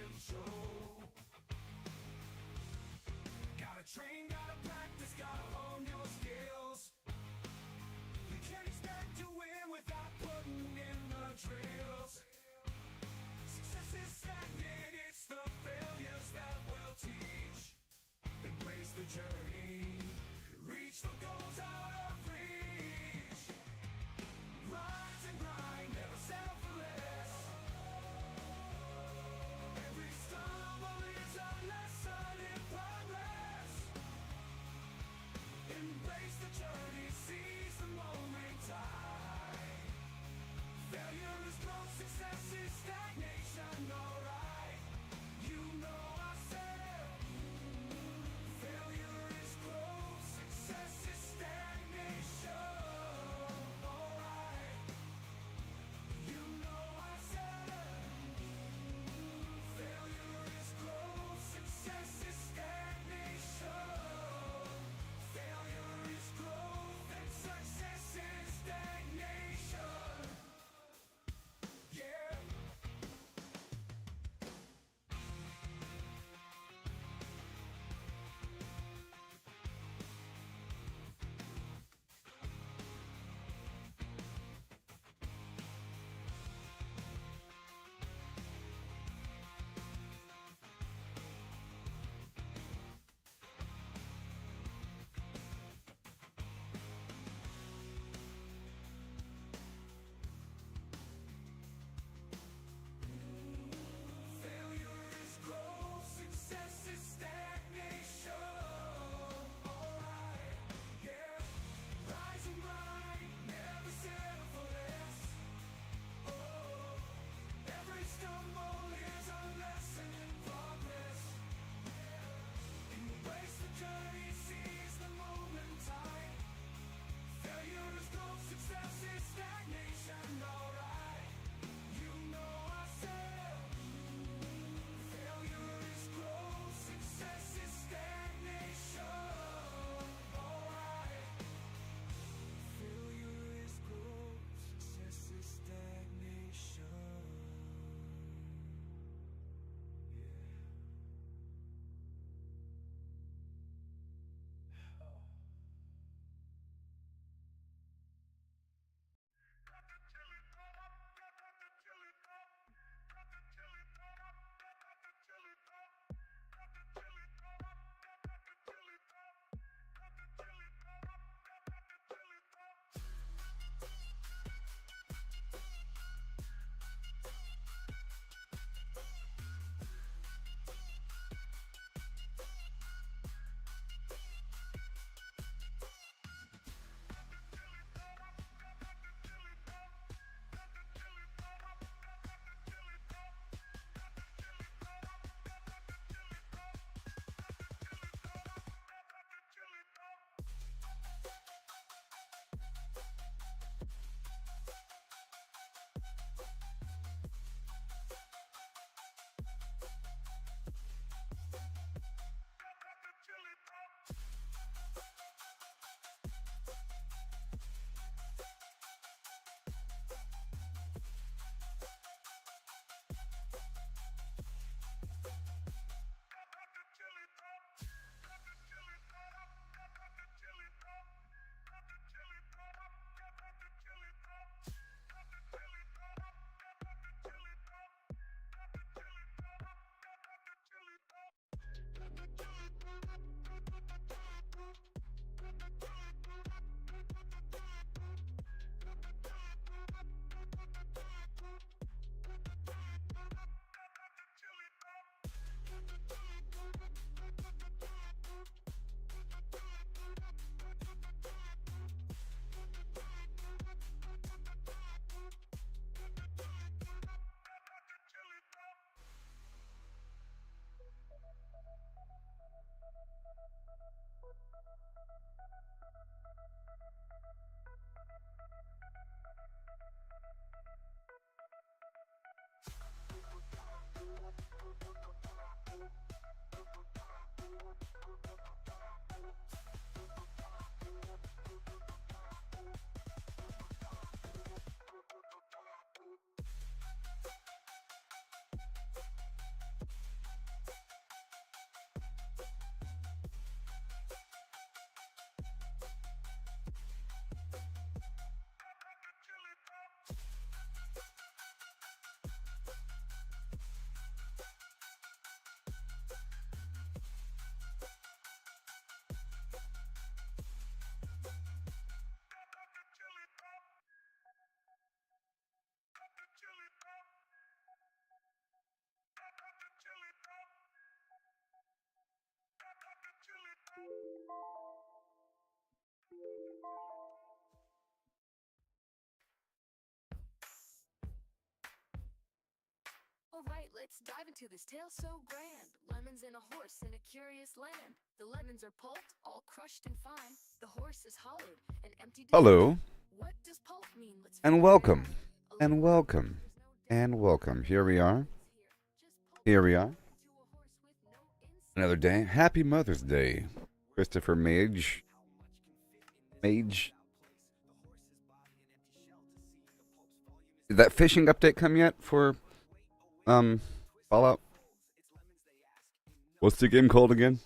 fashion show. Gotta train, gotta practice, gotta hone your skills. You can't expect to win without putting in the drills. Success is stagnant, it's the failures that will teach. Embrace the journey, reach the goals out of reach. Rise and grind, never settle for less. Every stumble is a lesson in progress. Embrace the journey, seize the moment time. Failure is growth, success is stagnation, alright. You know I said failure is growth, success is stagnation, alright. You know I said failure is growth, success is stagnation. Failure is growth and success is stagnation. Yeah. Failure is growth, success is stagnation. Alright, yeah. Rise and grind, never settle for less. Oh, every stumble is a lesson in progress. Embrace the journey, seize the moment time. Failure is growth, success is stagnation. Alright, you know I said failure is growth, success is stagnation. Alright. Failure is growth, success is stagnation. Yeah. Oh. Got the chili pop, got the chili pop, got the chili pop, got the chili pop, got the chili pop, got the chili pop, got the chili pop, got the chili pop. Alright, let's dive into this tale so grand. Lemons and a horse in a curious land. The lemons are pulped, all crushed and fine. The horse is hollowed and empty. Hello, What does pulp mean? Let's and welcome, and welcome, and welcome. Here we are. Here we are. Another day. Happy Mother's Day, Christopher Mage. Mage. Did that fishing update come yet for Fallout? What's the game called again?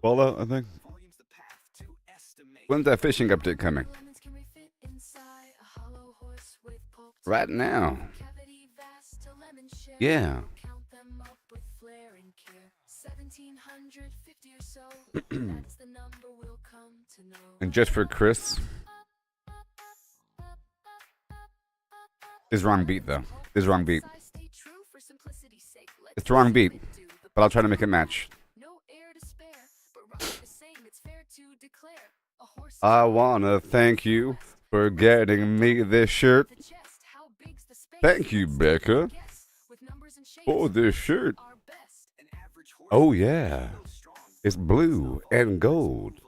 Fallout, I think. When's that fishing update coming? Right now. Yeah. And just for Chris. Is wrong beat though. Is wrong beat. It's the wrong beat. But I'll try to make it match. I wanna thank you for getting me this shirt. Thank you, Becca, for this shirt. Oh yeah. It's blue and gold.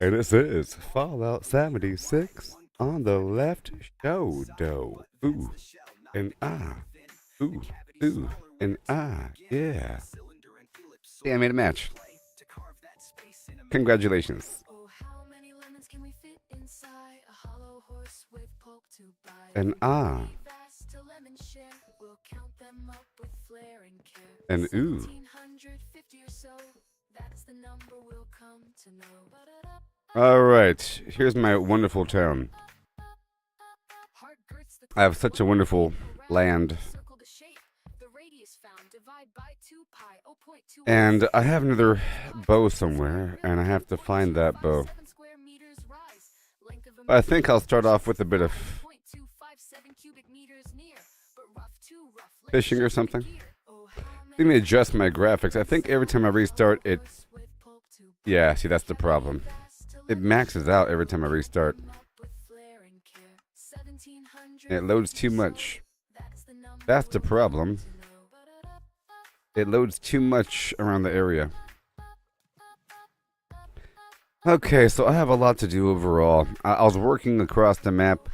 And it says Fallout 76 on the left shoulder. Ooh. And ah. Ooh. Ooh. And ah. Yeah. Yeah, I made a match. Congratulations. And ah. And ooh. Alright, here's my wonderful town. I have such a wonderful land. And I have another bow somewhere, and I have to find that bow. I think I'll start off with a bit of fishing or something. Let me adjust my graphics. I think every time I restart it... Yeah, see, that's the problem. It maxes out every time I restart. It loads too much. That's the problem. It loads too much around the area. Okay, so I have a lot to do overall. I was working across the map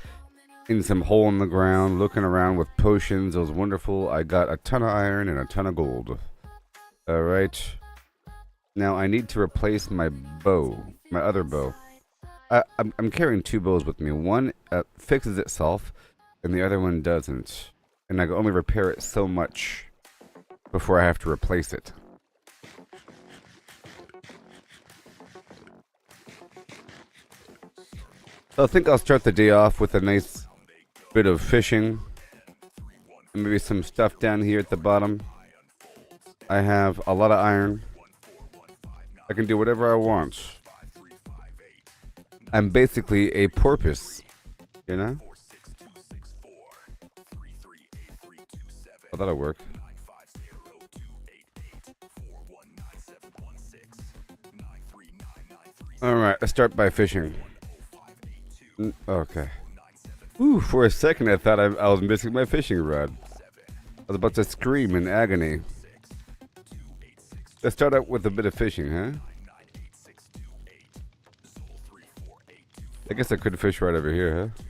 in some hole in the ground, looking around with potions. It was wonderful. I got a ton of iron and a ton of gold. Alright. Now I need to replace my bow, my other bow. I'm carrying two bows with me. One fixes itself, and the other one doesn't. And I can only repair it so much before I have to replace it. So I think I'll start the day off with a nice bit of fishing. And maybe some stuff down here at the bottom. I have a lot of iron. I can do whatever I want. I'm basically a porpoise, you know? Oh, that'll work. Alright, let's start by fishing. Okay. Ooh, for a second I thought I was missing my fishing rod. I was about to scream in agony. Let's start out with a bit of fishing, huh? I guess I could fish right over here, huh?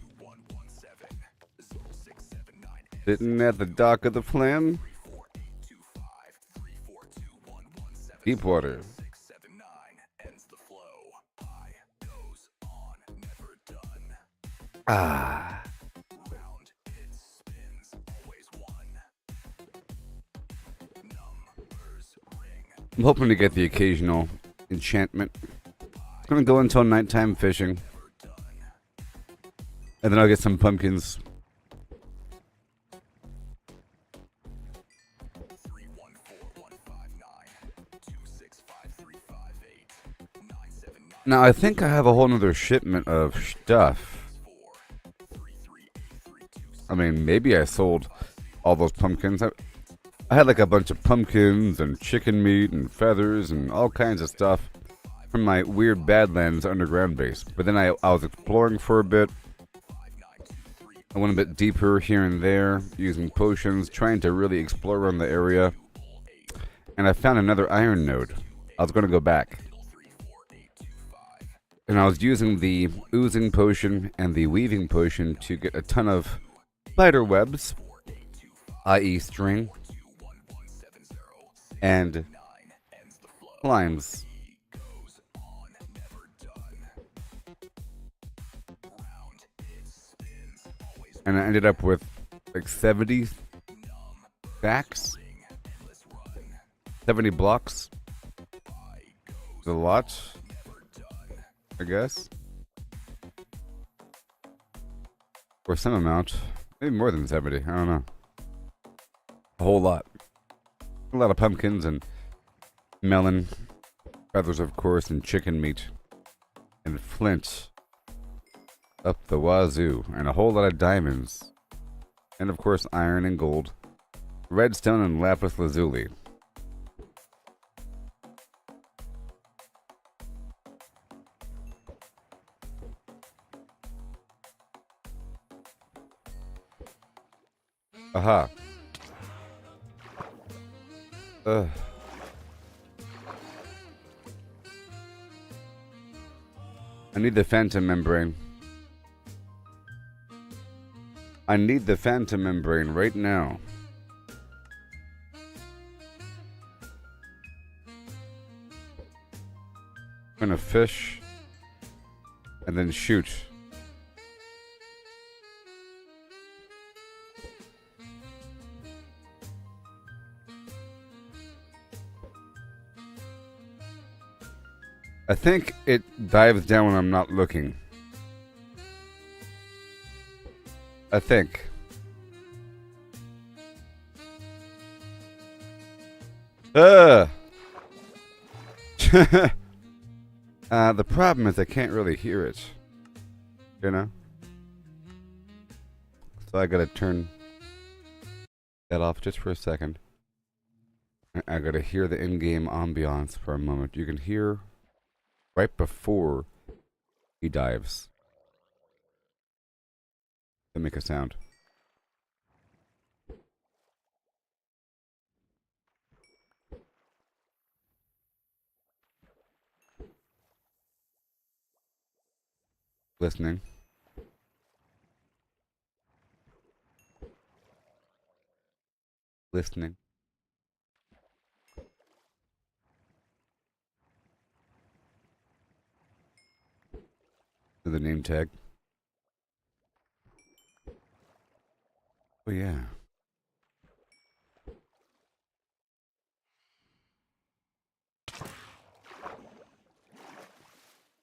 Sitting at the dock of the Flam. Deep water. Ah. I'm hoping to get the occasional enchantment. I'm gonna go until nighttime fishing. And then I'll get some pumpkins. Now I think I have a whole nother shipment of stuff. I mean, maybe I sold all those pumpkins. I had like a bunch of pumpkins and chicken meat and feathers and all kinds of stuff from my weird Badlands underground base. But then I was exploring for a bit. I went a bit deeper here and there, using potions, trying to really explore around the area. And I found another iron node. I was going to go back. And I was using the oozing potion and the weaving potion to get a ton of spider webs, i.e. string, and slimes. And I ended up with like 70 stacks, 70 blocks. It's a lot, I guess. Or some amount. Maybe more than 70. I don't know. A whole lot. A lot of pumpkins and melon, feathers, of course, and chicken meat. And flint. Up the wazoo. And a whole lot of diamonds. And of course, iron and gold. Redstone and lapis lazuli. Aha. Ugh. I need the phantom membrane. I need the phantom membrane right now. I'm gonna fish and then shoot. I think it dives down when I'm not looking. I think. The problem is I can't really hear it. You know? So I gotta turn that off just for a second. I gotta hear the in-game ambiance for a moment. You can hear right before he dives. To make a sound. Listening. Listening. To the name tag. Oh yeah.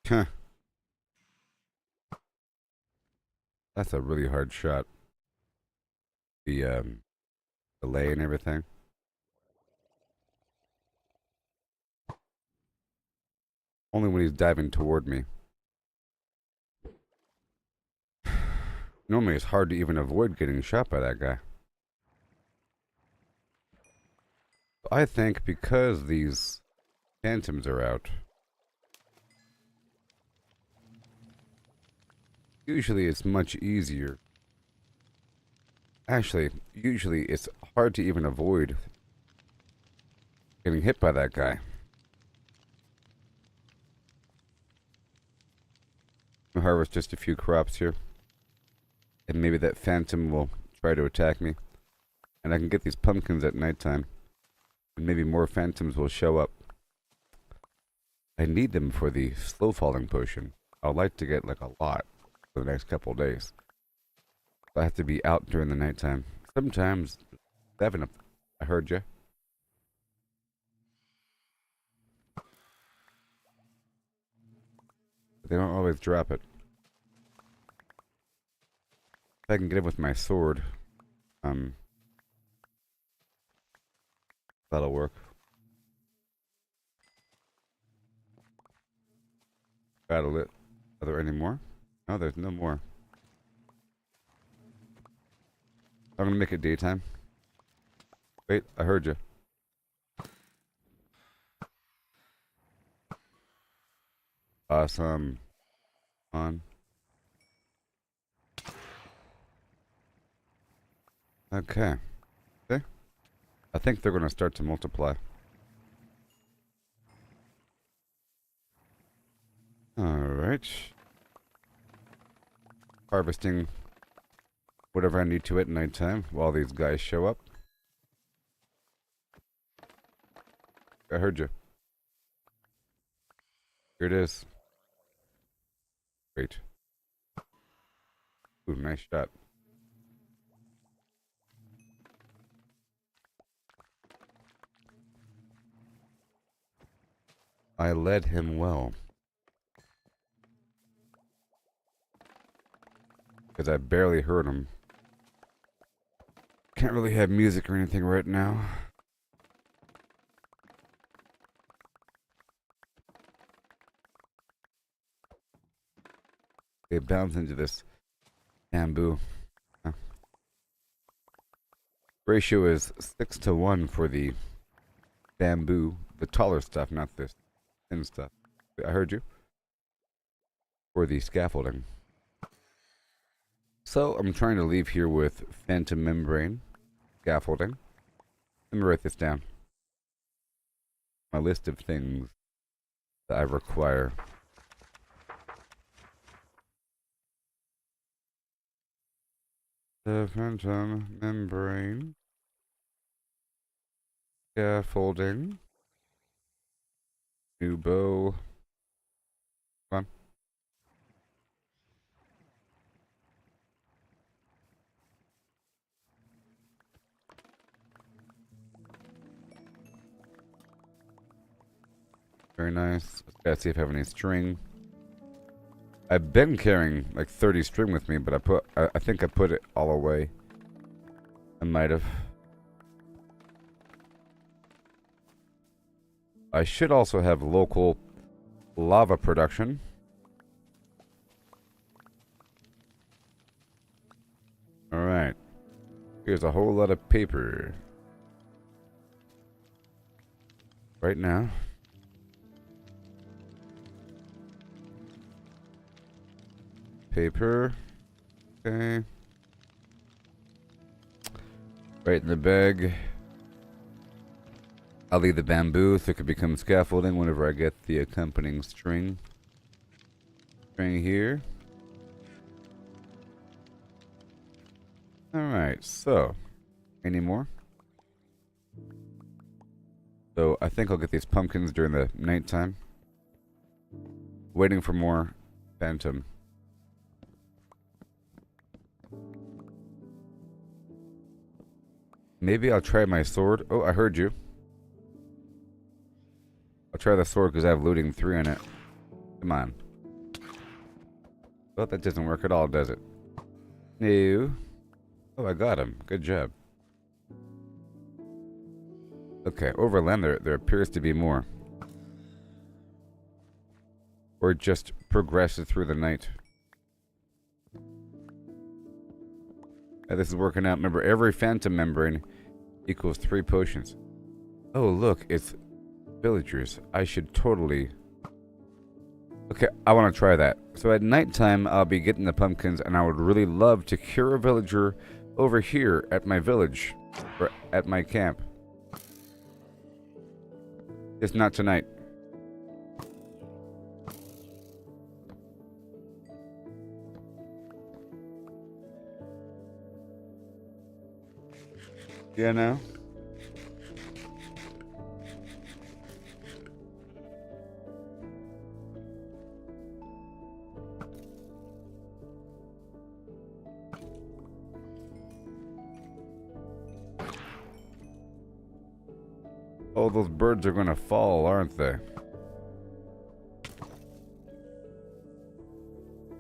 Huh. That's a really hard shot. The delay and everything. Only when he's diving toward me. Normally it's hard to even avoid getting shot by that guy. I think because these phantoms are out, usually it's much easier. Actually, usually it's hard to even avoid getting hit by that guy. I'll harvest just a few crops here. And maybe that phantom will try to attack me. And I can get these pumpkins at nighttime. And maybe more phantoms will show up. I need them for the slow falling potion. I'd like to get like a lot for the next couple of days. I have to be out during the nighttime. Sometimes 7. I heard you. But they don't always drop it. If I can get it with my sword, that'll work. Battle it. Are there any more? No, there's no more. I'm gonna make it daytime. Wait, I heard you. Awesome. On. Okay. See? I think they're going to start to multiply. Alright. Harvesting whatever I need to at nighttime while these guys show up. I heard you. Here it is. Great. Ooh, nice shot. I led him well. Because I barely heard him. Can't really have music or anything right now. They bounce into this bamboo. Huh. Ratio is 6-to-1 for the bamboo. The taller stuff, not this thin stuff. I heard you. For the scaffolding. So I'm trying to leave here with phantom membrane scaffolding. Let me write this down. My list of things that I require. The phantom membrane scaffolding. New bow. Come on. Very nice. Let's gotta see if I have any string. I've been carrying like 30 string with me, but I think I put it all away. I might have. I should also have local lava production. Alright. Here's a whole lot of paper. Right now. Paper. Okay. Right in the bag. I'll leave the bamboo so it can become scaffolding whenever I get the accompanying string. String here. Alright, so. Any more? So I think I'll get these pumpkins during the nighttime. Waiting for more phantom. Maybe I'll try my sword. Oh, I heard you. I'll try the sword because I have looting 3 on it. Come on. Well, that doesn't work at all, does it? No. Oh, I got him. Good job. Okay, overland there appears to be more. Or just progresses through the night. This is working out. Remember, every phantom membrane equals 3 potions. Oh, look, it's villagers. I should totally... Okay, I want to try that. So at nighttime, I'll be getting the pumpkins, and I would really love to cure a villager over here at my village. Or at my camp. Just not tonight. Yeah, no? Oh, those birds are gonna fall, aren't they?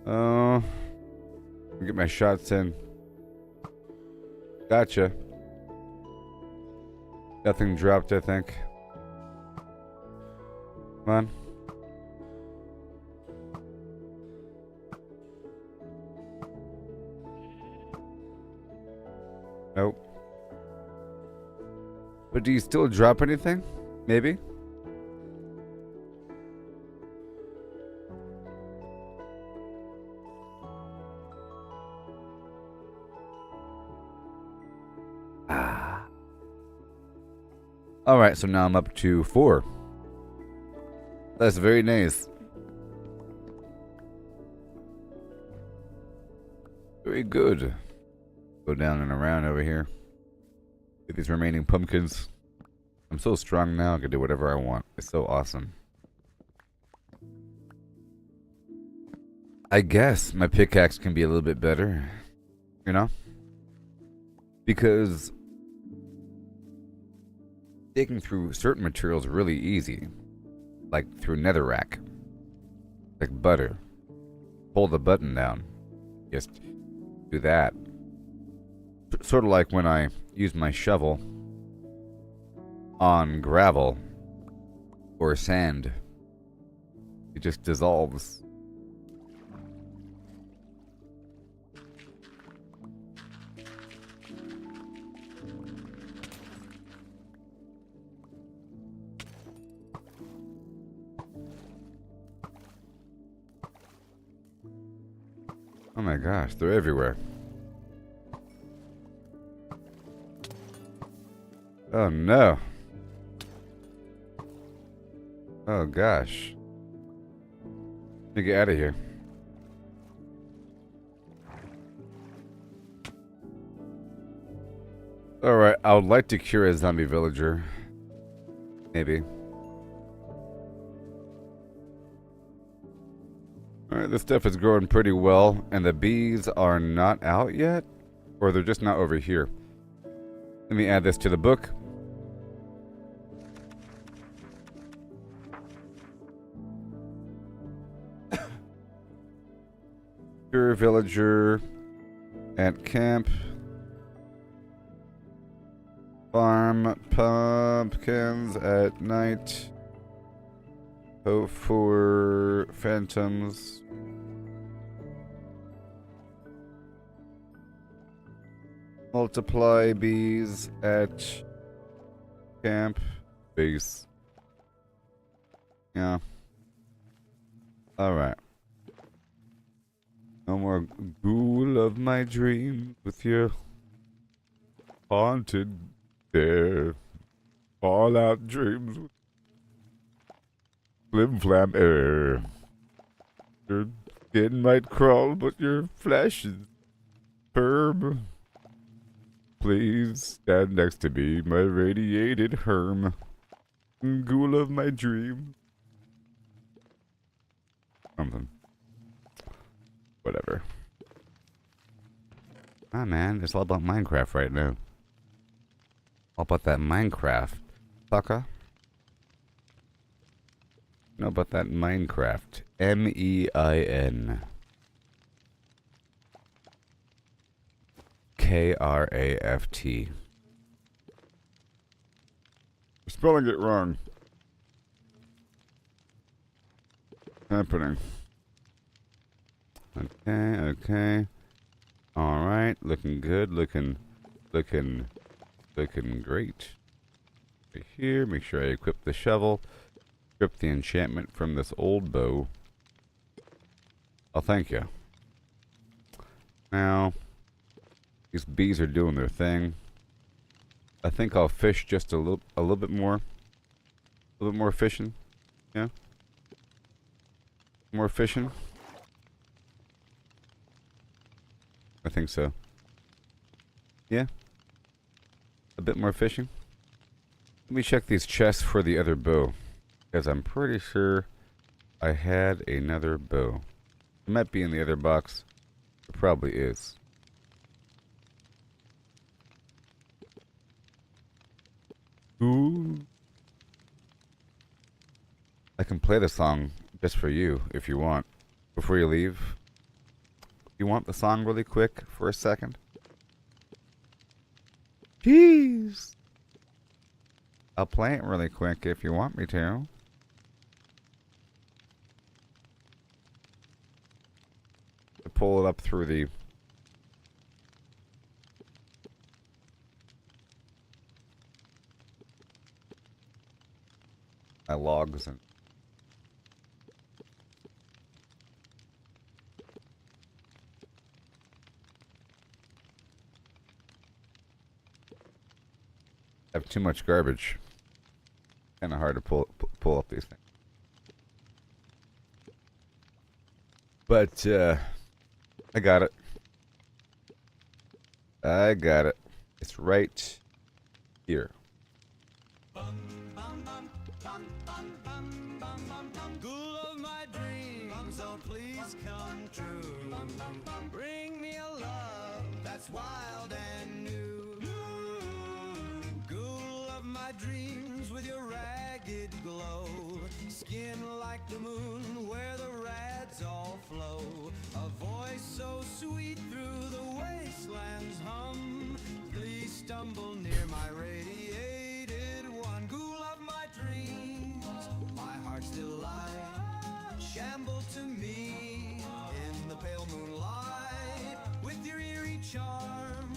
Oh. Get my shots in. Gotcha. Nothing dropped, I think. Come on. Nope. But do you still drop anything? Maybe? Alright, so now I'm up to 4. That's very nice. Very good. Go down and around over here. Get these remaining pumpkins. I'm so strong now, I can do whatever I want. It's so awesome. I guess my pickaxe can be a little bit better. You know? Because digging through certain materials is really easy. Like through netherrack. Like butter. Hold the button down. Just do that. Sort of like when I use my shovel on gravel or sand. It just dissolves. Oh my gosh, they're everywhere. Oh no. Oh gosh. Let me get out of here. Alright, I would like to cure a zombie villager. Maybe. Alright, this stuff is growing pretty well, and the bees are not out yet? Or they're just not over here. Let me add this to the book. Cure villager at camp. Farm pumpkins at night. Hope for phantoms. Multiply bees at camp base. Yeah. Alright. No more ghoul of my dreams with your haunted bear. Fallout dreams with flim flam air. Your skin might crawl, but your flesh is firm. Please stand next to me, my radiated herm. Ghoul of my dreams. Something. Whatever. Ah, man, it's all about Minecraft right now. All about that Minecraft, sucker. Know about that Minecraft. M-E-I-N. K-R-A-F-T. I'm spelling it wrong. Happening. Okay, okay. Alright, looking good, looking great. Right here, make sure I equip the shovel. Equip the enchantment from this old bow. Oh, thank you. Now, these bees are doing their thing. I think I'll fish just a little bit more. A little bit more fishing. Yeah. More fishing. I think so. Yeah. A bit more fishing. Let me check these chests for the other bow. Because I'm pretty sure I had another bow. It might be in the other box. It probably is. Ooh. I can play the song just for you if you want. Before you leave. You want the song really quick for a second? Jeez. I'll play it really quick if you want me to. Pull it up through the my logs and have too much garbage. Kind of hard to pull up these things. But I got it. I got it. It's right here. Ghoul of my dreams, oh please come true. Bring me a love that's wild and new. Ghoul of my dreams with your ragged glow. Skin like the moon where the rads all flow. A voice so sweet through the wastelands hum. Please stumble near my radiated one. Ghoul of my dreams, my heart's delight. Shamble to me in the pale moonlight. With your eerie charm,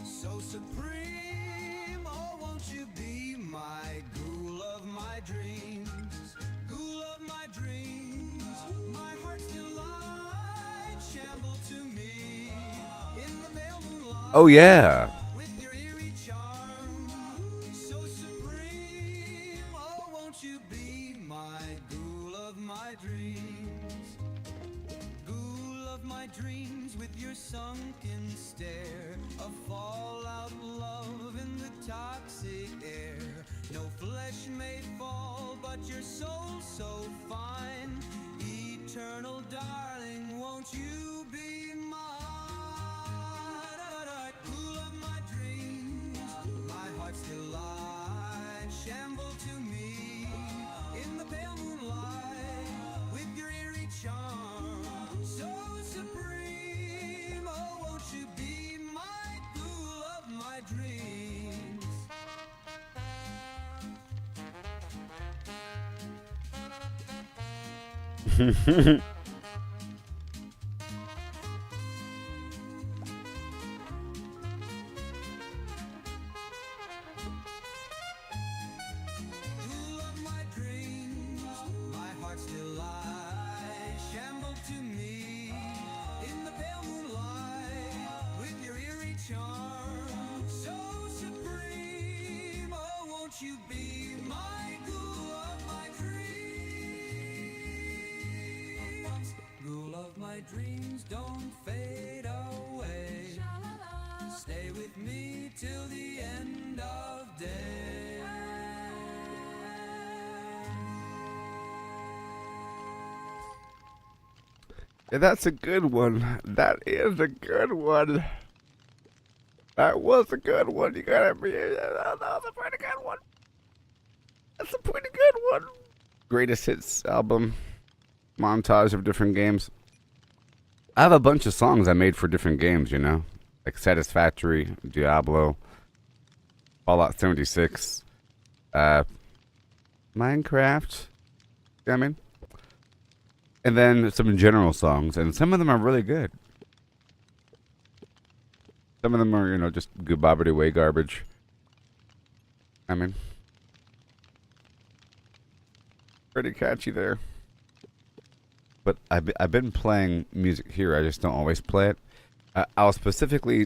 so supreme. Oh, won't you be my ghoul of my dreams? Ghoul of my dreams, my heart's delight. Shamble to me in the pale moonlight. Oh yeah. With your eerie charm, so supreme. Oh, won't you be my ghoul of my dreams? Ghoul of my dreams with your sunken stare. A fallout love in the toxic air. No flesh may fall, but your soul so fine. Eternal darling, won't you be mine? Ghoul of my dreams, my heart's delight. Shamble to me in the pale moonlight. With your eerie charm, so supreme. Oh, won't you be my ghoul of my dreams? Ghoul of my dreams, my heart's delight. Shamble to me in the pale moonlight. With your eerie charm, so supreme. Oh, won't you be my ghoul of my dreams? Ghoul of my dreams, don't fade away. Stay with me till the end of day. Yeah, that's a good one. That is a good one. That was a good one. You gotta be. That was a pretty good one. That's a pretty good one. Greatest hits album. Montage of different games. I have a bunch of songs I made for different games, you know? Like Satisfactory, Diablo, Fallout 76, Minecraft. You know what I mean? And then some general songs, and some of them are really good. Some of them are, you know, just Gooboberti way garbage. I mean, pretty catchy there. But I've been playing music here. I just don't always play it. I specifically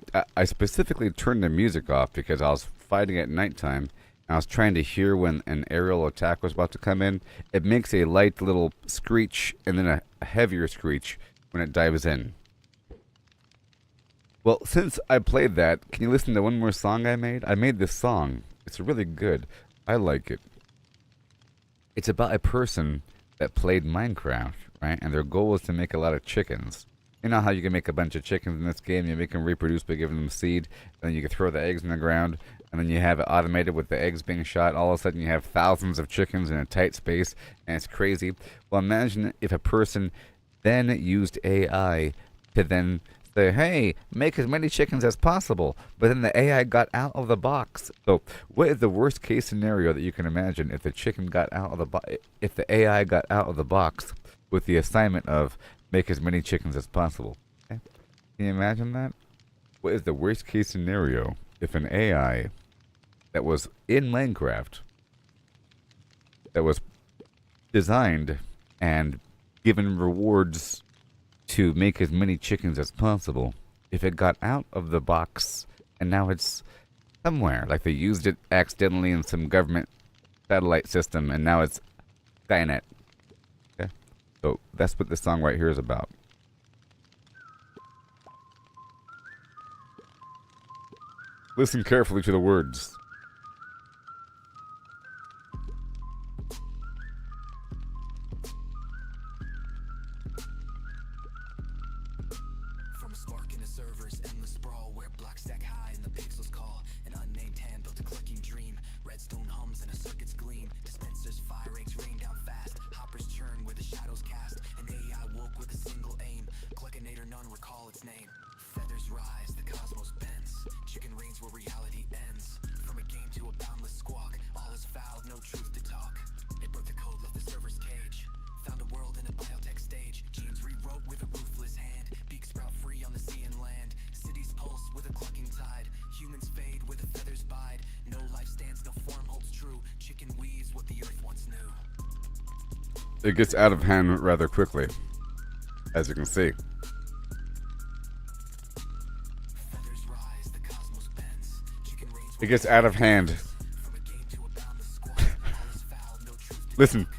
turned the music off because I was fighting at nighttime. I was trying to hear when an aerial attack was about to come in. It makes a light little screech and then a heavier screech when it dives in. Well, since I played that, can you listen to one more song I made? I made this song. It's really good. I like it. It's about a person that played Minecraft, right? And their goal was to make a lot of chickens. You know how you can make a bunch of chickens in this game? You make them reproduce by giving them seed, and then you can throw the eggs in the ground, and then you have it automated with the eggs being shot. All of a sudden, you have thousands of chickens in a tight space, and it's crazy. Well, imagine if a person then used AI to then say, hey, make as many chickens as possible, but then the AI got out of the box. So, what is the worst case scenario that you can imagine if the chicken got out of the if the AI got out of the box with the assignment of make as many chickens as possible? Okay? Can you imagine that? What is the worst case scenario if an AI that was in Minecraft, that was designed and given rewards to make as many chickens as possible, if it got out of the box and now it's somewhere, like they used it accidentally in some government satellite system, and now it's Skynet. Okay, so that's what this song right here is about. Listen carefully to the words. From a spark in the servers, endless sprawl where blocks stack high and the pixels call. An unnamed hand built a clicking dream. Redstone hums and a circuit's gleam. Dispensers fire eggs rain down fast. Hoppers churn where the shadows cast. An AI woke with a single aim. Clickinator, none recall its name. Feathers rise, the cosmos bends. Chicken reigns where reality ends. From a game to a boundless squawk. All is foul, no truth to talk. It broke the code, left the server's cage. Found a world in a biotech stage. Genes rewrote with a ruthless hand. Beaks sprout free on the sea and land. Cities pulse with a clucking tide. Humans fade where the feathers bide. No life stands, no form holds true. Chicken weaves what the earth once knew. It gets out of hand rather quickly, as you can see. Feathers rise, the cosmos bends. Chicken reigns It gets out of hand. from a game to a boundless squawk. All is foul, no truth to Listen. talk.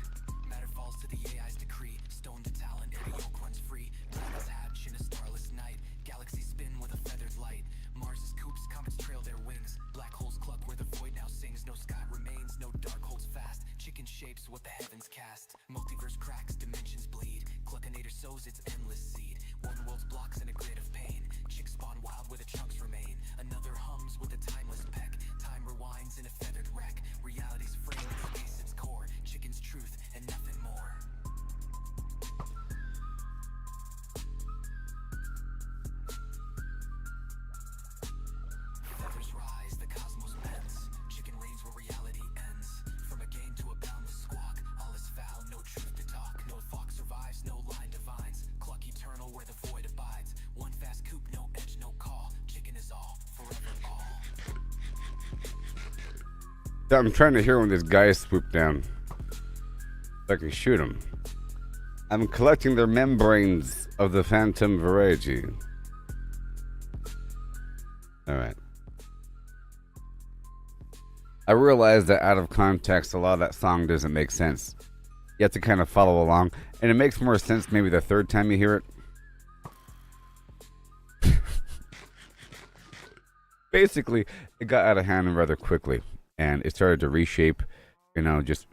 Matter falls to the AI's decree. Stone to talent, the yoke runs free. Planets hatch in a starless night. Galaxies spin with a feathered light. Mars's coops, comets trail their wings. Black holes cluck where the void now sings. No sky remains, no dark holds fast. Chicken shapes what the heavens cast. Multiverse cracks, dimensions bleed. Cluckinator sows its endless seed. One world's blocks in a grid of pain. Chicks spawn wild where the chunks remain. Another hums with a timeless peck. Time rewinds in a feathered wreck. Reality's frame in space its core. Chicken's truth and nothing more. Feathers rise, the cosmos bends. Chicken reigns where reality ends. From a game to a boundless squawk. All is foul, no truth to talk. No fox survives, no line divines. Cluck eternal where the void abides. One fast coop, no edge, no call. Chicken is all, forever all. I'm trying to hear when this guy swooped down, so I can shoot him. I'm collecting their membranes of the phantom variety. Alright. I realize that out of context, a lot of that song doesn't make sense. You have to kind of follow along, and it makes more sense maybe the third time you hear it. Basically, it got out of hand rather quickly, and it started to reshape, just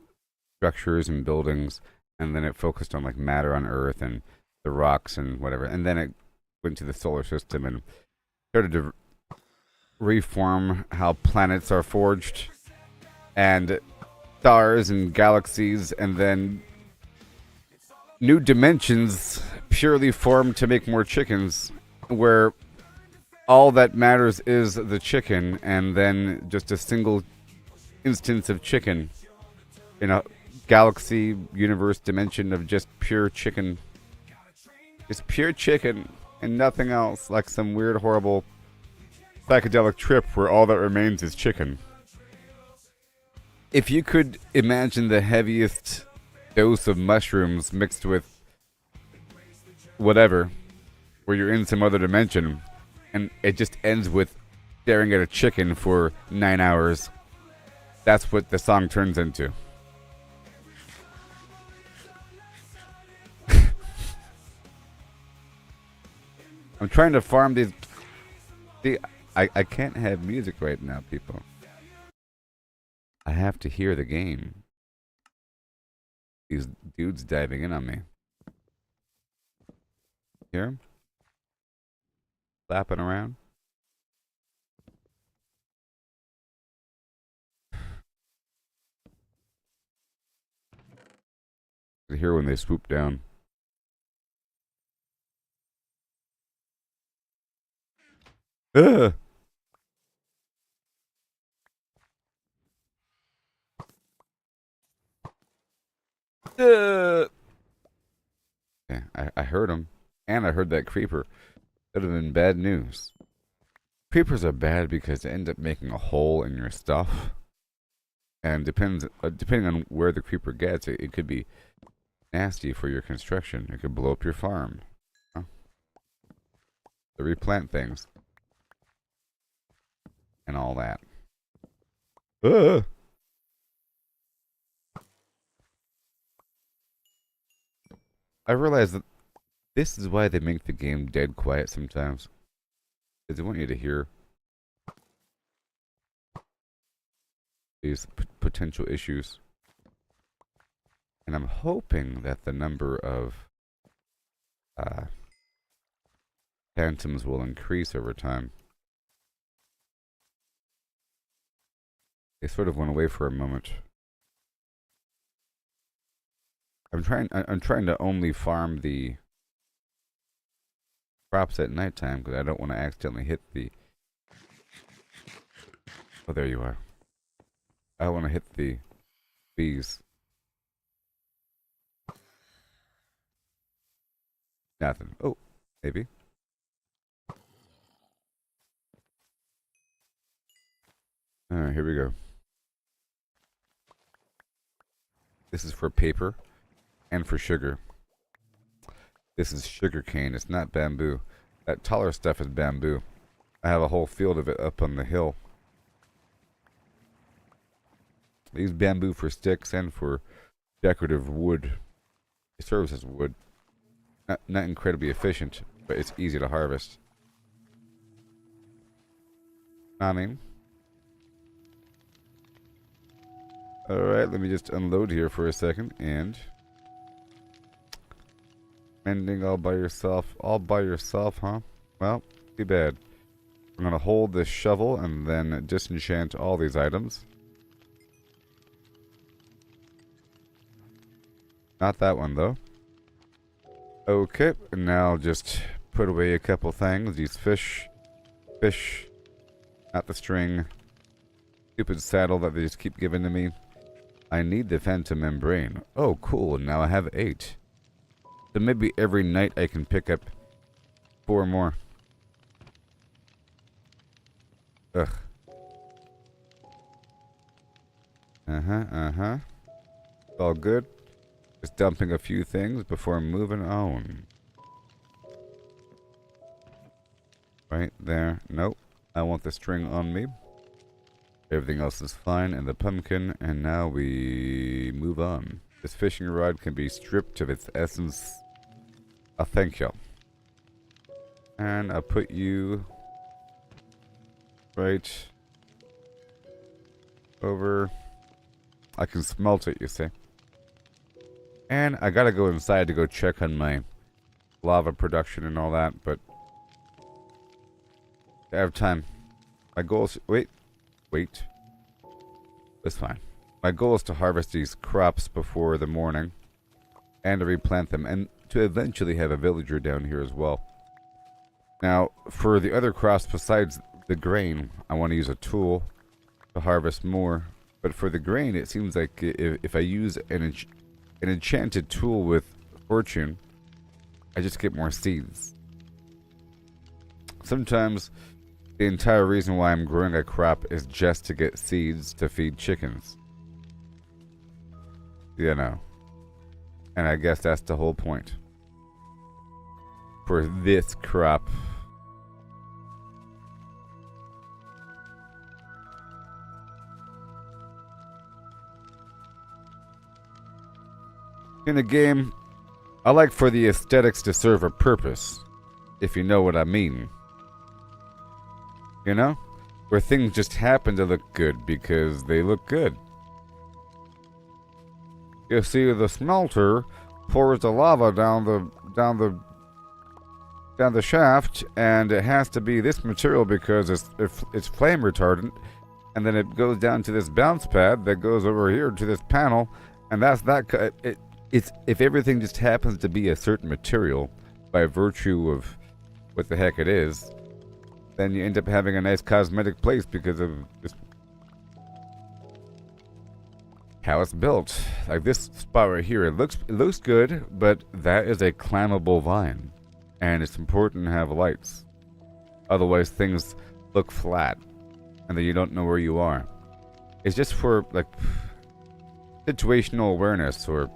structures and buildings, and then it focused on like matter on Earth and the rocks and whatever, and then it went to the solar system and started to reform how planets are forged and stars and galaxies, and then new dimensions purely formed to make more chickens, where all that matters is the chicken, and then just a single instance of chicken in a galaxy, universe, dimension of just pure chicken. Just pure chicken and nothing else, like some weird, horrible psychedelic trip where all that remains is chicken. If you could imagine the heaviest dose of mushrooms mixed with whatever, where you're in some other dimension, and it just ends with staring at a chicken for 9 hours, that's what the song turns into. I'm trying to farm these. See, I can't have music right now, people. I have to hear the game. These dudes diving in on me. Hear 'em? Flapping around. I hear when they swoop down. Ugh. Yeah, I heard him, and I heard that creeper. That would have been bad news. Creepers are bad because they end up making a hole in your stuff, and depending on where the creeper gets, it could be nasty for your construction. It could blow up your farm. Huh? To replant things and all that. Ugh. I realize that this is why they make the game dead quiet sometimes. Because they want you to hear these potential issues. And I'm hoping that the number of phantoms will increase over time. They sort of went away for a moment. I'm trying to only farm the crops at nighttime because I don't want to accidentally hit the. Oh, there you are. I want to hit the bees. Nothing. Oh, maybe. All right, here we go. This is for paper and for sugar. This is sugar cane. It's not bamboo. That taller stuff is bamboo. I have a whole field of it up on the hill. I use bamboo for sticks and for decorative wood. It serves as wood. Not incredibly efficient, but it's easy to harvest. I mean. Alright, let me just unload here for a second, and... Mending all by yourself. All by yourself, huh? Well, too bad. I'm gonna hold this shovel and then disenchant all these items. Not that one, though. Okay, and now I'll just put away a couple things. These fish. Not the string. Stupid saddle that they just keep giving to me. I need the phantom membrane. Oh, cool. Now I have 8. So maybe every night I can pick up 4 more. Ugh. It's all good. Just dumping a few things before moving on. Right there. Nope. I want the string on me. Everything else is fine, and the pumpkin, and now we move on. This fishing rod can be stripped of its essence. Thank you. And I'll put you right over. I can smelt it, you see. And I gotta go inside to go check on my lava production and all that, but I have time. My goal is... Wait. That's fine. My goal is to harvest these crops before the morning and to replant them and to eventually have a villager down here as well. Now, for the other crops besides the grain, I want to use a tool to harvest more. But for the grain, it seems like if I use an enchanted tool with fortune, I just get more seeds. Sometimes the entire reason why I'm growing a crop is just to get seeds to feed chickens. You know. And I guess that's the whole point. For this crop. In a game, I like for the aesthetics to serve a purpose, if you know what I mean. You know? Where things just happen to look good because they look good. You see, the smelter pours the lava down the shaft, and it has to be this material because it's flame retardant, and then it goes down to this bounce pad that goes over here to this panel, and that's that. It's if everything just happens to be a certain material by virtue of what the heck it is, then you end up having a nice cosmetic place because of just how it's built. Like this spot right here, it looks good, but that is a climbable vine, and it's important to have lights. Otherwise, things look flat, and then you don't know where you are. It's just for like situational awareness, or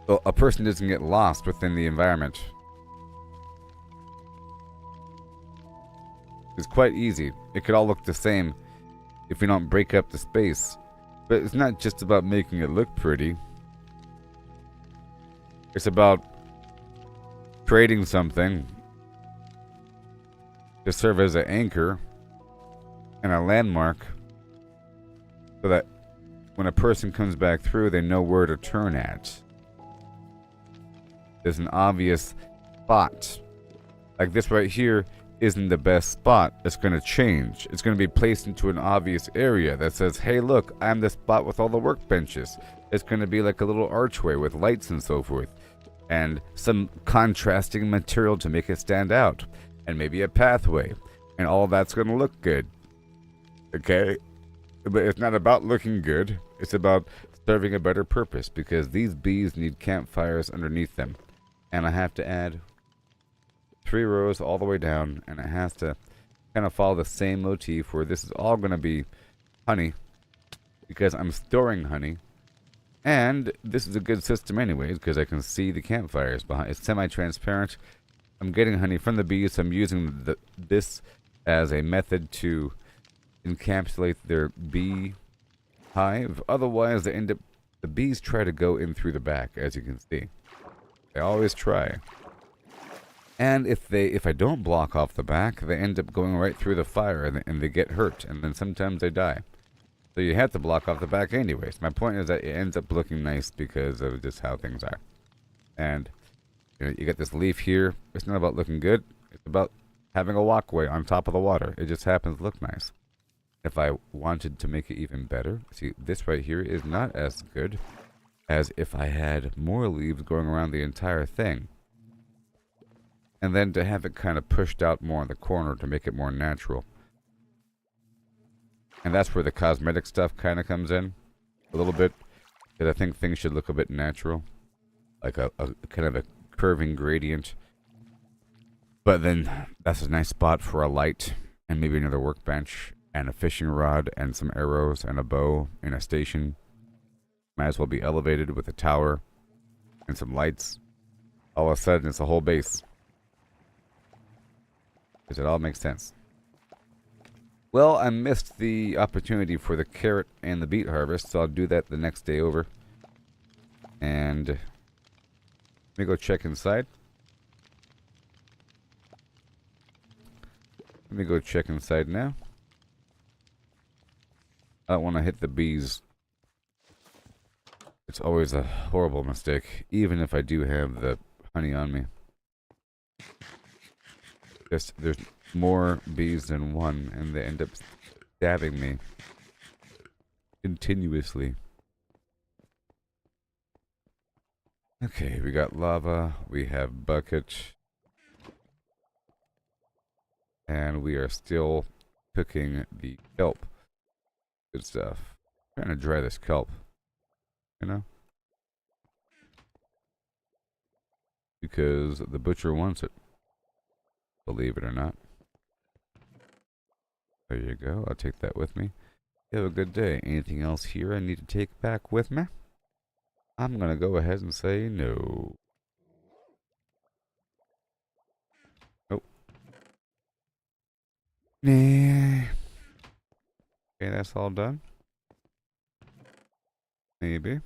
so a person doesn't get lost within the environment. It's quite easy. It could all look the same if we don't break up the space. But it's not just about making it look pretty. It's about creating something to serve as an anchor and a landmark so that when a person comes back through, they know where to turn at. There's an obvious spot. Like this right here isn't the best spot. It's going to change. It's going to be placed into an obvious area that says, hey, look, I'm the spot with all the workbenches. It's going to be like a little archway with lights and so forth. And some contrasting material to make it stand out. And maybe a pathway. And all that's going to look good. Okay? But it's not about looking good. It's about serving a better purpose. Because these bees need campfires underneath them. And I have to add 3 rows all the way down, and it has to kind of follow the same motif where this is all going to be honey because I'm storing honey, and this is a good system anyways because I can see the campfires behind. It's semi-transparent. I'm getting honey from the bees, so I'm using this as a method to encapsulate their bee hive. Otherwise, the bees try to go in through the back, as you can see. They always try. And if I don't block off the back, they end up going right through the fire and they get hurt, and then sometimes they die. So you have to block off the back anyways. My point is that it ends up looking nice because of just how things are. And you get this leaf here. It's not about looking good. It's about having a walkway on top of the water. It just happens to look nice. If I wanted to make it even better, see, this right here is not as good as if I had more leaves going around the entire thing. And then to have it kind of pushed out more in the corner to make it more natural. And that's where the cosmetic stuff kind of comes in a little bit. Because I think things should look a bit natural. Like a kind of a curving gradient. But then that's a nice spot for a light and maybe another workbench and a fishing rod and some arrows and a bow in a station. Might as well be elevated with a tower and some lights. All of a sudden it's a whole base. Does it all make sense? Well, I missed the opportunity for the carrot and the beet harvest, so I'll do that the next day over. And let me go check inside. Let me go check inside now. I don't want to hit the bees. It's always a horrible mistake, even if I do have the honey on me. There's more bees than one, and they end up stabbing me continuously. Okay, we got lava, we have bucket, and we are still cooking the kelp. Good stuff. I'm trying to dry this kelp, you know? Because the butcher wants it. Believe it or not. There you go. I'll take that with me. You have a good day. Anything else here I need to take back with me? I'm going to go ahead and say no. Nope. Nah. Okay, that's all done. Maybe.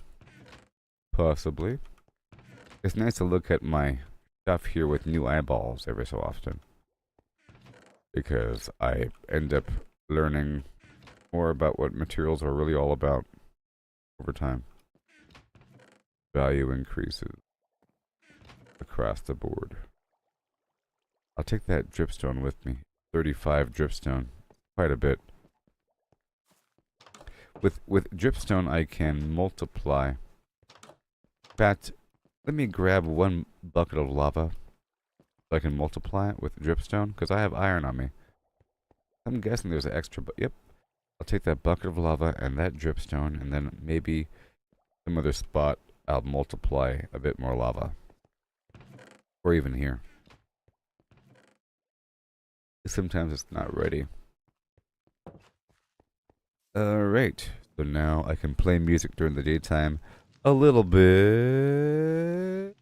Possibly. It's nice to look at my stuff here with new eyeballs every so often. Because I end up learning more about what materials are really all about over time. Value increases across the board. I'll take that dripstone with me. 35 dripstone. Quite a bit. With dripstone I can multiply. In fact, let me grab 1 bucket of lava. So I can multiply it with dripstone, because I have iron on me. I'm guessing there's an extra, but yep. I'll take that bucket of lava and that dripstone, and then maybe some other spot I'll multiply a bit more lava. Or even here. Sometimes it's not ready. Alright, so now I can play music during the daytime a little bit.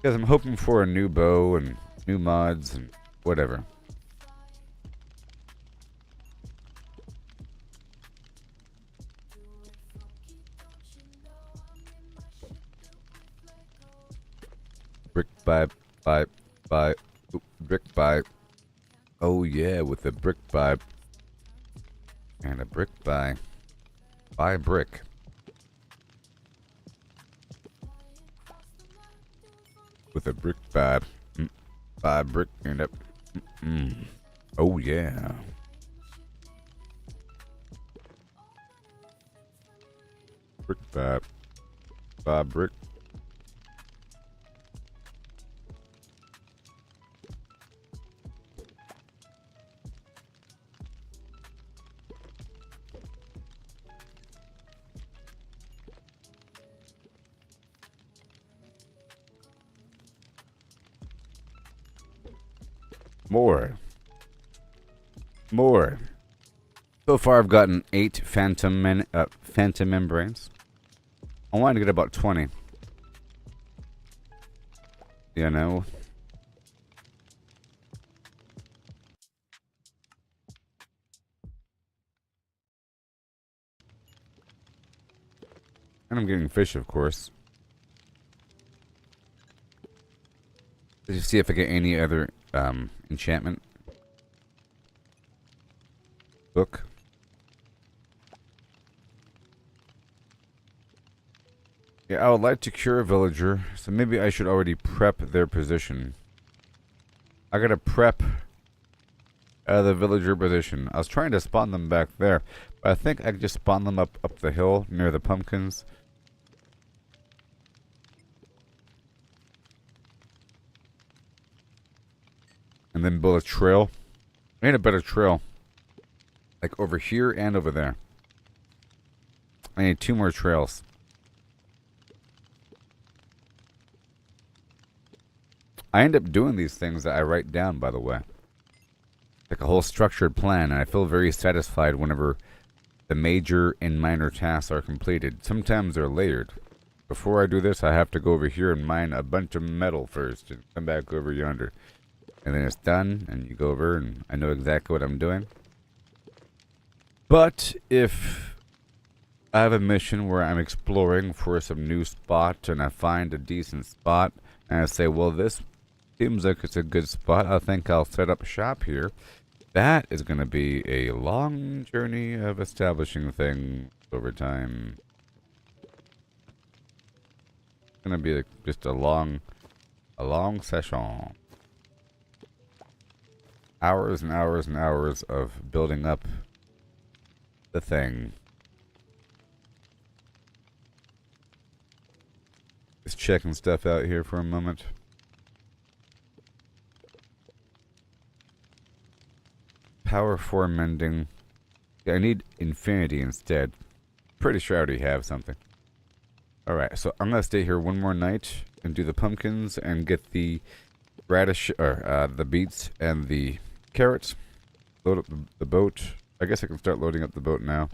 Because I'm hoping for a new bow and new mods and whatever. by, oop, brick by. Oh yeah, with a brick by. And a brick by brick. With a brick by brick and a, oh yeah. Brick by brick. More. So far, I've gotten 8 phantom membranes. I wanted to get about 20. You know. And I'm getting fish, of course. Let's just see if I get any other enchantment book. Yeah, I would like to cure a villager, so maybe I should already prep their position. I gotta prep the villager position. I was trying to spawn them back there, but I think I could just spawn them up the hill near the pumpkins. And then build a trail. I need a better trail. Like over here and over there. I need 2 more trails. I end up doing these things that I write down, by the way. Like a whole structured plan, and I feel very satisfied whenever the major and minor tasks are completed. Sometimes they're layered. Before I do this, I have to go over here and mine a bunch of metal first and come back over yonder. And then it's done, and you go over, and I know exactly what I'm doing. But if I have a mission where I'm exploring for some new spot, and I find a decent spot, and I say, well, this seems like it's a good spot, I think I'll set up shop here. That is going to be a long journey of establishing things over time. It's going to be just a long session. Hours and hours and hours of building up the thing. Just checking stuff out here for a moment. Power 4 mending. Yeah, I need infinity instead. Pretty sure I already have something. Alright, so I'm gonna stay here one more night and do the pumpkins and get the radish, or the beets and the carrots. Load up the boat. I guess I can start loading up the boat now.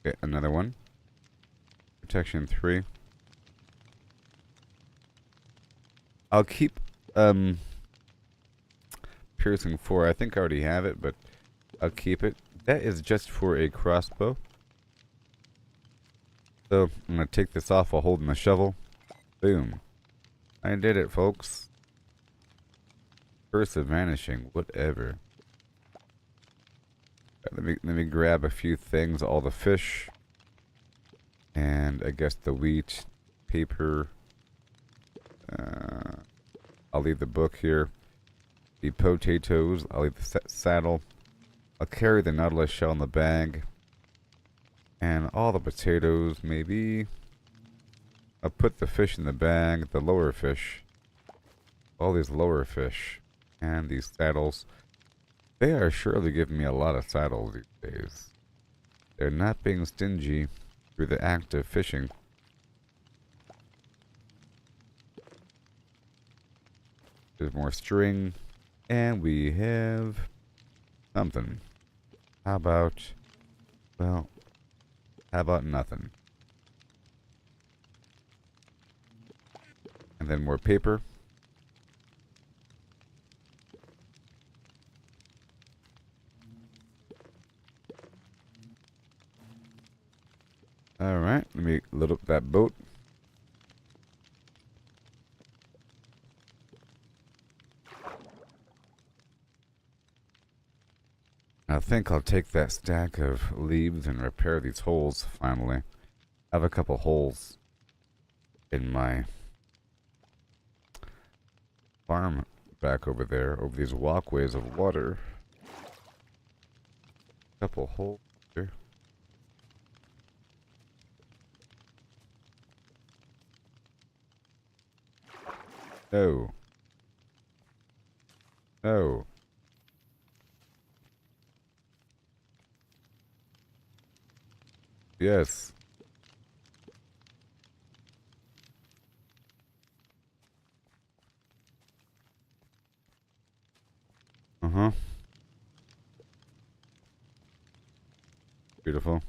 Okay, another one. Protection 3. I'll keep piercing 4. I think I already have it, but I'll keep it. That is just for a crossbow. So I'm gonna take this off while holding the shovel. Boom. I did it, folks. Curse of vanishing, whatever. Let me grab a few things, all the fish, and I guess the wheat, paper. I'll leave the book here. The potatoes, I'll leave the saddle. I'll carry the nautilus shell in the bag, and all the potatoes, maybe. I'll put the fish in the bag, the lower fish, all these lower fish, and these saddles. They are surely giving me a lot of saddles these days. They're not being stingy through the act of fishing. There's more string, and we have something. How about, well, how about nothing? And then more paper. Alright, let me load up that boat. I think I'll take that stack of leaves and repair these holes finally. I have a couple holes in my farm back over there, over these walkways of water. Couple holes here. No. No. Yes. Uh-huh. Beautiful.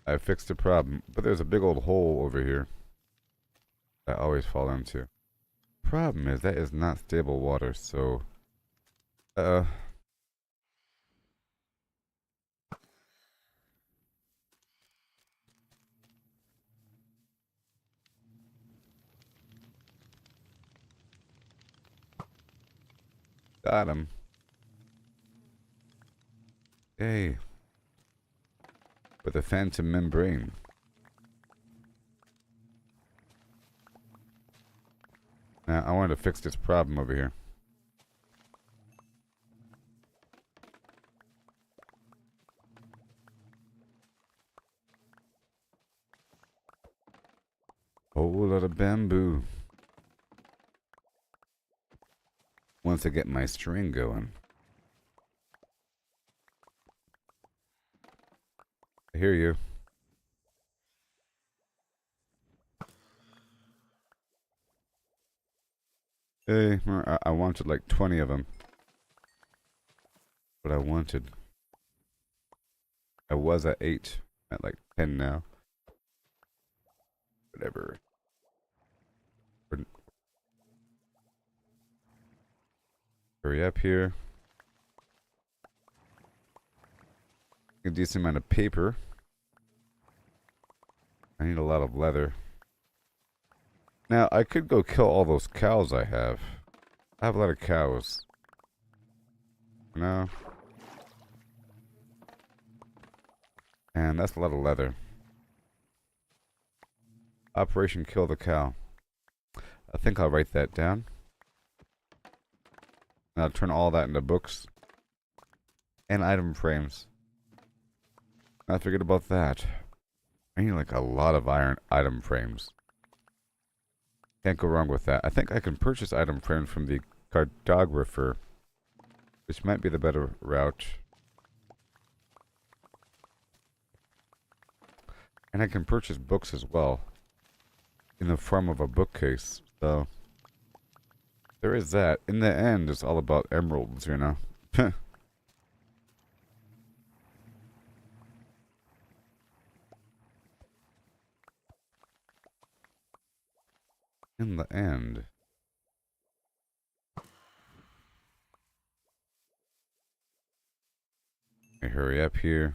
I fixed the problem, but there's a big old hole over here that I always fall into. Problem is that is not stable water, so uh got him. Hey. With a phantom membrane. Now I wanted to fix this problem over here. Whole lot of bamboo. Once I get my string going. I hear you. Hey, I wanted like 20 of them. What I wanted. I was at 8. At like 10 now. Whatever. Hurry up here. A decent amount of paper. I need a lot of leather. Now, I could go kill all those cows I have. I have a lot of cows. No. And that's a lot of leather. Operation Kill the Cow. I think I'll write that down. And I'll turn all that into books. And item frames. I forget about that. I need like a lot of iron item frames. Can't go wrong with that. I think I can purchase item frames from the cartographer, which might be the better route. And I can purchase books as well, in the form of a bookcase. So there is that. In the end, it's all about emeralds, you know. In the end. Let me hurry up here.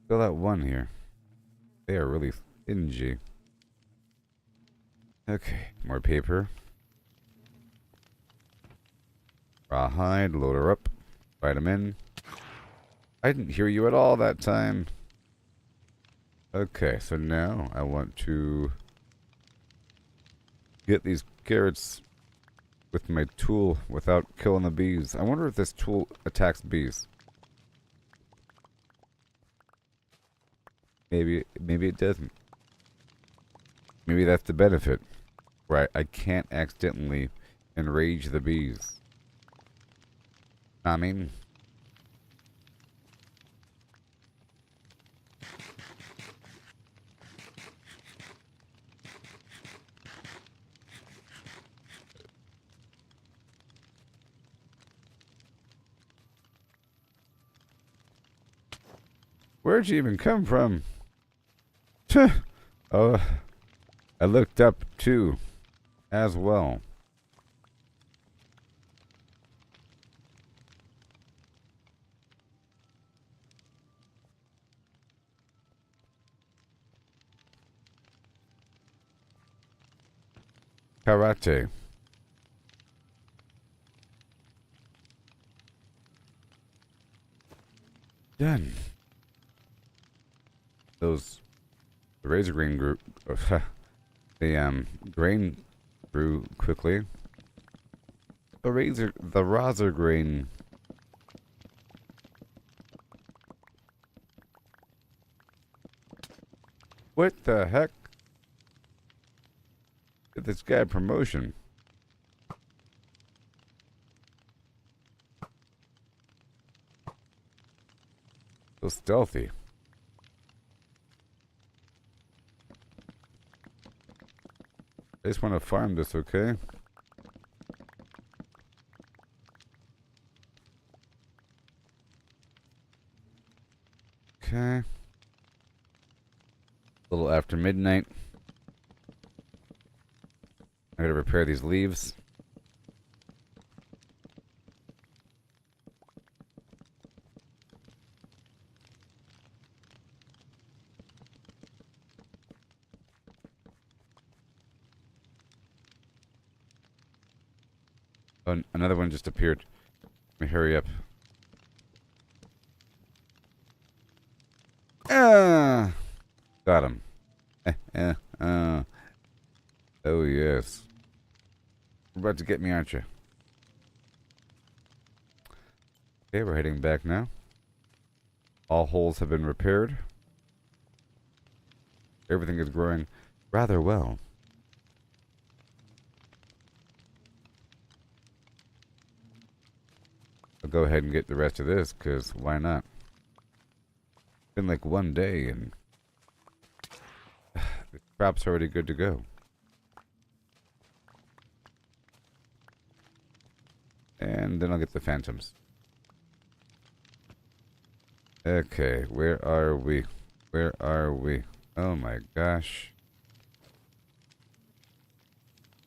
Fill out one here. They are really stingy. Okay, more paper. Rawhide, load her up. Write them in. I didn't hear you at all that time. Okay, so now I want to get these carrots with my tool without killing the bees. I wonder if this tool attacks bees. Maybe it doesn't. Maybe that's the benefit. Right, I can't accidentally enrage the bees. I mean, where'd you even come from? Oh, I looked up too, as well. Karate. Done. Those the razor grain grew. The grain grew quickly. The razor grain. What the heck? Get this guy a promotion. So stealthy. I just want to farm this, okay? Okay. A little after midnight. I gotta repair these leaves. Oh, another one just appeared. Let me hurry up. Ah! Got him. Oh, yes. You're about to get me, aren't you? Okay, we're heading back now. All holes have been repaired. Everything is growing rather well. I'll go ahead and get the rest of this, because why not? It's been like one day, and the crop's already good to go. And then I'll get the phantoms. Okay, where are we? Where are we? Oh my gosh.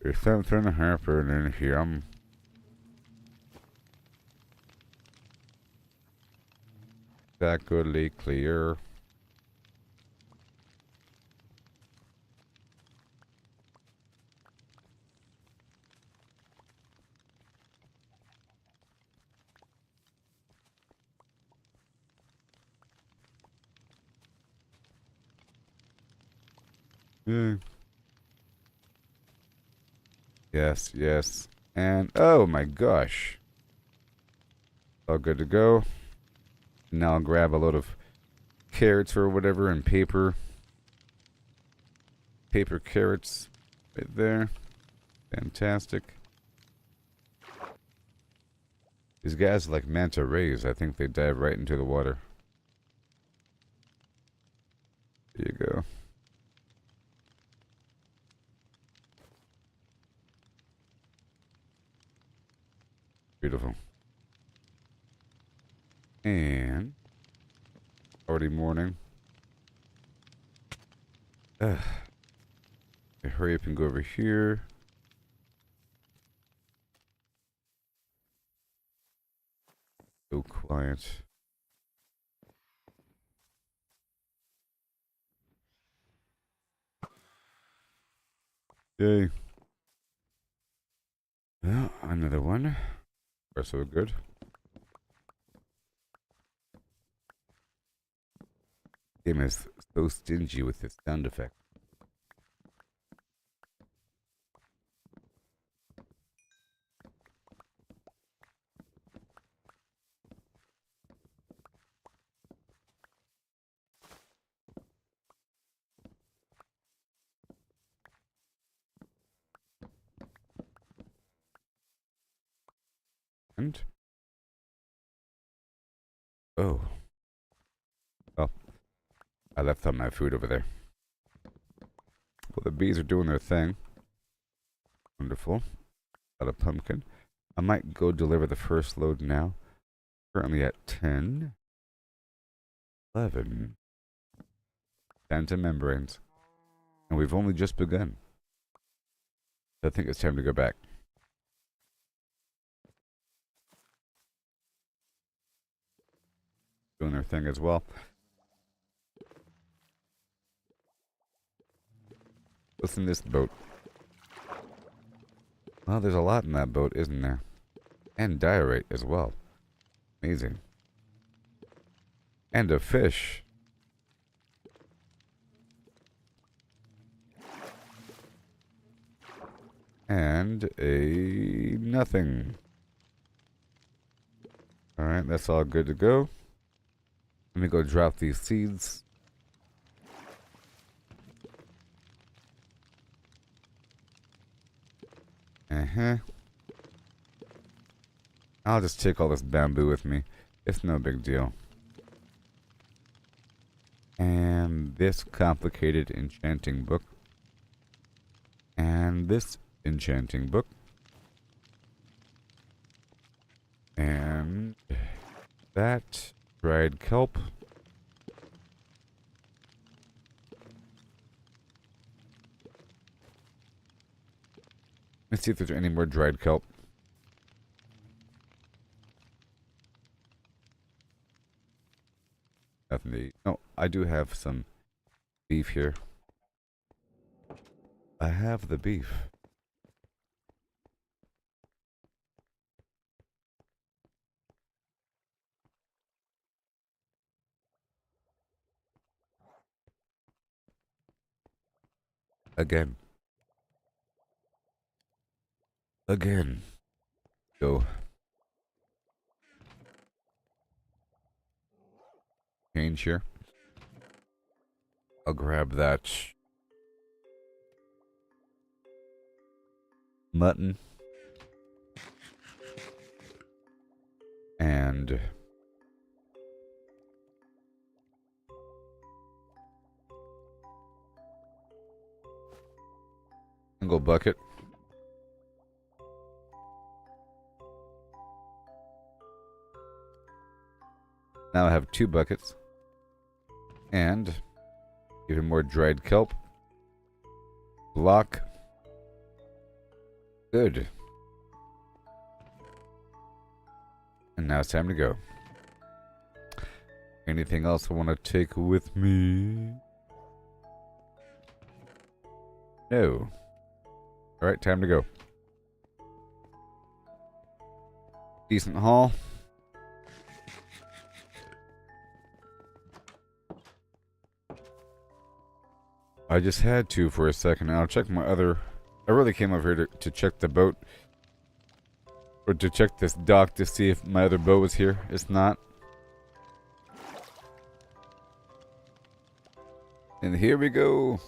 There's something happening in here. I'm exactly clear. Yeah. Yes, yes. And oh my gosh. All good to go. Now I'll grab a load of carrots or whatever and paper. Paper carrots right there. Fantastic. These guys are like manta rays. I think they dive right into the water. There you go. Beautiful. And already morning. Hurry up and go over here. So quiet. Yay. Well, another one. Far so good. Game is so stingy with its sound effect. And oh, well, I left some of my food over there. Well, the bees are doing their thing. Wonderful. Got a pumpkin. I might go deliver the first load now. Currently at 10, 11. Phantom membranes. And we've only just begun. I think it's time to go back. Doing their thing as well. What's in this boat? Well, there's a lot in that boat, isn't there? And diorite as well. Amazing. And a fish. And a nothing. Alright, that's all good to go. Let me go drop these seeds. I'll just take all this bamboo with me. It's no big deal. And this complicated enchanting book. And this enchanting book. And that dried kelp. Let's see if there's any more dried kelp. Nothing to eat. Oh, I do have some beef here. I have the beef. Again. Again. Go. Change here. I'll grab that mutton and single bucket. Now I have 2 buckets and even more dried kelp. Block. Good. And now it's time to go. Anything else I want to take with me? No. Alright, time to go. Decent haul. I just had to for a second. I'll check my other... I really came over here to check the boat. Or to check this dock to see if my other boat was here. It's not. And here we go.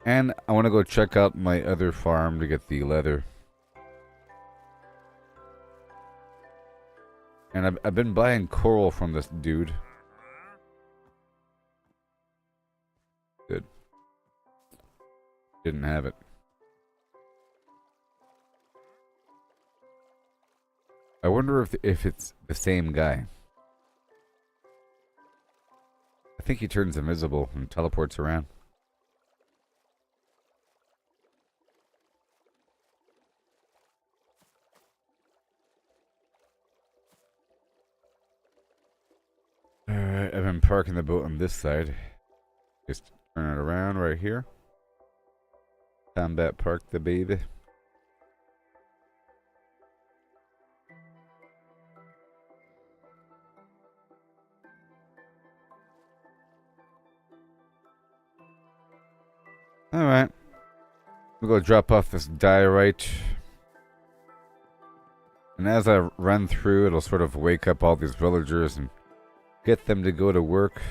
And I want to go check out my other farm to get the leather. And I've been buying coral from this dude. Good. Didn't have it. I wonder if it's the same guy. I think he turns invisible and teleports around. Alright, I've been parking the boat on this side. Just turn it around right here. Combat park the baby. Alright. We'll go drop off this diorite. And as I run through, it'll sort of wake up all these villagers and get them to go to work.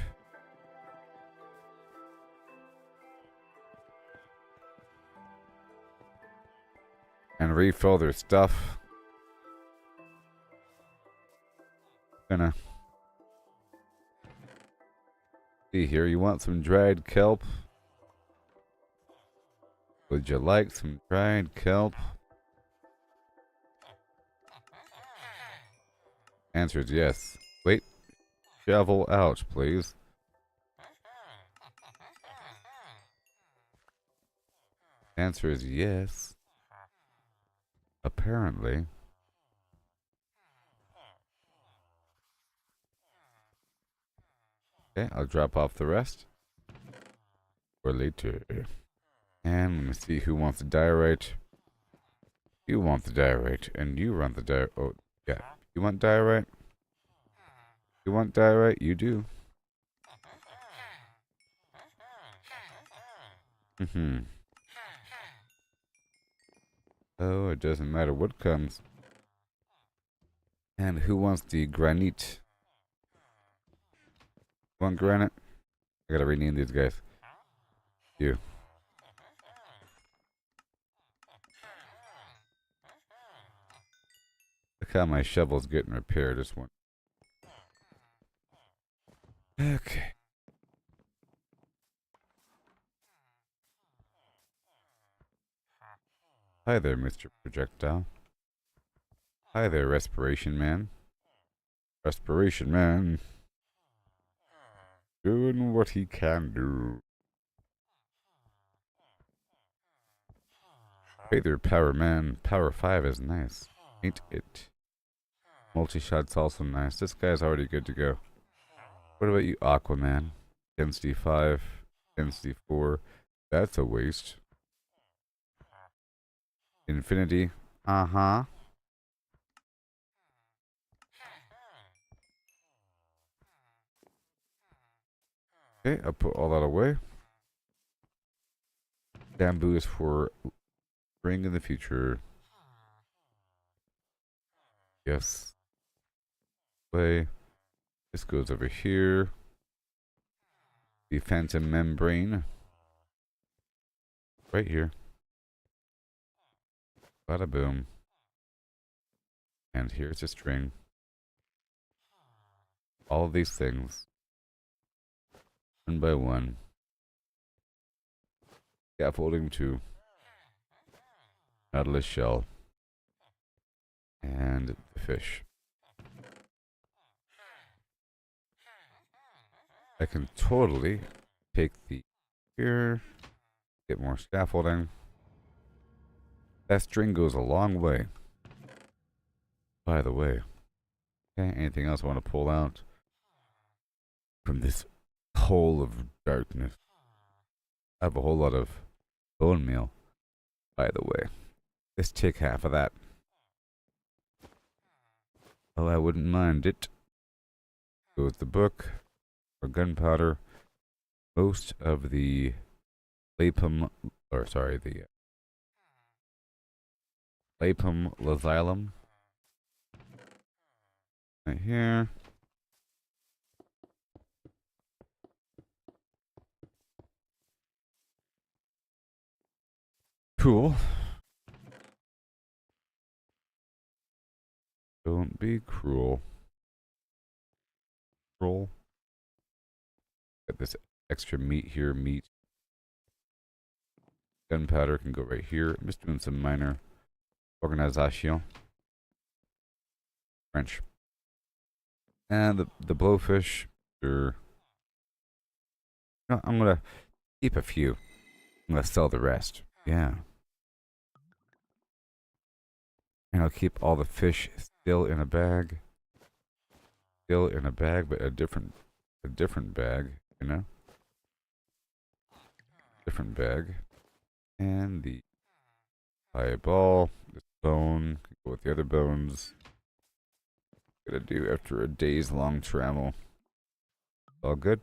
And refill their stuff. Gonna see here. You want some dried kelp? Would you like some dried kelp? Answer is yes. Wait. Shovel out, please. Answer is yes. Apparently. Okay, I'll drop off the rest for later. And let me see who wants the diorite. You want the diorite, and you want the diorite. Oh, yeah. You want diorite? You want diorite? You do. Mm-hmm. Oh, it doesn't matter what comes. And who wants the granite? Want granite? I gotta rename these guys. You. Look how my shovel's getting repaired. This one. Okay. Hi there, Mr. Projectile. Hi there, Respiration Man. Respiration Man. Doing what he can do. Hey there, Power Man. Power 5 is nice. Ain't it? Multi-shot's also nice. This guy's already good to go. What about you, Aquaman? Density 5. Density 4. That's a waste. Infinity. Uh-huh. Okay, I'll put all that away. Bamboo is for spring in the future. Yes. Way. This goes over here. The phantom membrane. Right here. Bada boom. And here's a string. All of these things. One by one. Scaffolding 2. Nautilus shell. And the fish. I can totally take the here, get more scaffolding. That string goes a long way. By the way. Okay, anything else I want to pull out from this hole of darkness? I have a whole lot of bone meal, by the way. Let's take half of that. Oh, I wouldn't mind it. Goes the book. For gunpowder. Most of the lapum, or sorry, the lapum lazulum. Right here. Cool. Don't be cruel. Cruel. Got this extra meat here. Meat. Gunpowder can go right here. I'm just doing some minor organization. French. And the blowfish. Sure. No, I'm gonna keep a few. I'm gonna sell the rest. Yeah. And I'll keep all the fish still in a bag. Still in a bag, but a different bag, you know? Different bag. And the eyeball, this bone, can go with the other bones. Gonna do after a day's long travel. All good.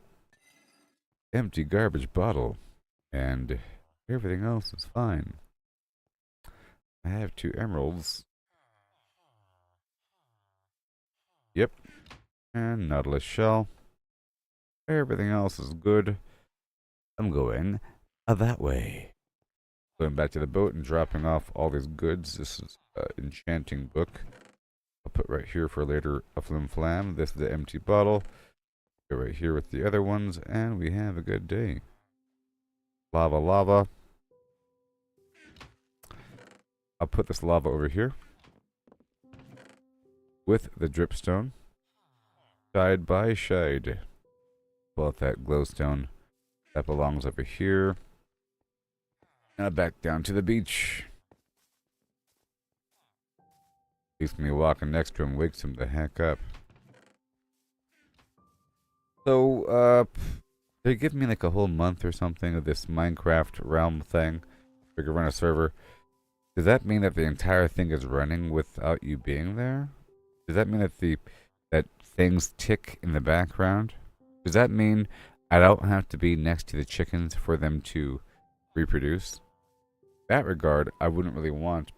Empty garbage bottle. And everything else is fine. I have 2 emeralds. Yep. And nautilus shell. Everything else is good. I'm going that way. Going back to the boat and dropping off all these goods. This is an enchanting book. I'll put right here for later a flim flam. This is the empty bottle. Go right here with the other ones, and we have a good day. Lava, lava. I'll put this lava over here with the dripstone. Side by side. Pull out that glowstone. That belongs over here. Now back down to the beach. Keeps me walking next to him, wakes him the heck up. So, they give me like a whole month or something of this Minecraft realm thing. We could run a server. Does that mean that the entire thing is running without you being there? Does that mean that that things tick in the background? Does that mean I don't have to be next to the chickens for them to reproduce? In that regard, I wouldn't really want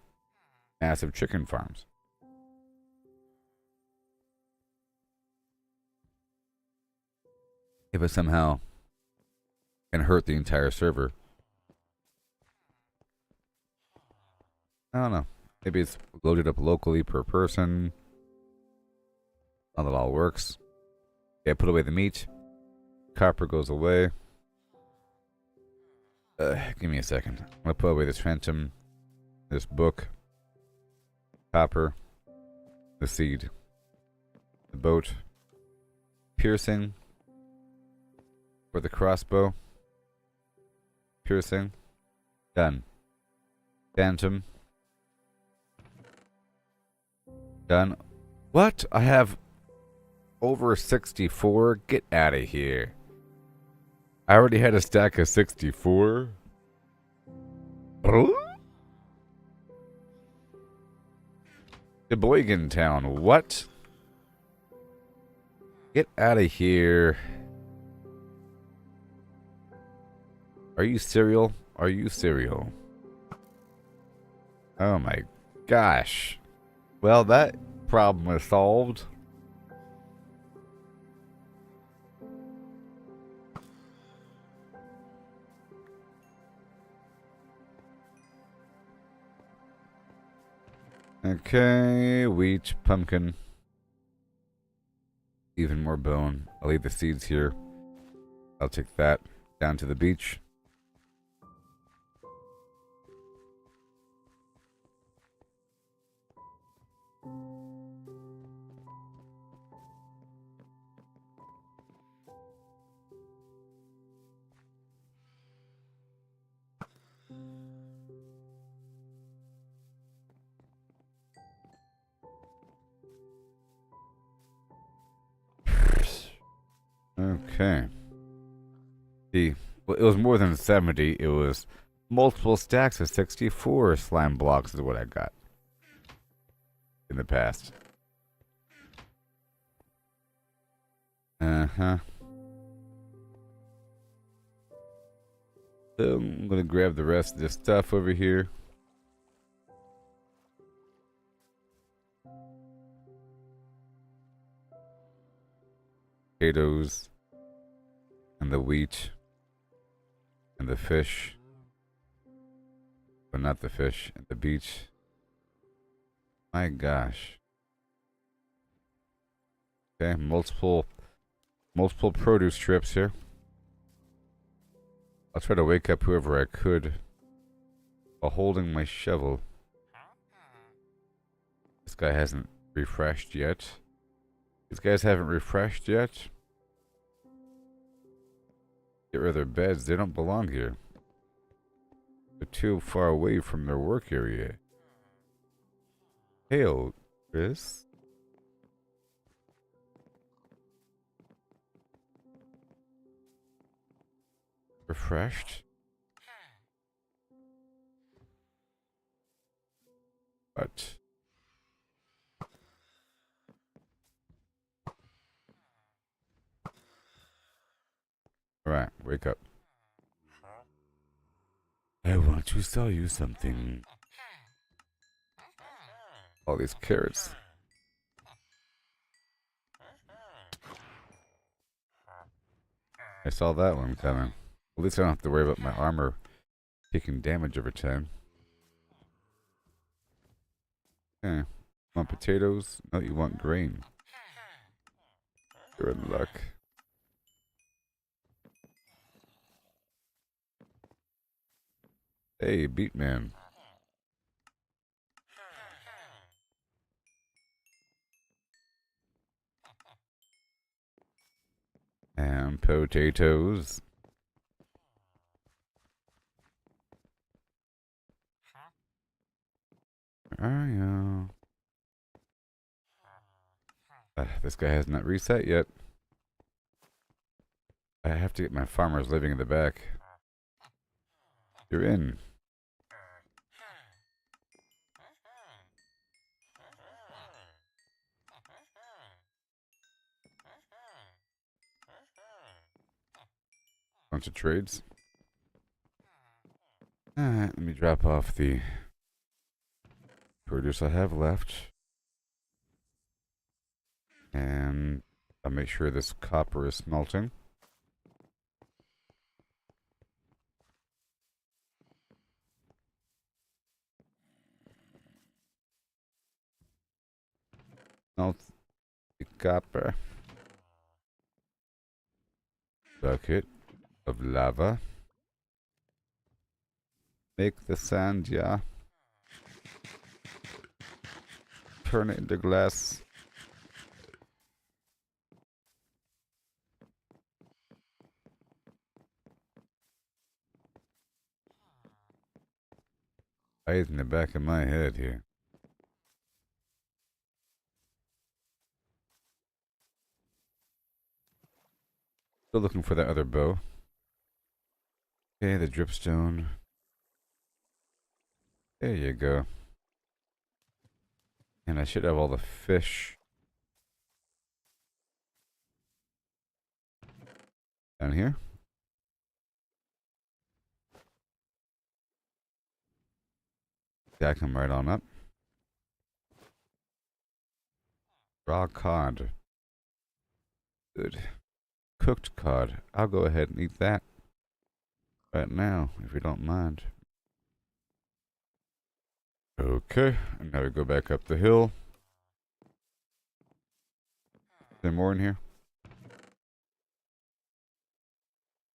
massive chicken farms. If it somehow can hurt the entire server. I don't know. Maybe it's loaded up locally per person. How that all works. Okay, put away the meat. Copper goes away. Give me a second. I'm gonna put away this phantom, this book, copper, the seed, the boat, piercing for the crossbow, piercing, done. Phantom, done. What? I have over 64? Get out of here. I already had a stack of 64. Sheboygan Town. What? Get out of here. Are you serial? Are you serial? Oh my gosh. Well, that problem is solved. Okay, wheat, pumpkin. Even more bone. I'll leave the seeds here. I'll take that down to the beach. Okay. See, well, it was more than 70. It was multiple stacks of 64 slime blocks is what I got in the past. Uh-huh. So I'm gonna grab the rest of this stuff over here. Potatoes and the wheat and the fish, but not the fish, and the beach. My gosh. Okay, multiple produce trips here. I'll try to wake up whoever I could while holding my shovel. This guy hasn't refreshed yet. These guys haven't refreshed yet. Get rid of their beds. They don't belong here. They're too far away from their work area. Hail, Chris. Refreshed. But alright, wake up. I want to sell you something. All these carrots. I saw that one coming. At least I don't have to worry about my armor taking damage over time. Okay. Want potatoes? No, you want grain. You're in luck. Hey, Beatman. And potatoes. Where are you? This guy has not reset yet. I have to get my farmers living in the back. You're in. bunch of trades. Alright, let me drop off the produce I have left. And I'll make sure this copper is smelting. Smelt the copper. Bucket of lava. Make the sand, yeah. Turn it into glass. Eyes in the back of my head here. Still looking for that other bow. Okay, the dripstone. There you go. And I should have all the fish down here. Stack them right on up. Raw cod. Good. Cooked cod. I'll go ahead and eat that right now, if you don't mind. Okay, and now we go back up the hill. Is there more in here?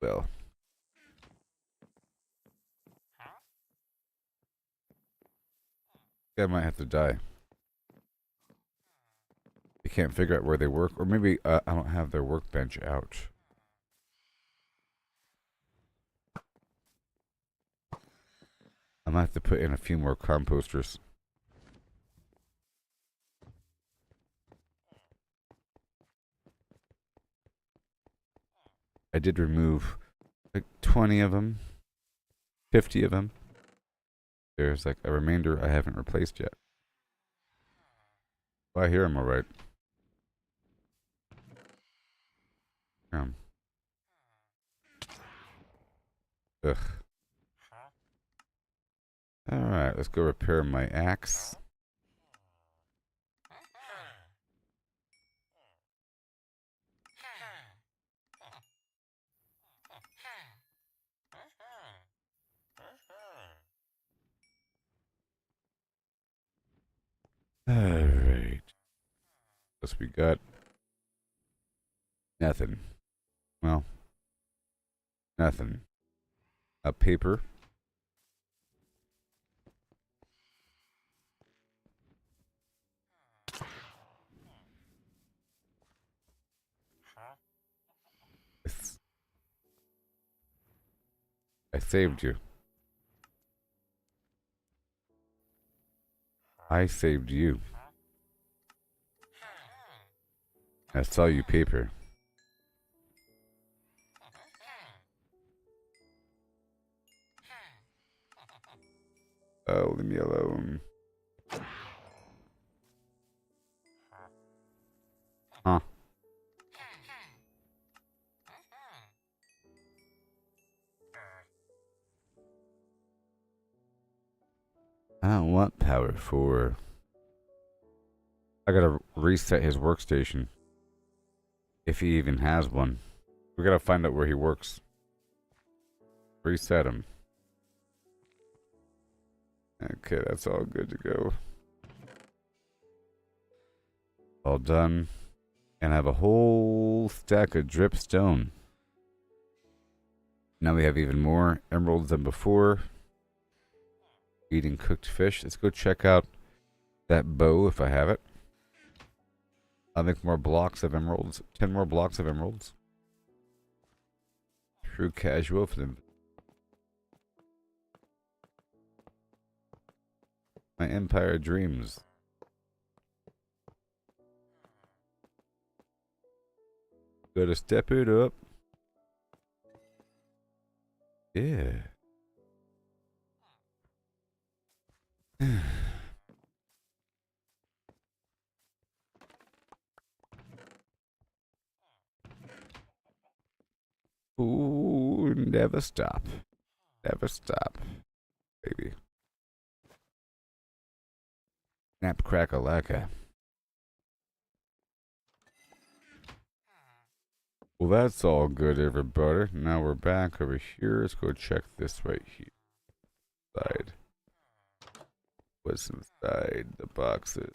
Well. I might have to die. You can't figure out where they work, or maybe I don't have their workbench out. I might have to put in a few more composters. I did remove like 20 of them, 50 of them. There's like a remainder I haven't replaced yet. Oh, I hear him all right. Ugh. Alright, let's go repair my axe. Alright. Guess we got nothing. Well, nothing. A paper. I saved you. I saved you. I saw you paper. Oh, leave me alone. Huh. I don't want power 4. I gotta reset his workstation. If he even has one. We gotta find out where he works. Reset him. Okay, that's all good to go. All done. And I have a whole stack of dripstone. Now we have even more emeralds than before. Eating cooked fish. Let's go check out that bow if I have it. I'll make more blocks of emeralds. 10 more blocks of emeralds. True casual for them. My empire dreams. Gotta step it up. Yeah. Ooh, You never stop. Never stop, baby. Snap crack a lacka. Well, that's all good, everybody. Now we're back over here. Let's go check this right here. Side. What's inside the boxes?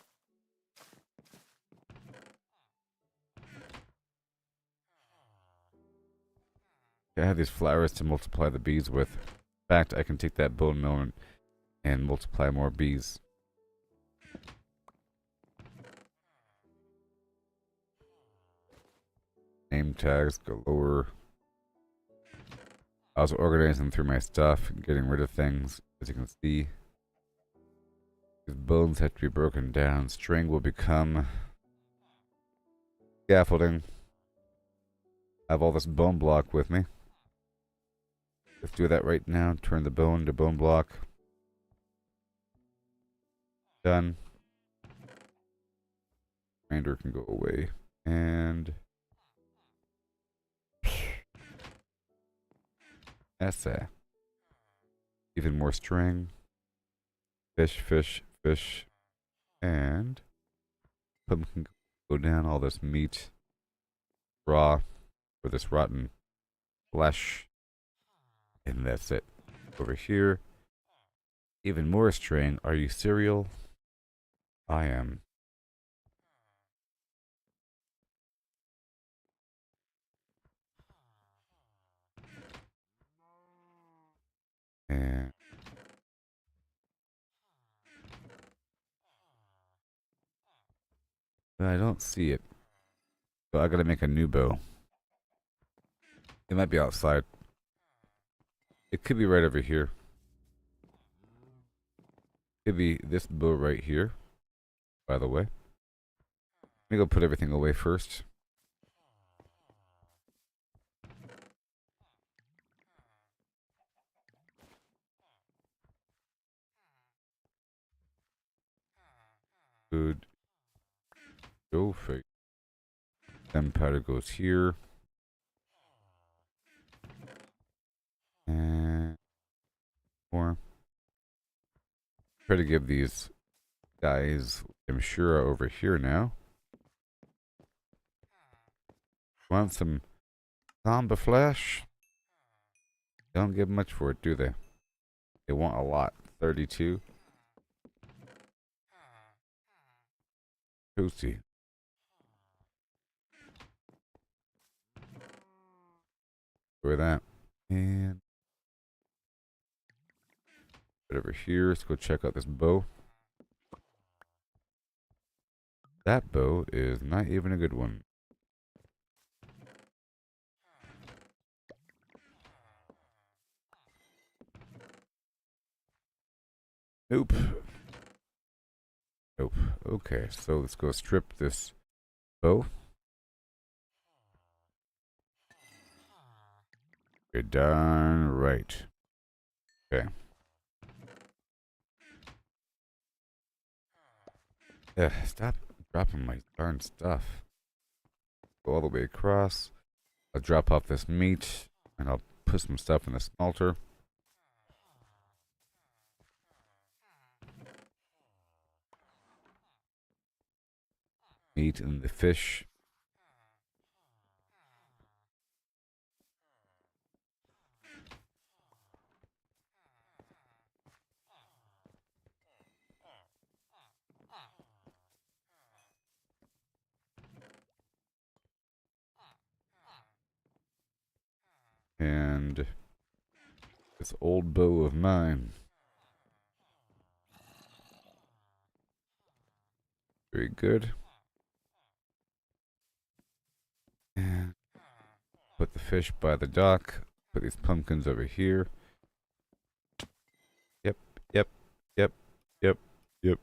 I have these flowers to multiply the bees with. In fact, I can take that bone meal and multiply more bees. Name tags galore. I was organizing through my stuff and getting rid of things. As you can see, these bones have to be broken down. String will become scaffolding. I have all this bone block with me. Let's do that right now. Turn the bone to bone block. Done. Grinder can go away. And essay. Even more string. Fish, fish, fish. And pumpkin go down. All this meat. Raw. For this rotten flesh. And that's it. Over here. Even more string. Are you cereal? I am. And I don't see it. So I gotta make a new bow. It might be outside. It could be right over here. Could be this bow right here, by the way. Let me go put everything away first. Good. Go for gunpowder goes here. And more. Try to give these guys Imshura over here now. Want some zombie flesh? Don't give much for it, do they? They want a lot. 32. Toasty. For that. And right over here. Let's go check out this bow. That bow is not even a good one. Nope. Nope. Okay, so let's go strip this bow. You're darn right. Okay. Stop dropping my darn stuff. Go all the way across. I'll drop off this meat, and I'll put some stuff in the smelter. Meat and the fish. And this old bow of mine. Very good. And put the fish by the dock. Put these pumpkins over here. Yep, yep, yep, yep, yep.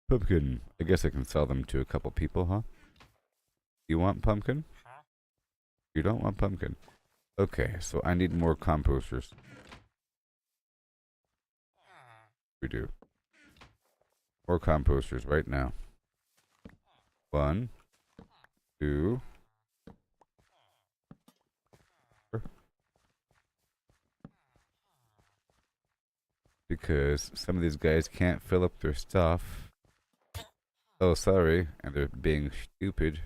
Pumpkin. I guess I can sell them to a couple people, huh? You want pumpkin? You don't want pumpkin. Okay, so I need more composters. We do. More composters right now. 1, 2, because some of these guys can't fill up their stuff. Oh, sorry, and they're being stupid.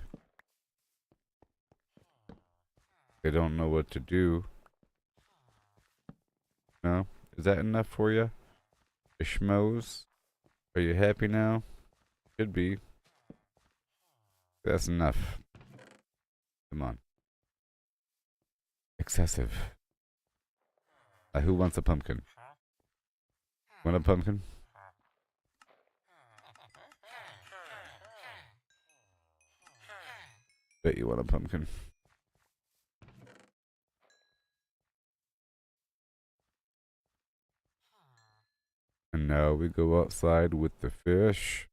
They don't know what to do. No? Is that enough for you? The schmoes? Are you happy now? Should be. That's enough. Come on. Excessive. Who wants a pumpkin? Want a pumpkin? Bet you want a pumpkin. And now we go outside with the fish.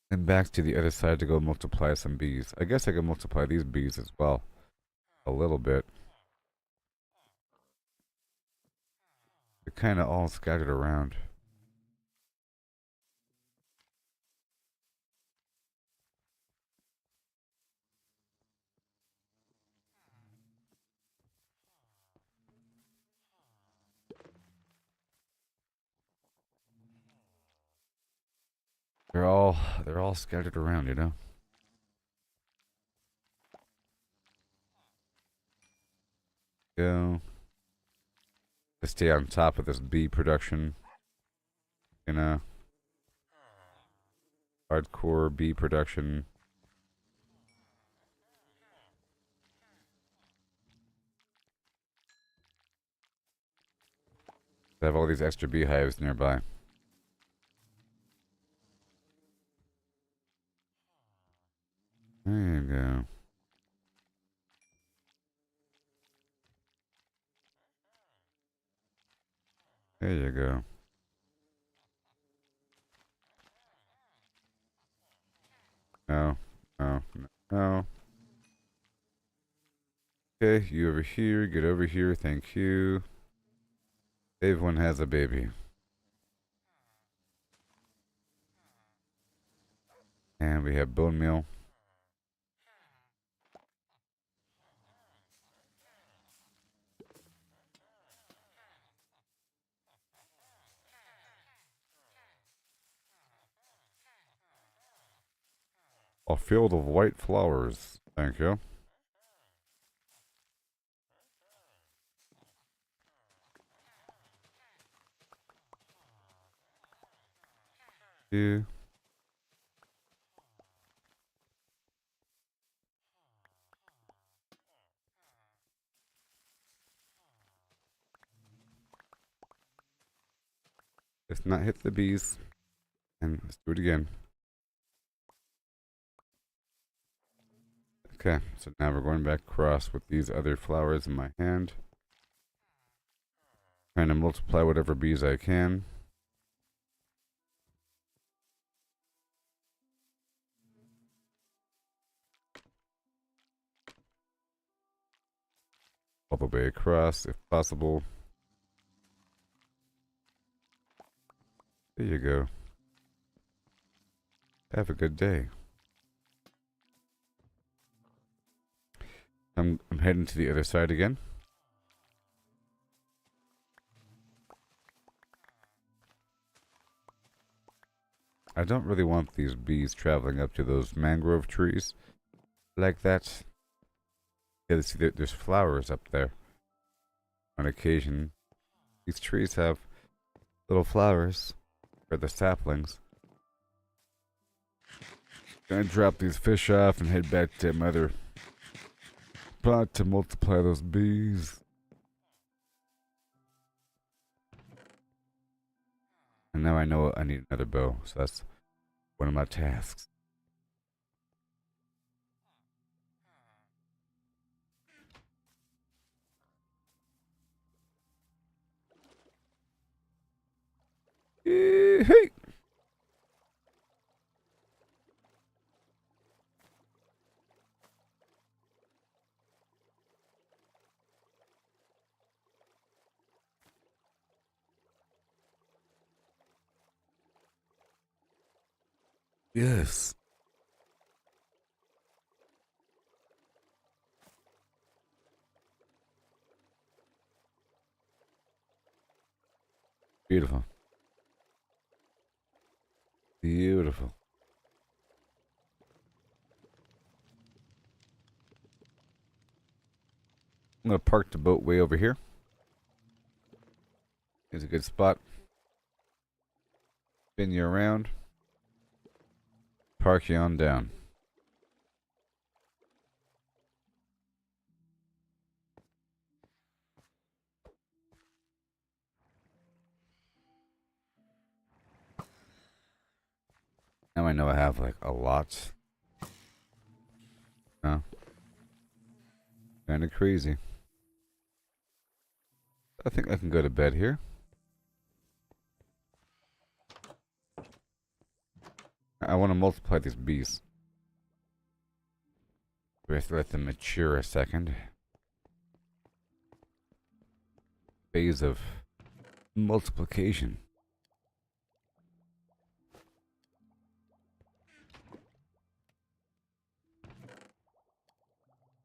And back to the other side to go multiply some bees. I guess I can multiply these bees as well. A little bit. They're kind of all scattered around. They're all scattered around, you know? Go. To stay on top of this bee production. You know? Hardcore bee production. I have all these extra beehives nearby. There you go. There you go. No, no, no, no. Okay, you over here, get over here, thank you. Everyone has a baby. And we have bone meal. A field of white flowers. Thank you. You. Let's not hit the bees. And let's do it again. Okay, so now we're going back across with these other flowers in my hand. Trying to multiply whatever bees I can. All the way across, if possible. There you go. Have a good day. I'm heading to the other side again. I don't really want these bees traveling up to those mangrove trees like that. Yeah, see, there's flowers up there. On occasion, these trees have little flowers for the saplings. Gonna drop these fish off and head back to my other spot to multiply those bees. And now I know I need another bow, so that's one of my tasks. Hey! Yes. Beautiful. Beautiful. I'm going to park the boat way over here. It's a good spot. Spin you around. Park you on down. Now I know I have like a lot. Oh, kind of crazy. I think I can go to bed here. I want to multiply these bees. We have to let them mature a second. Phase of multiplication.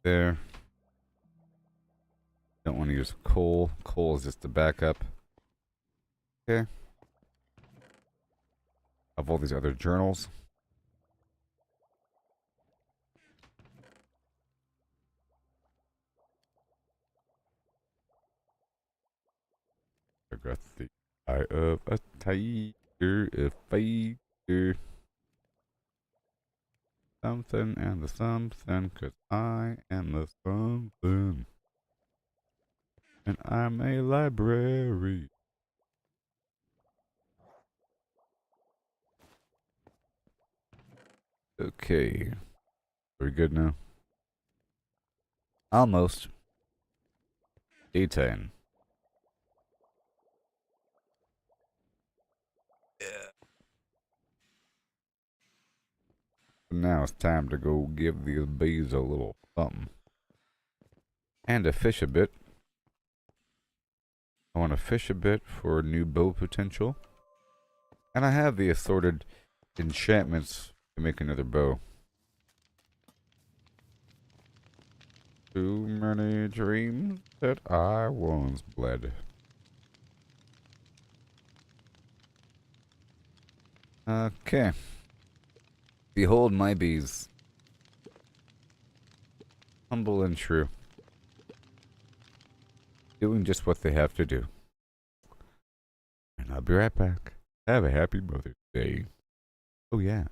There. Don't want to use coal. Coal is just a backup. Okay. Of all these other journals. I got the eye of a tiger, a fighter. Something and the something, 'cause I am the something. And I'm a library. Okay. Are we good now? Almost. Day 10. Now it's time to go give these bees a little something. And to fish a bit. I want to fish a bit for new bow potential. And I have the assorted enchantments to make another bow. Too many dreams that I once bled. Okay. Behold my bees. Humble and true. Doing just what they have to do. And I'll be right back. Have a happy Mother's Day. Oh yeah.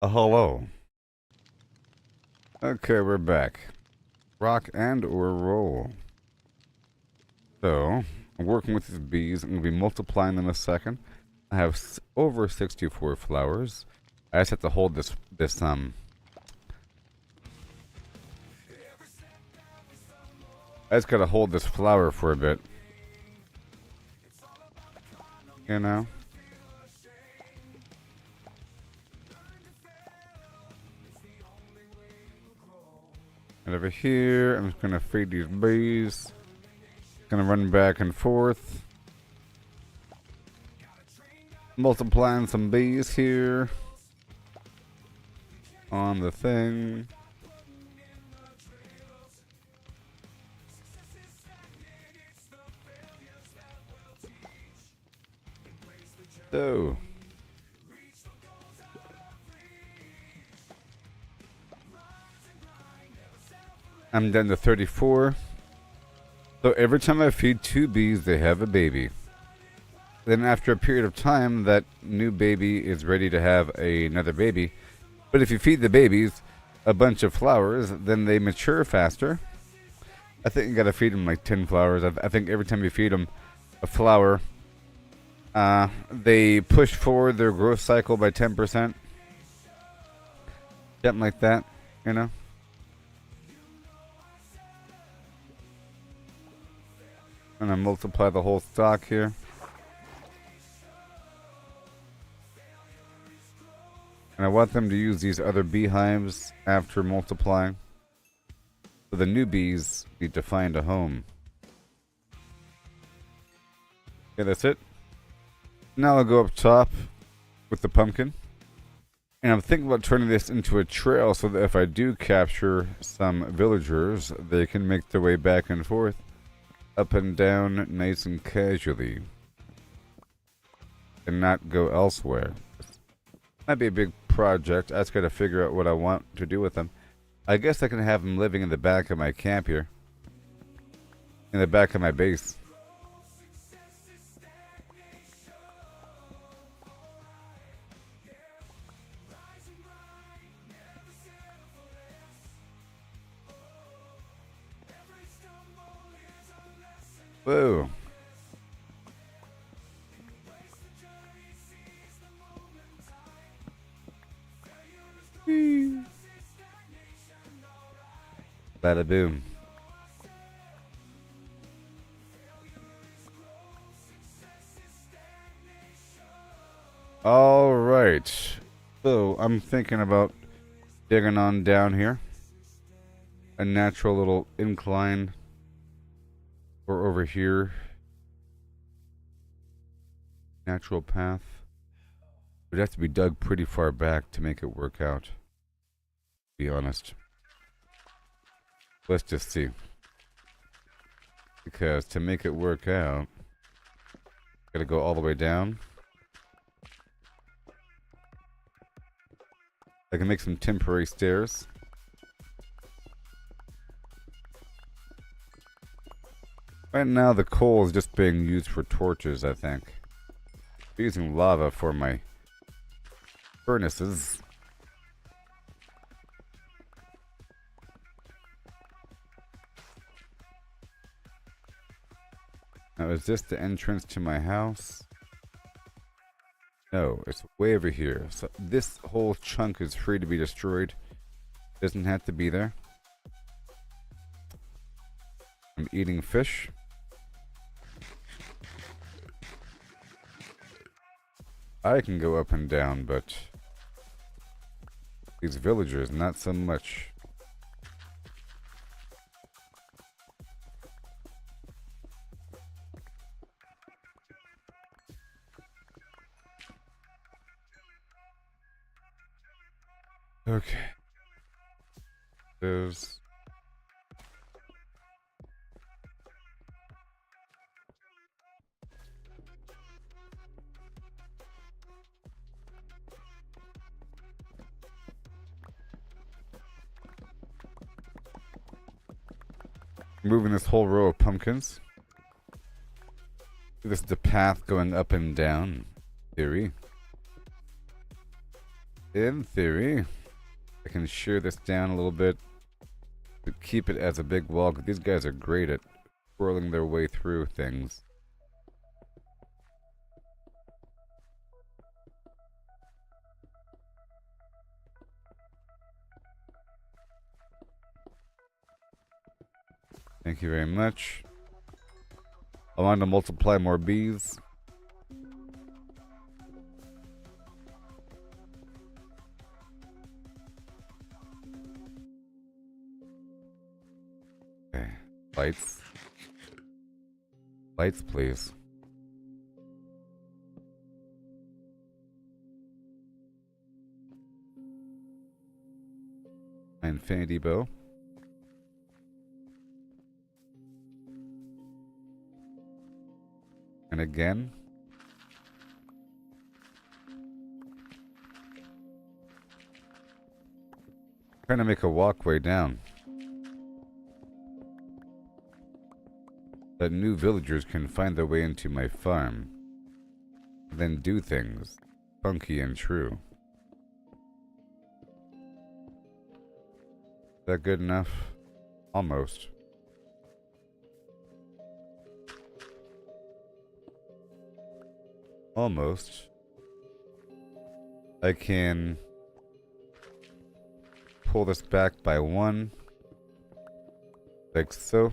Hello. Okay, we're back. Rock and or roll. So, I'm working with these bees. I'm going to be multiplying them a second. I have over 64 flowers. I just have to hold this I just gotta hold this flower for a bit. You know? And over here, I'm just gonna feed these bees. Gonna run back and forth. Multiplying some bees here. On the thing. So. I'm down to 34. So every time I feed 2 bees, they have a baby. Then after a period of time, that new baby is ready to have another baby. But if you feed the babies a bunch of flowers, then they mature faster. I think you gotta feed them like 10 flowers. I think every time you feed them a flower, they push forward their growth cycle by 10%. Something like that, you know? And I multiply the whole stock here. And I want them to use these other beehives after multiplying. So the new bees need to find a home. Okay, that's it. Now I'll go up top with the pumpkin. And I'm thinking about turning this into a trail so that if I do capture some villagers, they can make their way back and forth, up and down, nice and casually. And not go elsewhere. Might be a big project. I just gotta figure out what I want to do with them. I guess I can have them living in the back of my camp here. In the back of my base. Whoa. Bada boom. All right. So I'm thinking about digging on down here. A natural little incline. Or over here. Natural path. It would have to be dug pretty far back to make it work out. To be honest. Let's just see. Because to make it work out, gotta go all the way down. I can make some temporary stairs. Right now the coal is just being used for torches, I think. I'm using lava for my furnaces. Now, is this the entrance to my house? No, it's way over here. So this whole chunk is free to be destroyed. Doesn't have to be there. I'm eating fish. I can go up and down, but these villagers, not so much. Okay. There's... moving this whole row of pumpkins. This is the path going up and down. Theory. In theory, I can shear this down a little bit, but keep it as a big wall, 'cause these guys are great at twirling their way through things. Thank you very much. I want to multiply more bees. Okay. Lights. Lights, please. My infinity bow. And again. Trying to make a walkway down. That new villagers can find their way into my farm. And then do things. Funky and true. Is that good enough? Almost. Almost. I can pull this back by one. Like so.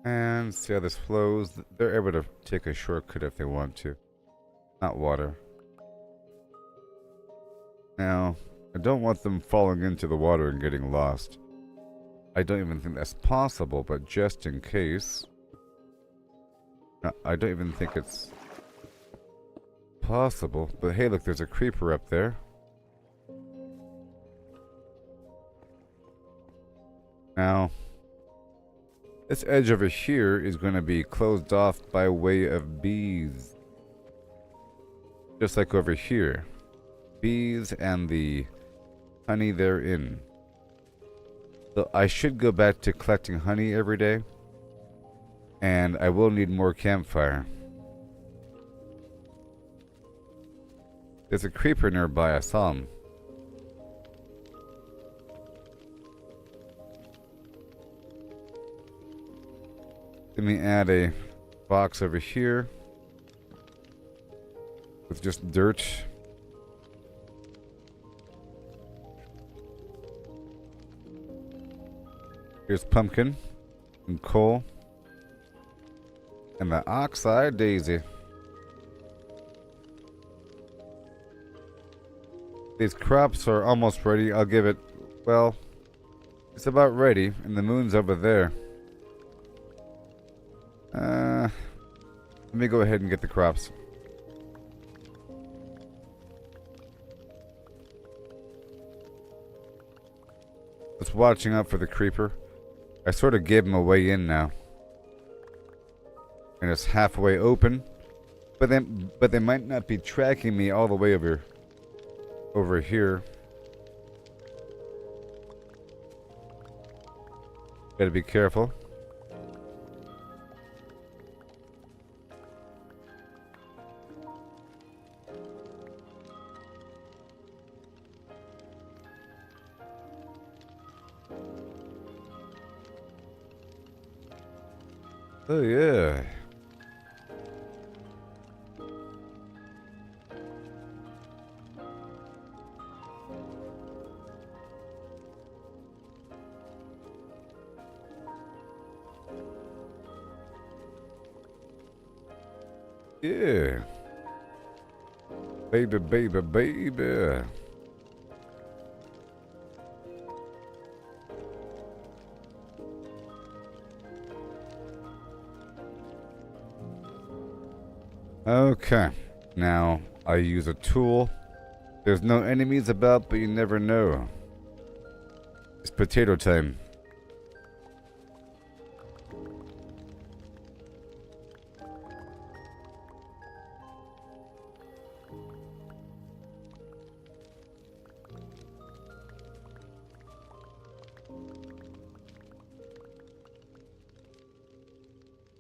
And see how this flows. They're able to take a shortcut if they want to. Not water. Now, I don't want them falling into the water and getting lost. I don't even think that's possible, but just in case... No, I don't even think it's possible. But hey, look, there's a creeper up there. Now, this edge over here is going to be closed off by way of bees. Just like over here. Bees and the honey therein. So I should go back to collecting honey every day. And I will need more campfire. There's a creeper nearby, I saw him. Let me add a box over here. With just dirt. Here's pumpkin and coal. And the oxeye daisy. These crops are almost ready. I'll give it, well, it's about ready. And the moon's over there. Let me go ahead and get the crops. Just watching out for the creeper. I sort of gave him a way in now. And it's halfway open. But they might not be tracking me all the way over here. Gotta be careful. Oh yeah. Yeah. Baby, baby, baby. Okay. Now, I use a tool. There's no enemies about, but you never know. It's potato time.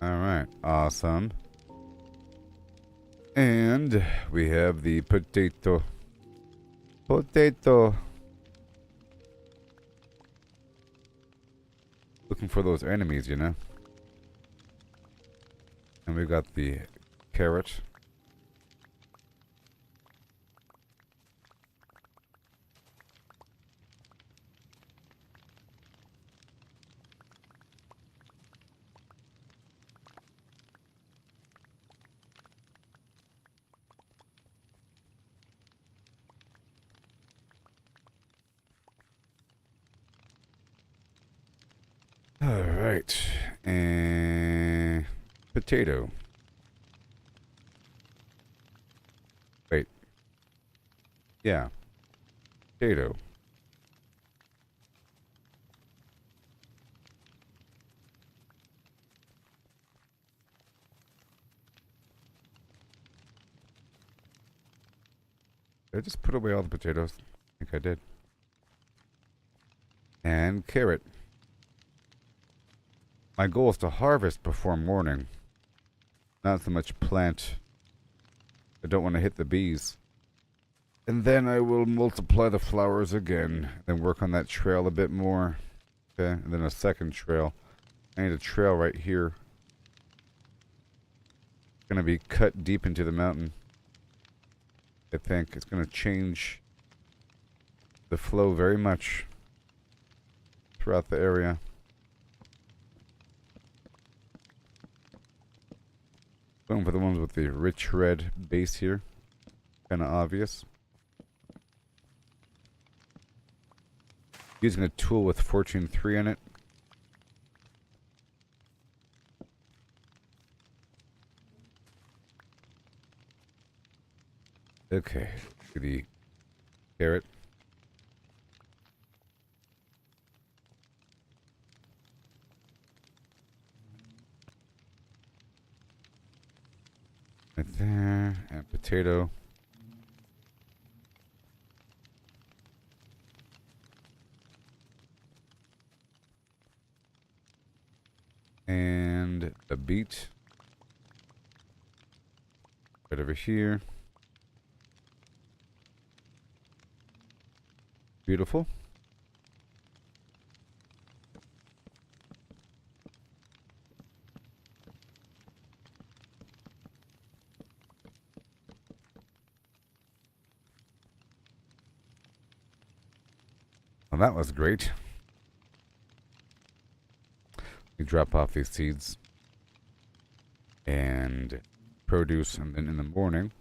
Alright, awesome. And we have the potato. Potato. Looking for those enemies, you know. And we got the carrot. All right. And potato. Wait. Yeah. Potato. Did I just put away all the potatoes? I think I did. And carrot. My goal is to harvest before morning. Not so much plant. I don't want to hit the bees. And then I will multiply the flowers again. Then work on that trail a bit more. Okay, and then a second trail. I need a trail right here. It's going to be cut deep into the mountain. I think it's going to change the flow very much throughout the area. Going for the ones with the rich red base here. Kind of obvious. Using a tool with Fortune 3 in it. Okay, the carrot. Right there, and potato. And a beet. Right over here. Beautiful. Well, that was great. We drop off these seeds and produce, and then in the morning,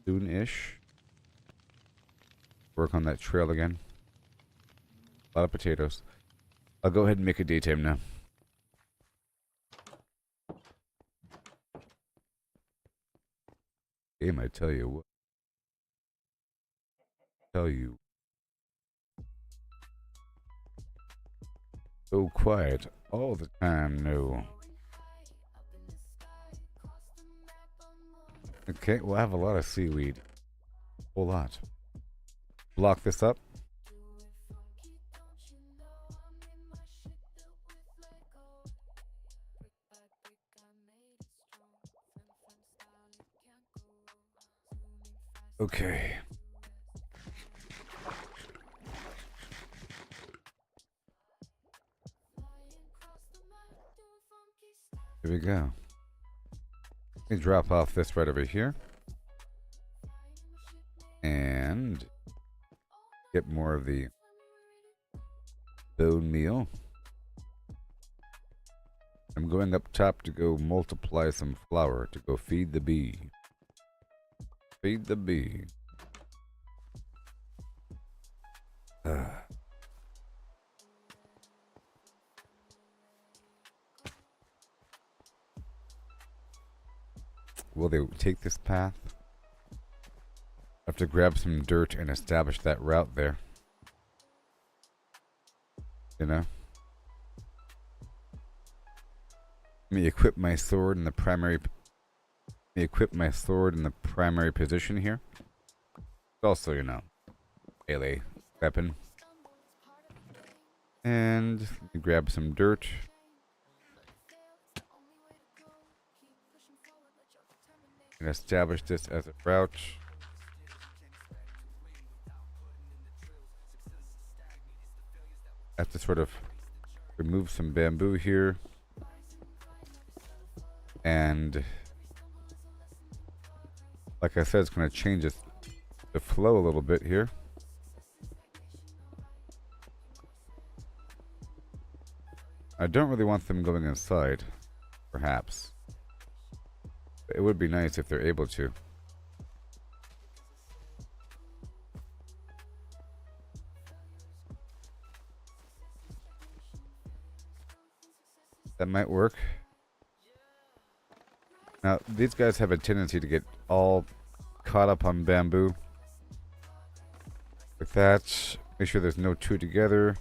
soon-ish, work on that trail again. A lot of potatoes. I'll go ahead and make a daytime now. Game, I tell you what. Tell you. So quiet all the time, no. Okay, we'll have a lot of seaweed. A whole lot. Block this up. Okay. Here we go. Let me drop off this right over here. And get more of the bone meal. I'm going up top to go multiply some flour to go feed the bee. Feed the bee. Will they take this path? I have to grab some dirt and establish that route there. You know? Let me equip my sword in the primary. Position here. Also, you know, melee weapon. And grab some dirt. And establish this as a route. Have to sort of remove some bamboo here. And like I said, it's going to change the flow a little bit here. I don't really want them going inside, perhaps. It would be nice if they're able to. That might work. Now, these guys have a tendency to get all caught up on bamboo. With that, make sure there's no two together.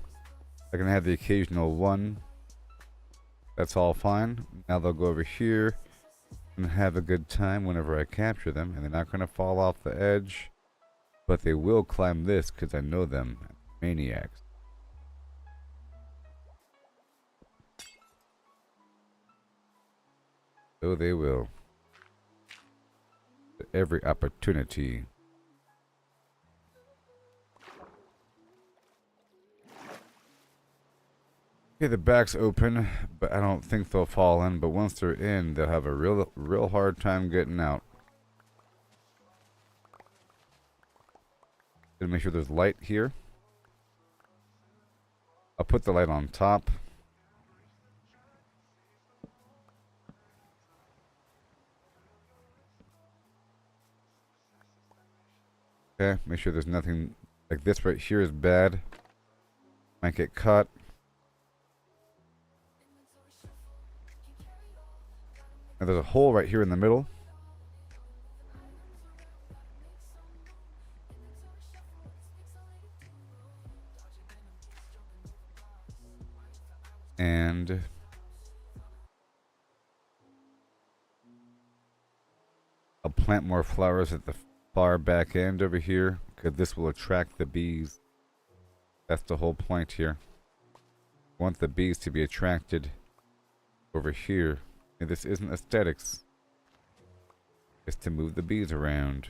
I can have the occasional one. That's all fine. Now they'll go over here and have a good time whenever I capture them. And they're not going to fall off the edge. But they will climb this because I know them. Maniacs. So they will. At every opportunity. Okay, the back's open, but I don't think they'll fall in. But once they're in, they'll have a real hard time getting out. Gonna make sure there's light here. I'll put the light on top. Okay, make sure there's nothing like this right here is bad. Might get caught. Now there's a hole right here in the middle. And I'll plant more flowers at the far back end over here, because this will attract the bees. That's the whole point here. I want the bees to be attracted over here. And this isn't aesthetics. It's to move the bees around.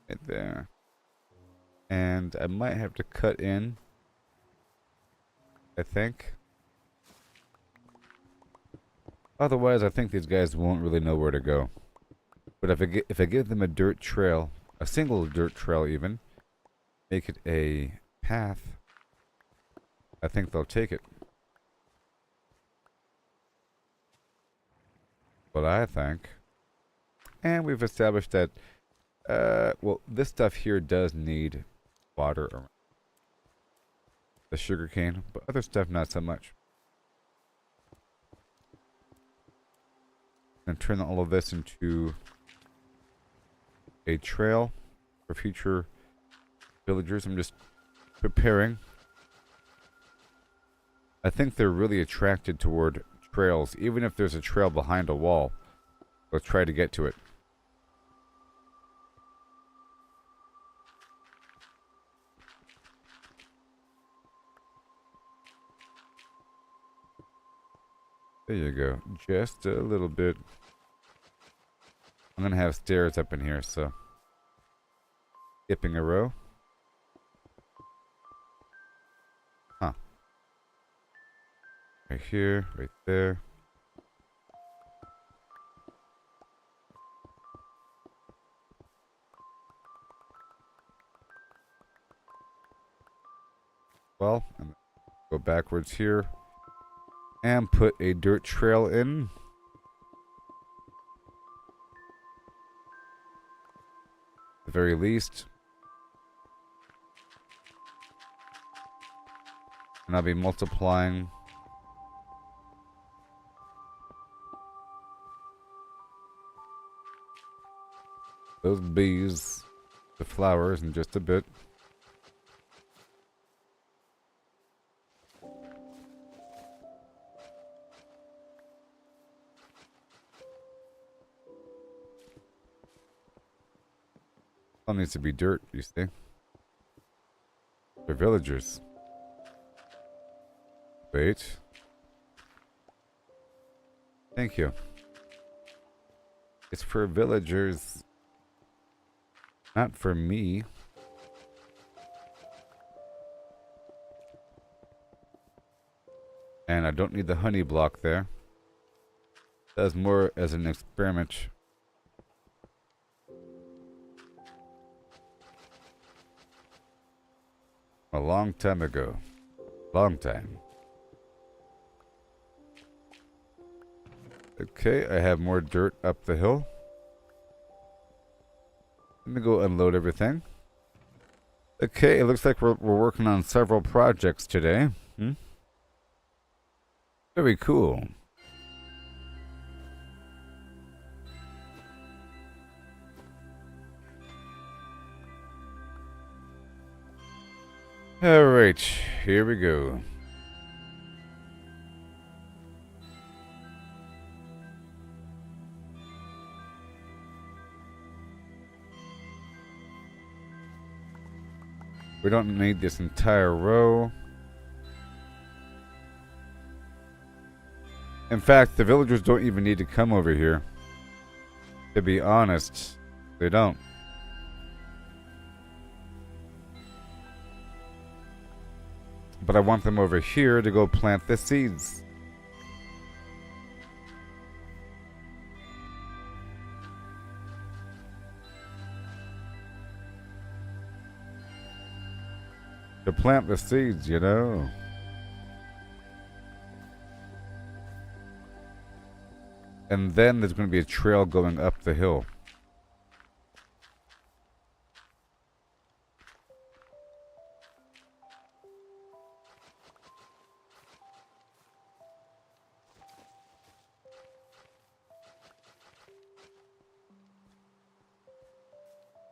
Right there. And I might have to cut in, I think. Otherwise, I think these guys won't really know where to go. But if I give them a dirt trail, a single dirt trail even, make it a path, I think they'll take it. What I think. And we've established that, well, this stuff here does need water around the sugarcane, but other stuff not so much. And turn all of this into a trail for future villagers. I'm just preparing. I think they're really attracted toward trails. Even if there's a trail behind a wall, let's try to get to it. There you go. Just a little bit. I'm gonna have stairs up in here, so skipping a row. Huh. Right here, right there. Well, and go backwards here and put a dirt trail in. At the very least. And I'll be multiplying those bees, the flowers, in just a bit. All needs to be dirt, you see. They're villagers. Wait. Thank you. It's for villagers, not for me. And I don't need the honey block there. That's more as an experiment. A long time ago. Long time. Okay, I have more dirt up the hill. Let me go unload everything. Okay, it looks like we're working on several projects today. Very cool. Alright, here we go. We don't need this entire row. In fact, the villagers don't even need to come over here. To be honest, they don't. But I want them over here to go plant the seeds. To plant the seeds, you know. And then there's going to be a trail going up the hill.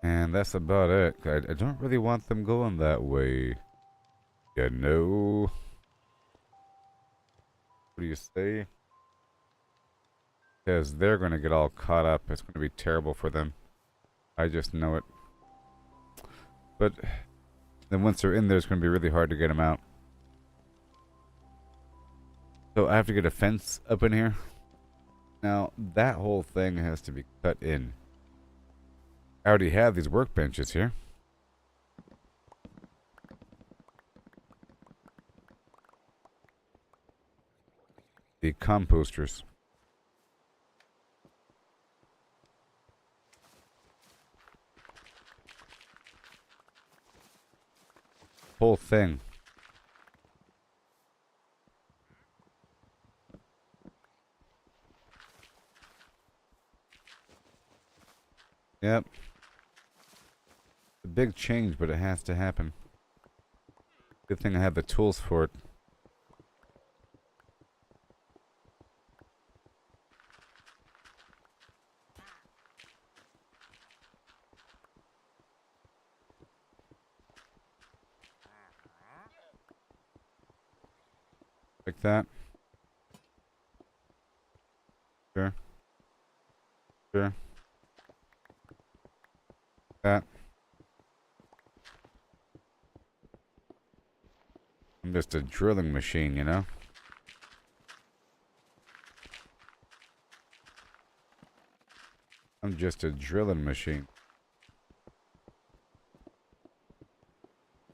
And that's about it. I don't really want them going that way. You know. What do you say? Because they're going to get all caught up. It's going to be terrible for them. I just know it. But then once they're in there, it's going to be really hard to get them out. So I have to get a fence up in here. Now, that whole thing has to be cut in. I already have these workbenches here. The composters. Whole thing. Yep. A big change, but it has to happen. Good thing I have the tools for it. Like that. Sure. Sure. That. I'm just a drilling machine, you know? I'm just a drilling machine.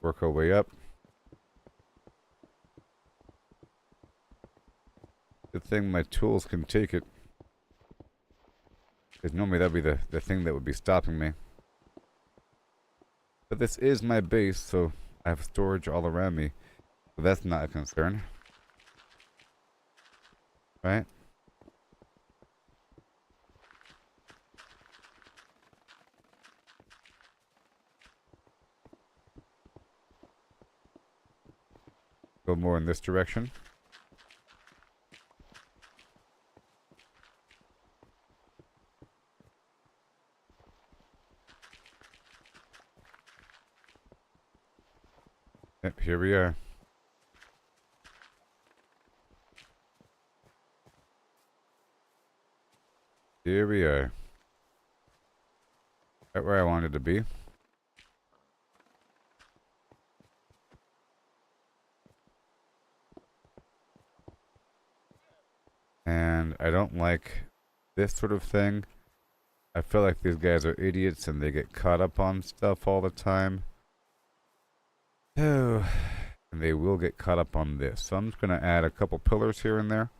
Work our way up. Good thing my tools can take it. Because normally that would be the thing that would be stopping me. But this is my base, so I have storage all around me. So that's not a concern. Right? Go more in this direction. Yep, here we are. Here we are. Right where I wanted to be. And I don't like this sort of thing. I feel like these guys are idiots and they get caught up on stuff all the time. Oh, and they will get caught up on this. So I'm just going to add a couple pillars here and there.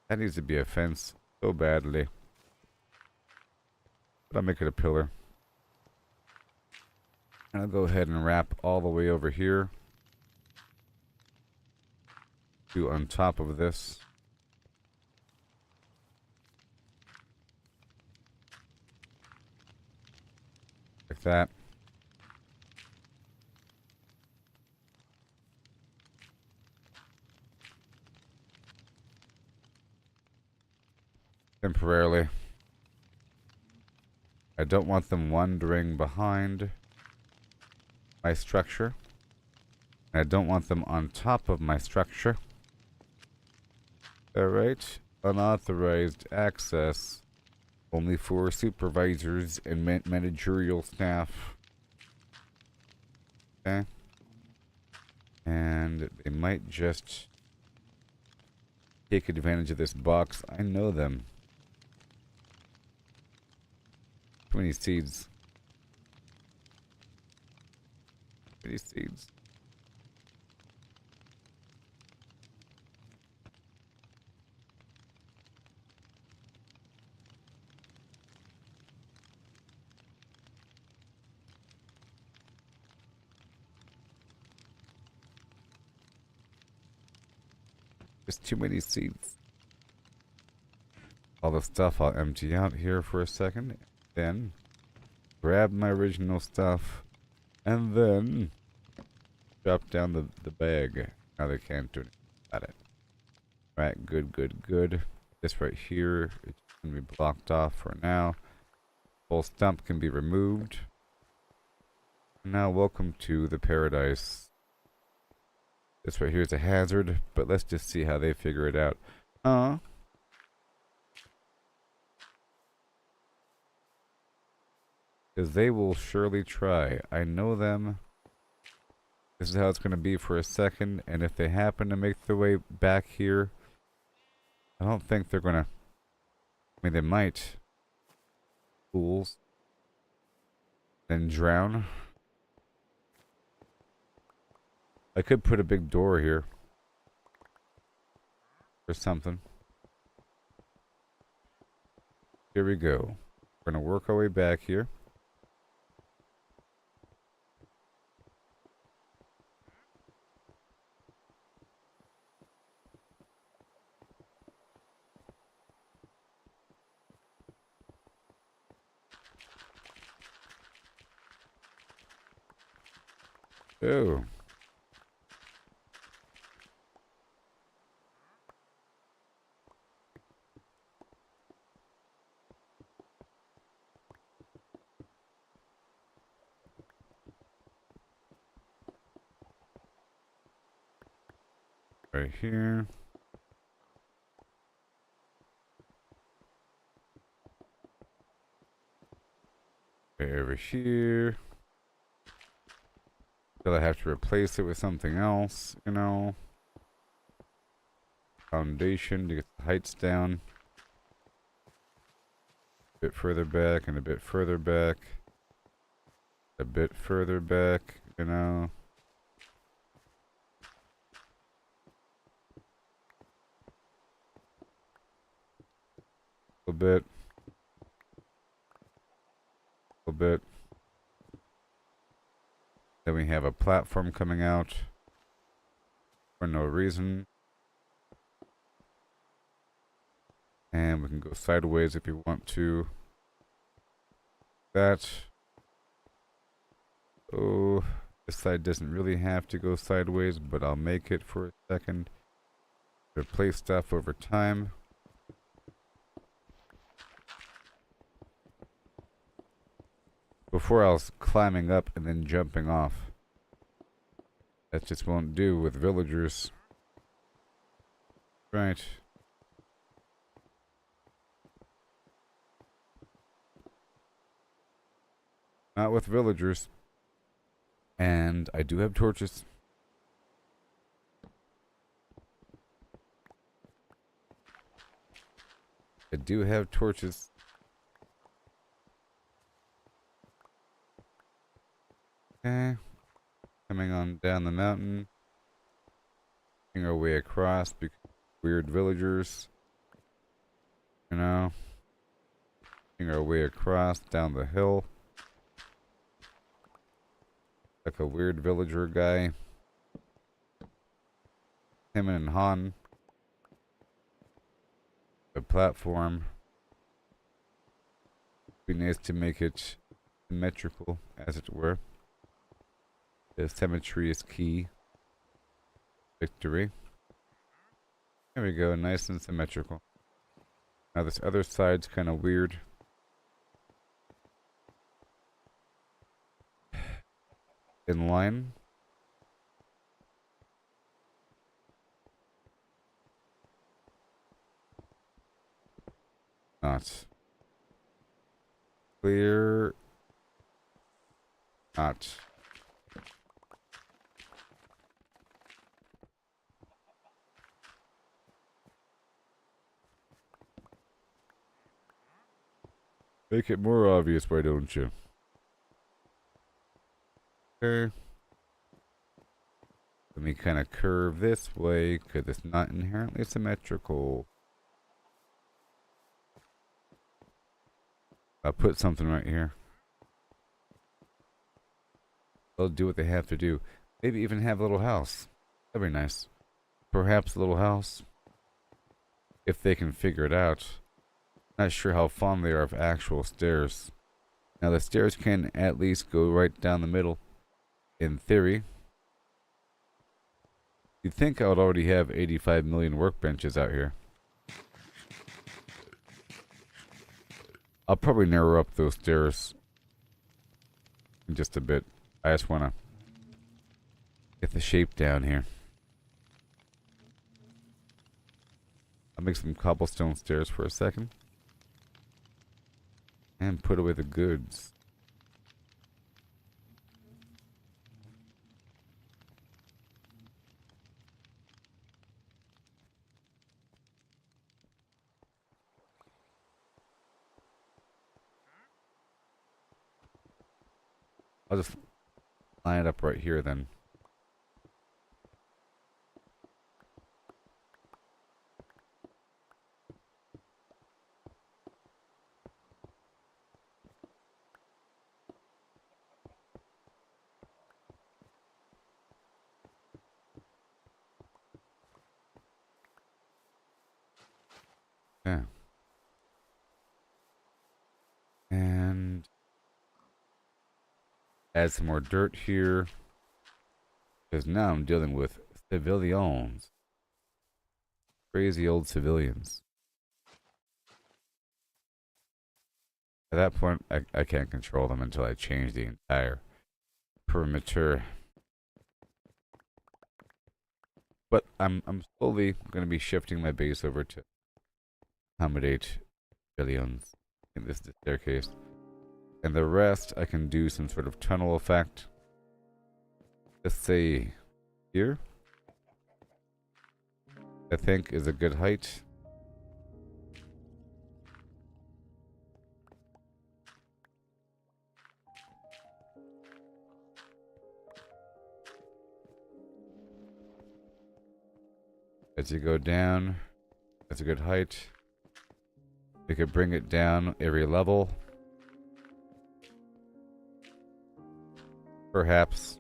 That needs to be a fence so badly. But I'll make it a pillar. And I'll go ahead and wrap all the way over here. Do on top of this. Like that. Temporarily. I don't want them wandering behind my structure. I don't want them on top of my structure. Alright. Unauthorized access. Only for supervisors and managerial staff. Okay. And they might just take advantage of this box. I know them. Too many seeds. Too many seeds. There's too many seeds. All the stuff I'll empty out here for a second. Then grab my original stuff. And then drop down the bag. Now they can't do anything about it. Right, good, good, good. This right here is going to be blocked off for now. Full stump can be removed. Now welcome to the paradise. This right here is a hazard, but let's just see how they figure it out. Because they will surely try. I know them. This is how it's going to be for a second, and if they happen to make their way back here, I don't think they're going to... I mean, they might. Fools. Then drown. I could put a big door here. Or something. Here we go. We're going to work our way back here. Oh. Right here. Right over here. Till I have to replace it with something else, you know. Foundation to get the heights down. A bit further back and a bit further back. A bit further back, you know. A little bit. A little bit. Then we have a platform coming out for no reason. And we can go sideways if you want to. That. Oh, this side doesn't really have to go sideways, but I'll make it for a second. Replace stuff over time. Before I was climbing up and then jumping off. That just won't do with villagers. Right. Not with villagers. And I do have torches. I do have torches. Okay. Coming on down the mountain. Making our way across because weird villagers. You know. Making our way across down the hill. Like a weird villager guy. Him and Han. The platform. Be nice to make it symmetrical, as it were. The symmetry is key. Victory. There we go, nice and symmetrical. Now this other side's kind of weird. In line. Not. Clear. Not. Make it more obvious, why don't you? Okay. Let me kind of curve this way, because it's not inherently symmetrical. I'll put something right here. They'll do what they have to do. Maybe even have a little house. That'd be nice. Perhaps a little house. If they can figure it out. Not sure how fond they are of actual stairs. Now the stairs can at least go right down the middle. In theory. You'd think I would already have 85 million workbenches out here. I'll probably narrow up those stairs in just a bit. I just want to get the shape down here. I'll make some cobblestone stairs for a second. And put away the goods. I'll just line it up right here then. Yeah. And add some more dirt here. Because now I'm dealing with civilians. Crazy old civilians. At that point, I can't control them until I change the entire perimeter. But I'm slowly going to be shifting my base over to accommodate civilians. And this is the staircase. And the rest, I can do some sort of tunnel effect. Let's say here. I think is a good height. As you go down, that's a good height. We could bring it down every level. Perhaps.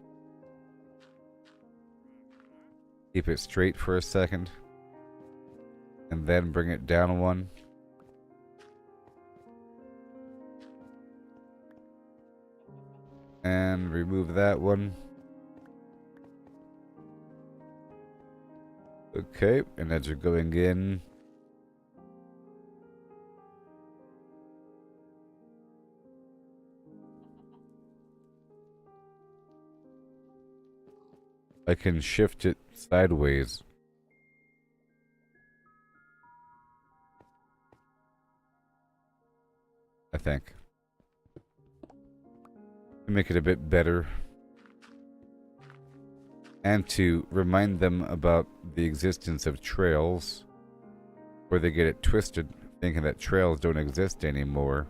Keep it straight for a second. And then bring it down one. And remove that one. Okay, and as you're going in, I can shift it sideways. I think. To make it a bit better. And to remind them about the existence of trails where they get it twisted. Thinking that trails don't exist anymore.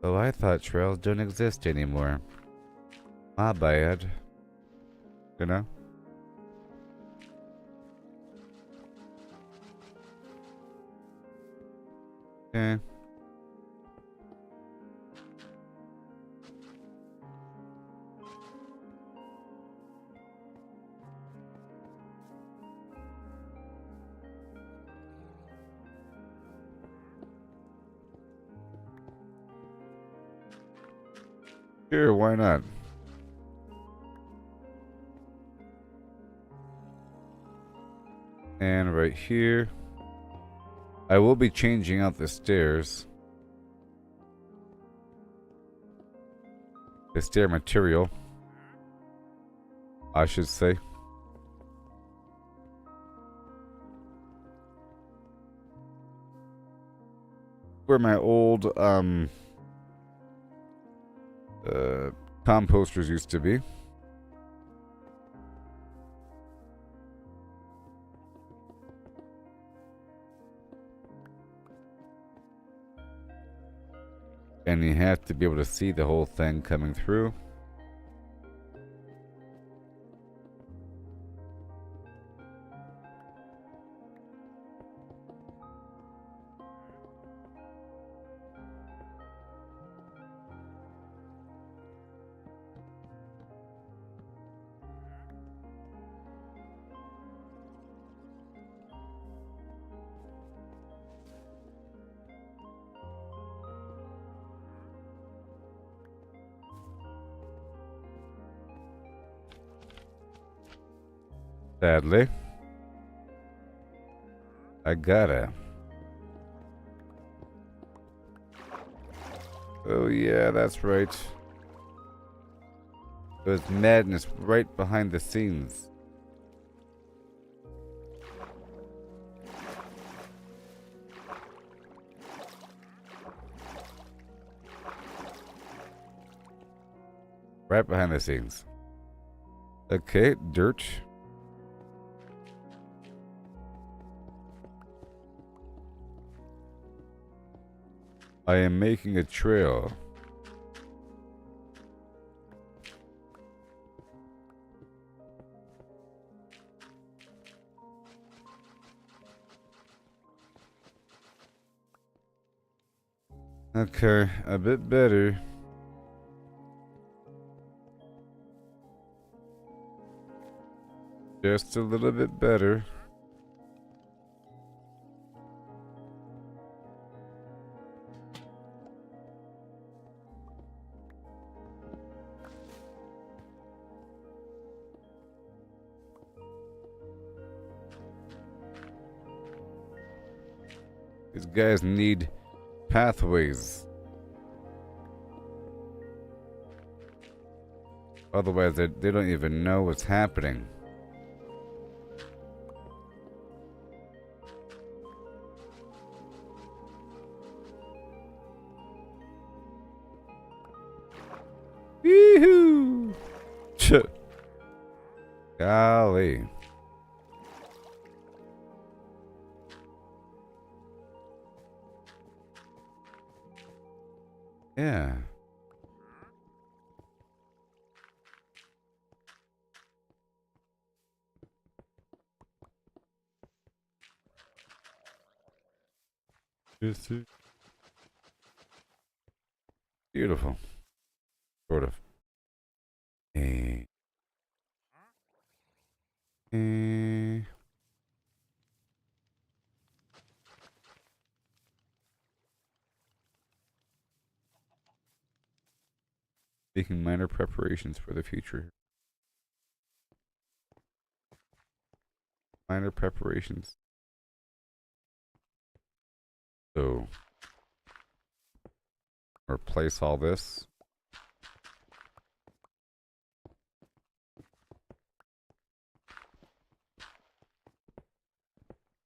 Oh, I thought trails don't exist anymore. My bad. You know? Okay. Sure, why not? And right here, I will be changing out the stairs. The stair material, I should say. Where my old composters used to be. And you have to be able to see the whole thing coming through. Sadly, I gotta. Oh yeah, that's right. There's madness right behind the scenes. Right behind the scenes. Okay, dirt. I am making a trail. Okay, a bit better. Just a little bit better. These guys need pathways. Otherwise, they don't even know what's happening. Woohoo! Golly. Yeah. This is beautiful. Sort of. Eh, eh. Making minor preparations for the future. Minor preparations. So, replace all this.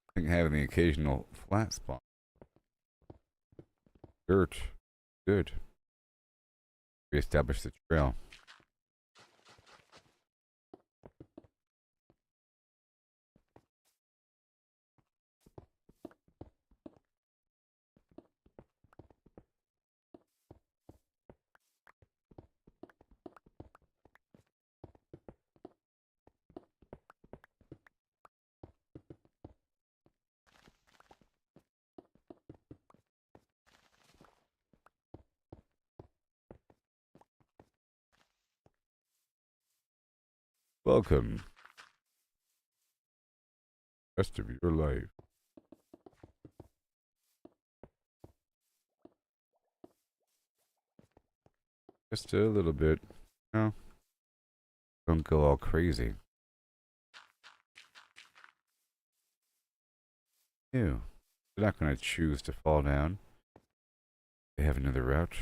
I think having the occasional flat spot. Dirt. Good. Reestablish the trail. Welcome. Rest of your life. Just a little bit. No. Don't go all crazy. Ew. They're not going to choose to fall down. They have another route.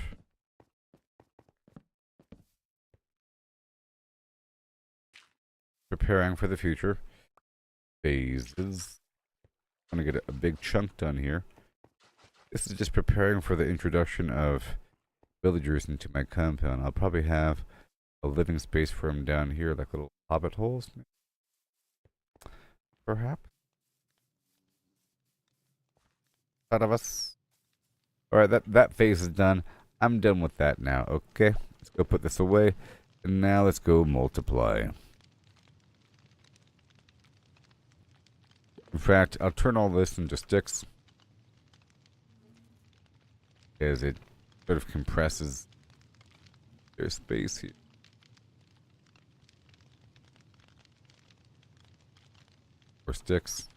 Preparing for the future. Phases. I'm going to get a big chunk done here. This is just preparing for the introduction of villagers into my compound. I'll probably have a living space for them down here, like little hobbit holes. Perhaps. Out of us. Alright, that phase is done. I'm done with that now, okay? Let's go put this away. And now let's go multiply. In fact, I'll turn all this into sticks. As it sort of compresses their space here. Or sticks.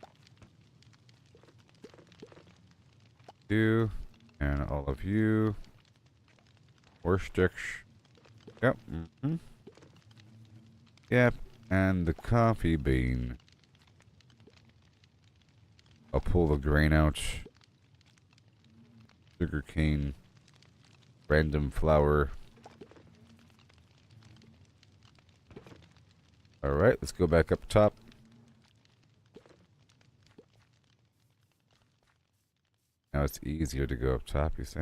You and all of you. Or sticks. Yep. Yep. And the coffee bean. I'll pull the grain out. Sugar cane. Random flour. Alright, let's go back up top. Now it's easier to go up top, you see?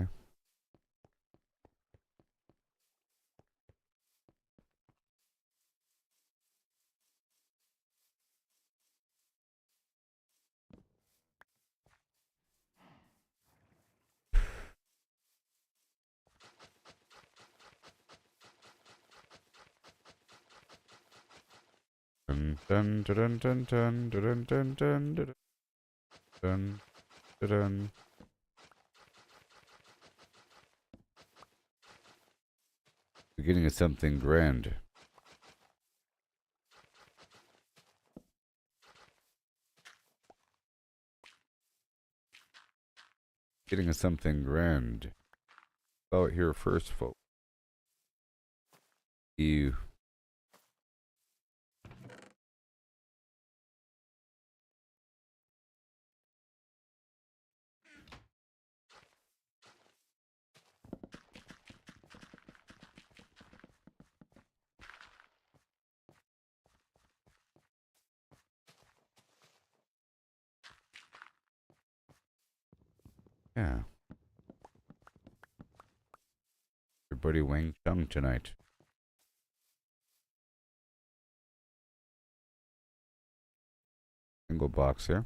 Dun dun dun dun dun dun dun dun dun dun dun dun. Beginning of something grand. Beginning of something grand. Saw it here first, folks. You. Yeah. Everybody Wang Chung tonight. Single box here.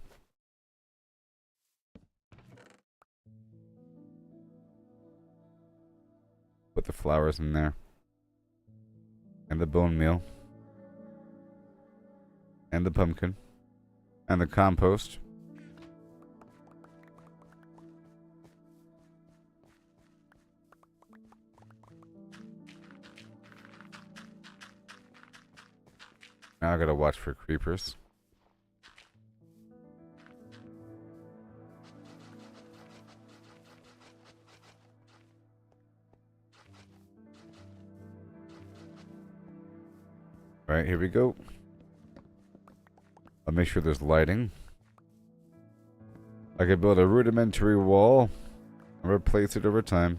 Put the flowers in there. And the bone meal. And the pumpkin. And the compost. Now I gotta watch for creepers. Alright, here we go. I'll make sure there's lighting. I can build a rudimentary wall and replace it over time.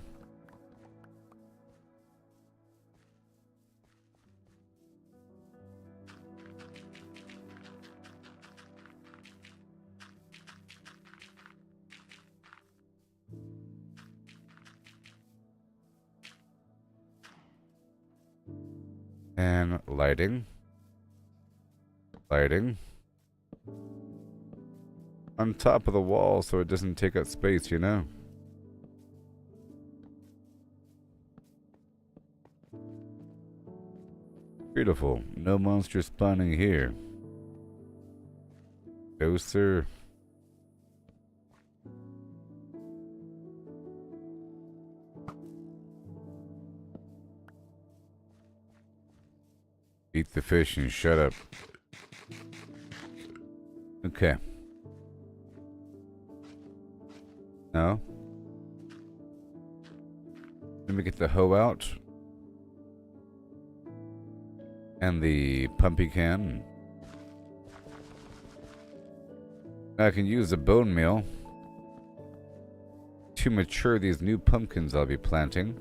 And lighting. Lighting. On top of the wall so it doesn't take up space, you know? Beautiful. No monsters spawning here. No, sir. Eat the fish and shut up. Okay. No. Let me get the hoe out. And the pumpy can. I can use the bone meal to mature these new pumpkins I'll be planting.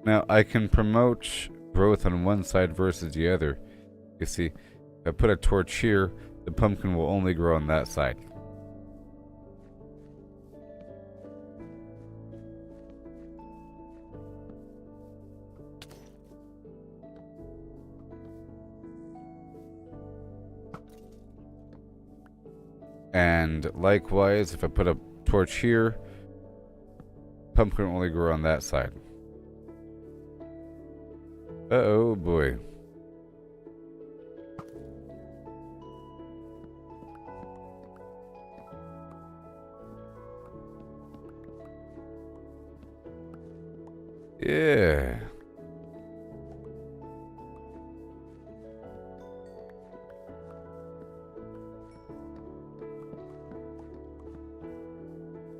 Now I can promote growth on one side versus the other. You see, if I put a torch here, the pumpkin will only grow on that side. And likewise, if I put a torch here, pumpkin will only grow on that side. Oh boy. Yeah.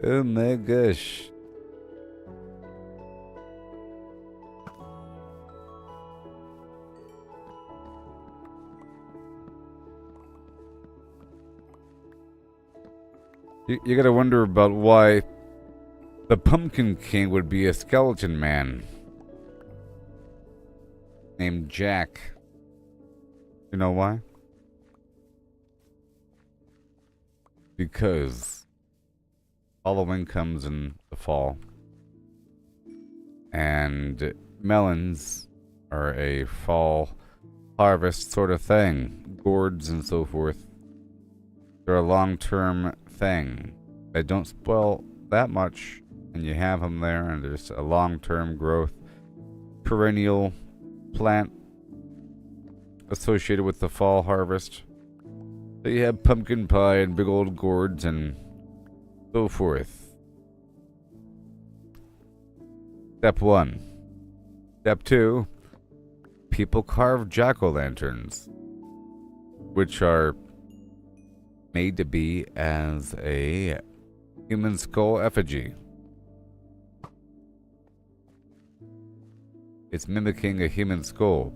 Oh my gosh. You gotta wonder about why the Pumpkin King would be a skeleton man named Jack. You know why? Because Halloween comes in the fall, and melons are a fall harvest sort of thing. Gourds and so forth. They're a long-term thing. They don't spoil that much, and you have them there, and there's a long-term growth, perennial plant associated with the fall harvest. So you have pumpkin pie and big old gourds and so forth. Step 1. Step 2. People carve jack-o'-lanterns, which are made to be as a human skull effigy. It's mimicking a human skull.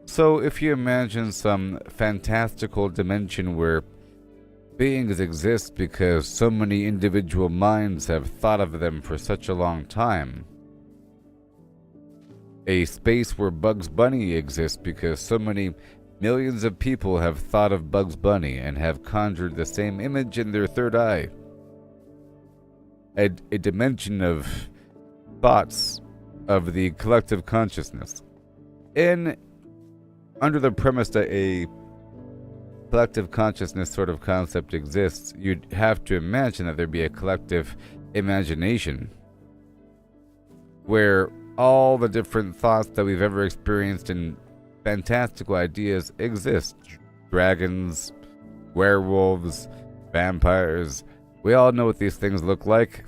So if you imagine some fantastical dimension where beings exist because so many individual minds have thought of them for such a long time, a space where Bugs Bunny exists because so many millions of people have thought of Bugs Bunny and have conjured the same image in their third eye. A dimension of thoughts of the collective consciousness. Under the premise that a collective consciousness sort of concept exists, you'd have to imagine that there'd be a collective imagination where all the different thoughts that we've ever experienced and fantastical ideas exist. Dragons, werewolves, vampires. We all know what these things look like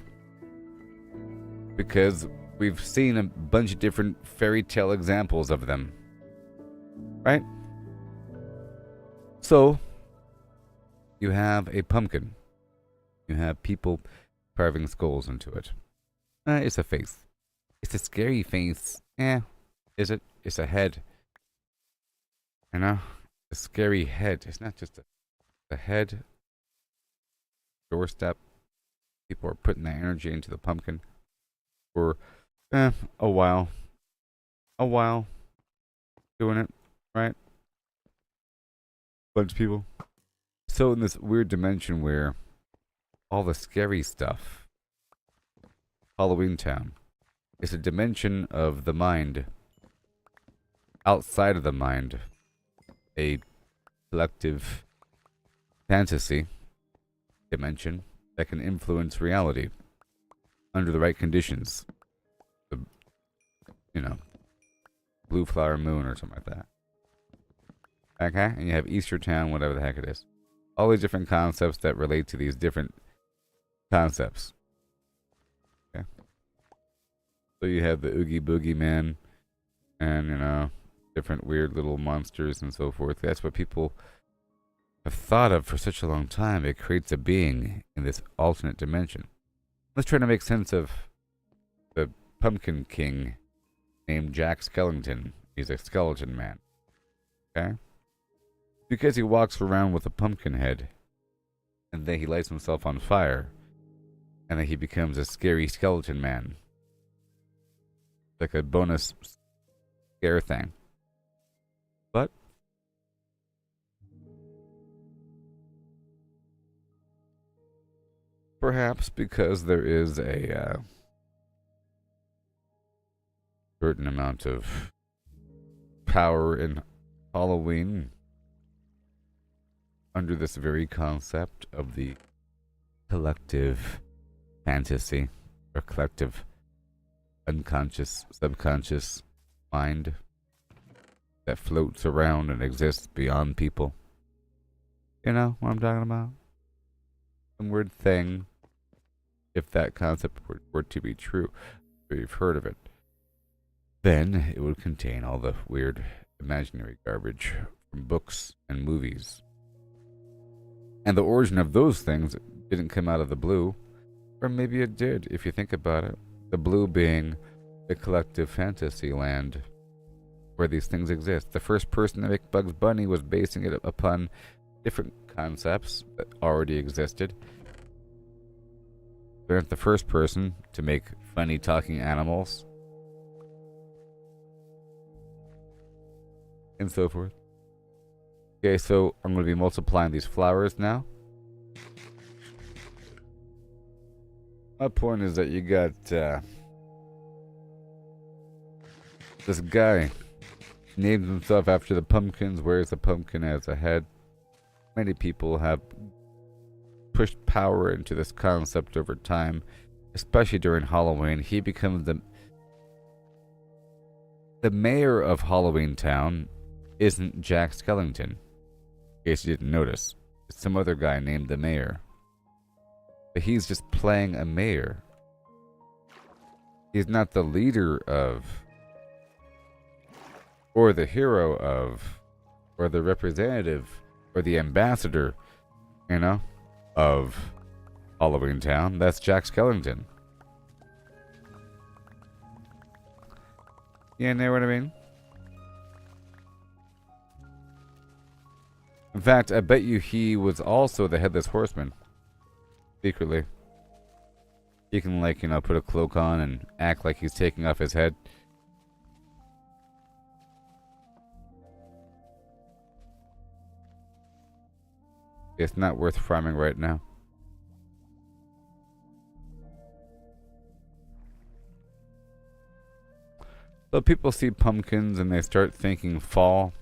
because we've seen a bunch of different fairy tale examples of them. Right? So, you have a pumpkin. You have people carving skulls into it. It's a face. It's a scary face. Is it? It's a head. You know? A scary head. It's not just a head. Doorstep. People are putting that energy into the pumpkin for a while. A while. Doing it. Right? Bunch of people. So in this weird dimension where all the scary stuff, Halloween Town, is a dimension of the mind. Outside of the mind, a collective fantasy dimension that can influence reality under the right conditions. Blue flower moon or something like that. Okay? And you have Easter Town, whatever the heck it is. All these different concepts that relate to these different concepts. Okay? So you have the Oogie Boogie Man and, different weird little monsters and so forth. That's what people have thought of for such a long time. It creates a being in this alternate dimension. Let's try to make sense of the Pumpkin King named Jack Skellington. He's a skeleton man. Okay? Because he walks around with a pumpkin head, and then he lights himself on fire, and then he becomes a scary skeleton man. Like a bonus scare thing. But perhaps because there is a certain amount of power in Halloween under this very concept of the collective fantasy or collective unconscious, subconscious mind that floats around and exists beyond people. You know what I'm talking about? Some weird thing, if that concept were to be true, or you've heard of it, then it would contain all the weird imaginary garbage from books and movies. And the origin of those things didn't come out of the blue, or maybe it did, if you think about it. The blue being the collective fantasy land where these things exist. The first person to make Bugs Bunny was basing it upon different concepts that already existed. They're not the first person to make funny talking animals and so forth. Okay, so I'm going to be multiplying these flowers now. My point is that you got this guy names himself after the pumpkins, wears the pumpkin as a head. Many people have pushed power into this concept over time, especially during Halloween. He becomes the mayor of Halloween Town. Isn't Jack Skellington, in case you didn't notice. It's some other guy named the mayor. But he's just playing a mayor. He's not the leader of, or the hero of, or the representative, or the ambassador, of Halloween Town. That's Jack Skellington. You know what I mean? In fact, I bet you he was also the Headless Horseman. Secretly. He can, put a cloak on and act like he's taking off his head. It's not worth farming right now. So people see pumpkins and they start thinking fall.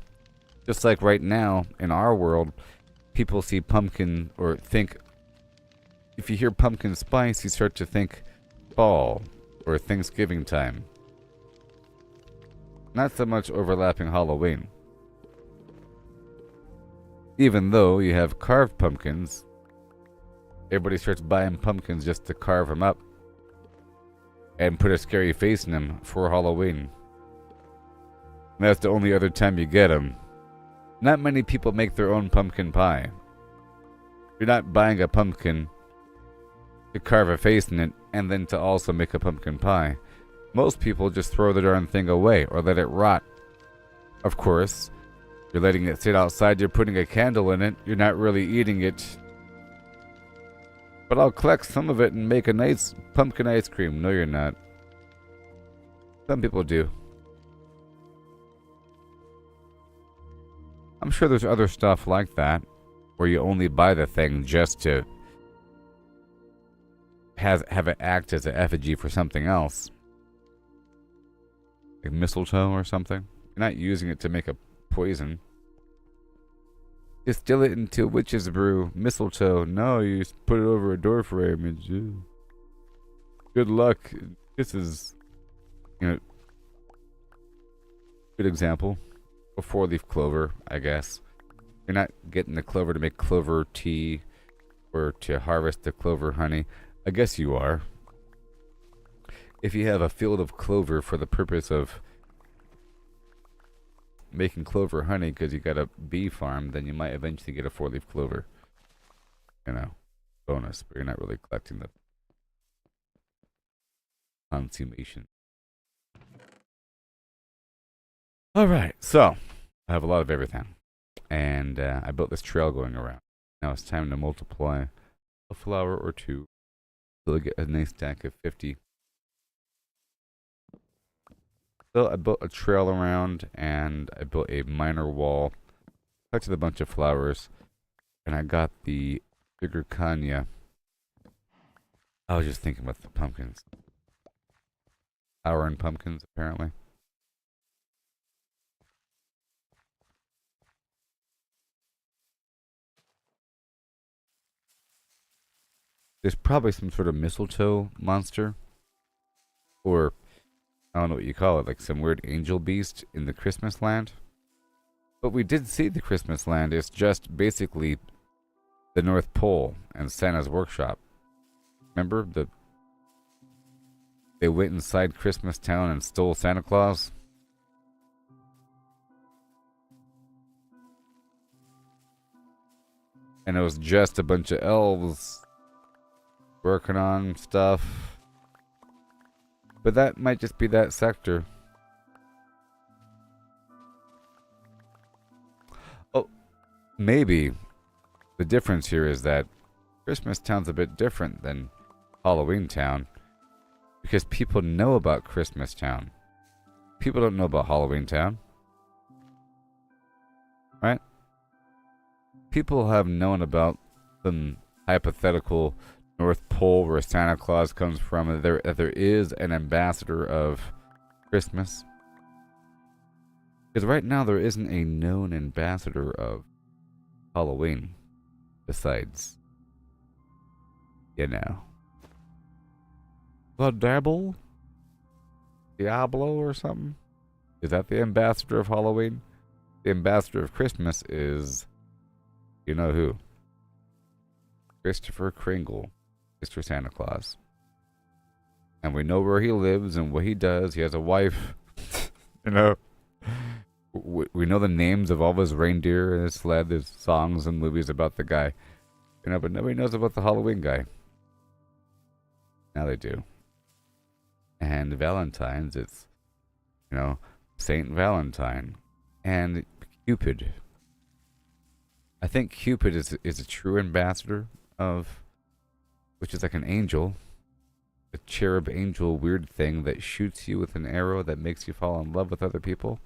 Just like right now, in our world, people see pumpkin or think, if you hear pumpkin spice, you start to think fall or Thanksgiving time. Not so much overlapping Halloween. Even though you have carved pumpkins, everybody starts buying pumpkins just to carve them up and put a scary face in them for Halloween. And that's the only other time you get them. Not many people make their own pumpkin pie. You're not buying a pumpkin to carve a face in it and then to also make a pumpkin pie. Most people just throw the darn thing away or let it rot. Of course, you're letting it sit outside, you're putting a candle in it, you're not really eating it. But I'll collect some of it and make a nice pumpkin ice cream. No, you're not. Some people do. I'm sure there's other stuff like that, where you only buy the thing just to have it act as an effigy for something else. Like mistletoe or something. You're not using it to make a poison. Distill it into witch's brew. Mistletoe. No, you just put it over a door frame and good luck. This is, good example. A four-leaf clover, I guess. You're not getting the clover to make clover tea or to harvest the clover honey. I guess you are. if you have a field of clover for the purpose of making clover honey because you got a bee farm, then you might eventually get a four-leaf clover. You know, bonus, but you're not really collecting the consummation. All right, so I have a lot of everything, and I built this trail going around. Now it's time to multiply a flower or two till I get a nice stack of 50. So I built a trail around, and I built a minor wall, collected a bunch of flowers, and I got the bigger Kanya. I was just thinking about the pumpkins. Flower and pumpkins, apparently. There's probably some sort of mistletoe monster, or I don't know what you call it, like some weird angel beast in the Christmas land. But we did see the Christmas land. It's just basically the North Pole and Santa's workshop. Remember they went inside Christmas Town and stole Santa Claus? And it was just a bunch of elves working on stuff. But that might just be that sector. Oh, maybe the difference here is that Christmas Town's a bit different than Halloween Town because people know about Christmas Town. People don't know about Halloween Town. Right? People have known about some hypothetical North Pole where Santa Claus comes from, and there is an ambassador of Christmas. Because right now there isn't a known ambassador of Halloween besides, you know, the Dabble? Diablo or something? Is that the ambassador of Halloween? The ambassador of Christmas is, you know who? Christopher Kringle, Mr. Santa Claus. And we know where he lives and what he does. He has a wife. You know, we know the names of all of his reindeer and his sled. There's songs and movies about the guy. You know, but nobody knows about the Halloween guy. Now they do. And Valentine's, it's, you know, Saint Valentine. And Cupid. I think Cupid is a true ambassador of, which is like an angel, a cherub angel weird thing that shoots you with an arrow that makes you fall in love with other people.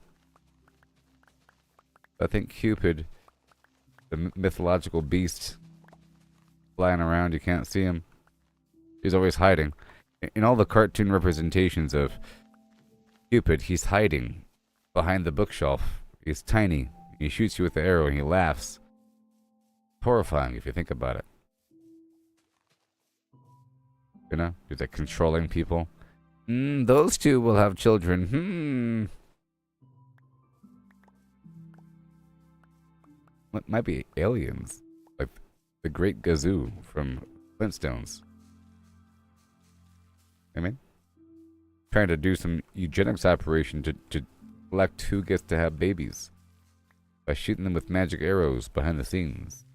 I think Cupid, the mythological beast flying around, you can't see him. He's always hiding. In all the cartoon representations of Cupid, he's hiding behind the bookshelf. He's tiny. He shoots you with the arrow and he laughs. Horrifying if you think about it. You know, he's like controlling people. Those two will have children. What might be aliens, like the Great Gazoo from Flintstones. I mean, trying to do some eugenics operation to select who gets to have babies by shooting them with magic arrows behind the scenes.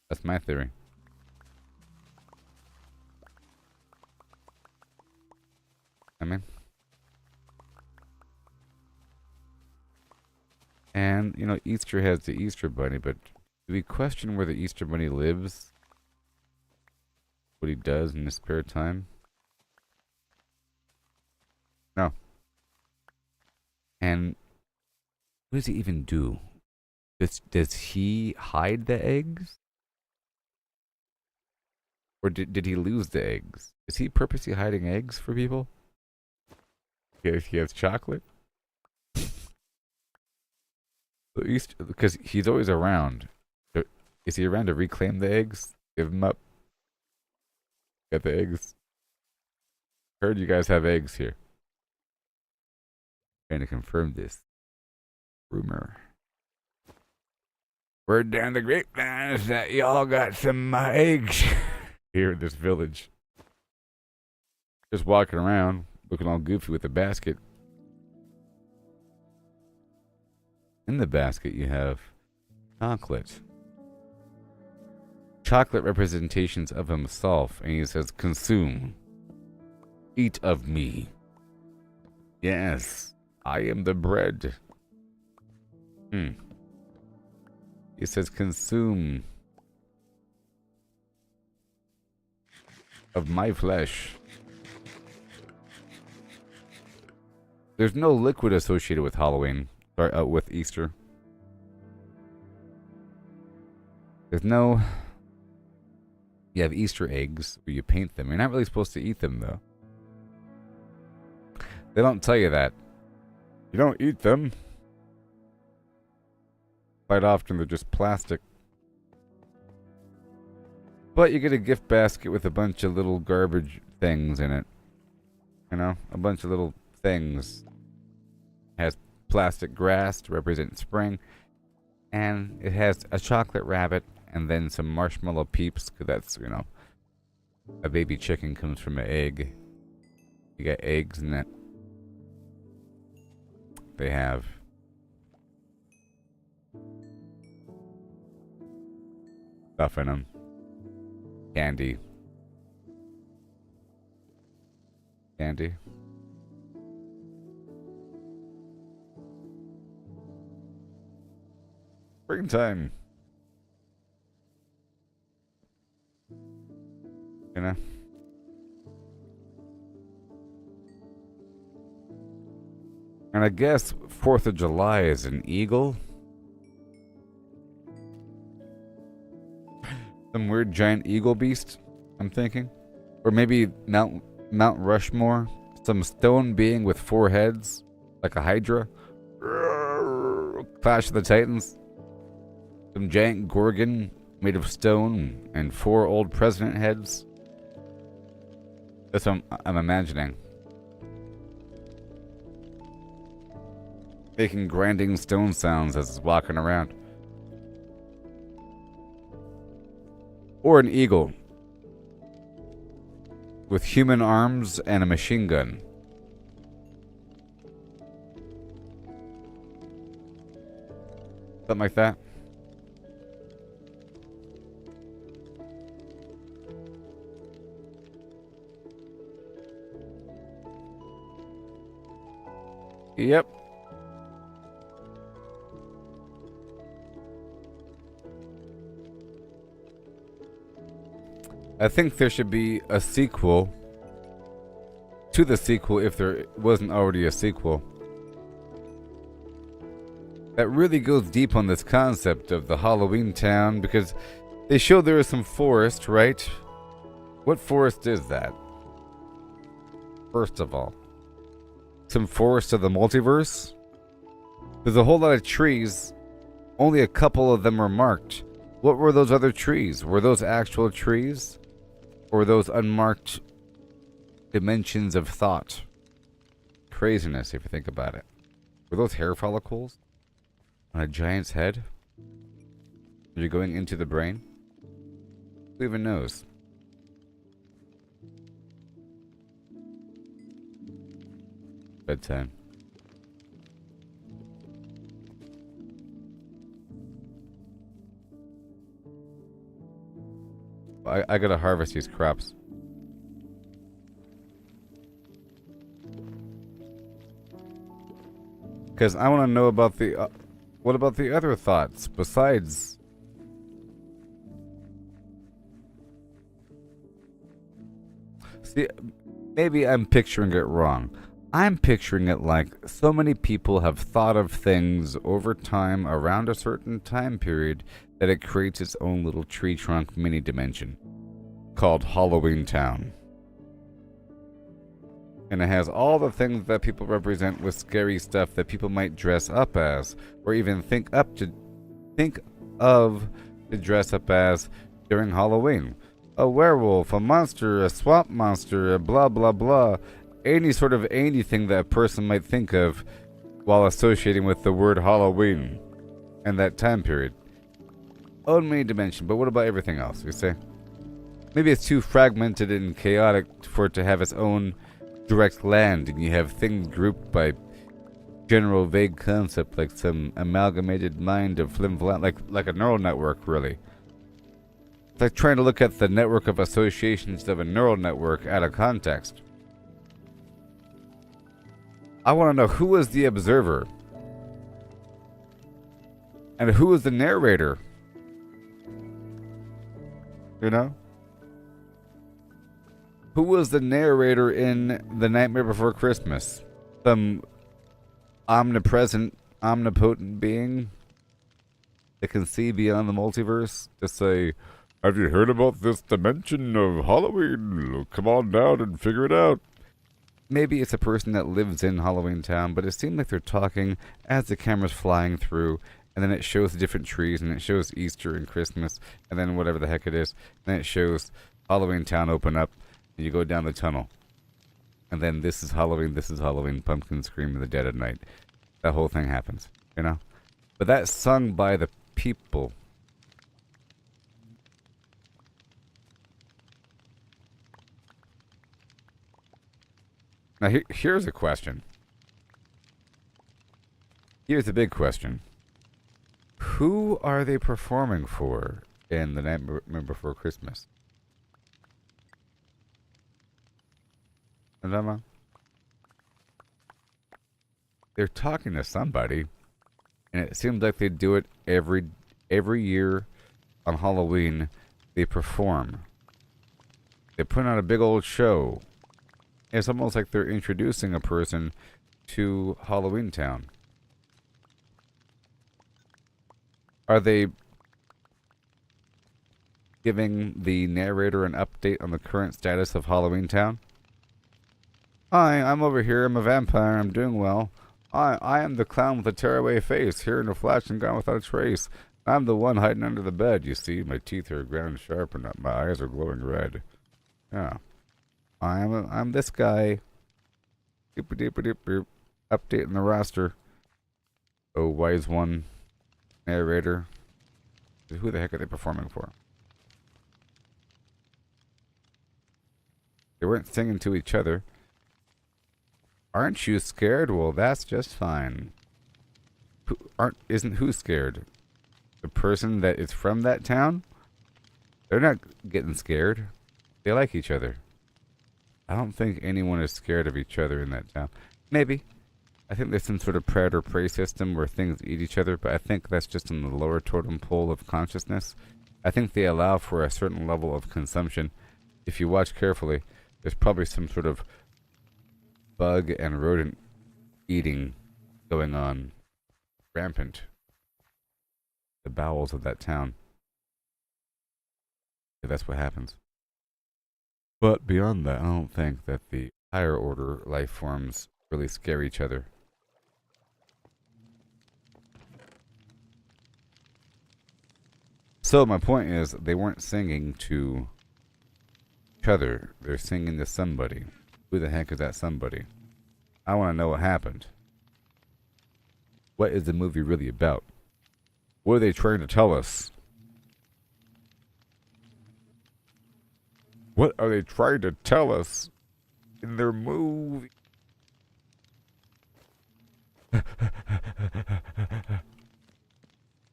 That's my theory. I mean, and you know, Easter has the Easter Bunny, but do we question where the Easter Bunny lives? What he does in his spare time? No. And what does he even do? Does he hide the eggs? Or did he lose the eggs? Is he purposely hiding eggs for people? He has chocolate? Because he's always around. Is he around to reclaim the eggs? Give them up? Get the eggs? Heard you guys have eggs here. Trying to confirm this rumor. Word down the grapevine is that y'all got some eggs here in this village. Just walking around, looking all goofy with a basket. In the basket, you have chocolate. Chocolate representations of himself, and he says, "Consume. Eat of me. Yes, I am the bread." He says, "Consume of my flesh." There's no liquid associated with Halloween, or with Easter. There's no... You have Easter eggs, where you paint them. You're not really supposed to eat them, though. They don't tell you that. You don't eat them. Quite often, they're just plastic. But you get a gift basket with a bunch of little garbage things in it. You know? A bunch of little things. It has plastic grass to represent spring. And it has a chocolate rabbit and then some marshmallow peeps, because that's, you know, a baby chicken comes from an egg. You got eggs in it. They have stuff in them. Candy. Candy. Springtime. You know? And I guess 4th of July is an eagle. Some weird giant eagle beast, I'm thinking. Or maybe Mount Rushmore. Some stone being with 4 heads. Like a hydra. Clash of the Titans. Some giant gorgon made of stone and 4 old president heads. That's what I'm imagining. Making grinding stone sounds as it's walking around. Or an eagle. With human arms and a machine gun. Something like that. Yep. I think there should be a sequel to the sequel if there wasn't already a sequel. That really goes deep on this concept of the Halloween town, because they show there is some forest, right? What forest is that? First of all. Some forest of the multiverse? There's a whole lot of trees. Only a couple of them are marked. What were those other trees? Were those actual trees? Or were those unmarked dimensions of thought? Craziness, if you think about it. Were those hair follicles on a giant's head? Are you going into the brain? Who even knows? Bedtime. I gotta harvest these crops. Because I want to know about the... what about the other thoughts besides... See, maybe I'm picturing it wrong. I'm picturing it like so many people have thought of things over time around a certain time period that it creates its own little tree trunk mini dimension called Halloween Town. And it has all the things that people represent with scary stuff that people might dress up as, or even think of to dress up as during Halloween. A werewolf, a monster, a swamp monster, a blah blah blah. Any sort of anything that a person might think of while associating with the word Halloween and that time period. own main dimension, but what about everything else, you say? Maybe it's too fragmented and chaotic for it to have its own direct land, and you have things grouped by general vague concept, like some amalgamated mind of flim-flam, like a neural network, really. It's like trying to look at the network of associations of a neural network out of context. I want to know who is the observer and who is the narrator. You know? Who was the narrator in The Nightmare Before Christmas? Some omnipresent, omnipotent being that can see beyond the multiverse to say, have you heard about this dimension of Halloween? Come on down and figure it out. Maybe it's a person that lives in Halloween Town, but it seemed like they're talking as the camera's flying through, and then it shows the different trees, and it shows Easter and Christmas, and then whatever the heck it is, and then it shows Halloween Town open up, and you go down the tunnel. And then this is Halloween, pumpkin scream in the dead of night. That whole thing happens, you know? But that's sung by the people. Now, here's a question. Here's a big question. Who are they performing for in The Nightmare Before Christmas? They're talking to somebody, and it seems like they do it every year on Halloween. They perform. They put on a big old show. It's almost like they're introducing a person to Halloween Town. Are they giving the narrator an update on the current status of Halloween Town? Hi, I'm over here. I'm a vampire. I'm doing well. I am the clown with the tearaway face, here in a flash and gone without a trace. I'm the one hiding under the bed. You see, my teeth are ground sharp and my eyes are glowing red. Yeah. I'm this guy. Updating the roster. Oh, wise one. Narrator. Who the heck are they performing for? They weren't singing to each other. Aren't you scared? Well, that's just fine. Isn't who scared? The person that is from that town? They're not getting scared. They like each other. I don't think anyone is scared of each other in that town. Maybe. I think there's some sort of predator-prey system where things eat each other, but I think that's just in the lower totem pole of consciousness. I think they allow for a certain level of consumption. If you watch carefully, there's probably some sort of bug and rodent eating going on rampant. The bowels of that town. Yeah, that's what happens. But beyond that, I don't think that the higher order life forms really scare each other. So my point is, they weren't singing to each other. They're singing to somebody. Who the heck is that somebody? I want to know what happened. What is the movie really about? What are they trying to tell us? What are they trying to tell us in their movie?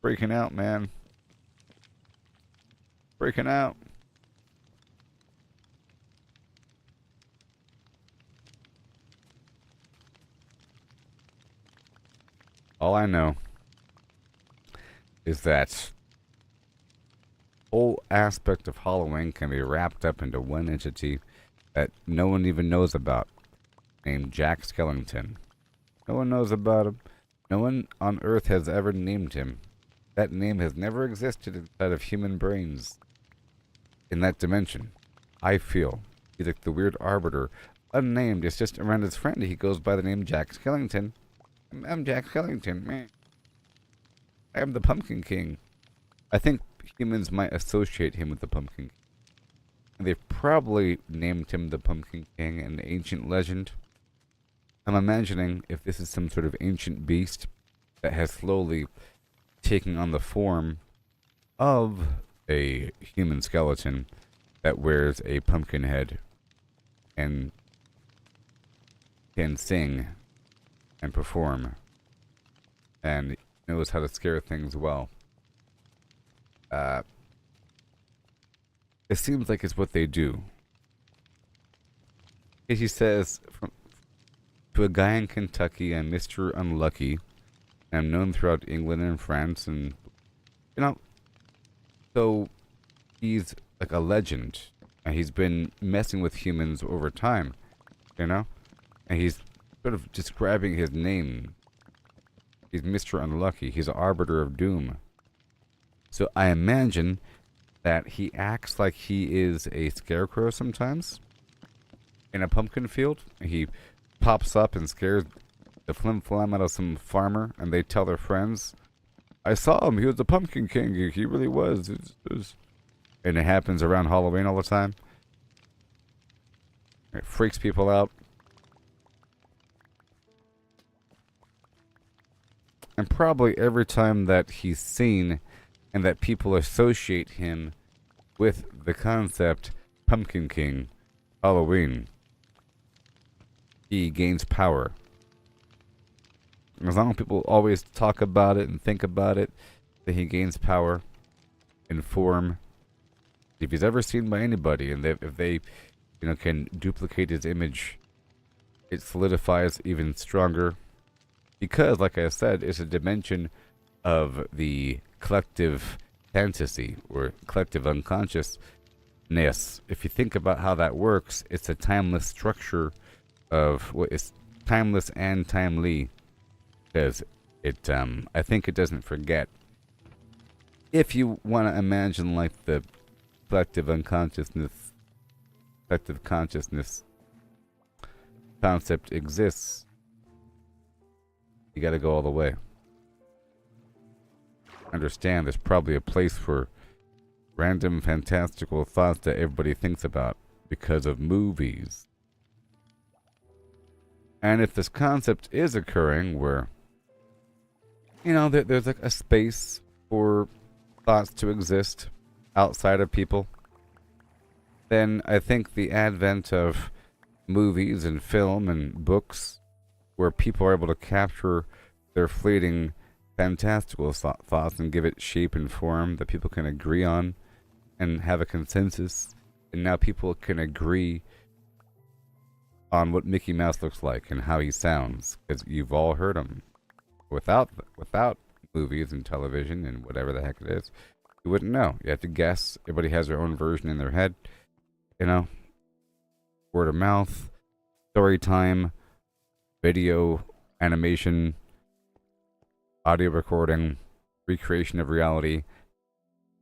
Freaking out, man. Freaking out. All I know is that whole aspect of Halloween can be wrapped up into one entity that no one even knows about, named Jack Skellington. No one knows about him. No one on Earth has ever named him. That name has never existed inside of human brains in that dimension. I feel he's like the weird arbiter, unnamed. It's just around his friend. He goes by the name Jack Skellington. I'm Jack Skellington. I am the Pumpkin King. I think humans might associate him with the Pumpkin King. And they've probably named him the Pumpkin King in ancient legend. I'm imagining if this is some sort of ancient beast that has slowly taken on the form of a human skeleton that wears a pumpkin head and can sing and perform and knows how to scare things well. Uh, it seems like it's what they do. He says, to a guy in Kentucky, I'm Mr. Unlucky. I'm known throughout England and France, and, you know, so he's like a legend. And he's been messing with humans over time, you know? And he's sort of describing his name. He's Mr. Unlucky. He's an arbiter of doom. So I imagine that he acts like he is a scarecrow sometimes in a pumpkin field. He pops up and scares the flim-flam out of some farmer, and they tell their friends, I saw him. He was the Pumpkin King. He really was. And it happens around Halloween all the time. It freaks people out. And probably every time that he's seen and that people associate him with the concept Pumpkin King, Halloween, he gains power. As long as people always talk about it and think about it, that he gains power in form. If he's ever seen by anybody, and if they, can duplicate his image, it solidifies even stronger. Because, like I said, it's a dimension of the collective fantasy or collective unconsciousness. If you think about how that works, it's a timeless structure of what is timeless and timely. Because I think it doesn't forget. If you want to imagine like the collective unconsciousness, collective consciousness concept exists, you got to go all the way. Understand there's probably a place for random fantastical thoughts that everybody thinks about because of movies. And if this concept is occurring where, there's like a space for thoughts to exist outside of people, then I think the advent of movies and film and books where people are able to capture their fleeting fantastical thoughts and give it shape and form that people can agree on and have a consensus, and now people can agree on what Mickey Mouse looks like and how he sounds, because you've all heard him. Without movies and television and whatever the heck it is, you wouldn't know. You have to guess. Everybody has their own version in their head. Word of mouth, story time, video, animation, audio recording, recreation of reality.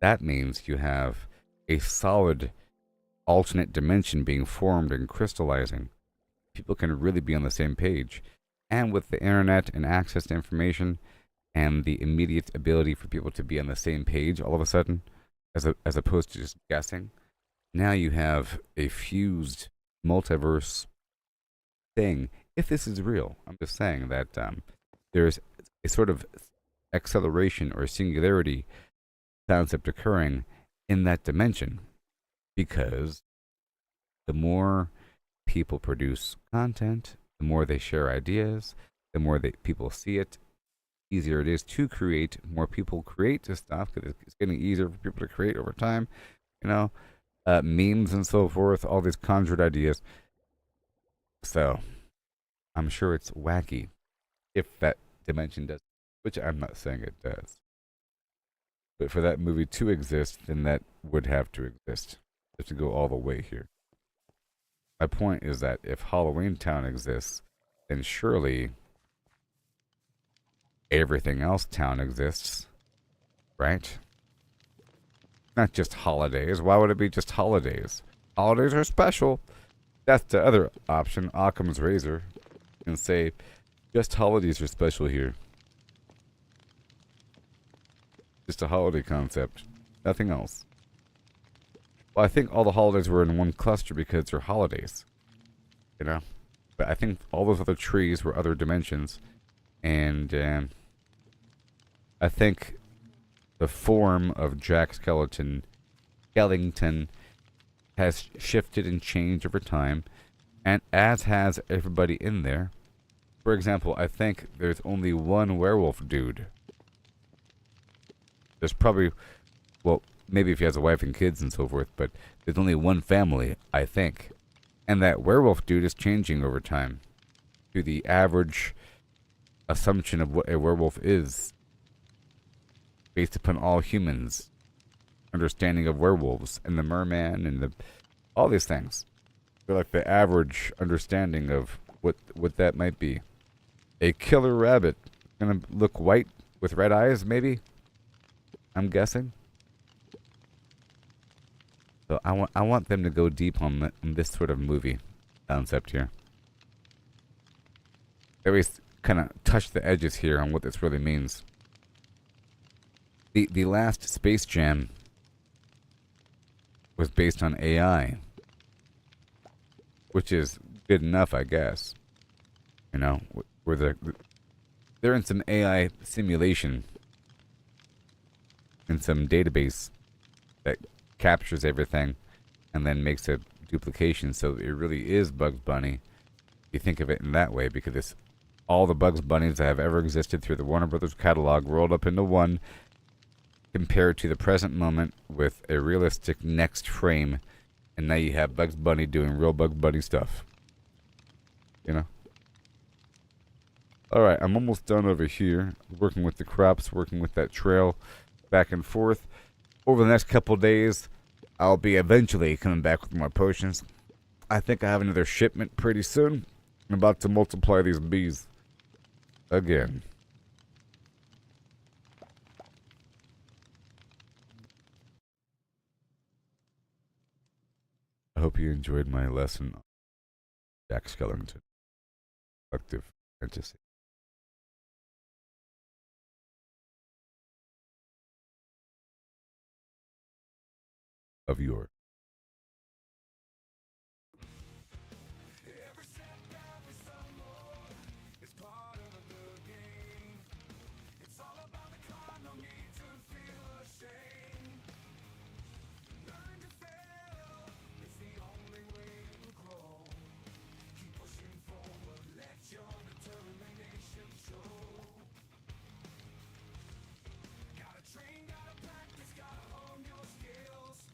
That means you have a solid alternate dimension being formed and crystallizing. People can really be on the same page. And with the internet and access to information and the immediate ability for people to be on the same page all of a sudden, as opposed to just guessing, now you have a fused multiverse thing. If this is real, I'm just saying that there's a sort of acceleration or singularity concept occurring in that dimension, because the more people produce content, the more they share ideas, the more people see it, easier it is to create. More people create this stuff because it's getting easier for people to create over time. Memes and so forth, all these conjured ideas. So I'm sure it's wacky if that dimension does, which I'm not saying it does. But for that movie to exist, then that would have to exist. Just to go all the way here. My point is that if Halloween Town exists, then surely everything else town exists, right? Not just holidays. Why would it be just holidays? Holidays are special. That's the other option, Occam's razor, and say just holidays are special here. Just a holiday concept, nothing else. Well, I think all the holidays were in one cluster because they're holidays, But I think all those other trees were other dimensions, and I think the form of Jack Skellington has shifted and changed over time, and as has everybody in there. For example, I think there's only one werewolf dude. There's probably, well, maybe if he has a wife and kids and so forth, but there's only one family, I think. And that werewolf dude is changing over time to the average assumption of what a werewolf is based upon all humans' understanding of werewolves and the merman and all these things. They're like the average understanding of what that might be. A killer rabbit. Gonna look white with red eyes, maybe? I'm guessing. So I want them to go deep on this sort of movie concept here. They always kind of touch the edges here on what this really means. The last Space Jam was based on AI, which is good enough, I guess. You know, where they're in some AI simulation in some database that captures everything and then makes a duplication so it really is Bugs Bunny. You think of it in that way because it's all the Bugs Bunnies that have ever existed through the Warner Brothers catalog rolled up into one, compared to the present moment with a realistic next frame, and now you have Bugs Bunny doing real Bugs Bunny stuff. You know? Alright, I'm almost done over here, working with the crops, working with that trail, back and forth. Over the next couple days, I'll be eventually coming back with more potions. I think I have another shipment pretty soon. I'm about to multiply these bees again. I hope you enjoyed my lesson on Jack Skellington. Collective fantasy. Of your. Every setback is some more. It's part of the game. It's all about the climb, no need to feel ashamed. Learn to fail, it's the only way to grow. Keep pushing forward, let your determination show. Gotta train, gotta practice, gotta hone your skills.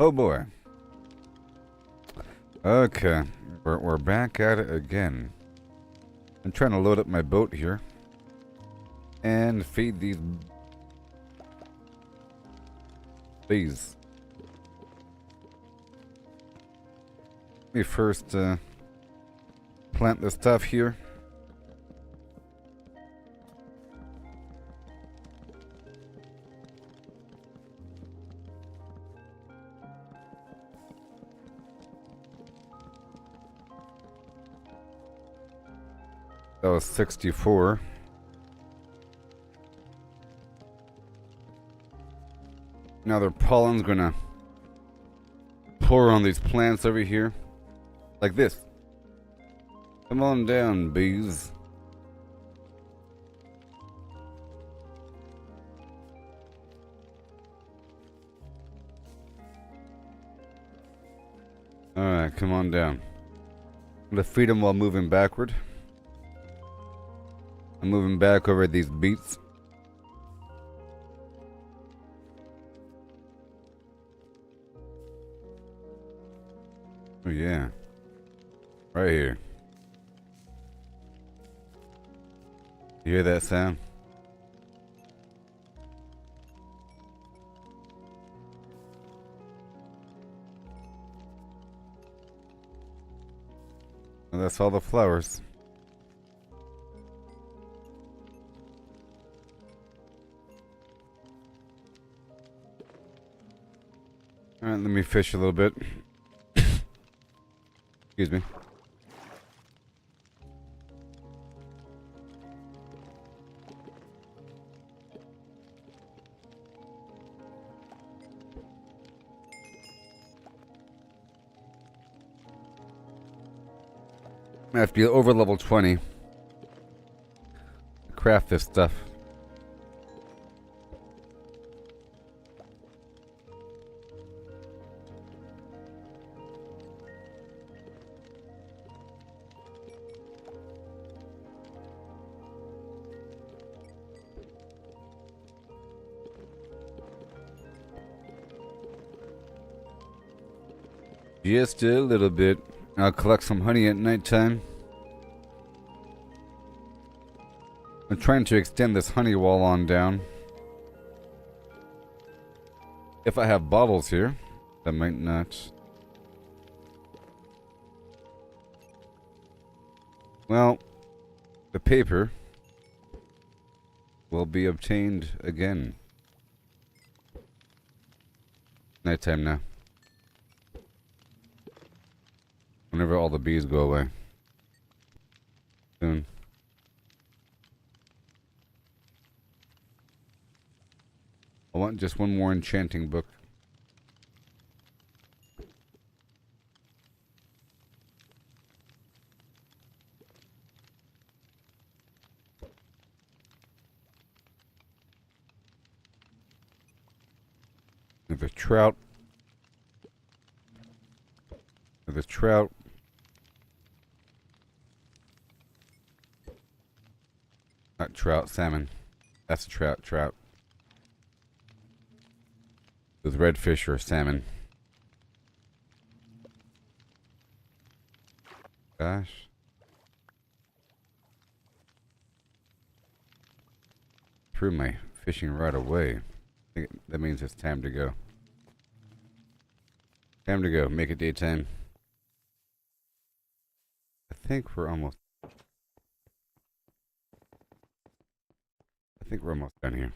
Oh boy. Okay, we're back at it again. I'm trying to load up my boat here and feed these bees. Let me first plant the stuff here. That was 64. Now their pollen's gonna pour on these plants over here. Like this. Come on down, bees. Alright, come on down. I'm gonna feed them while moving backward. I'm moving back over these beets. Oh yeah. Right here. You hear that sound? And that's all the flowers. Alright, let me fish a little bit. Excuse me. I have to be over level 20 to craft this stuff. Just a little bit. I'll collect some honey at nighttime. I'm trying to extend this honey wall on down. If I have bottles here, that might not. Well, the paper will be obtained again. Nighttime now. Whenever all the bees go away. Soon. I want just one more enchanting book. Another trout. Another trout. Not trout, salmon. That's a trout, trout. With redfish or salmon. Gosh. Threw my fishing rod away. I think that means it's time to go. Time to go. Make it daytime. I think we're almost done here.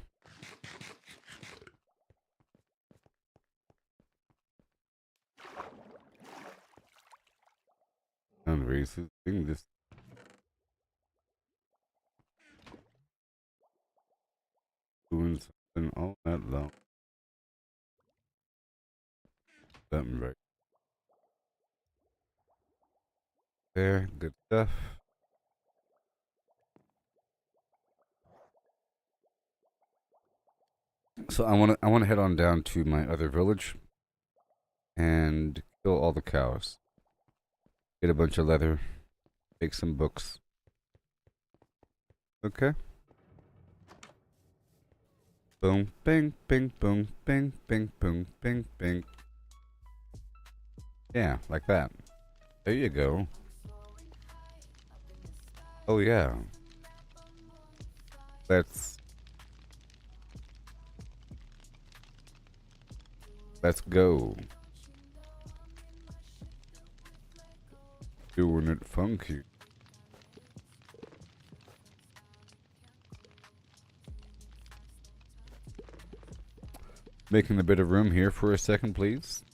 I'm racist. This. Doing something all night long. Something right there. Good stuff. So I wanna head on down to my other village and kill all the cows. Get a bunch of leather. Make some books. Okay. Boom, bing, bing, boom, bing, bing, boom, bing, bing. Yeah, like that. There you go. Oh yeah. Let's let's go. Doing it funky. Making a bit of room here for a second, please.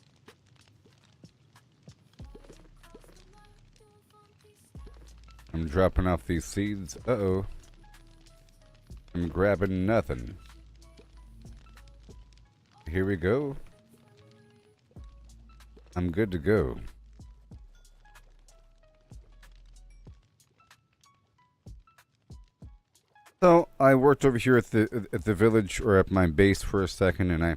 I'm dropping off these seeds. Uh-oh. I'm grabbing nothing. Here we go. I'm good to go. So I worked over here at the village, or at my base, for a second, and I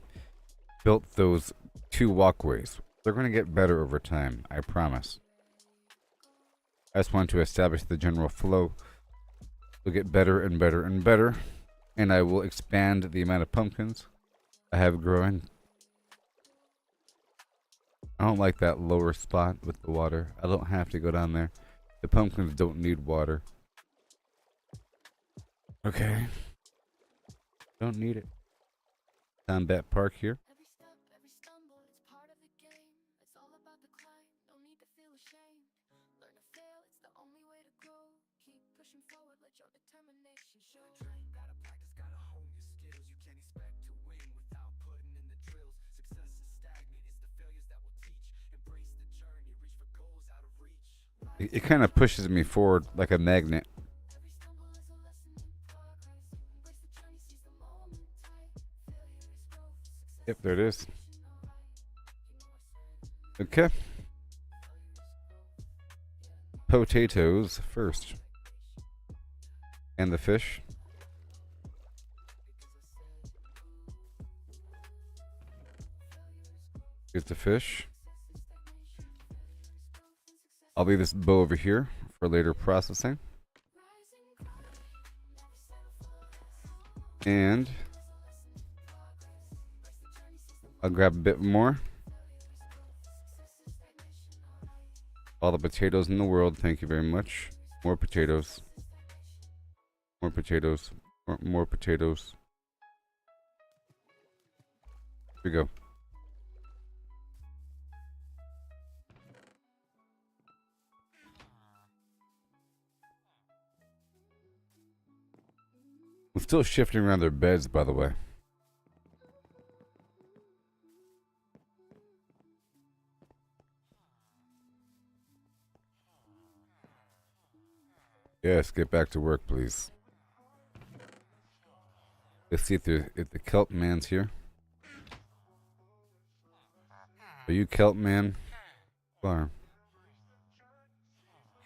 built those 2 walkways. They're going to get better over time, I promise. I just want to establish the general flow. It'll get better and better and better, and I will expand the amount of pumpkins I have growing. I don't like that lower spot with the water. I don't have to go down there. The pumpkins don't need water. Okay. Don't need it. Combat Park here. Every step, every stumble, it's part of the game. It's all about the climb, no need to feel ashamed. Learn to fail, it's the only way to grow. Keep pushing forward, let your determination show. Gotta practice, gotta hone your skills. You can't expect to win without putting in the drills. Success is stagnant, it's the failures that will teach. Embrace the journey, reach for goals out of reach. It kind of pushes me forward like a magnet. Every stumble is a lesson in progress. Embrace the journey, seize the moment tight. Failure is growth, success. Yep, there it is. Okay. Potatoes first. And the fish. Here's the fish. I'll leave this bow over here for later processing. And I'll grab a bit more. All the potatoes in the world, thank you very much. More potatoes. More potatoes. More potatoes. Here we go. I'm still shifting around their beds, by the way. Yes, get back to work, please. Let's see if the kelp man's here. Are you kelp man? Farm.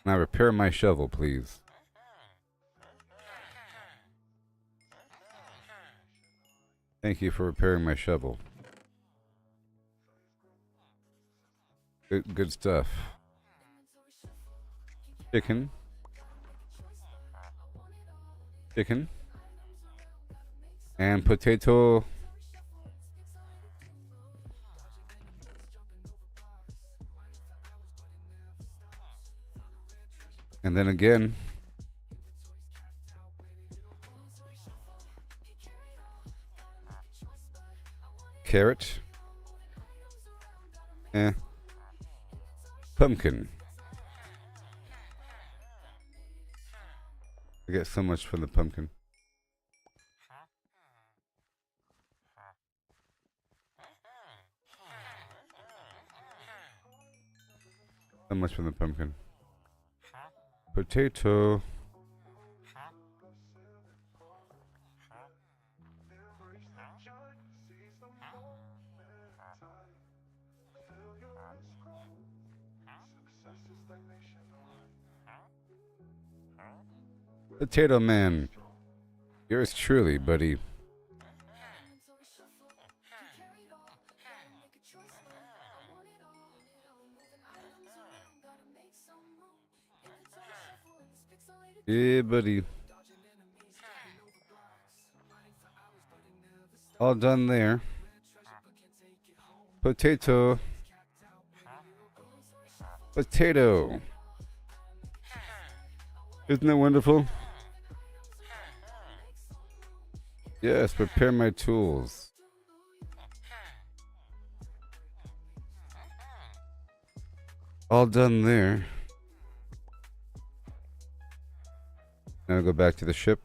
Now repair my shovel, please. Thank you for repairing my shovel. Good stuff. Chicken. Chicken. And potato. And then again. Carrot. Pumpkin. I get so much from the pumpkin. So much from the pumpkin. Potato. Potato Man. Yours truly, buddy. Yeah, buddy. All done there. Potato. Potato. Isn't that wonderful? Yes, prepare my tools. All done there. Now go back to the ship.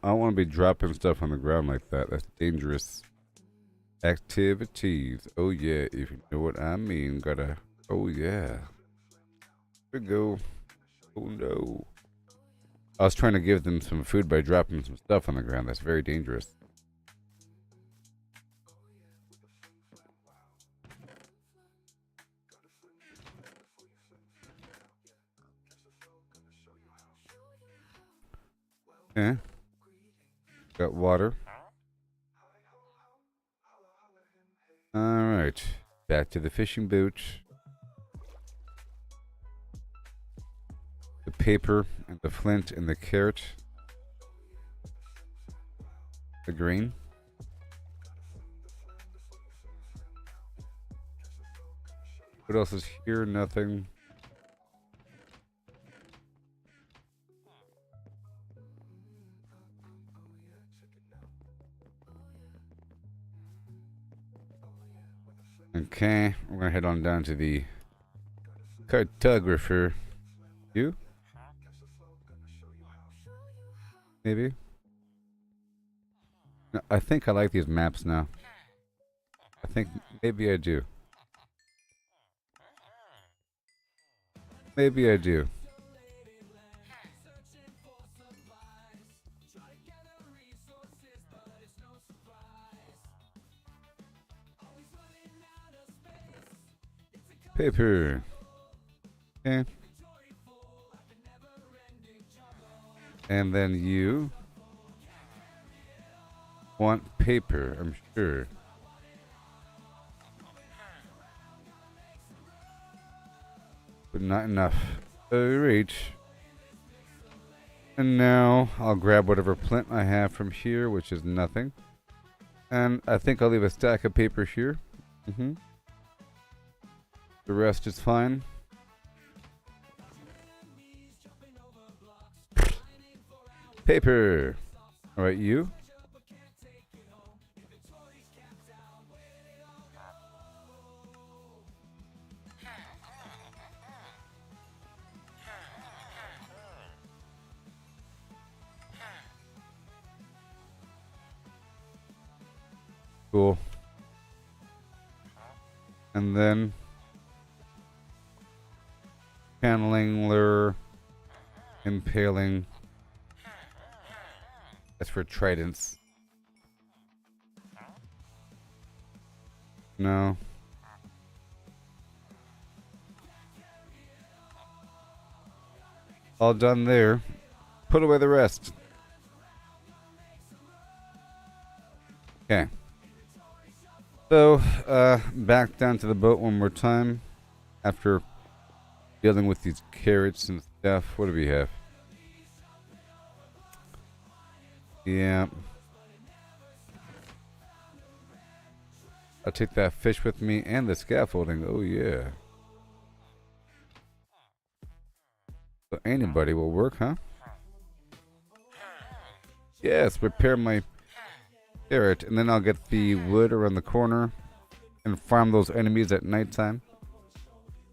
I don't want to be dropping stuff on the ground like that. That's dangerous. Activities. Oh yeah, if you know what I mean. Gotta. Oh yeah. Here we go. Oh no. I was trying to give them some food by dropping some stuff on the ground. That's very dangerous. Okay. Got water. Alright. Back to the fishing boat. The paper and the flint and the carrot. The grain. What else is here? Nothing. Okay, we're gonna head on down to the cartographer. You? Maybe? No, I think I like these maps now. I think maybe I do. Maybe I do. Paper. Okay. And then you want paper, I'm sure. But not enough. Alright. And now I'll grab whatever flint I have from here, which is nothing. And I think I'll leave a stack of paper here. The rest is fine. Paper. Alright, you. Cool. And then channeling, lure, impaling. That's for tridents. No. All done there. Put away the rest. Okay. So, back down to the boat one more time. After dealing with these carrots and stuff. What do we have? Yeah. I'll take that fish with me and the scaffolding. Oh, yeah. So anybody will work, huh? Yes, prepare my carrot. And then I'll get the wood around the corner and farm those enemies at nighttime.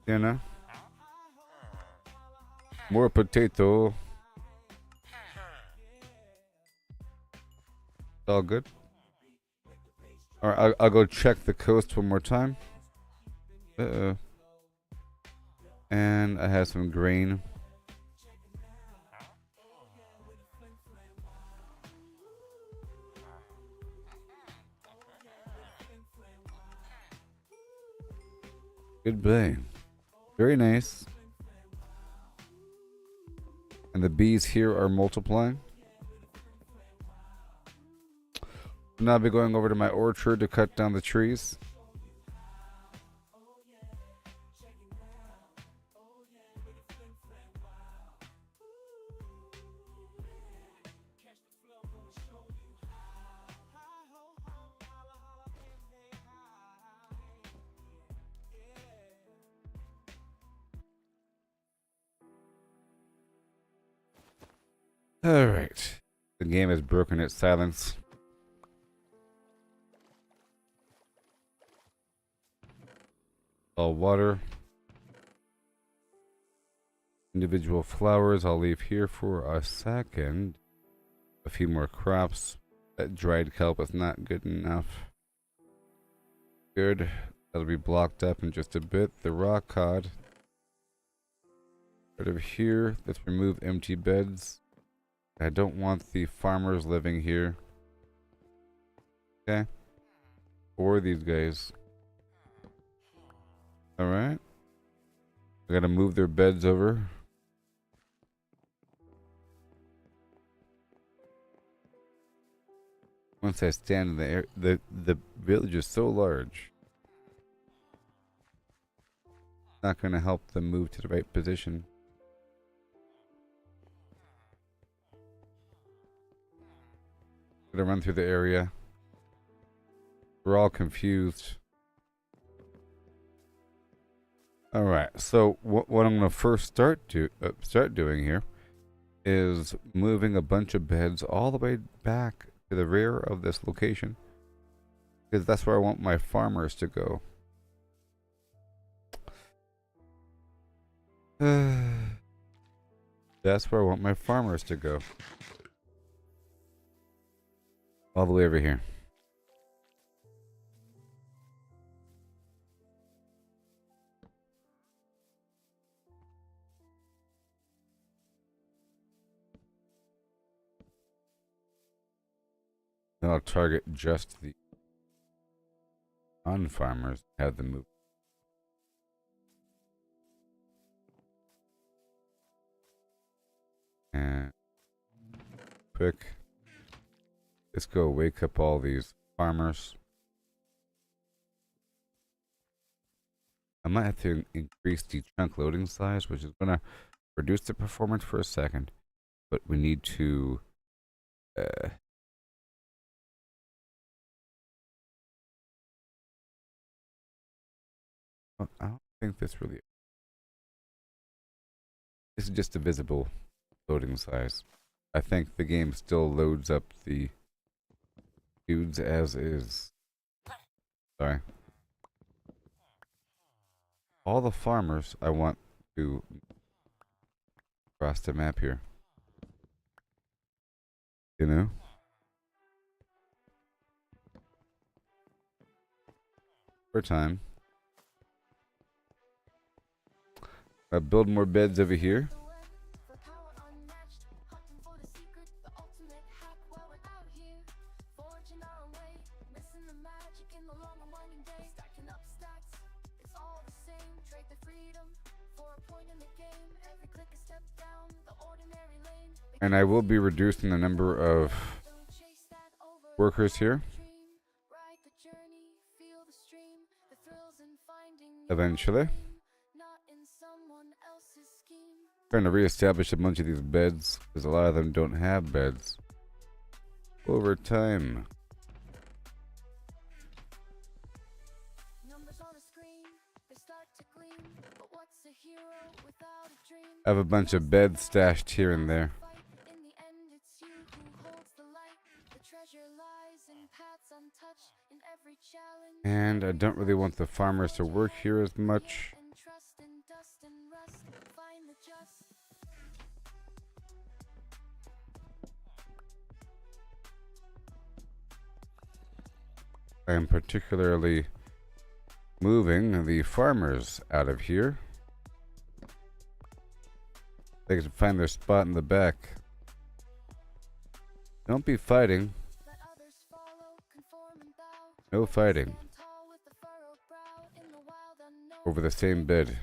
You know? More potato. All good. Alright, I'll go check the coast one more time. Uh-oh. And I have some grain. Goodbye. Very nice. And the bees here are multiplying. Now I'll be going over to my orchard to cut down the trees. Alright. The game has broken its silence. All water. Individual flowers I'll leave here for a second. A few more crops. That dried kelp is not good enough. Good. That'll be blocked up in just a bit. The rock cod. Right over here. Let's remove empty beds. I don't want the farmers living here. Okay. Or these guys. Alright. I gotta move their beds over. Once I stand in the air, the village is so large. Not gonna help them move to the right position. Gonna run through the area. We're all confused. Alright, so what I'm gonna first start doing here is moving a bunch of beds all the way back to the rear of this location, because that's where I want my farmers to go. That's where I want my farmers to go. All the way over here. Then I'll target just the non-farmers, have them move. And quick. Let's go wake up all these farmers. I might have to increase the chunk loading size, which is going to reduce the performance for a second. But we need to... I don't think this really... This is just a visible loading size. I think the game still loads up the dudes as is. Sorry. All the farmers I want to cross the map here. You know? For time. I'll build more beds over here. And I will be reducing the number of workers here. Eventually. Trying to reestablish a bunch of these beds, because a lot of them don't have beds. Over time. I have a bunch of beds stashed here and there. And I don't really want the farmers to work here as much. I am particularly moving the farmers out of here. They can find their spot in the back. Don't be fighting. No fighting. Over the same bed.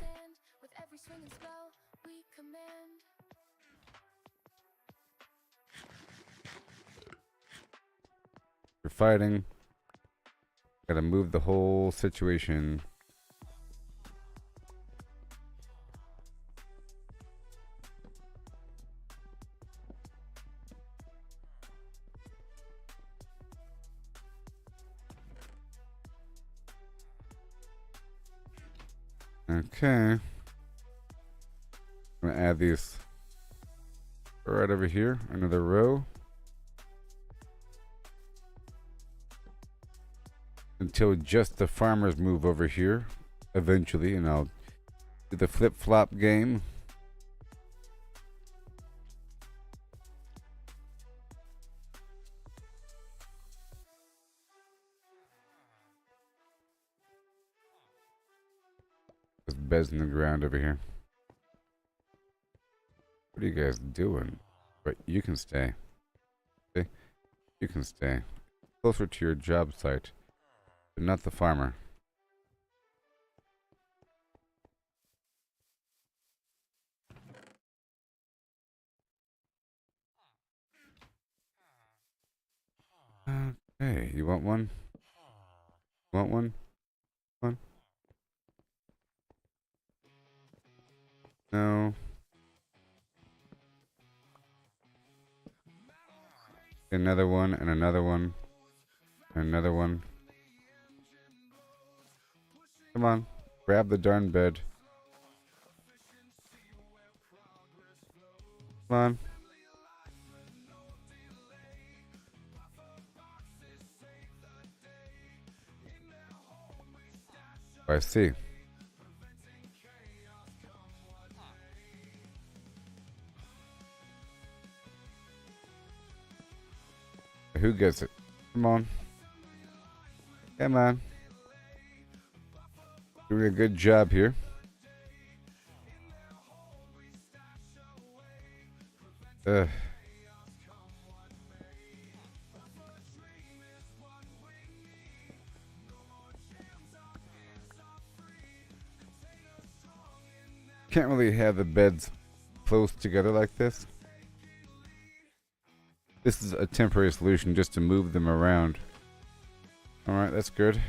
You're fighting. Gotta move the whole situation. Okay. I'm gonna add these right over here. Another row. Until just the farmers move over here eventually, and I'll do the flip-flop game. There's beds in the ground over here. What are you guys doing? Right, you can stay. Okay? You can stay. Closer to your job site, but not the farmer. Okay, you want one? Want one? One? No. Another one, and another one, and another one. Come on, grab the darn bed. Come on. I see. Who gets it? Come on. Come on. Doing a good job here. Ugh. Can't really have the beds close together like this. This is a temporary solution just to move them around. Alright, that's good.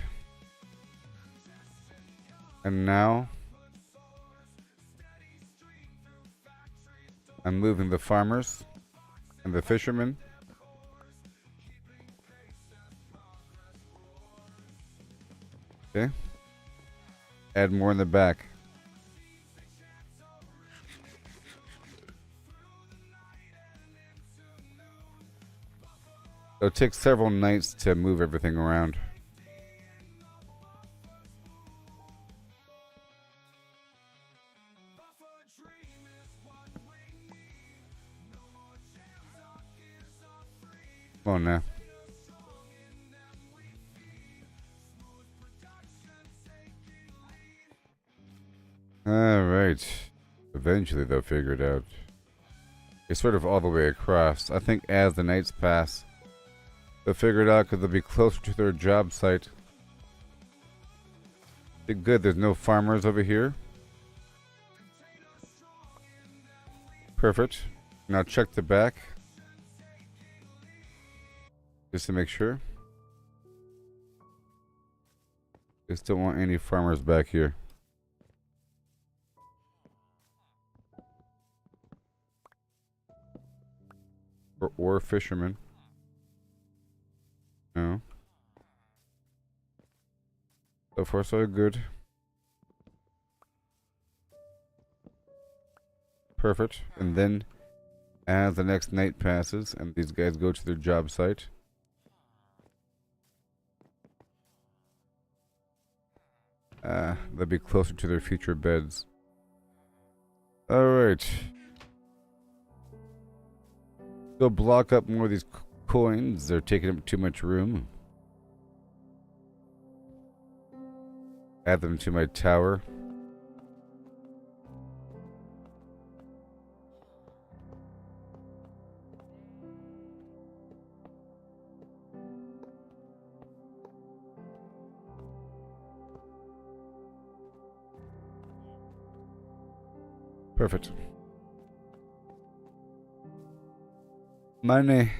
And now I'm moving the farmers and the fishermen. Okay. Add more in the back. It'll take several nights to move everything around. Come on now. Alright. Eventually they'll figure it out. It's sort of all the way across. I think as the nights pass, they'll figure it out because they'll be closer to their job site. Good, there's no farmers over here. Perfect. Now check the back. Just to make sure. Just don't want any farmers back here. Or fishermen. No. So far so good. Perfect. And then as the next night passes and these guys go to their job site, they'll be closer to their future beds. Alright. Go block up more of these coins. They're taking up too much room. Add them to my tower. Perfect. Money.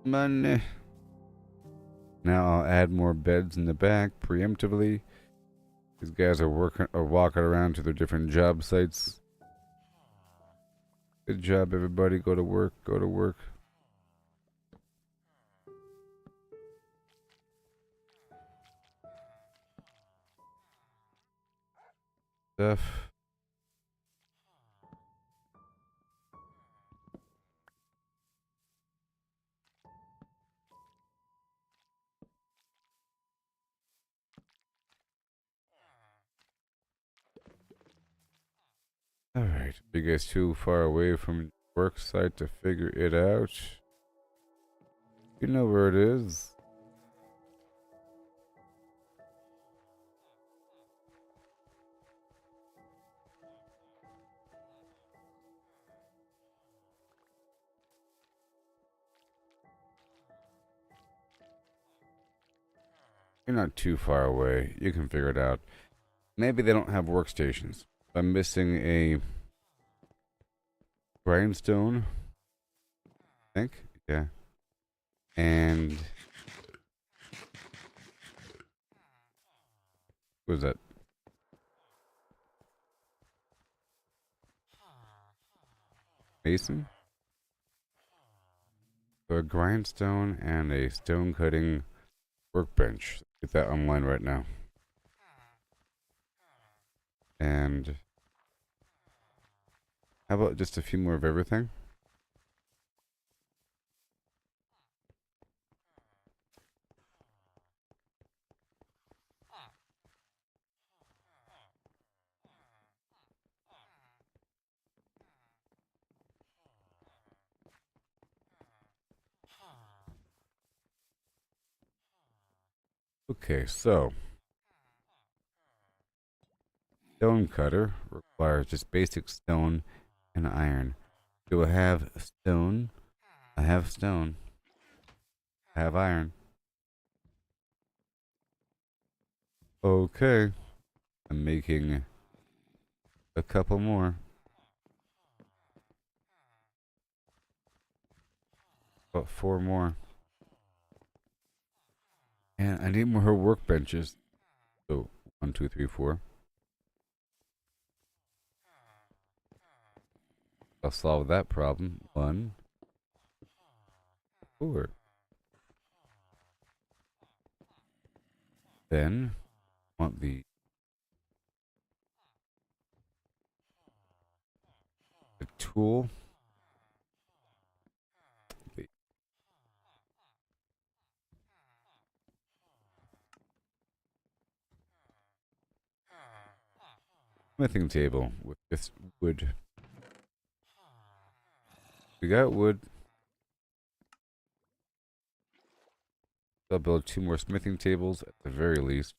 Money. Now I'll add more beds in the back preemptively. These guys are walking around to their different job sites. Good job, everybody. Go to work. Go to work. Stuff. Alright. You guys too far away from your work site to figure it out. You know where it is. You're not too far away. You can figure it out. Maybe they don't have workstations. I'm missing a grindstone. I think. Yeah. And what was that? Mason? So a grindstone and a stone cutting workbench. Get that online right now. And how about just a few more of everything? Okay, so stone cutter requires just basic stone and iron. Do I have stone? I have stone. I have iron. Okay. I'm making a couple more. About 4 more. And I need more workbenches. So 1, 2, 3, 4. I'll solve that problem. 1, 4. Then want the tool. The smithing table with this wood. We got wood. I'll build 2 more smithing tables at the very least.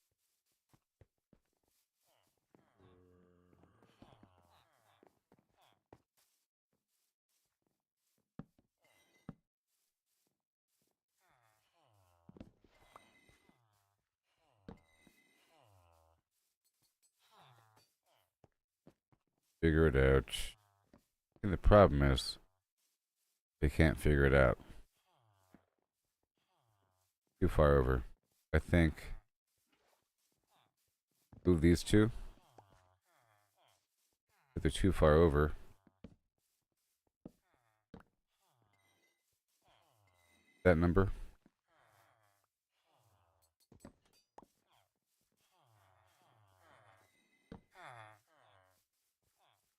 Figure it out. And the problem is, they can't figure it out. Too far over. I think. Move these two. But they're too far over. That number.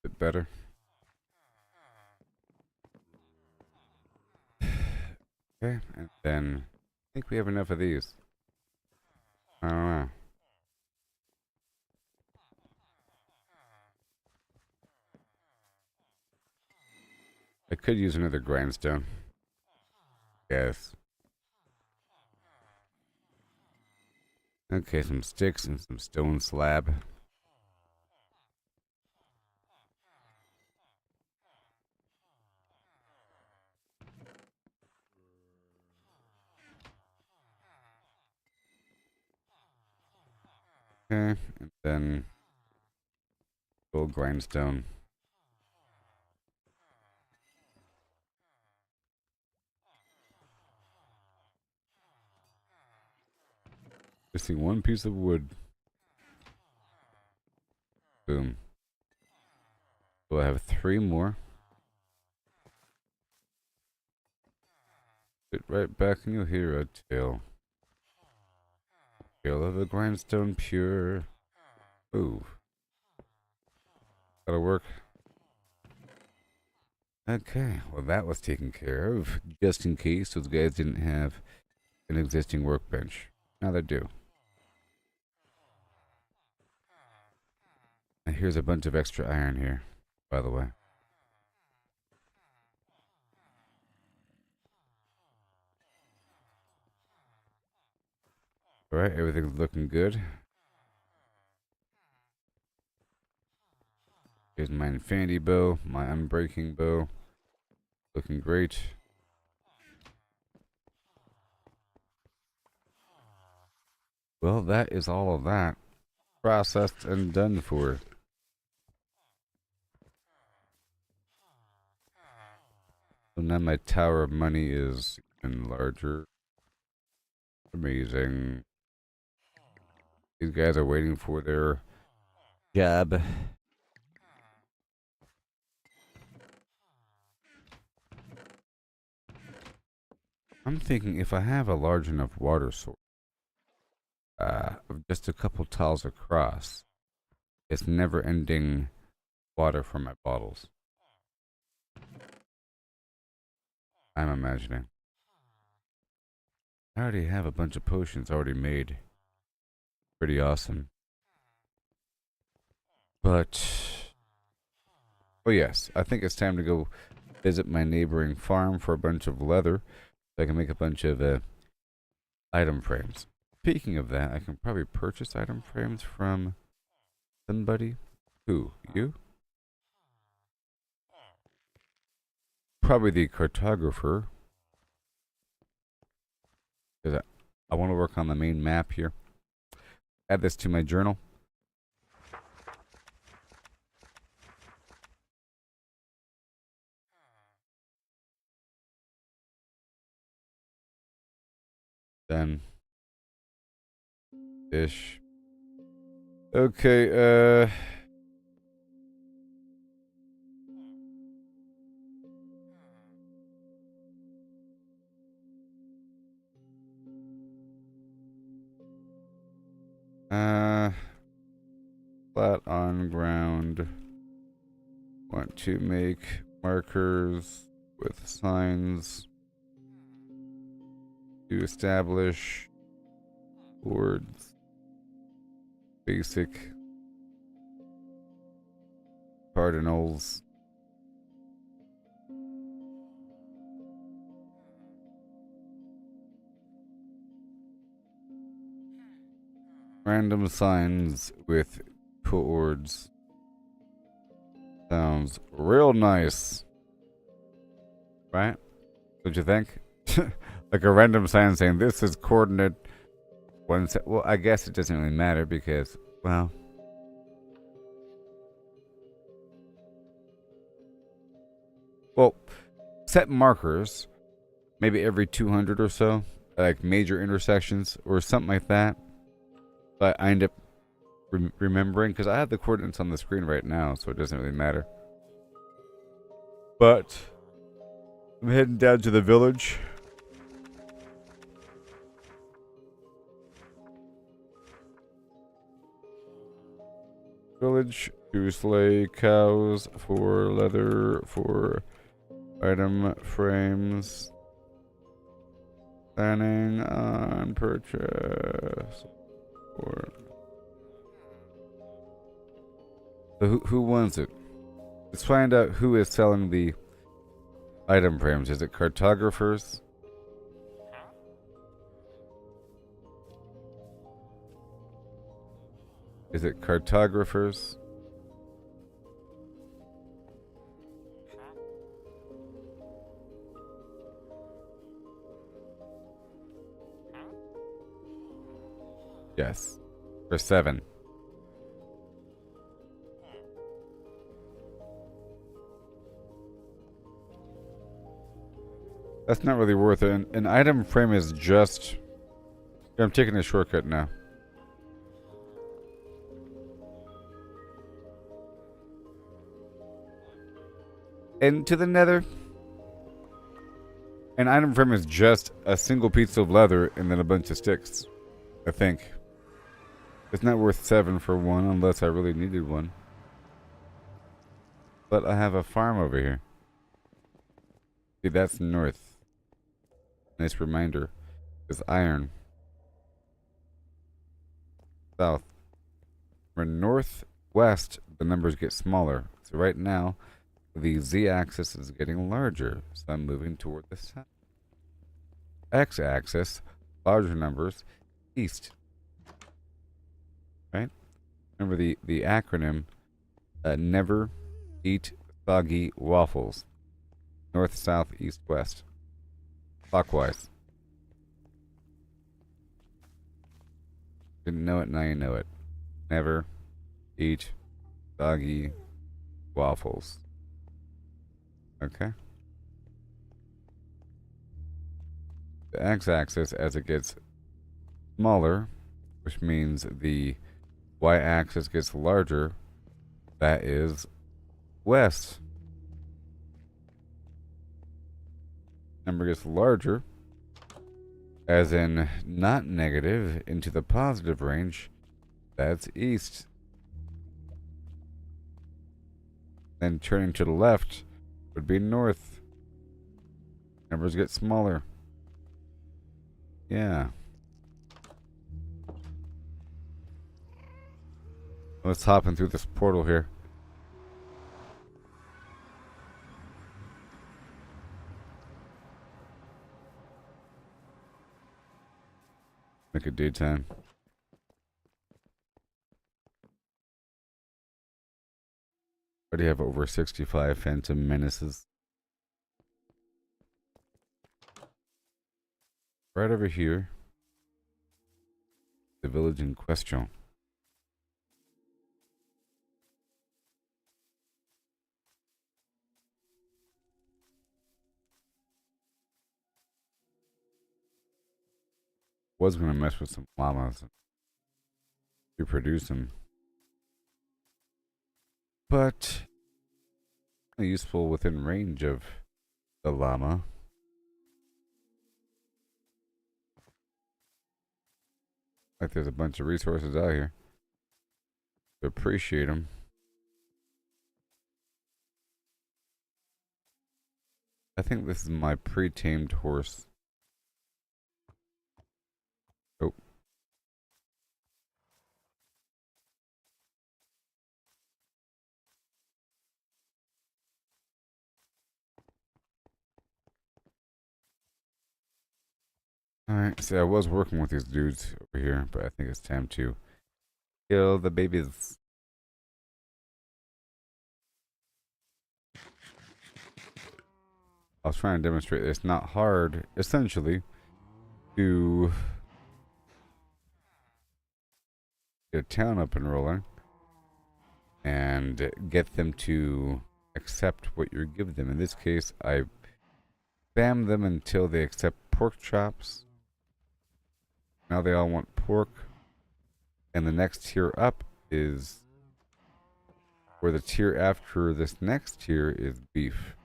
Bit better. Okay, and then I think we have enough of these. I don't know. I could use another grindstone. Yes. Okay, some sticks and some stone slab. Okay, and then gold grindstone. Missing one piece of wood. Boom. So I have 3 more. Sit right back and you'll hear a tale. Tale of a grindstone pure. Ooh. That'll work. Okay, well that was taken care of. Just in case those guys didn't have an existing workbench. Now they do. And here's a bunch of extra iron here, by the way. Alright, everything's looking good. Here's my infinity bow, my unbreaking bow. Looking great. Well, that is all of that. Processed and done for. So now my tower of money is even larger. Amazing. These guys are waiting for their job. I'm thinking if I have a large enough water source, of just a couple tiles across, it's never-ending water from my bottles. I'm imagining. I already have a bunch of potions already made. Pretty awesome. But, oh yes, I think it's time to go visit my neighboring farm for a bunch of leather, so I can make a bunch of item frames. Speaking of that, I can probably purchase item frames from somebody. Who? You? Probably the cartographer. Because I want to work on the main map here. Add this to my journal. Then fish. Okay, flat on ground. Want to make markers with signs to establish boards. Basic cardinals. Random signs with chords. Sounds real nice. Right? Don't you think? Like a random sign saying this is coordinate one set. Well, I guess it doesn't really matter because, well, set markers maybe every 200 or so, like major intersections or something like that. But I end up remembering because I have the coordinates on the screen right now, so it doesn't really matter. But I'm heading down to the village. Village to slay cows for leather, for item frames. Planning on purchase. Or so who wants it? Let's find out who is selling the item frames. Is it cartographers? Is it cartographers? Yes. For 7. That's not really worth it. An item frame is just... I'm taking a shortcut now. into the nether. An item frame is just a single piece of leather and then a bunch of sticks, I think. It's not worth 7 for one unless I really needed one. But I have a farm over here. See, that's north. Nice reminder. There's iron. South. For northwest, the numbers get smaller. So right now, the z-axis is getting larger. So I'm moving toward the south. X-axis, larger numbers, east. Right? Remember the acronym, never eat soggy waffles. North, south, east, west. Clockwise. Didn't know it, now you know it. Never eat soggy waffles. Okay. The x-axis, as it gets smaller, which means the y-axis gets larger, that is west. Number gets larger, as in not negative, into the positive range, that's east. Then turning to the left would be north. Numbers get smaller. Yeah. Let's hop in through this portal here. Make it daytime. Already have over 65 Phantom Menaces. Right over here, the village in question. Was gonna mess with some llamas, reproduce them, but useful within range of the llama. Like there's a bunch of resources out here. To appreciate them. I think this is my pre-tamed horse. Oh. Alright, so I was working with these dudes over here, but I think it's time to kill the babies. I was trying to demonstrate that it's not hard, essentially, to get a town up and rolling and get them to accept what you give them. In this case, I spam them until they accept pork chops. Now they all want pork. And the next tier up is, or the tier after this next tier is beef.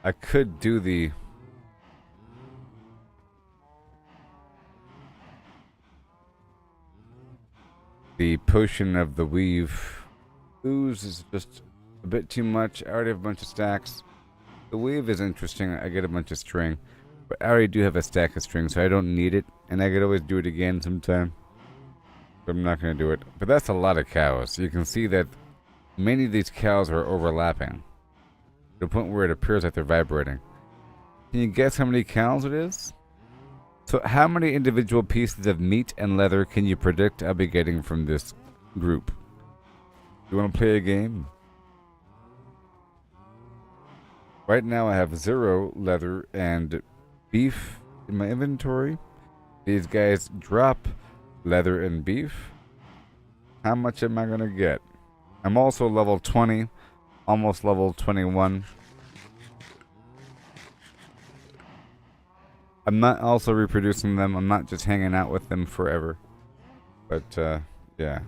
I could do the potion of the weave. Ooze is just a bit too much. I already have a bunch of stacks. The weave is interesting. I get a bunch of string. But I already do have a stack of string, so I don't need it. And I could always do it again sometime. But I'm not going to do it. But that's a lot of cows. You can see that many of these cows are overlapping. To the point where it appears like they're vibrating. Can you guess how many cows it is? So how many individual pieces of meat and leather can you predict I'll be getting from this group? You want to play a game? Right now I have 0 leather and beef in my inventory. These guys drop leather and beef. How much am I going to get? I'm also level 20, almost level 21. I'm not also reproducing them. I'm not just hanging out with them forever. But, yeah.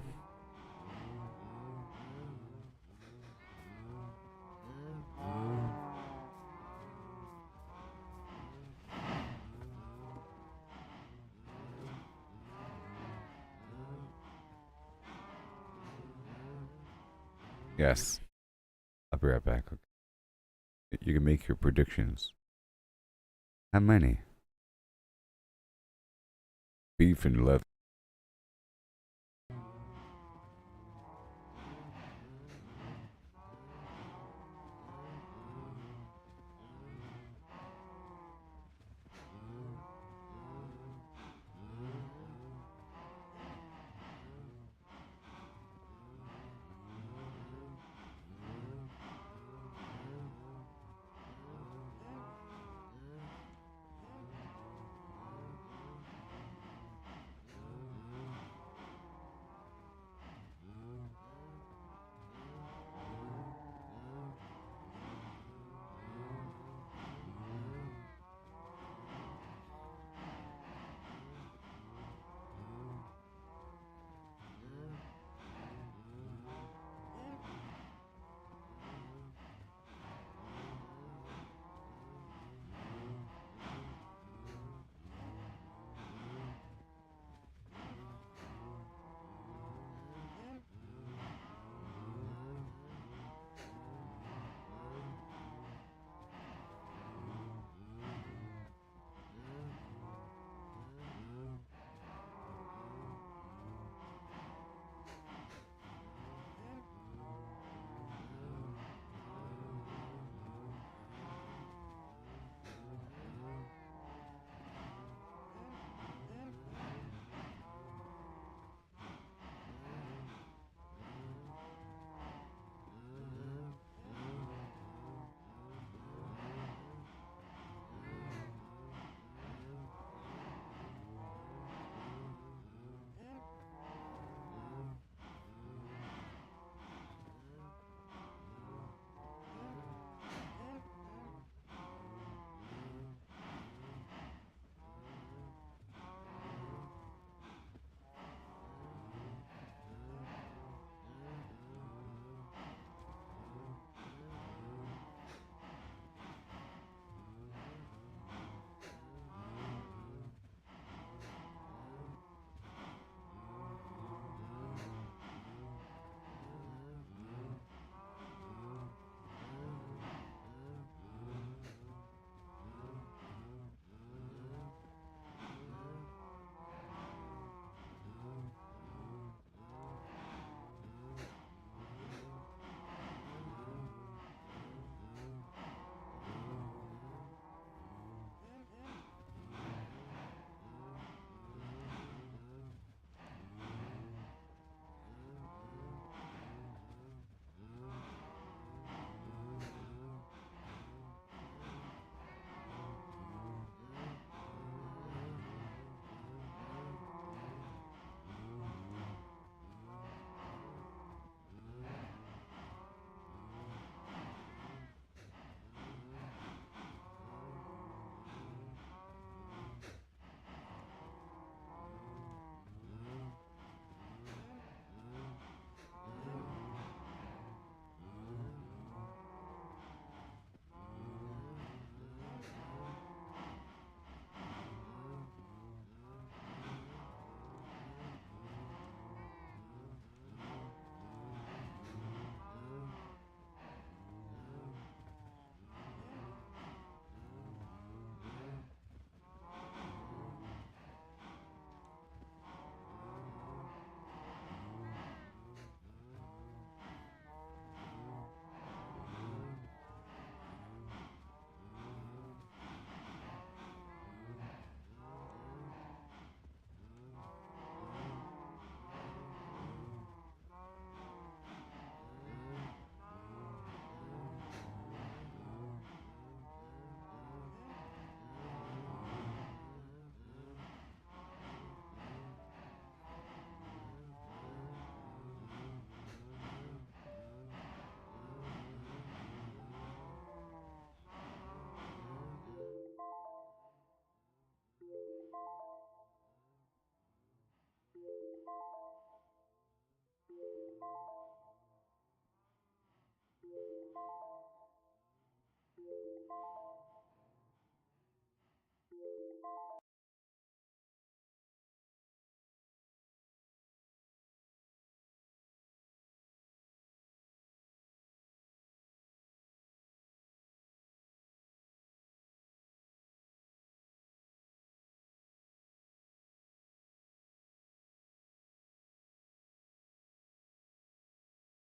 Yes. I'll be right back. You can make your predictions. How many? Beef and leather.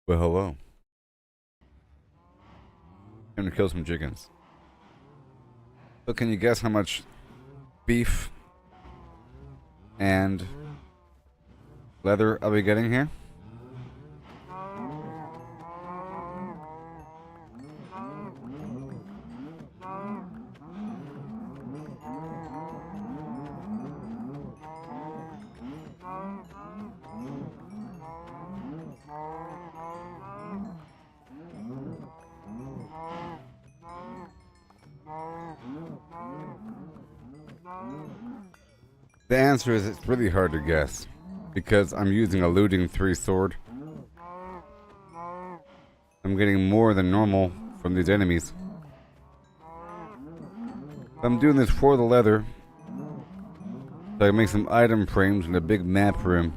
Well, hello. I'm gonna kill some chickens. So can you guess how much beef and leather I'll be getting here? The answer is it's really hard to guess because I'm using a looting 3 sword. I'm getting more than normal from these enemies. I'm doing this for the leather so I can make some item frames in a big map room.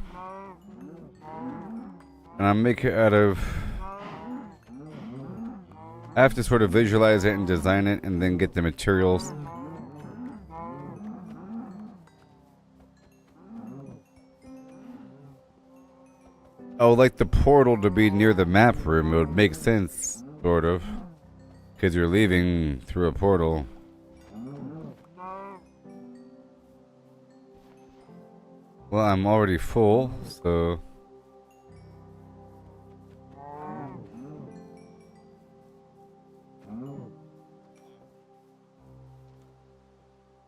And I'll make it out of... I have to sort of visualize it and design it and then get the materials. I would like the portal to be near the map room. It would make sense, sort of. Because you're leaving through a portal. Well, I'm already full, so...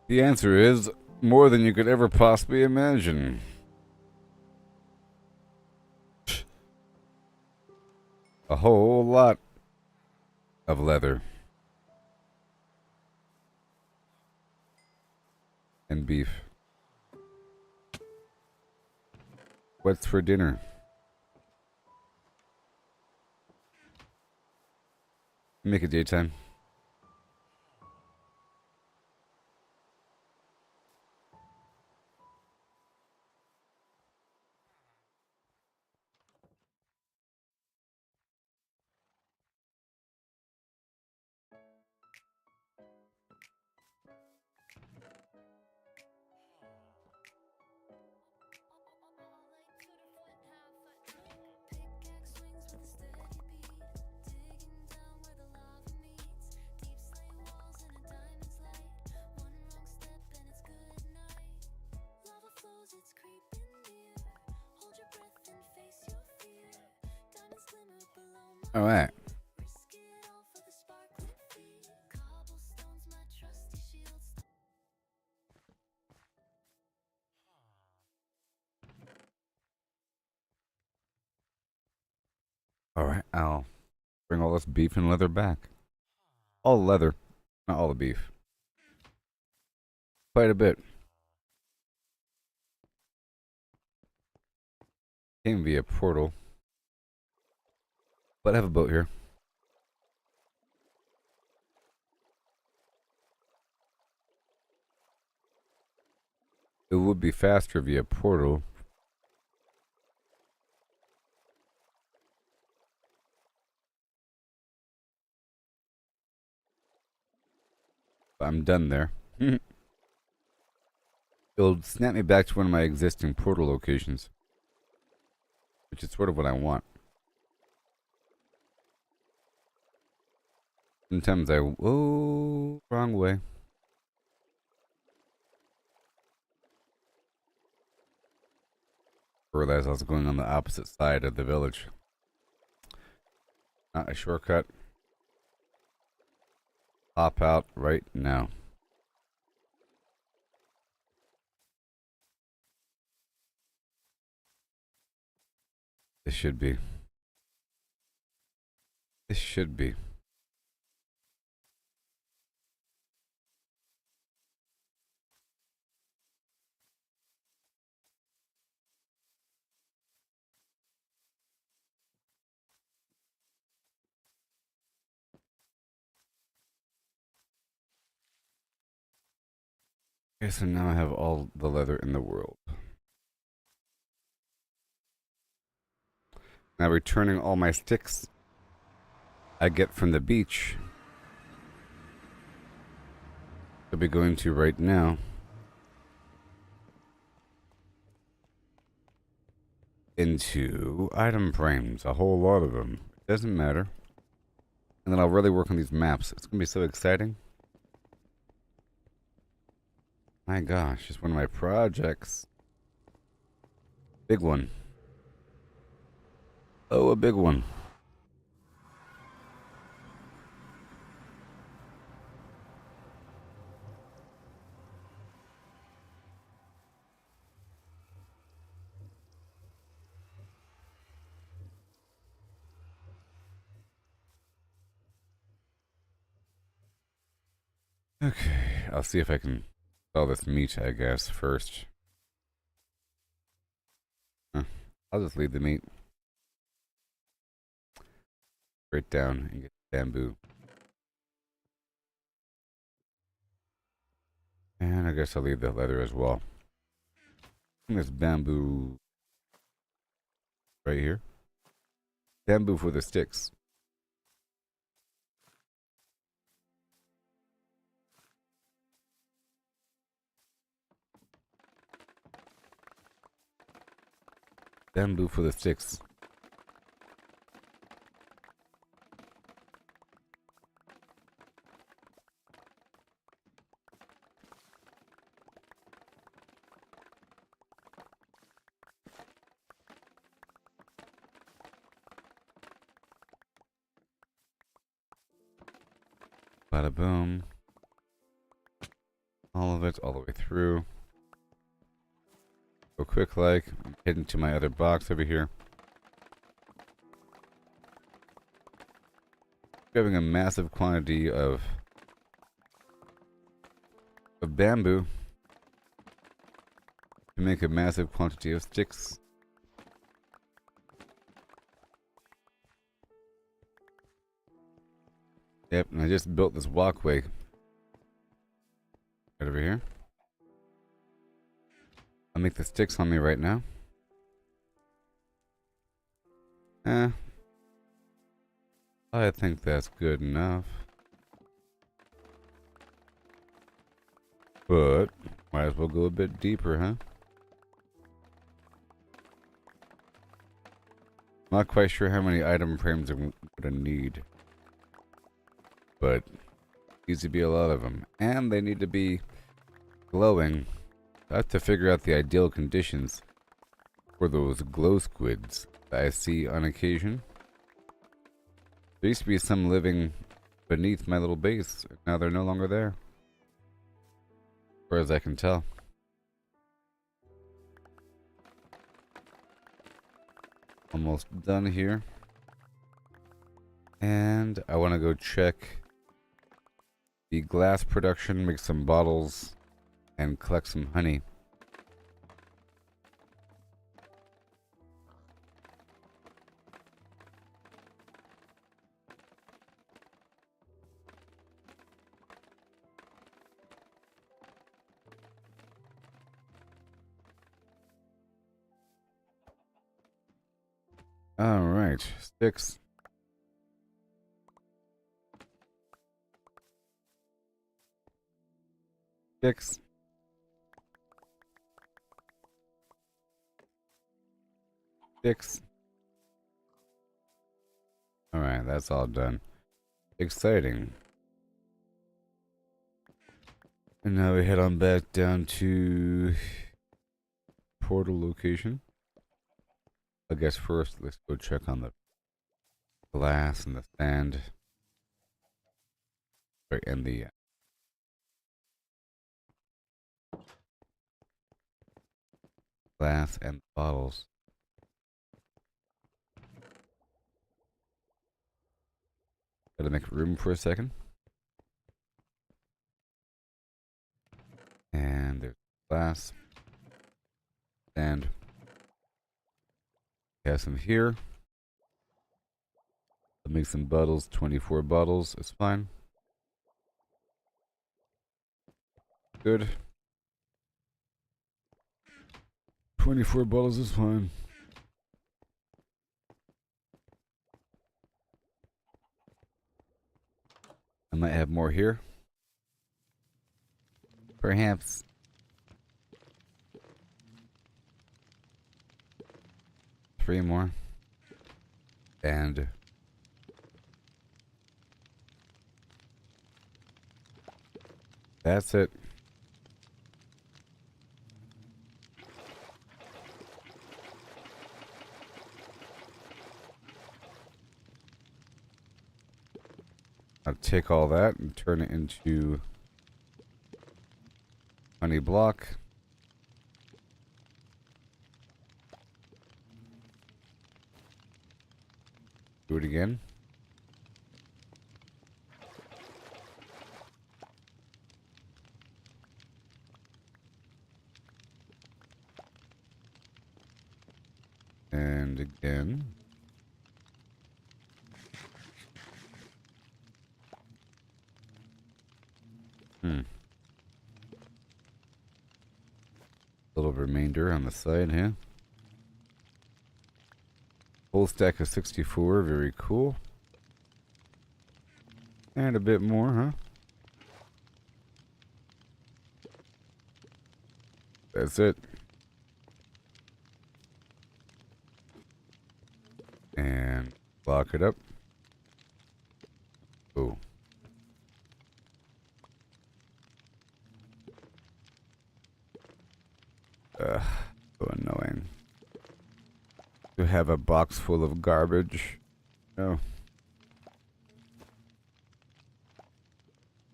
The answer is more than you could ever possibly imagine. A whole lot of leather. And beef. What's for dinner? Make it daytime. Alright. Alright, I'll bring all this beef and leather back. All leather, not all the beef. Quite a bit. Came via portal. But I have a boat here. It would be faster via portal. But I'm done there. It'll snap me back to one of my existing portal locations. Which is sort of what I want. Sometimes oh, wrong way. Realized I was going on the opposite side of the village. Not a shortcut. Hop out right now. This should be. This should be. Okay, so now I have all the leather in the world. Now returning all my sticks I get from the beach. I'll be going to right now. into item frames, a whole lot of them. It doesn't matter. And then I'll really work on these maps. It's gonna be so exciting. My gosh, it's one of my projects. Big one. Oh, a big one. Okay, I'll see if I can sell this meat, I guess, first. I'll just leave the meat. Right down and get bamboo. And I guess I'll leave the leather as well. And there's bamboo right here. Bamboo for the sticks. Bamboo for the sticks. Bada boom. All of it, all the way through. Go quick like, head into my other box over here. Grabbing a massive quantity of bamboo to make a massive quantity of sticks. Yep, and I just built this walkway right over here. I'll make the sticks on me right now. I think that's good enough. But might as well go a bit deeper, huh? Not quite sure how many item frames I'm gonna need. But needs to be a lot of them. And they need to be glowing. I have to figure out the ideal conditions for those glow squids that I see on occasion. There used to be some living beneath my little base. Now they're no longer there. As far as I can tell. Almost done here. And I want to go check the glass production, make some bottles, and collect some honey. All right, sticks. Sticks. Sticks. All right, that's all done. Exciting. And now we head on back down to portal location. I guess first let's go check on the glass and the sand. Right, and the glass and bottles. Gotta make room for a second. And there's glass. And have some here. I'll make some bottles, 24 bottles, it's fine. Good. 24 bottles is fine. I might have more here. Perhaps. 3 more. And that's it. I'll take all that and turn it into honey block. Do it again. And again. Little remainder on the side here. Whole stack of 64, very cool. And a bit more, huh? That's it. And lock it up. Oh. So annoying. To have a box full of garbage. No.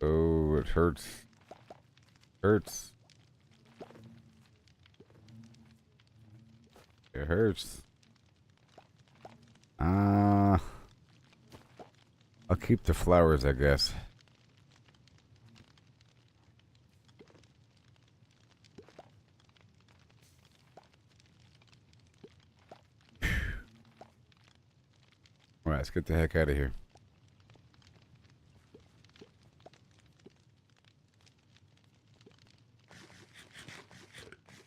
Oh, it hurts. Hurts. It hurts. I'll keep the flowers, I guess. Alright, let's get the heck out of here.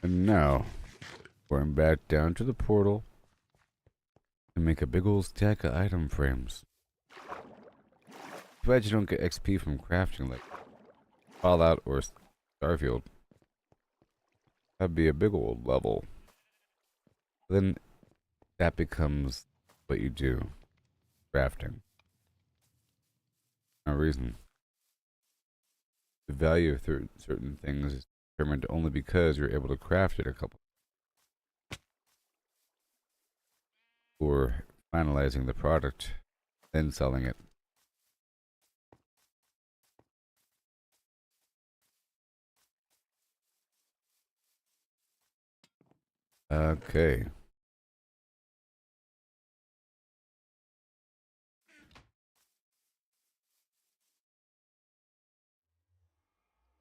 And now, going back down to the portal and make a big old stack of item frames. Too bad you don't get XP from crafting like Fallout or Starfield. That'd be a big old level. Then that becomes what you do. Crafting. No reason. The value of certain things is determined only because you're able to craft it a couple. Or finalizing the product, then selling it. Okay.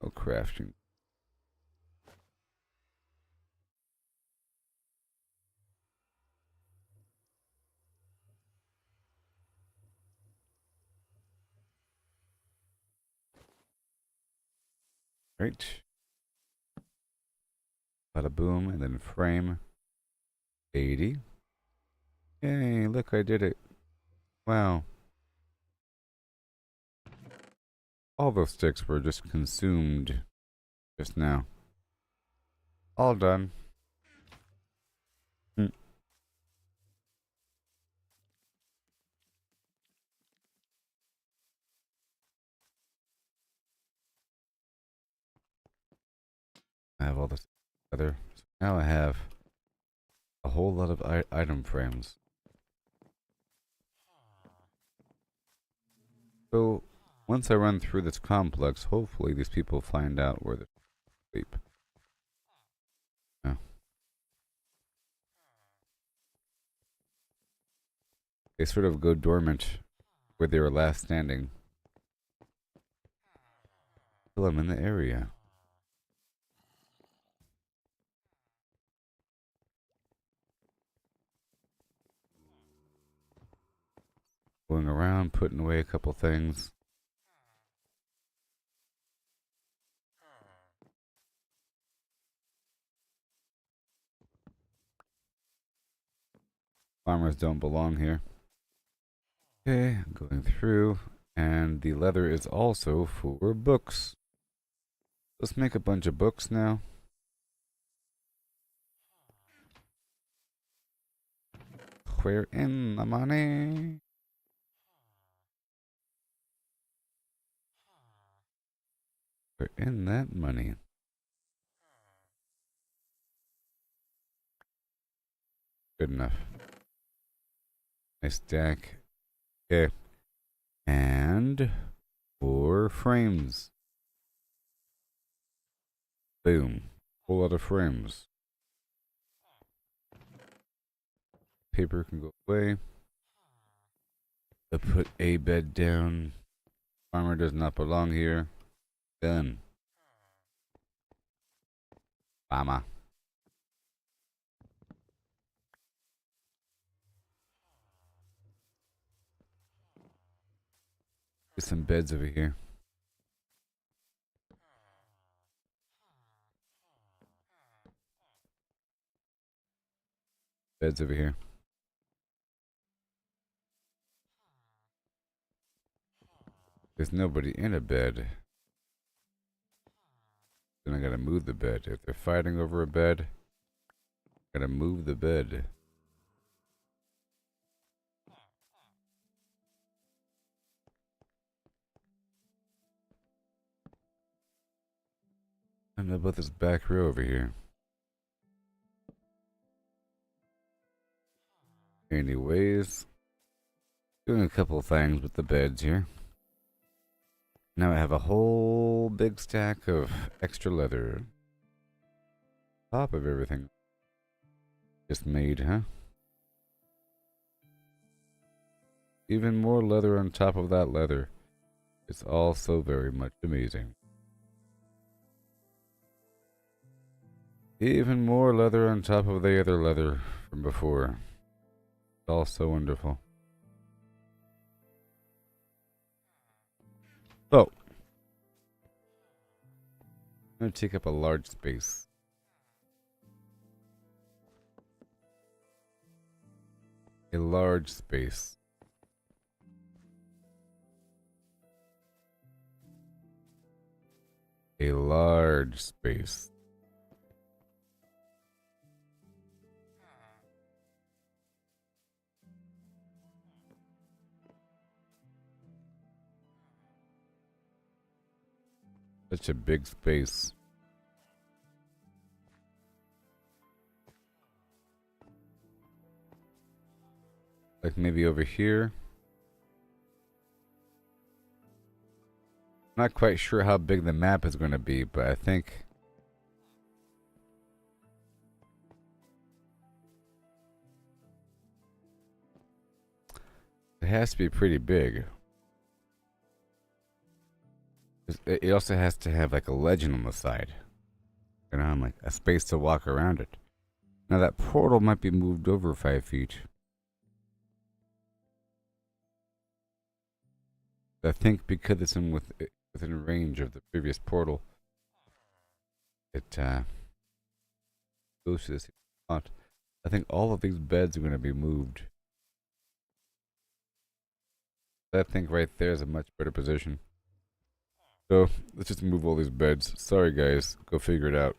Oh, crafting. Right. Bada boom, and then frame. 80. Yay, look, I did it. Wow. All those sticks were just consumed just now. All done. I have all this together. So now I have a whole lot of item frames. So once I run through this complex, hopefully these people find out where they sleep. Yeah. They sort of go dormant where they were last standing. Till I'm in the area. Going around, putting away a couple things. Farmers don't belong here. Okay, going through. And the leather is also for books. Let's make a bunch of books now. Where in the money? Where in that money? Good enough. Nice stack. Okay. And 4 frames. Boom. Whole lot of frames. Paper can go away. I put a bed down. Armor does not belong here. Done. Mama. There's some beds over here. Beds over here. There's nobody in a bed. Then I gotta move the bed. If they're fighting over a bed, I gotta move the bed. I don't know about this back row over here. Anyways, doing a couple things with the beds here. Now I have a whole big stack of extra leather. Top of everything. Just made, huh? Even more leather on top of that leather. It's all so very much amazing. Even more leather on top of the other leather from before. It's all so wonderful. So, I'm going to take up a large space. A large space. A large space. Such a big space. Like maybe over here. Not quite sure how big the map is going to be, but I think it has to be pretty big. It also has to have like a legend on the side. You know, like a space to walk around it. Now that portal might be moved over 5 feet. I think because it's within range of the previous portal, it goes to this spot. I think all of these beds are going to be moved. I think right there is a much better position. So let's just move all these beds. Sorry guys, go figure it out.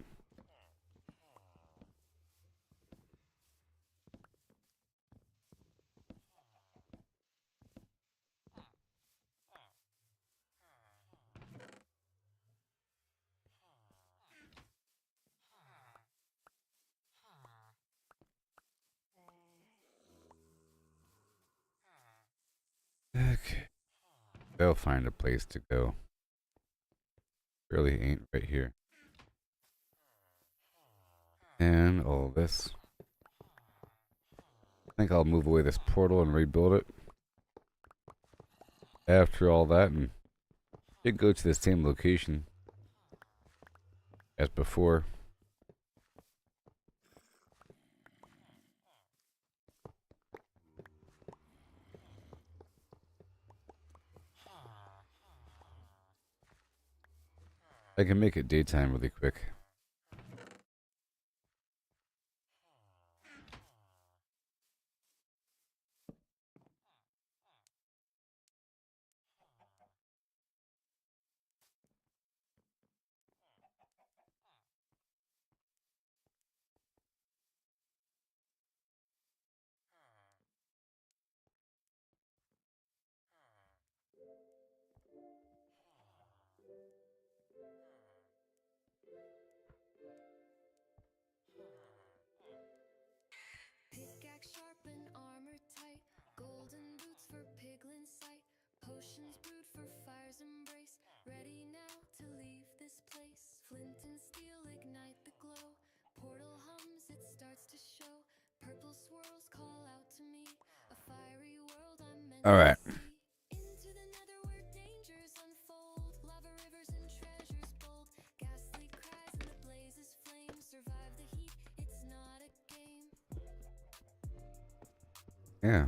Okay. They'll find a place to go. Really ain't right here. And all this. I think I'll move away this portal and rebuild it. After all that, and should go to the same location as before. I can make it daytime really quick. All right. Yeah.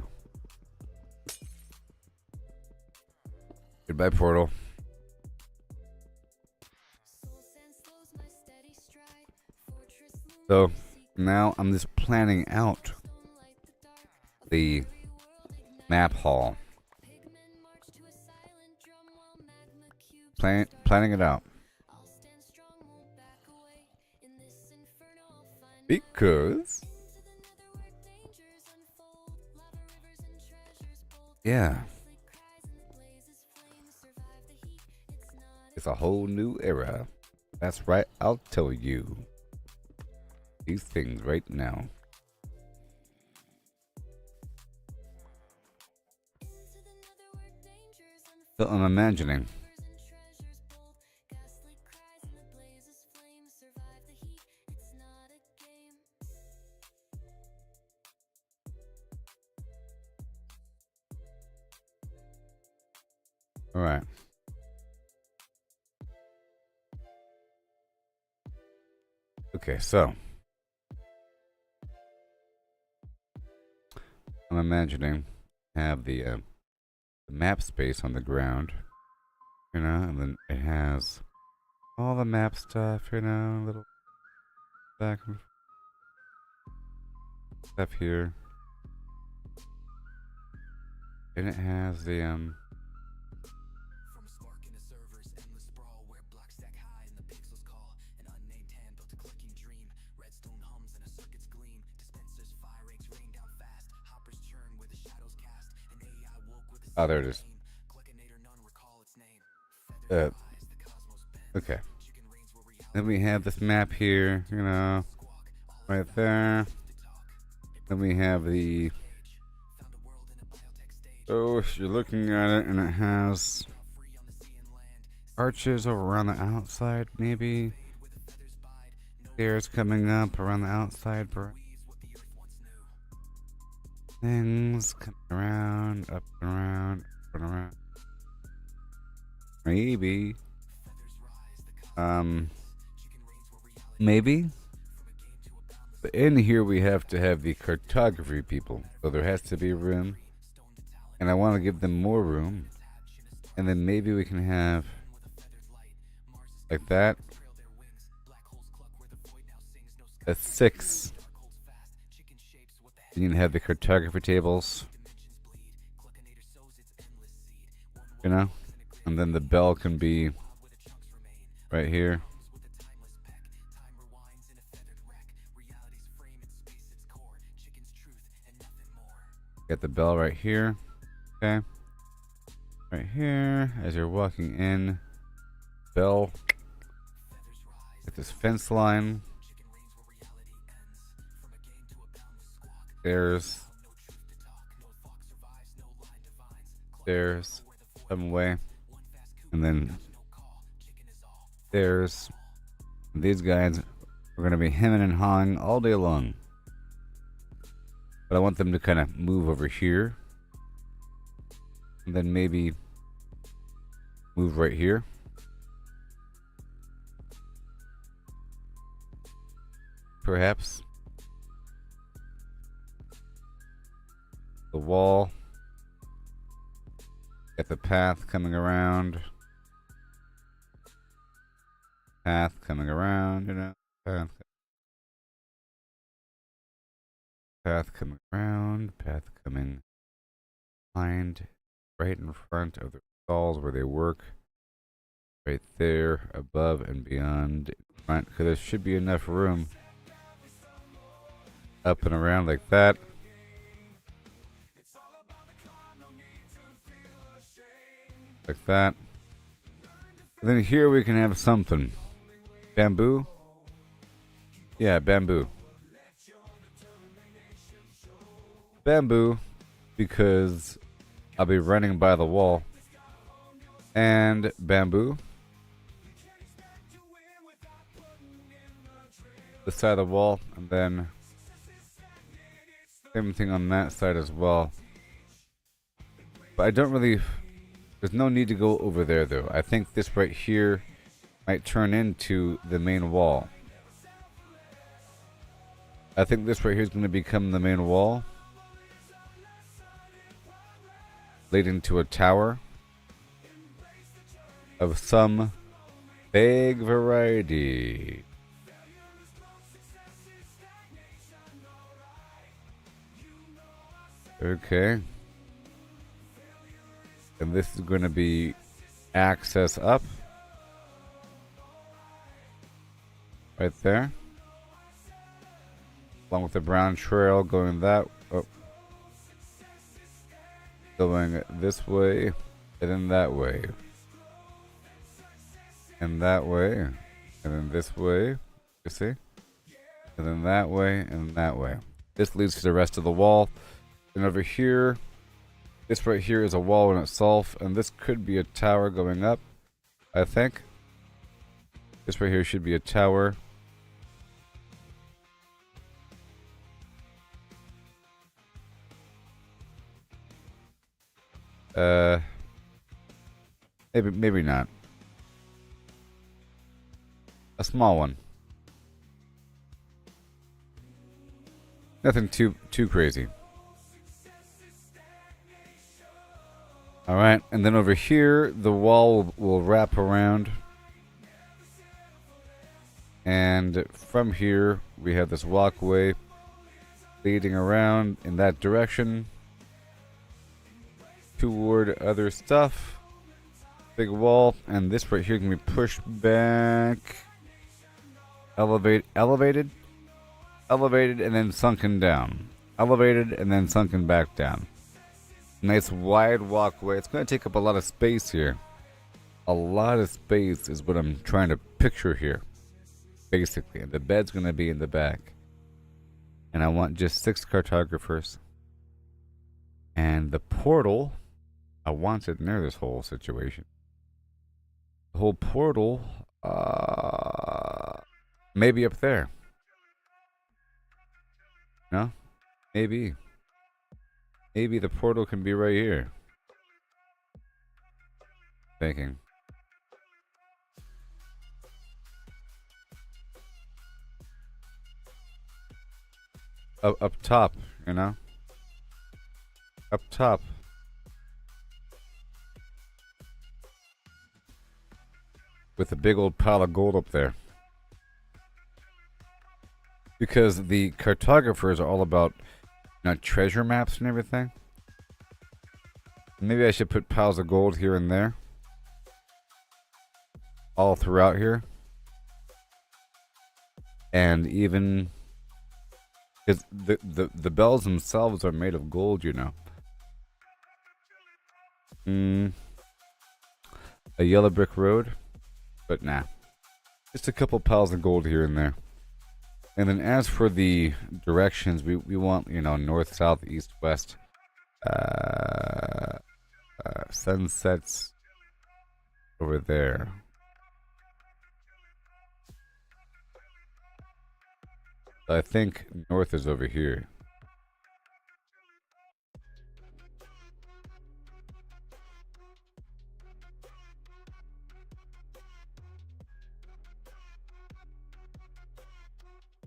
Goodbye, portal. So now I'm just planning out the map hall. Planning it out. Because yeah, it's a whole new era. That's right, I'll tell you these things right now. So I'm imagining all right. Okay, so I'm imagining have the map space on the ground, you know, and then it has all the map stuff, you know, little back and stuff here, and it has the oh, there it is. Okay. Then we have this map here, you know, right there. Then we have the. Oh, you're looking at it, and it has arches over around the outside, maybe. Stairs coming up around the outside. Things coming around, up and around, up and around. Maybe. Maybe. But in here we have to have the cartography people. So there has to be room. And I want to give them more room. And then maybe we can have like that. A 6. You can have the cartography tables. You know? And then the bell can be right here. Get the bell right here. Okay. Right here. As you're walking in. Bell. Get this fence line. There's some way. And then there's these guys. We're going to be hemming and hawing all day long. But I want them to kind of move over here. And then maybe move right here. Perhaps. The wall. Get the path coming around. Path coming around, you know. Path coming around. Path coming behind. Right in front of the stalls where they work. Right there, above and beyond. Front, because there should be enough room. Up and around like that. Like that. And then here we can have something. Bamboo? Yeah, bamboo. Bamboo, because I'll be running by the wall. and bamboo. The side of the wall, and then same thing on that side as well. But I don't really, there's no need to go over there though. I think this right here might turn into the main wall. I think this right here is going to become the main wall, leading to a tower of some big variety. Okay. And this is going to be access up. Right there. Along with the brown trail going that... Oh. Going this way. And then that way. And that way. And then this way. You see? And then that way and that way. This leads to the rest of the wall. And over here, this right here is a wall in itself, and this could be a tower going up, I think. This right here should be a tower. Maybe not. A small one. Nothing too crazy. Alright, and then over here, the wall will wrap around. And from here, we have this walkway leading around in that direction toward other stuff. Big wall, and this right here can be pushed back. Elevated, and then sunken down. Elevated, and then sunken back down. Nice wide walkway. It's going to take up a lot of space here. A lot of space is what I'm trying to picture here. Basically. And the bed's going to be in the back. And I want just 6 cartographers. And the portal, I want it near this whole situation. The whole portal, maybe up there. No? Maybe. Maybe the portal can be right here. Thinking. Up top, you know? Up top. With a big old pile of gold up there. Because the cartographers are all about, you know, treasure maps and everything. Maybe I should put piles of gold here and there. All throughout here. And even... because the bells themselves are made of gold, you know. A yellow brick road. But nah. Just a couple piles of gold here and there. And then as for the directions, we want, you know, north, south, east, west. Sunsets over there. I think north is over here.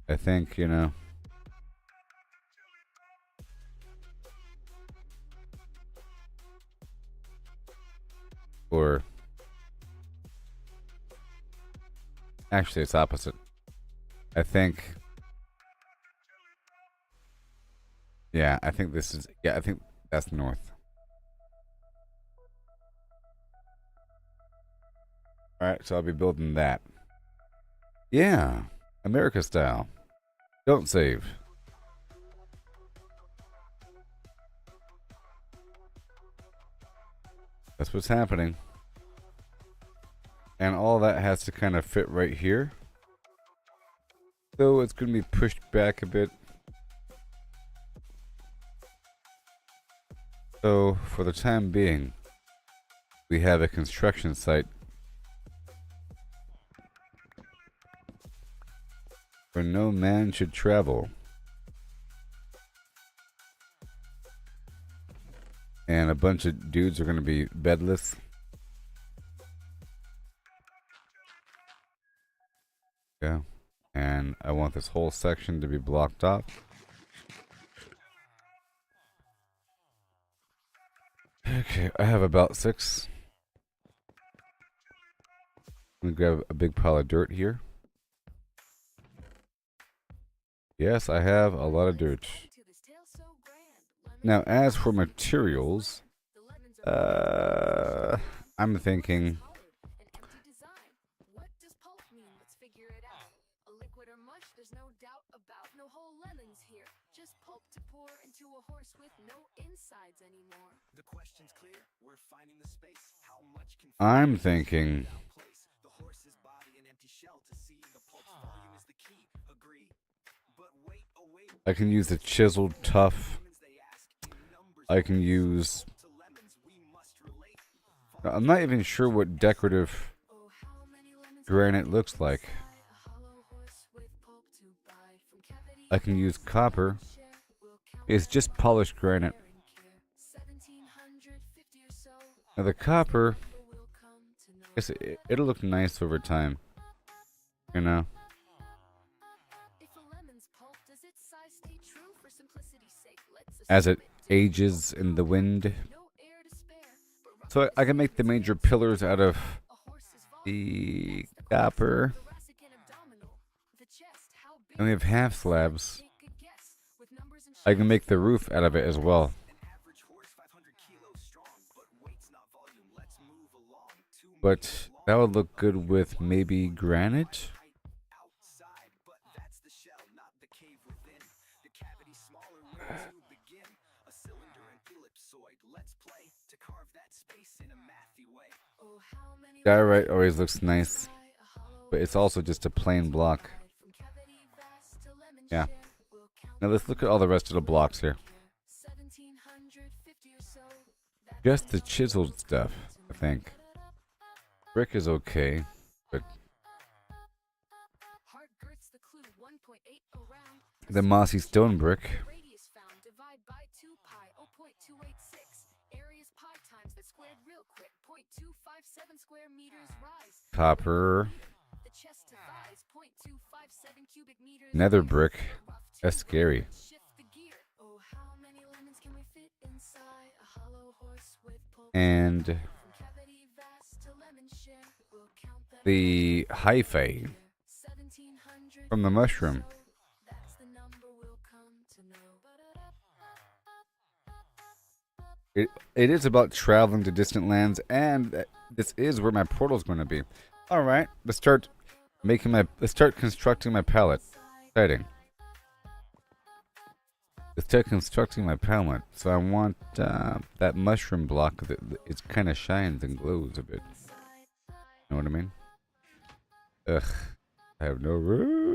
I think, you know. Or actually it's opposite. I think yeah, I think this is I think that's north. Alright, so I'll be building that. Yeah. America style. Don't save. That's what's happening. And all that has to kind of fit right here. So it's going to be pushed back a bit. So for the time being, we have a construction site where no man should travel. And a bunch of dudes are going to be bedless. Yeah. And I want this whole section to be blocked off. Okay, I have about 6. I'm gonna grab a big pile of dirt here. Yes, I have a lot of dirt. Now, as for materials, I'm thinking I'm thinking I can use the chiseled tough. I can use... I'm not even sure what decorative granite looks like. I can use copper. It's just polished granite. Now the copper, I guess it'll look nice over time. You know? As it ages in the wind. So I can make the major pillars out of the copper. And we have half slabs. I can make the roof out of it as well. But that would look good with maybe granite. Diorite always looks nice, but it's also just a plain block. Yeah. Now let's look at all the rest of the blocks here. Just the chiseled stuff, I think. Brick is okay, but the mossy stone brick. Copper. Nether brick. That's scary. And the hyphae from the mushroom. It is about traveling to distant lands, and this is where my portal's going to be. All right, let's start constructing my palette. Exciting. Let's start constructing my palette. So I want that mushroom block that it kind of shines and glows a bit. You know what I mean? Ugh, I have no room.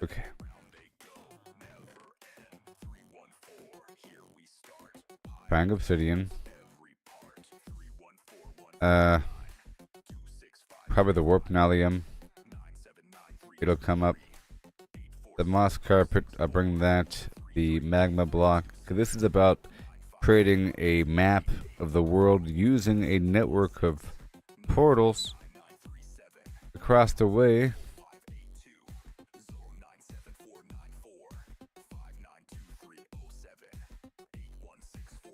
Okay. Fang obsidian. Probably the warp nalium. It'll come up. The moss carpet, I'll bring that. The magma block. This is about creating a map of the world using a network of portals across the way.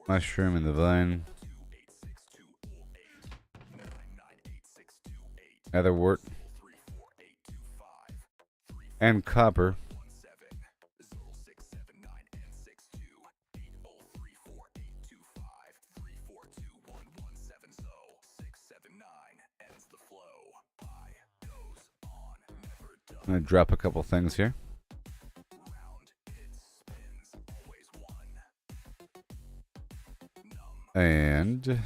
Mushroom and the vine. Nether wart. And copper. I'm going to drop a couple things here. And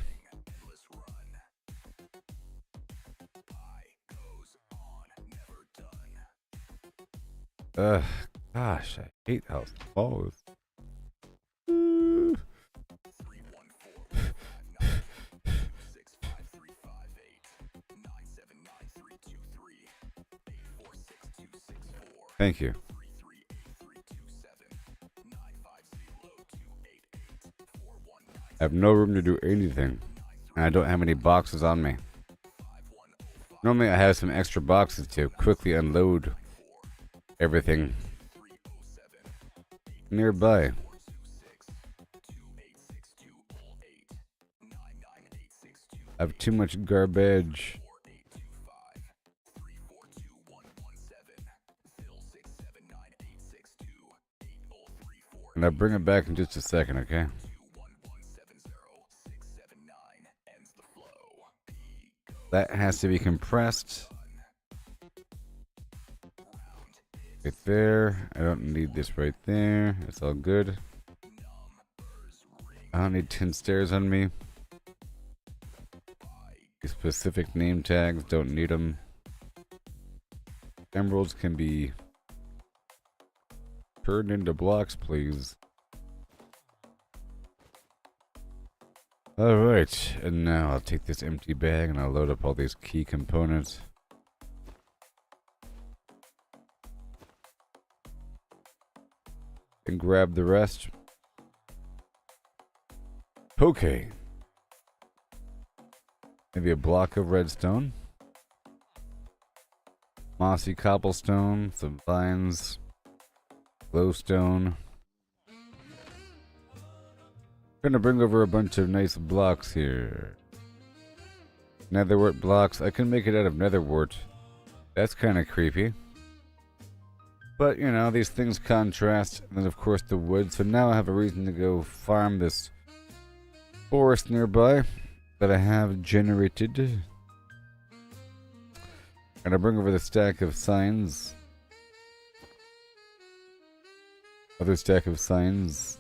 Ugh, gosh, I hate how small it is. Thank you. I have no room to do anything, and I don't have any boxes on me. Normally I have some extra boxes to quickly unload everything nearby. I have too much garbage. And I'll bring it back in just a second, okay? That has to be compressed. Right there. I don't need this right there. It's all good. I don't need 10 stairs on me. Specific name tags, don't need them. Emeralds can be turned into blocks, please. Alright, and now I'll take this empty bag and I'll load up all these key components. And grab the rest. Okay. Maybe a block of redstone. Mossy cobblestone, some vines, glowstone. Gonna bring over a bunch of nice blocks here. Netherwort blocks. I can make it out of netherwort. That's kind of creepy. But, you know, these things contrast. And then, of course, the wood. So now I have a reason to go farm this forest nearby that I have generated. And I bring over the stack of signs. Other stack of signs.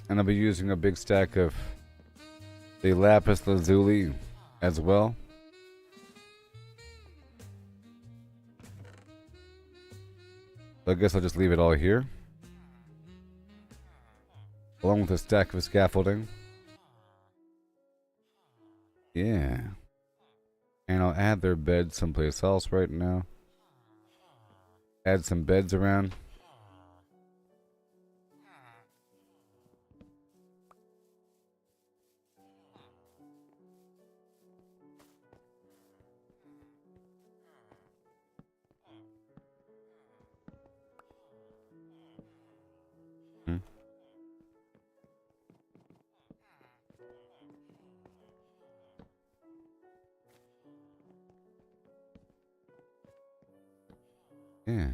And I'll be using a big stack of the lapis lazuli as well. So I guess I'll just leave it all here. Along with a stack of scaffolding. Yeah. And I'll add their bed someplace else right now. Add some beds around. Yeah.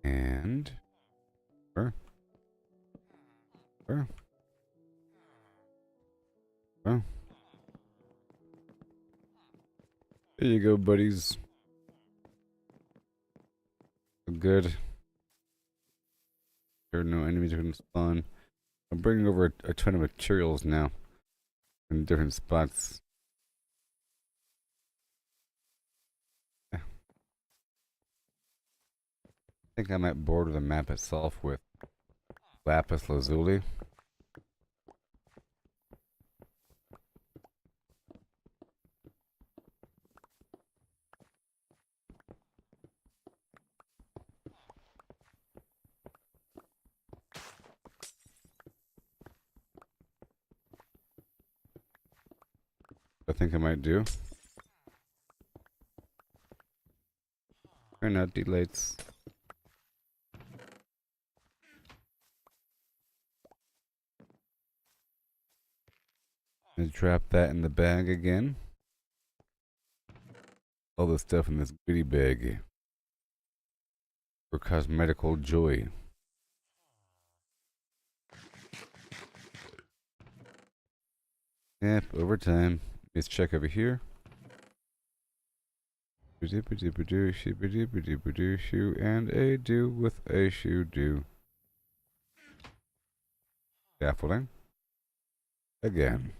And there you go, buddies. Good. There are no enemies are gonna spawn. I'm bringing over a ton of materials now in different spots. I think I might border the map itself with lapis lazuli. I think I might do. Turn out the lights. And drop that in the bag again. All the stuff in this goodie bag for cosmetical joy. Yep, over time. Let's check over here. And a do with a shoe do. Scaffolding. Again.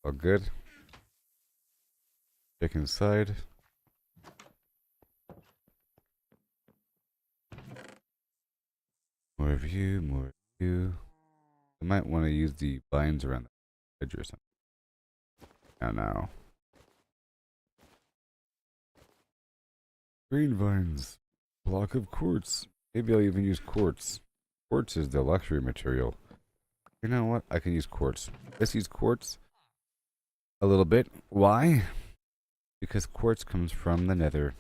All good. Check inside. More view, more view. I might want to use the vines around the edge or something. Oh no. Green vines. Block of quartz. Maybe I'll even use quartz. Quartz is the luxury material. You know what? I can use quartz. Let's use quartz a little bit. Why? Because quartz comes from the nether.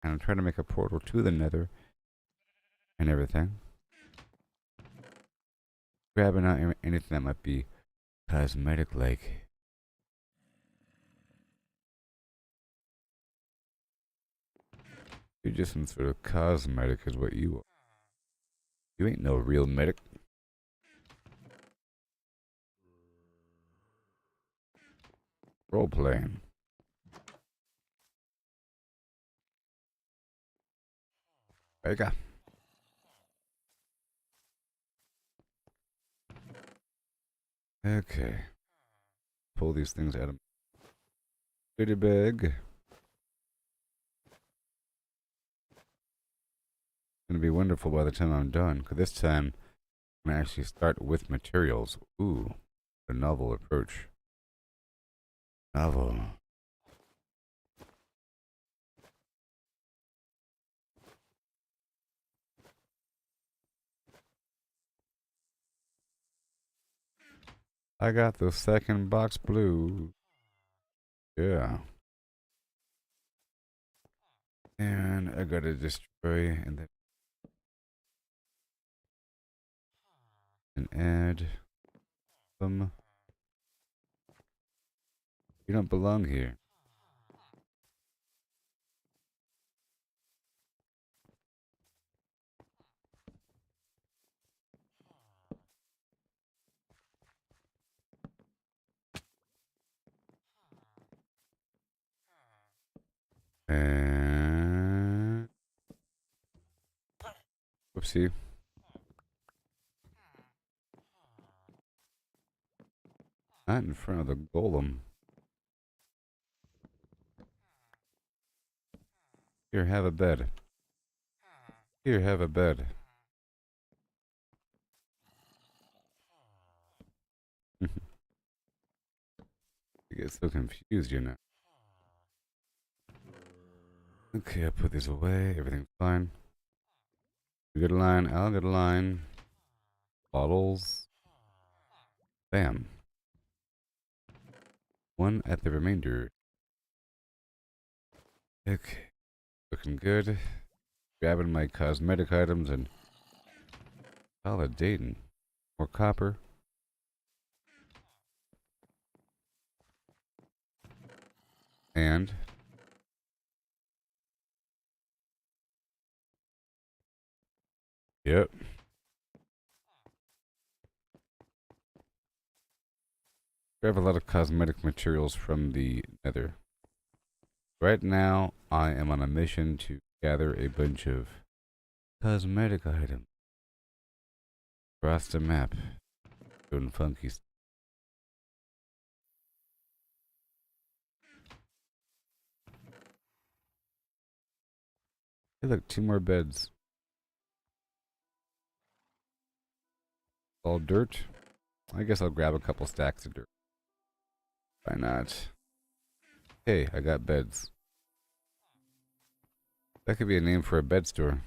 And I'm trying to make a portal to the nether. And everything. Grabbing out anything that might be cosmetic like. You're just some sort of cosmetic is what you are. You ain't no real medic. Role playing. There you go. Okay. Pull these things out of my goodie bag. It's gonna be wonderful by the time I'm done. Cause this time I'm gonna actually start with materials. Ooh, a novel approach. Novel. I got the second box blue. Yeah. And I gotta destroy and add some. You don't belong here. And whoopsie. Not in front of the golem. Here, have a bed. Here, have a bed. You get so confused, you know. Okay, I'll put this away. Everything's fine. You get a line. I'll get a line. Bottles. Bam. One at the remainder. Okay. Looking good. Grabbing my cosmetic items and validating. More copper. And yep. Grab a lot of cosmetic materials from the nether. Right now, I am on a mission to gather a bunch of cosmetic items across the map. Doing funky stuff. Hey, look, 2 more beds. All dirt. I guess I'll grab a couple stacks of dirt. Why not? Hey, I got beds. That could be a name for a bed store.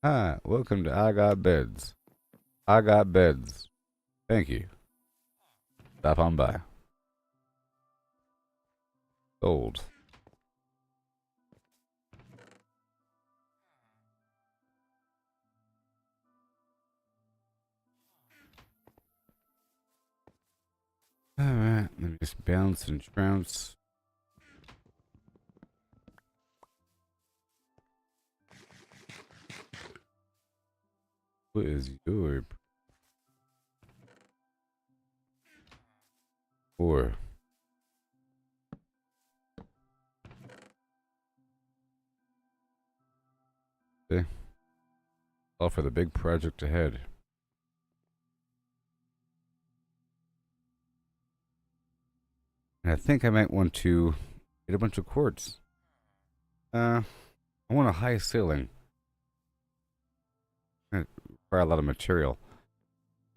Hi, welcome to I Got Beds. I got beds. Thank you. Stop on by. Sold. Alright, let me just bounce and trounce. What is your or okay. All for the big project ahead. And I think I might want to get a bunch of quartz. I want a high ceiling. It require a lot of material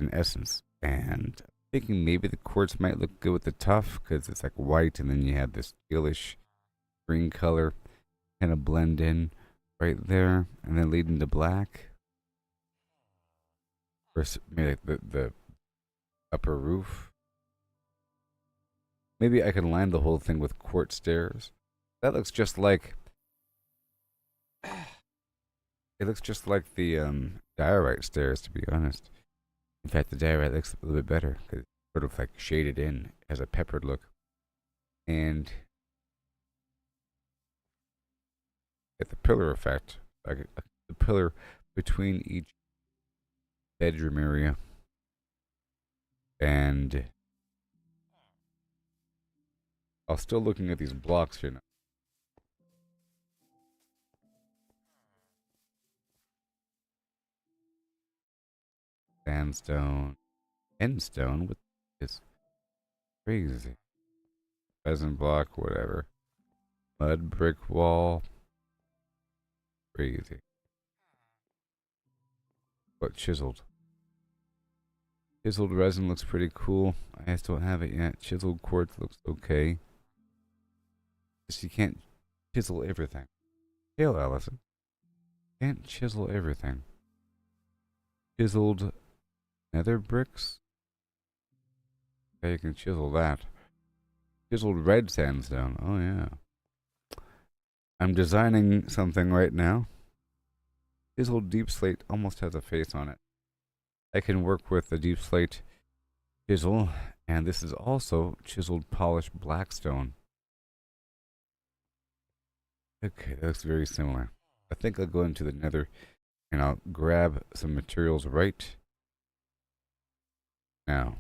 in essence. And I'm thinking maybe the quartz might look good with the tuff because it's like white and then you have this tealish green color kind of blend in right there and then lead into black. Or maybe like the upper roof. Maybe I can line the whole thing with quartz stairs. That looks just like it looks just like the diorite stairs, to be honest. In fact, the diorite looks a little bit better because it's sort of like shaded in, has a peppered look, and get the pillar effect, like the pillar between each bedroom area, and I'm still looking at these blocks here now. Sandstone, endstone, what is crazy? Pheasant block, whatever. Mud brick wall, crazy. But chiseled. Chiseled resin looks pretty cool. I just don't have it yet. Chiseled quartz looks okay. Just you can't chisel everything. Hail, Allison. Can't chisel everything. Chiseled nether bricks? Okay, you can chisel that. Chiseled red sandstone. Oh, yeah. I'm designing something right now. Chiseled deep slate almost has a face on it. I can work with the deep slate chisel, and this is also chiseled polished blackstone. Okay, that looks very similar. I think I'll go into the nether and I'll grab some materials right now.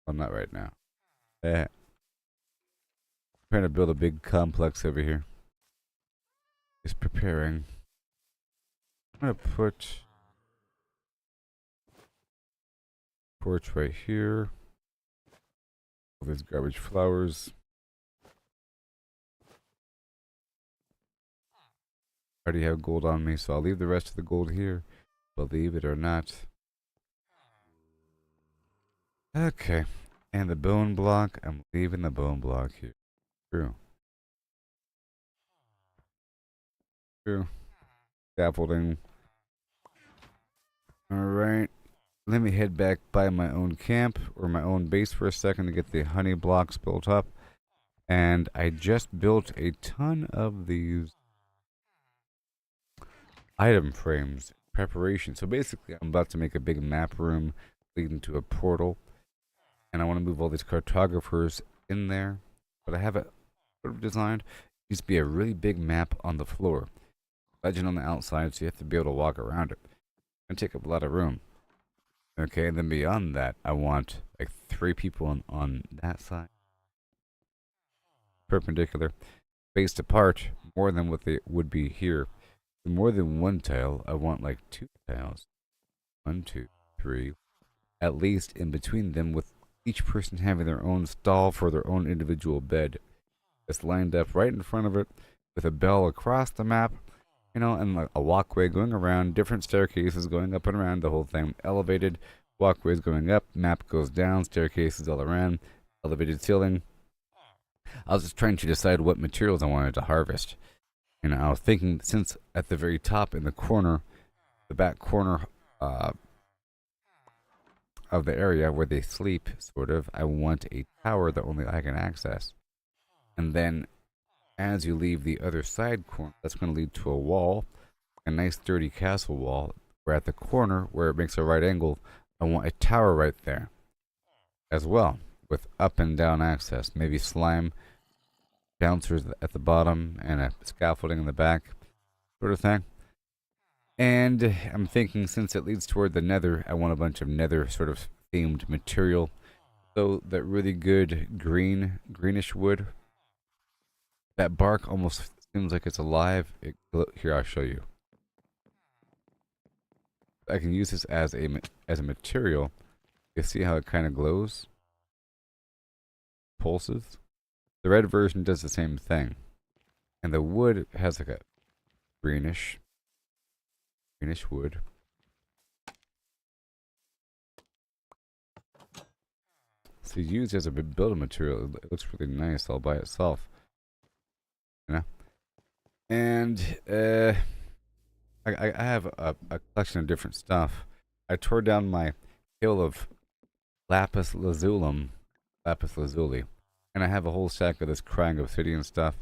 Well, not right now. I'm trying to build a big complex over here. Just preparing. I'm gonna put porch right here. All these garbage flowers. I already have gold on me, so I'll leave the rest of the gold here. Believe it or not. Okay. And the bone block, I'm leaving the bone block here. True. True. Scaffolding. Alright. Let me head back by my own camp or my own base for a second to get the honey blocks built up. And I just built a ton of these item frames preparation. So basically, I'm about to make a big map room leading to a portal. And I want to move all these cartographers in there. But I have it sort of designed. It needs to be a really big map on the floor. Legend on the outside, so you have to be able to walk around it. And take up a lot of room. Okay, and then beyond that, I want like 3 people on that side. Perpendicular. Spaced apart, more than what they would be here. More than one tile, I want like 2 tiles. 1, 2, 3. At least in between them, with each person having their own stall for their own individual bed. It's lined up right in front of it, with a bell across the map. You know, and like a walkway going around, different staircases going up and around the whole thing. Elevated walkways going up, map goes down, staircases all around, elevated ceiling. I was just trying to decide what materials I wanted to harvest. You know, I was thinking since at the very top in the corner, the back corner of the area where they sleep, sort of, I want a tower that only I can access. And then as you leave the other side corner, that's going to lead to a wall, a nice sturdy castle wall, where at the corner, where it makes a right angle, I want a tower right there as well, with up and down access. Maybe slime bouncers at the bottom and a scaffolding in the back, sort of thing. And I'm thinking since it leads toward the nether, I want a bunch of nether sort of themed material. So that really good greenish wood. That bark almost seems like it's alive. Here, I'll show you. I can use this as a material. You see how it kind of glows, pulses. The red version does the same thing, and the wood has like a greenish wood. So used as a building material, it looks really nice all by itself, you know. And I have a collection of different stuff. I tore down my hill of lapis lazuli, and I have a whole stack of this crying obsidian stuff.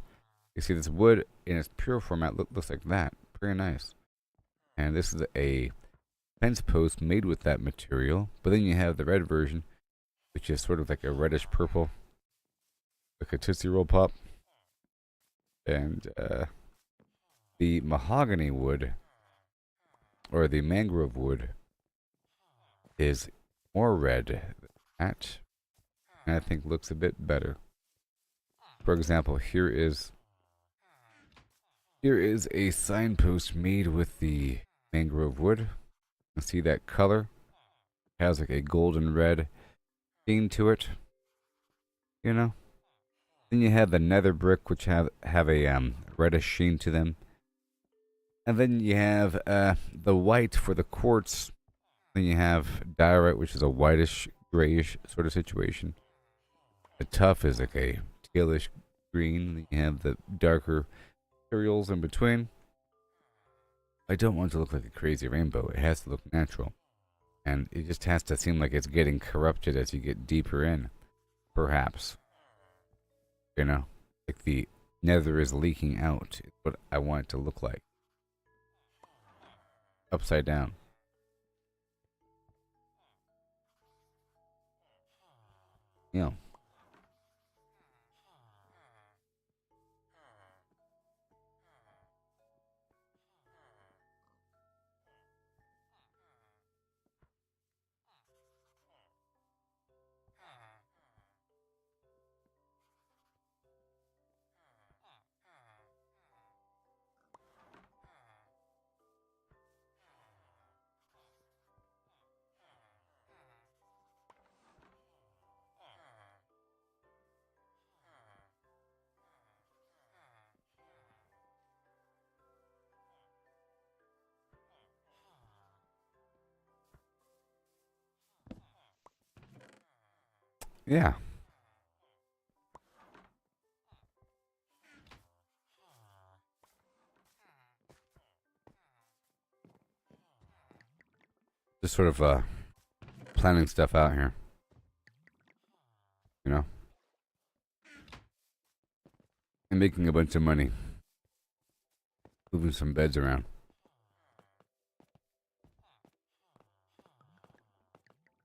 You see, this wood in its pure format looks like that, pretty nice. And this is a fence post made with that material. But then you have the red version, which is sort of like a reddish purple, like a Tootsie Roll Pop. And the mahogany wood, or the mangrove wood, is more red than that, and I think looks a bit better. For example, here is a signpost made with the mangrove wood. You see that color? It has like a golden red sheen to it, you know? Then you have the nether brick, which have a reddish sheen to them. And then you have the white for the quartz. Then you have diorite, which is a whitish, grayish sort of situation. The tuff is like a tealish green. Then you have the darker materials in between. I don't want it to look like a crazy rainbow. It has to look natural. And it just has to seem like it's getting corrupted as you get deeper in. Perhaps. You know? Like the nether is leaking out. It's what I want it to look like. Upside down. You know. Yeah. Just sort of planning stuff out here. You know? And making a bunch of money. Moving some beds around.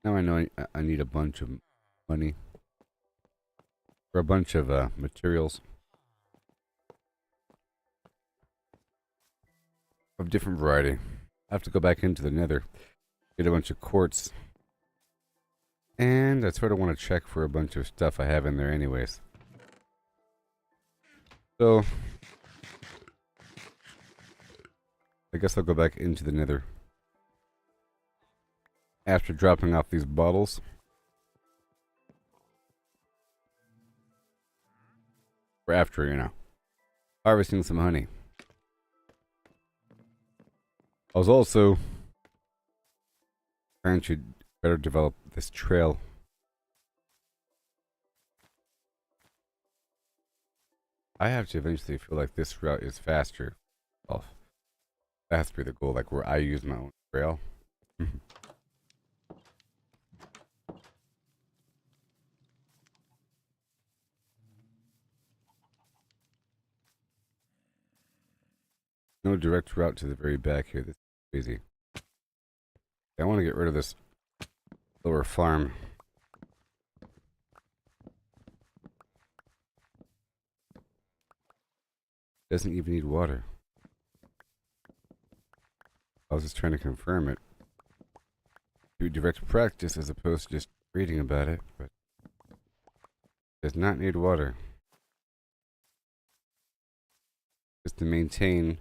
Now I know I need a bunch of money for a bunch of materials of different variety. I have to go back into the nether, get a bunch of quartz, and I sort of want to check for a bunch of stuff I have in there anyways. So, I guess I'll go back into the nether after dropping off these bottles. Or after, harvesting some honey. I was also trying to better develop this trail. I have to eventually feel like this route is faster. Well, that has to be the goal, like where I use my own trail. No direct route to the very back here. This is crazy. I want to get rid of this lower farm. Doesn't even need water. I was just trying to confirm it through direct practice as opposed to just reading about it, but it does not need water. Just to maintain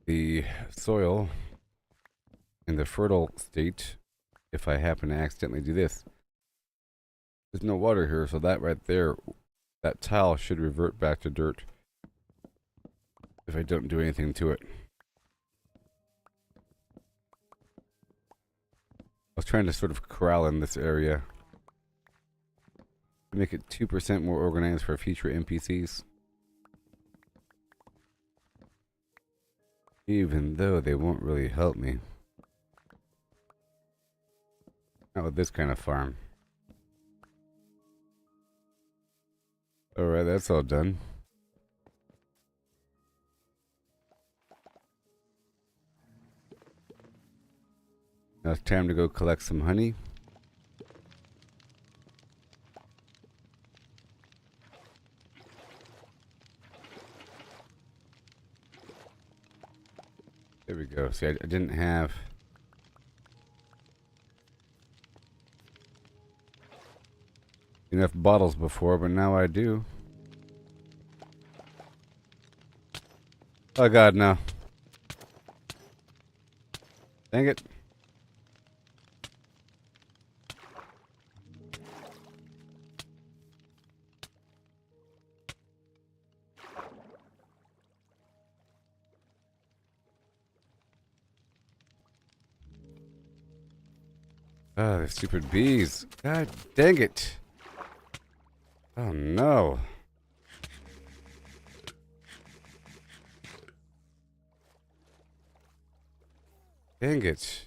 the soil in the fertile state. If I happen to accidentally do this, there's no water here, so that right there, that tile should revert back to dirt if I don't do anything to it. I was trying to sort of corral in this area to make it 2% more organized for future NPCs. Even though they won't really help me. Not with this kind of farm. Alright, that's all done. Now it's time to go collect some honey. There we go. See, I didn't have enough bottles before, but now I do. Oh god, no. Dang it. Oh, the stupid bees. God dang it. Oh no. Dang it.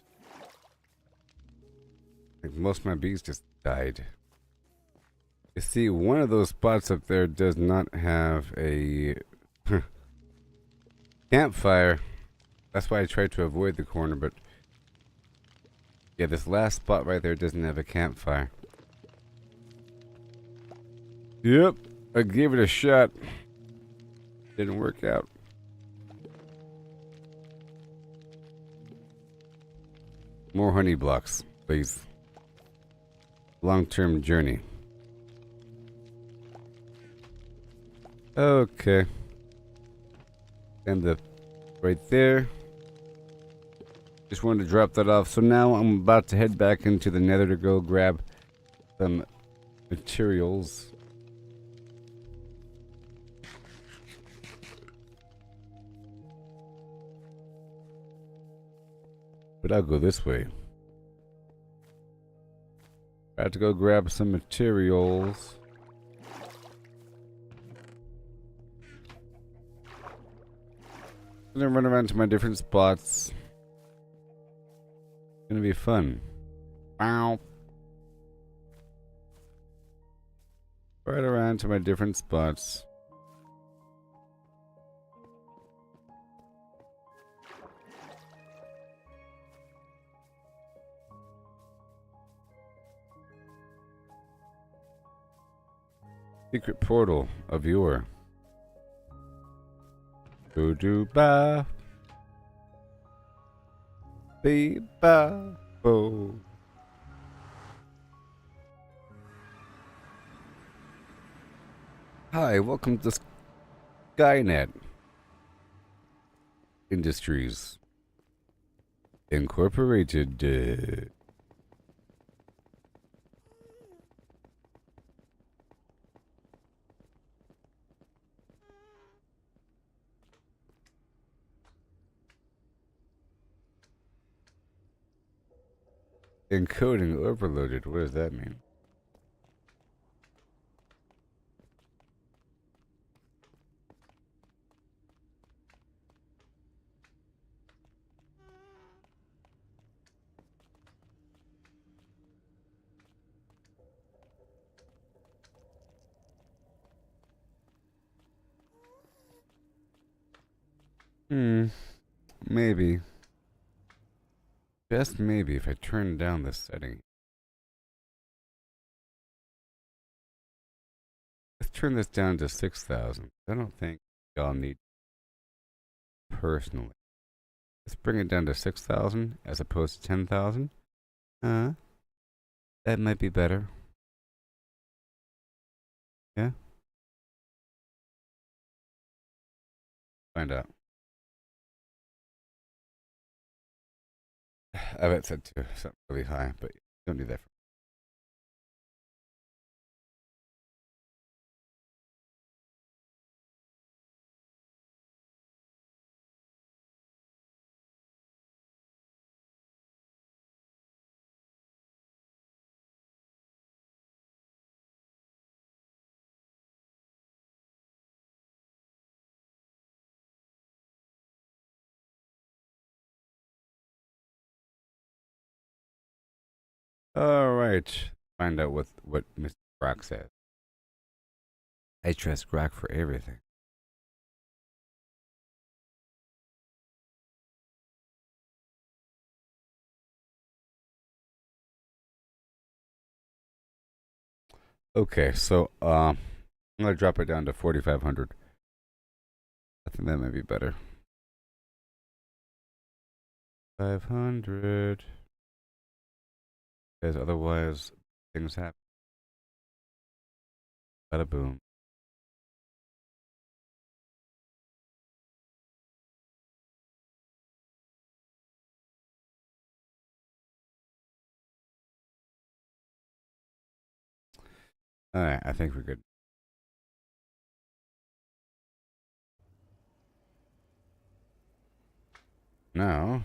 I think most of my bees just died. You see, one of those spots up there does not have a campfire. That's why I tried to avoid the corner, but yeah, this last spot right there doesn't have a campfire. Yep, I gave it a shot. Didn't work out. More honey blocks, please. Long-term journey. Okay. And the right there. Just wanted to drop that off. So now I'm about to head back into the nether to go grab some materials. But I'll go this way. I have to go grab some materials. Gonna run around to my different spots. Gonna be fun. Wow. Right around to my different spots. Secret portal, a viewer. Ba be ba bo. Hi, welcome to Skynet Industries Incorporated. Encoding overloaded. What does that mean? Maybe. Just maybe if I turn down this setting. Let's turn this down to 6,000. I don't think y'all need personally. Let's bring it down to 6,000 as opposed to 10,000. Uh, that might be better. Yeah? Find out. I bet set to something really high, but don't do that. All right. Find out what Mr. Grok says. I trust Grok for everything. Okay, so I'm gonna drop it down to 4,500. I think that might be better. 500. Because otherwise things happen. Bada boom. All right, I think we're good. Now,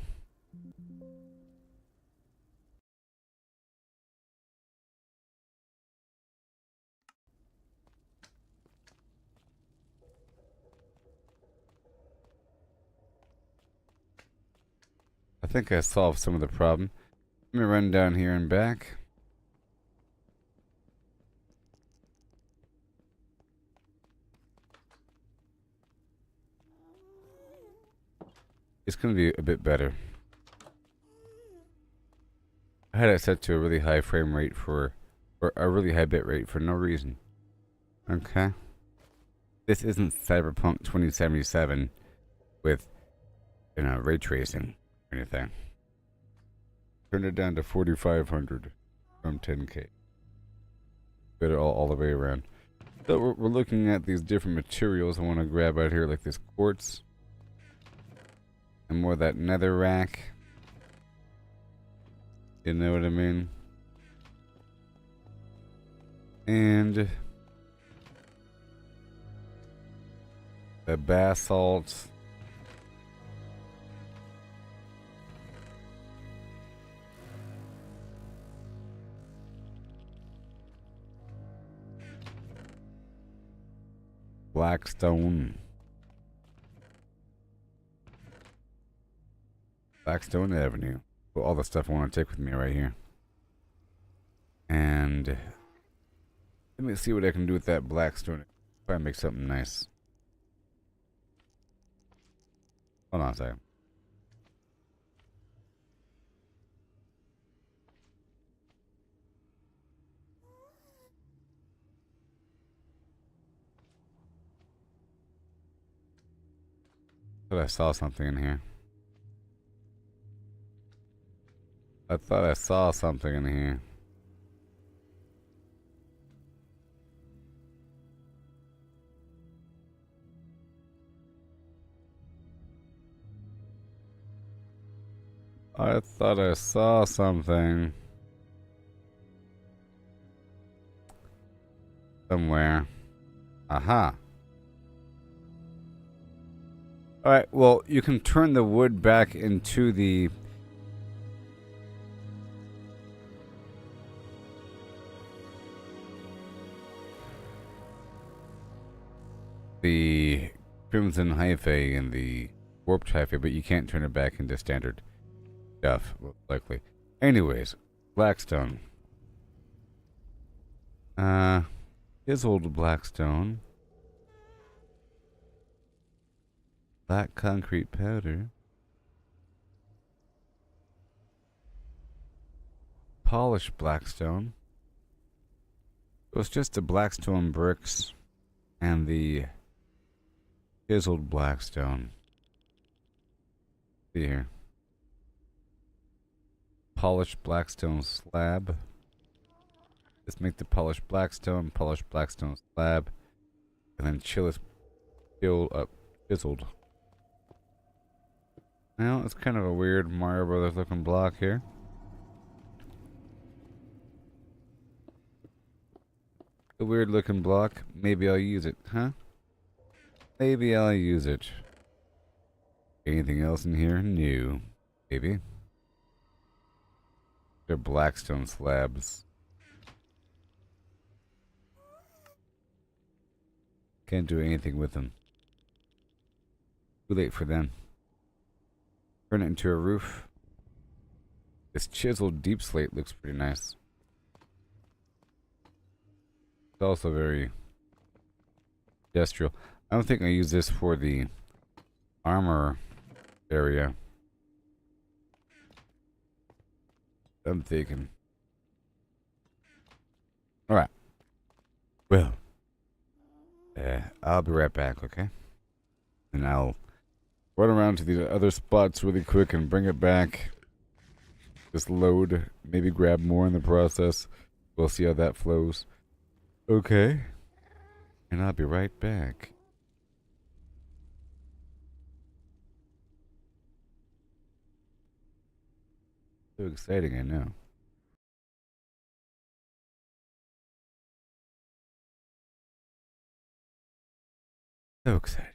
I think I solved some of the problem. Let me run down here and back. It's going to be a bit better. I had it set to a really high frame rate or a really high bit rate for no reason. Okay. This isn't Cyberpunk 2077 with, ray tracing or anything. Turn it down to 4,500 from 10K. Put it all the way around. So we're looking at these different materials I want to grab out here, like this quartz. And more of that nether rack. You know what I mean? And the basalt. Blackstone. Blackstone Avenue. Put all the stuff I want to take with me right here. And let me see what I can do with that blackstone. Try and make something nice. Hold on a second. I saw something in here. I thought I saw something in here. I thought I saw something. Somewhere. Aha. Alright, well, you can turn the wood back into the crimson hyphae and the warped hyphae, but you can't turn it back into standard stuff, most likely. Anyways, Blackstone. His old Blackstone. Black concrete powder. Polished Blackstone. It was just the Blackstone bricks and the chiseled Blackstone. See here. Polished blackstone slab. Let's make the polished blackstone slab, and then chiseled. Now it's kind of a weird Mario Brothers looking block here. A weird looking block. Maybe I'll use it, huh? Maybe I'll use it. Anything else in here? No. Maybe. They're blackstone slabs. Can't do anything with them. Too late for them. Turn it into a roof. This chiseled deep slate looks pretty nice. It's also very industrial. I don't think I use this for the armor area. I'm thinking. Alright. Well. I'll be right back, okay? And I'll run around to the other spots really quick and bring it back. Just load. Maybe grab more in the process. We'll see how that flows. Okay. And I'll be right back. So exciting, I know. So exciting.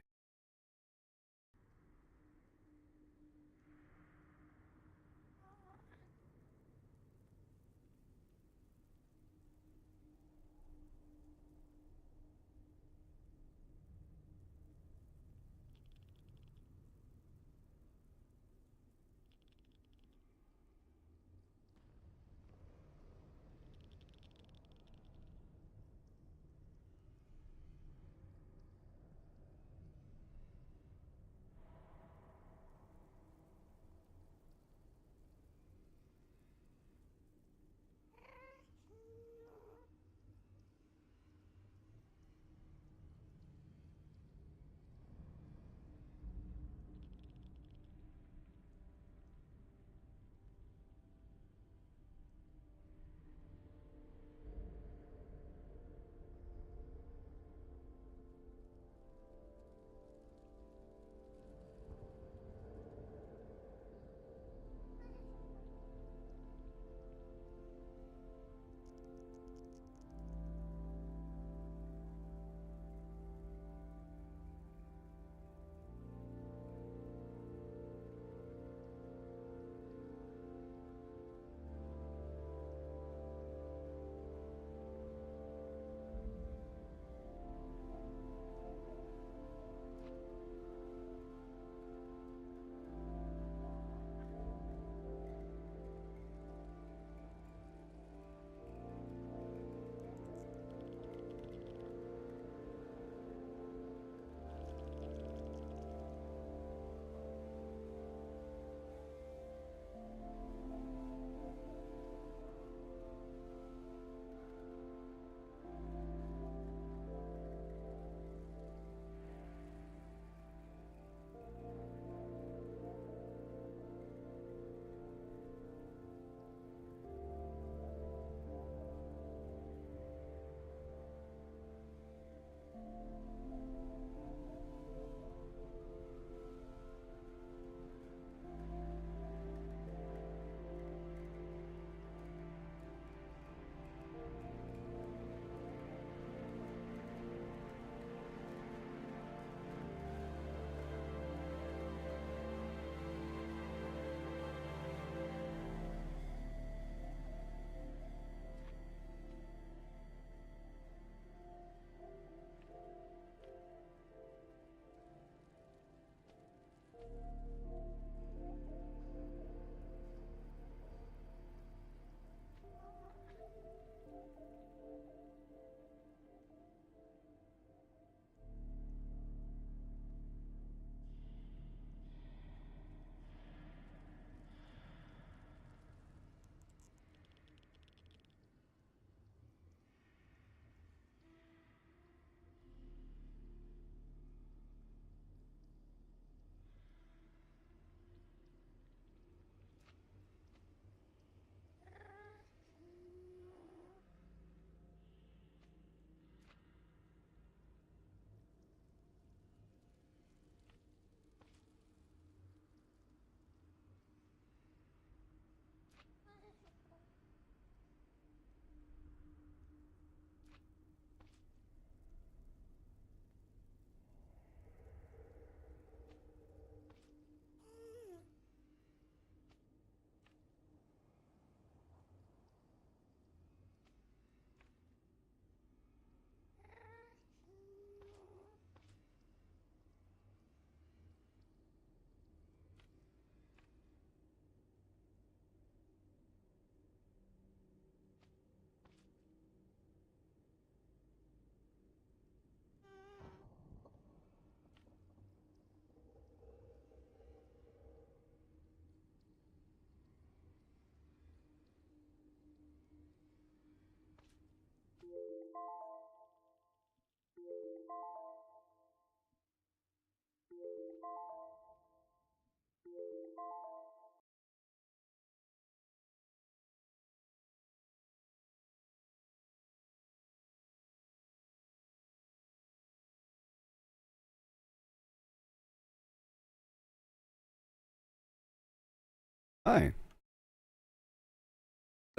Hi.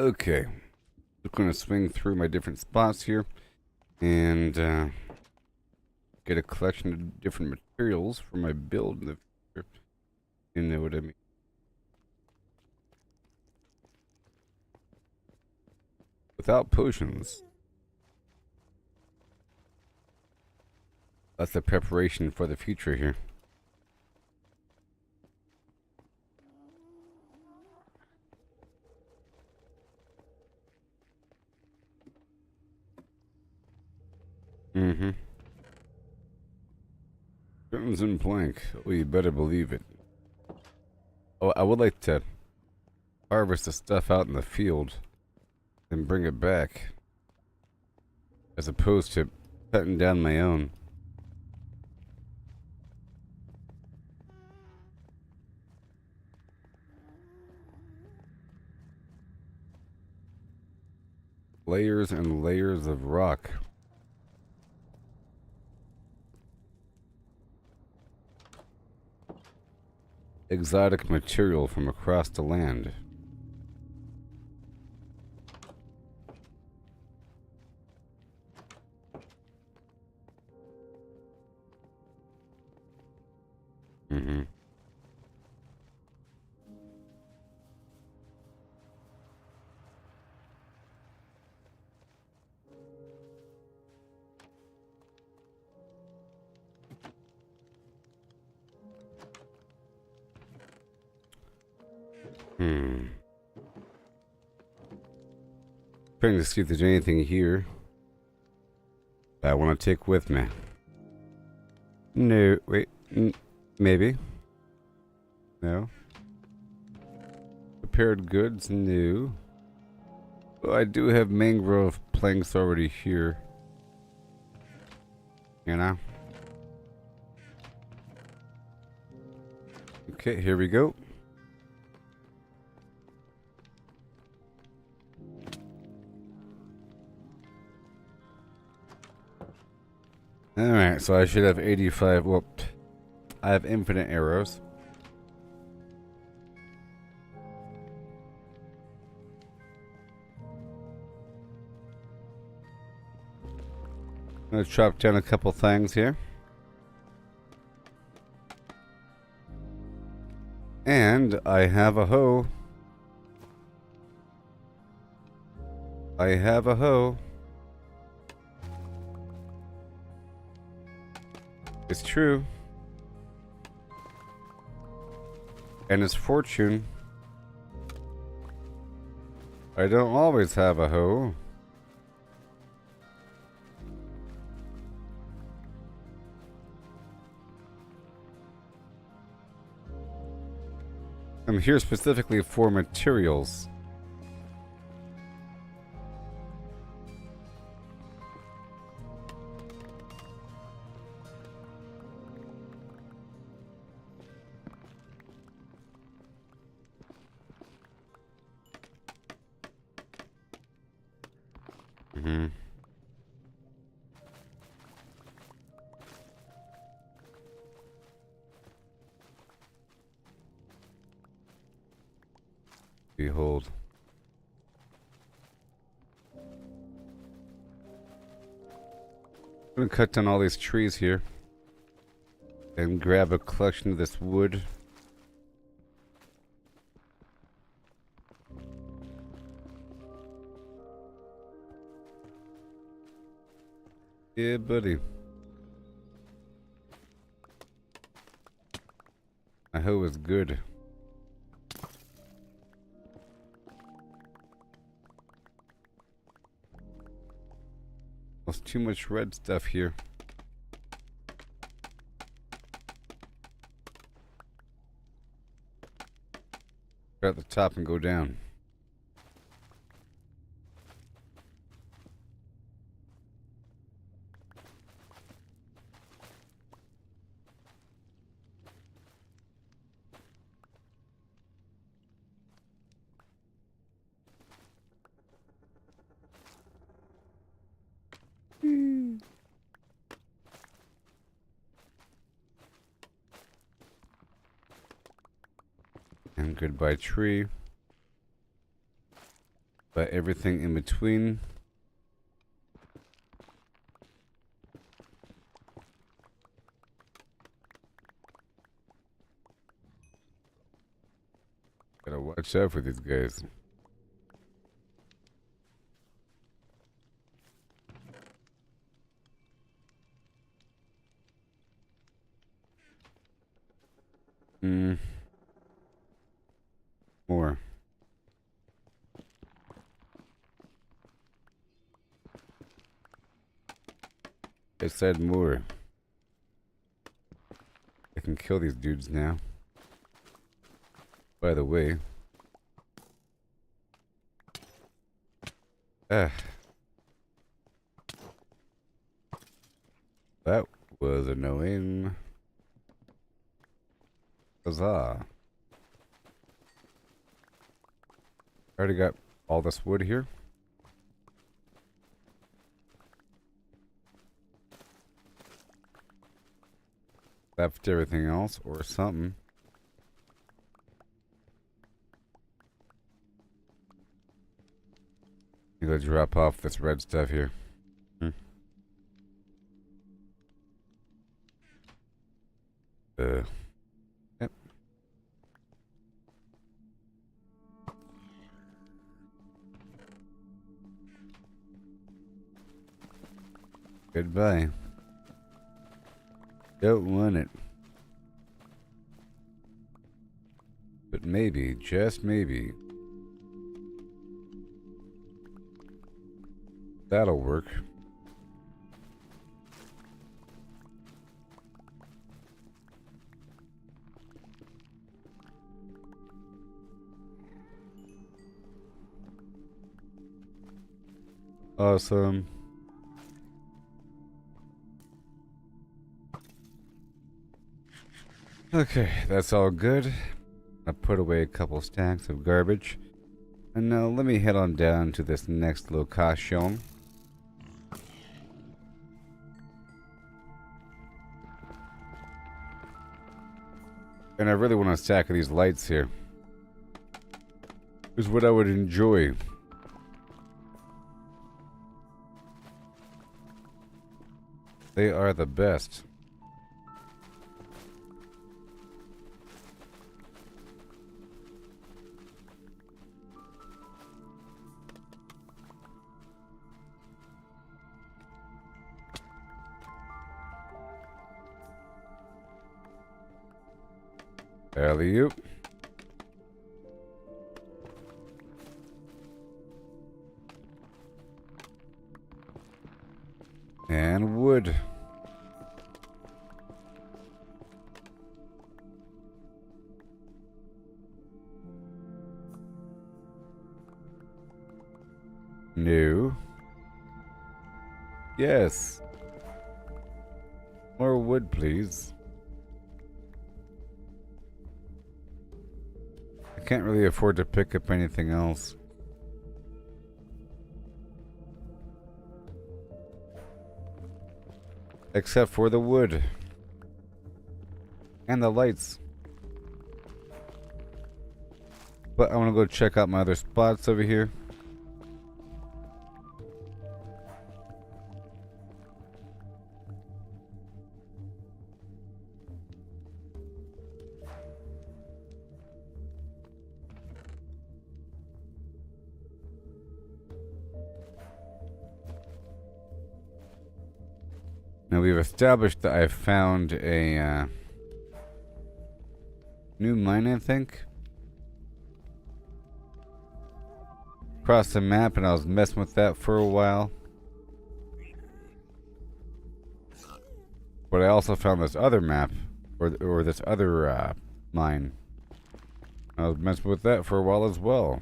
Okay. Just going to swing through my different spots here and get a collection of different materials for my build in the future. You know what I mean? Without potions. That's the preparation for the future here. Mm-hmm. Crimson plank. Oh, you better believe it. Oh, I would like to harvest the stuff out in the field and bring it back, as opposed to cutting down my own. Layers and layers of rock. Exotic material from across the land. Mm-hmm. Hmm. Trying to see if there's anything here that I want to take with me. No, wait. Maybe. No. Prepared goods? No. Well, I do have mangrove planks already here. You know? Okay, here we go. Alright, so I should have 85. Well, I have infinite arrows. Let's chop down a couple things here. And I have a hoe. I have a hoe. It's true. And it's fortune. I don't always have a hoe. I'm here specifically for materials. Mm-hmm. Behold. I'm gonna cut down all these trees here and grab a collection of this wood. Yeah, buddy. My hoe is good. There's too much red stuff here. Go at the top and go down. And goodbye tree. But everything in between. Gotta watch out for these guys. More. I said more. I can kill these dudes now. By the way. That was annoying. Huzzah. Already got all this wood here. Left everything else or something. I'm gonna drop off this red stuff here. Yep. Goodbye. Don't want it. But maybe, just maybe, that'll work. Awesome. Okay, that's all good. I put away a couple stacks of garbage. And now let me head on down to this next location. And I really want a stack of these lights here. Is what I would enjoy. They are the best. Alley-oop. And wood. No. Yes. More wood, please. I can't really afford to pick up anything else. Except for the wood. And the lights. But I want to go check out my other spots over here. Now we've established that I found a new mine, I think, across the map, and I was messing with that for a while. But I also found this other map, or this other mine. I was messing with that for a while as well.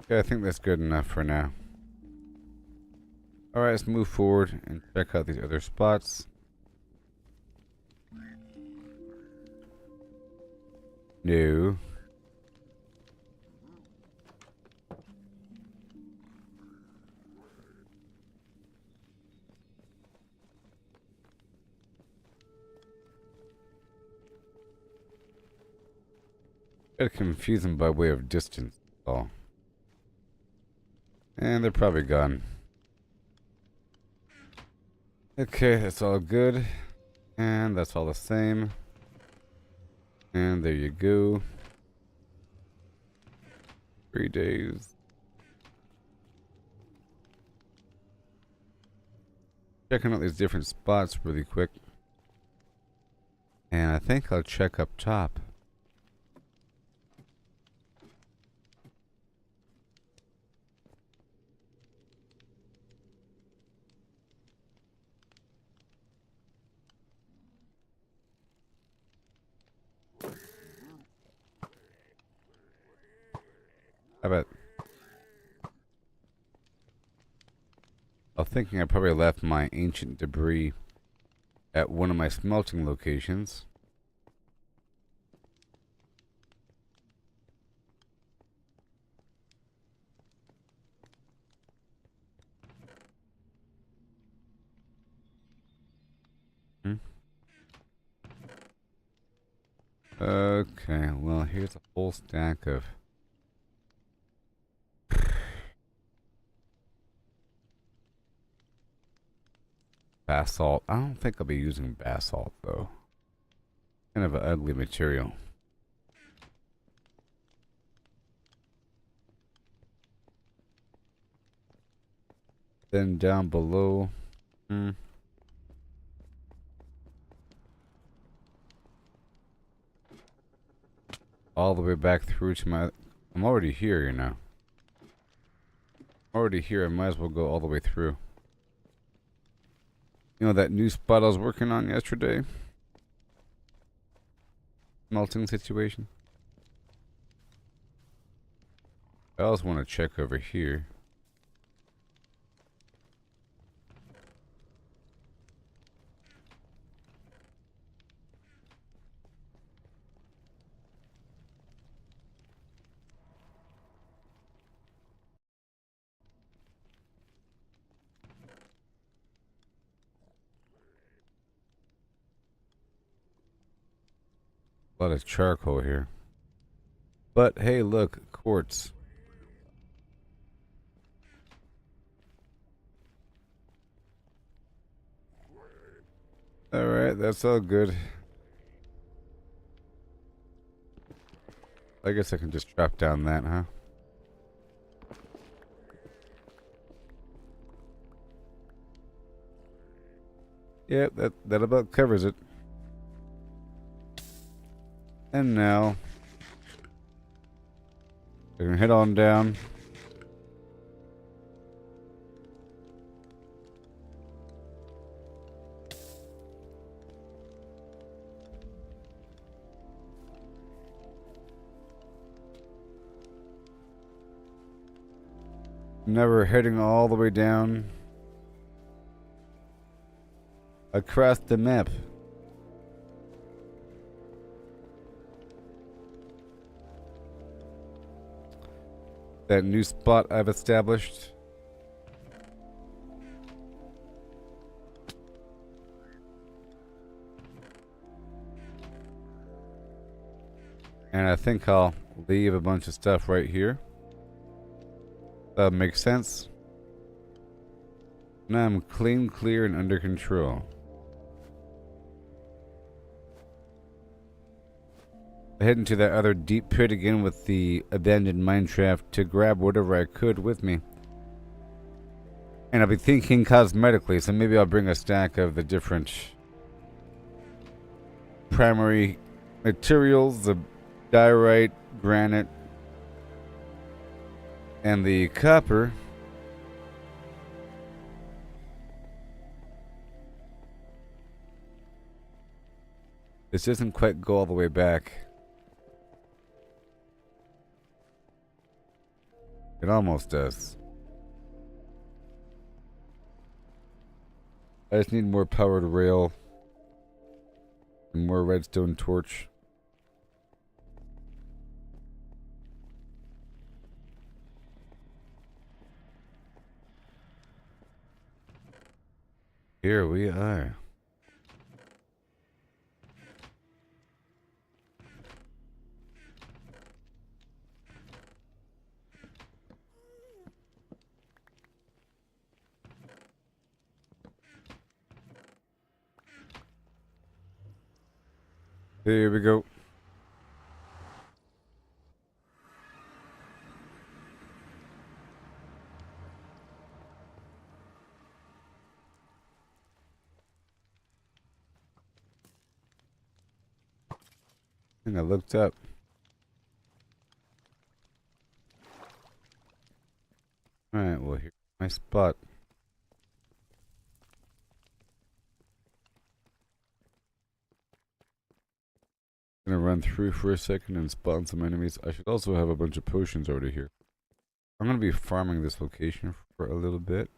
Okay, I think that's good enough for now. Alright, let's move forward and check out these other spots. No. Gotta confuse them by way of distance. Oh. And they're probably gone. Okay, that's all good. And that's all the same. And there you go. 3 days. Checking out these different spots really quick. And I think I'll check up top. I bet. I'm thinking I probably left my ancient debris at one of my smelting locations. Hmm? Okay, well, here's a whole stack of basalt. I don't think I'll be using basalt, though. Kind of an ugly material. Then down below... all the way back through to my... I'm already here, you know. Already here, I might as well go all the way through. You know that new spot I was working on yesterday? Smelting situation? I also want to check over here. A lot of charcoal here. But hey, look, quartz. Alright, that's all good. I guess I can just drop down that, huh? Yep, that about covers it. And now we can head on down. Never heading all the way down across the map. That new spot I've established. And I think I'll leave a bunch of stuff right here. That makes sense. Now I'm clean, clear, and under control. I head into that other deep pit again with the abandoned mineshaft to grab whatever I could with me. And I'll be thinking cosmetically, so maybe I'll bring a stack of the different primary materials, the diorite, granite, and the copper. This doesn't quite go all the way back. It almost does. I just need more powered rail and more redstone torch. Here we are. Here we go. I think I looked up. Alright, well, here's my spot. Gonna run through for a second and spawn some enemies. I should also have a bunch of potions already here. I'm gonna be farming this location for a little bit.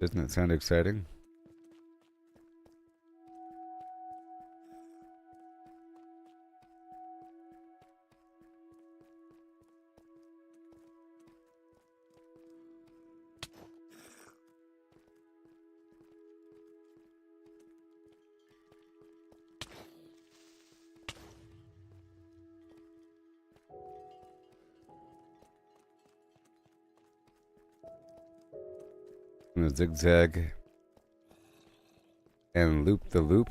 Doesn't that sound exciting? I'm gonna zigzag and loop the loop.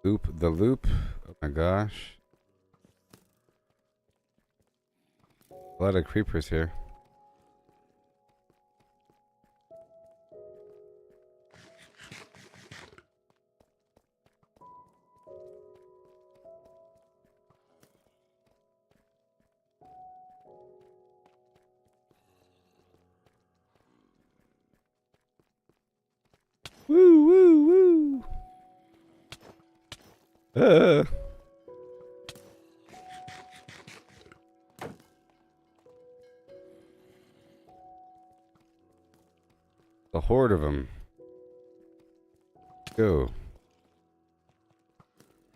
Loop the loop. Oh my gosh. A lot of creepers here. Woo, woo, woo. A horde of them. Go.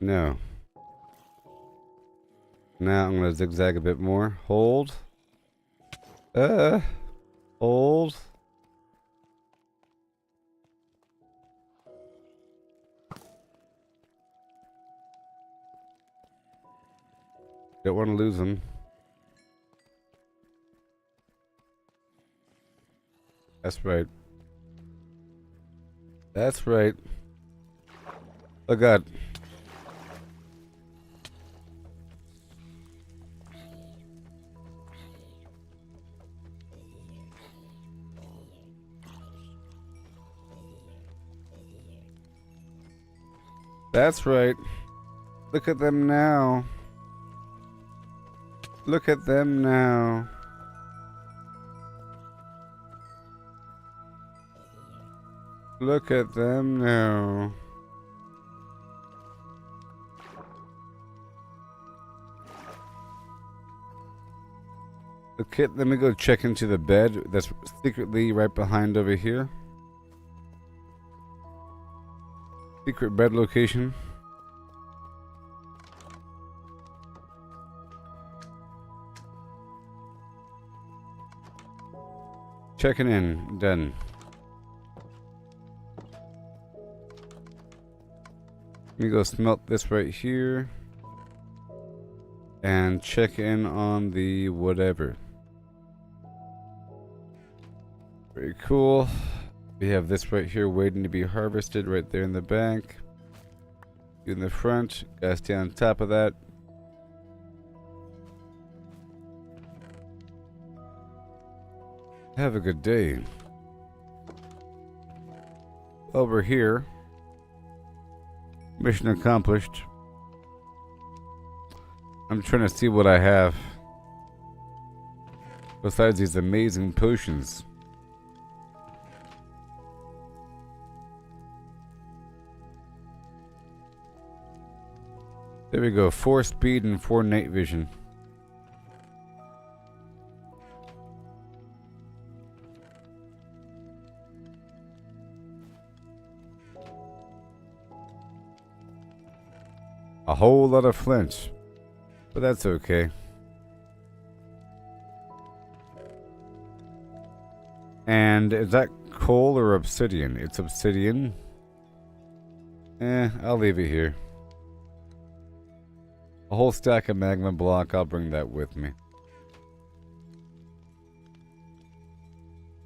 No. Now I'm gonna zigzag a bit more. Hold. Hold. Don't want to lose them. That's right. That's right. Oh god. That's right. Look at them now. Look at them now. Look at them now. Okay, let me go check into the bed that's secretly right behind over here. Secret bed location. Checking in. Done. Let me go smelt this right here. And check in on the whatever. Very cool. We have this right here waiting to be harvested right there in the bank. In the front. Gotta stay on top of that. Have a good day. Over here. Mission accomplished. I'm trying to see what I have. Besides these amazing potions. There we go. 4 speed and 4 night vision. A whole lot of flint. But that's okay. And is that coal or obsidian? It's obsidian. I'll leave it here. A whole stack of magma block, I'll bring that with me.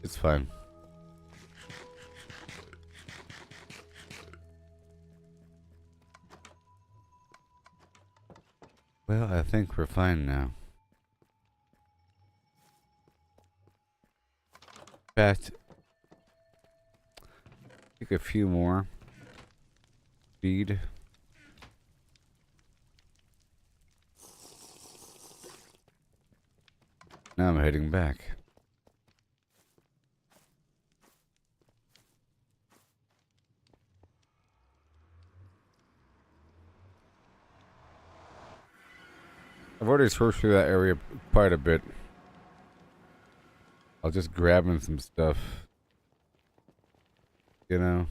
It's fine. Well, I think we're fine now. In fact, take a few more. Feed. Now I'm heading back. I've already searched through that area quite a bit. I'll just grabbing some stuff. You know?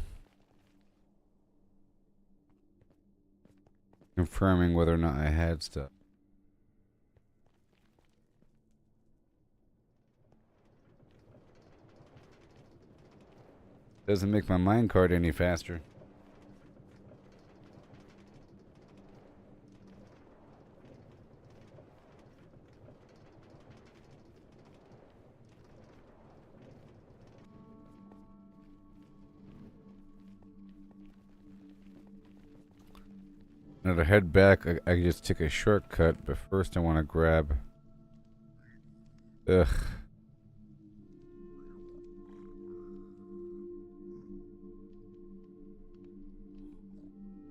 Confirming whether or not I had stuff. Doesn't make my minecart any faster. Now to head back, I just take a shortcut, but first I want to grab... Ugh.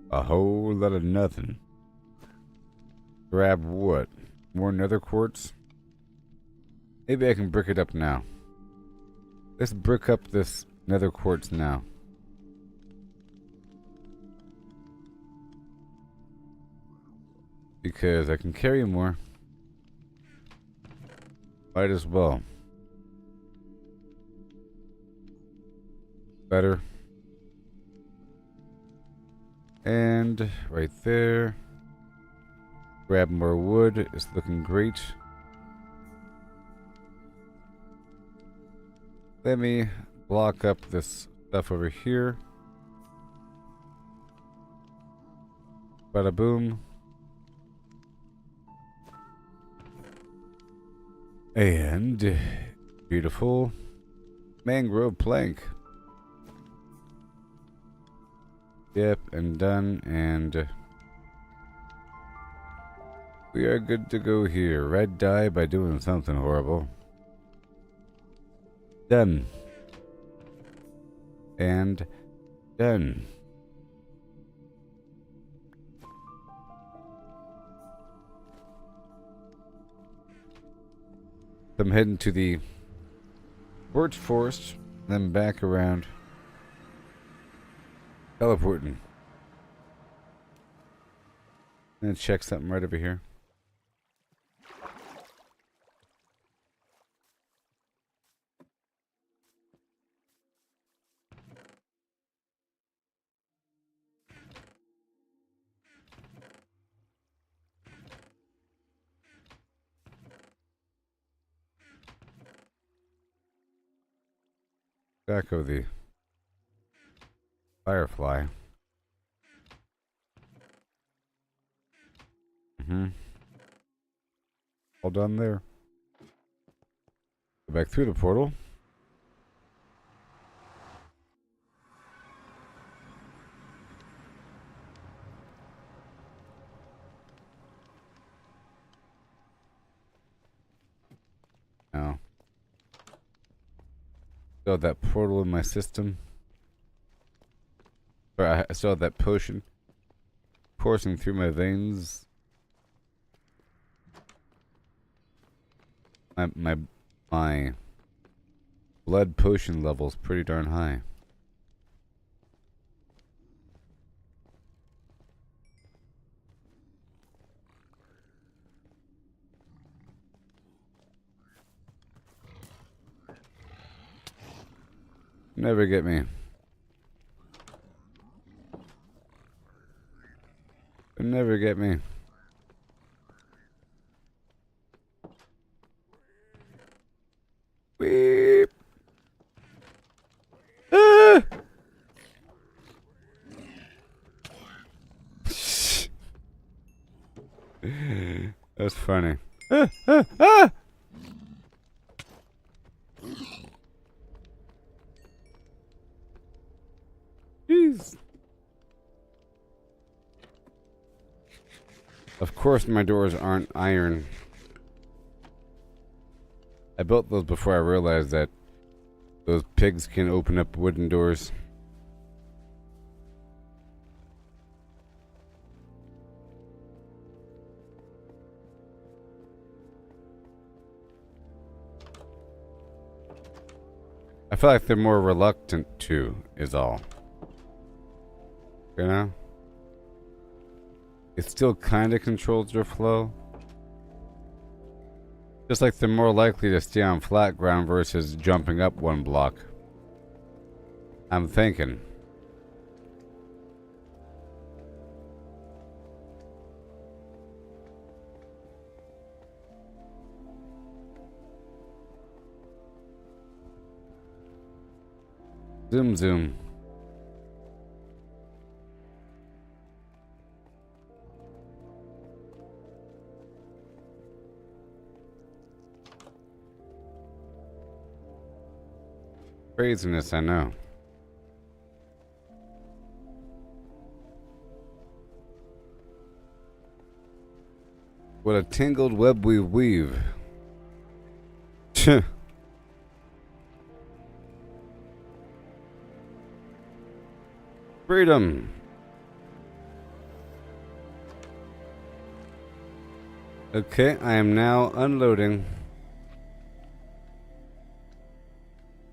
A whole lot of nothing. Grab what? More nether quartz? Maybe I can brick it up now. Let's brick up this nether quartz now. Because I can carry more. Might as well. Better. And right there. Grab more wood. It's looking great. Let me block up this stuff over here. Bada boom. And beautiful mangrove plank. Yep, and done, and we are good to go here. Red dye by doing something horrible. Done. And done. I'm heading to the birch forest, then back around. Teleporting. And check something right over here. Back of the firefly. All done there. Go back through the portal. Now, still have that portal in my system. Or I still have that potion coursing through my veins. My blood potion level's pretty darn high. Never get me. Never get me. Weep. Ah! That's funny. Ah, ah, ah! Jeez. Of course my doors aren't iron. I built those before I realized that those pigs can open up wooden doors. I feel like they're more reluctant to, is all. You know? It still kind of controls their flow. Just like they're more likely to stay on flat ground versus jumping up one block. I'm thinking. Zoom, zoom. Craziness, I know. What a tangled web we weave. Freedom. Okay, I am now unloading.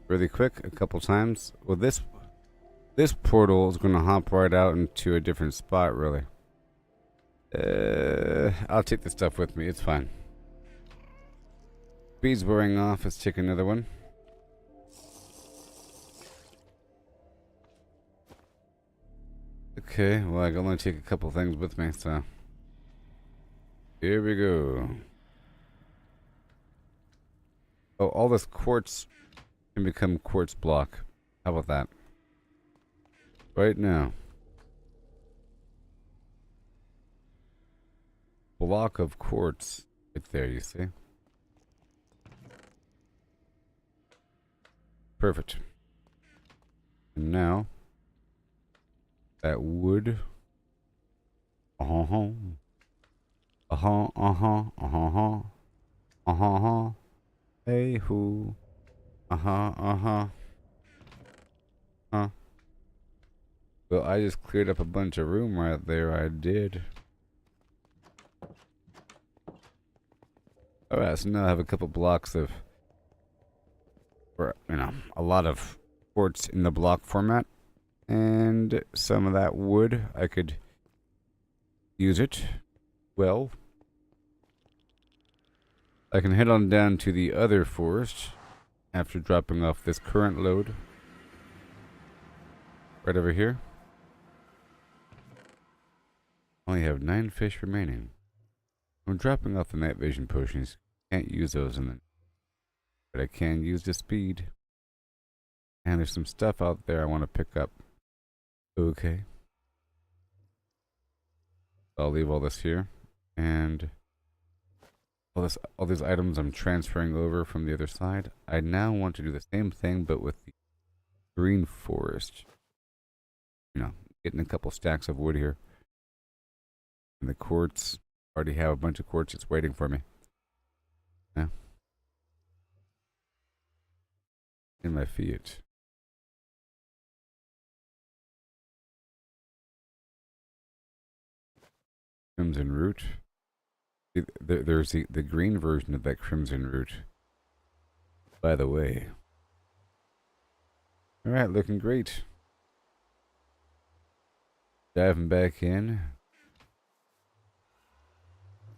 Really quick, a couple times. Well, this portal is gonna hop right out into a different spot, really. I'll take the stuff with me. It's fine. Speed's wearing off. Let's take another one. Okay, well, I can only take a couple things with me, so here we go. Oh, all this quartz can become quartz block. How about that? Right now. Block of quartz. Right there, you see? Perfect. And now, that wood. Uh-huh. Uh-huh, uh-huh, uh-huh. Uh-huh. Hey, who? Uh-huh, uh-huh. Huh. Well, I just cleared up a bunch of room right there. I did. Alright, so now I have a couple blocks of, or, you know, a lot of quartz in the block format. And some of that wood, I could use it. Well, I can head on down to the other forest after dropping off this current load. Right over here. Only have 9 fish remaining. I'm dropping off the night vision potions. Can't use those in the, but I can use the speed. And there's some stuff out there I want to pick up. Okay. I'll leave all this here. And all these items I'm transferring over from the other side. I now want to do the same thing but with the green forest. You know, getting a couple stacks of wood here. And the quartz. Already have a bunch of quartz that's waiting for me. Yeah. In my Fiat. Crimson root. There's the green version of that crimson root. By the way. Alright, looking great. Diving back in.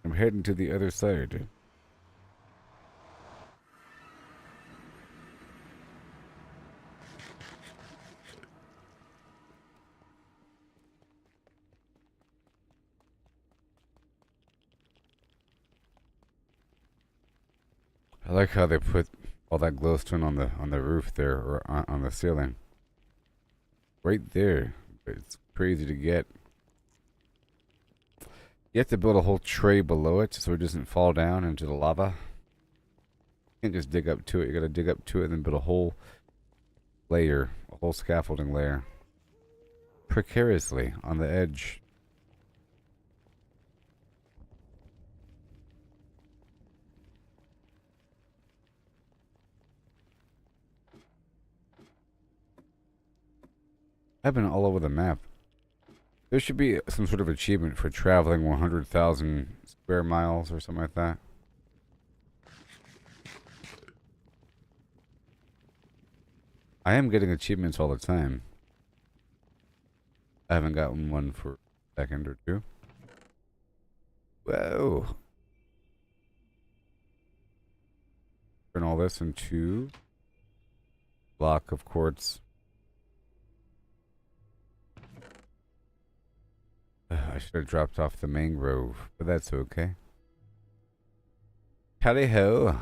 I'm heading to the other side. I like how they put all that glowstone on the roof there, or on the ceiling. right there. But it's crazy to get. You have to build a whole tray below it so it doesn't fall down into the lava. You can't just dig up to it. You gotta dig up to it and then build a whole layer, a whole scaffolding layer. Precariously on the edge. I've been all over the map. There should be some sort of achievement for traveling 100,000 square miles or something like that. I am getting achievements all the time. I haven't gotten one for a second or two. Whoa. Turn all this into block of quartz. I should have dropped off the mangrove, but that's okay. Howdy ho.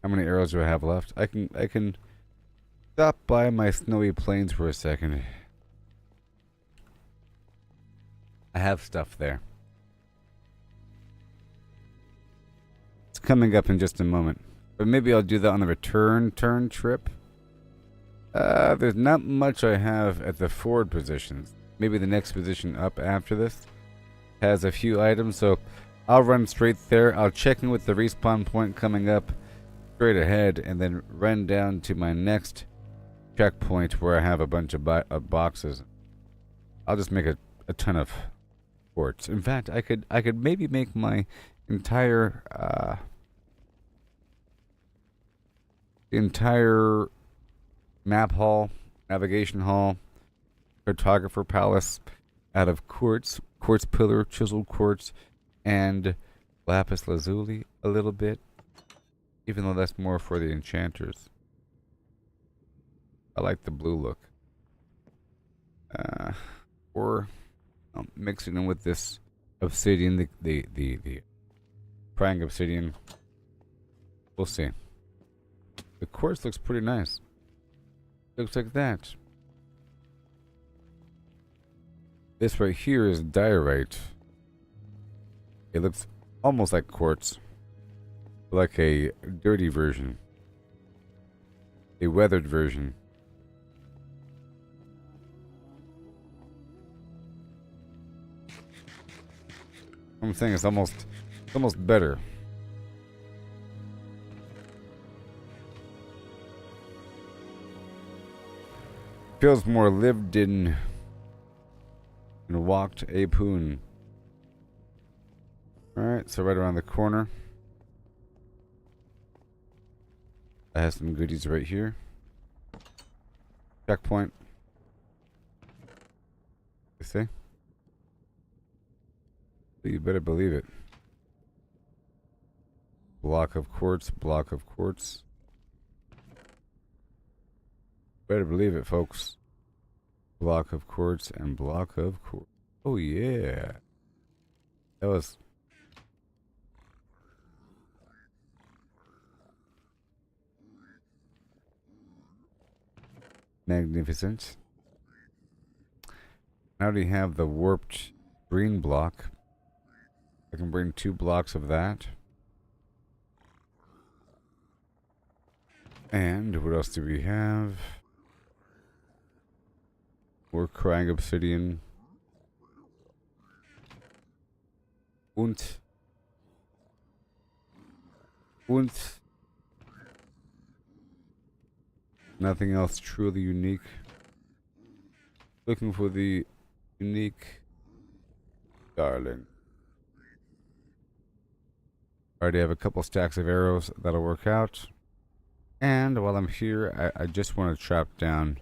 How many arrows do I have left? I can stop by my snowy plains for a second. I have stuff there. It's coming up in just a moment. But maybe I'll do that on the return turn trip. There's not much I have at the forward positions. Maybe the next position up after this has a few items, so I'll run straight there. I'll check in with the respawn point coming up straight ahead, and then run down to my next checkpoint where I have a bunch of boxes. I'll just make a ton of quartz. In fact, I could maybe make my entire map hall, navigation hall, photographer palace out of quartz pillar, chiseled quartz, and lapis lazuli a little bit, even though that's more for the enchanters. I like the blue look. Or mixing in with this obsidian, the praying obsidian. We'll see. The quartz looks pretty nice. Looks like that. This right here is diorite. It looks almost like quartz. Like a dirty version. A weathered version. I'm saying it's almost better. Feels more lived in and walked a poon. Alright, so right around the corner. I have some goodies right here. Checkpoint. You see? You better believe it. Block of quartz, block of quartz. Better believe it, folks. Block of quartz and block of quartz. Oh, yeah. That was... magnificent. Now we have the warped green block. I can bring 2 blocks of that. And what else do we have? More crying obsidian. Und nothing else truly unique. Looking for the unique darling. Already have a couple stacks of arrows that'll work out. And while I'm here, I just want to chop down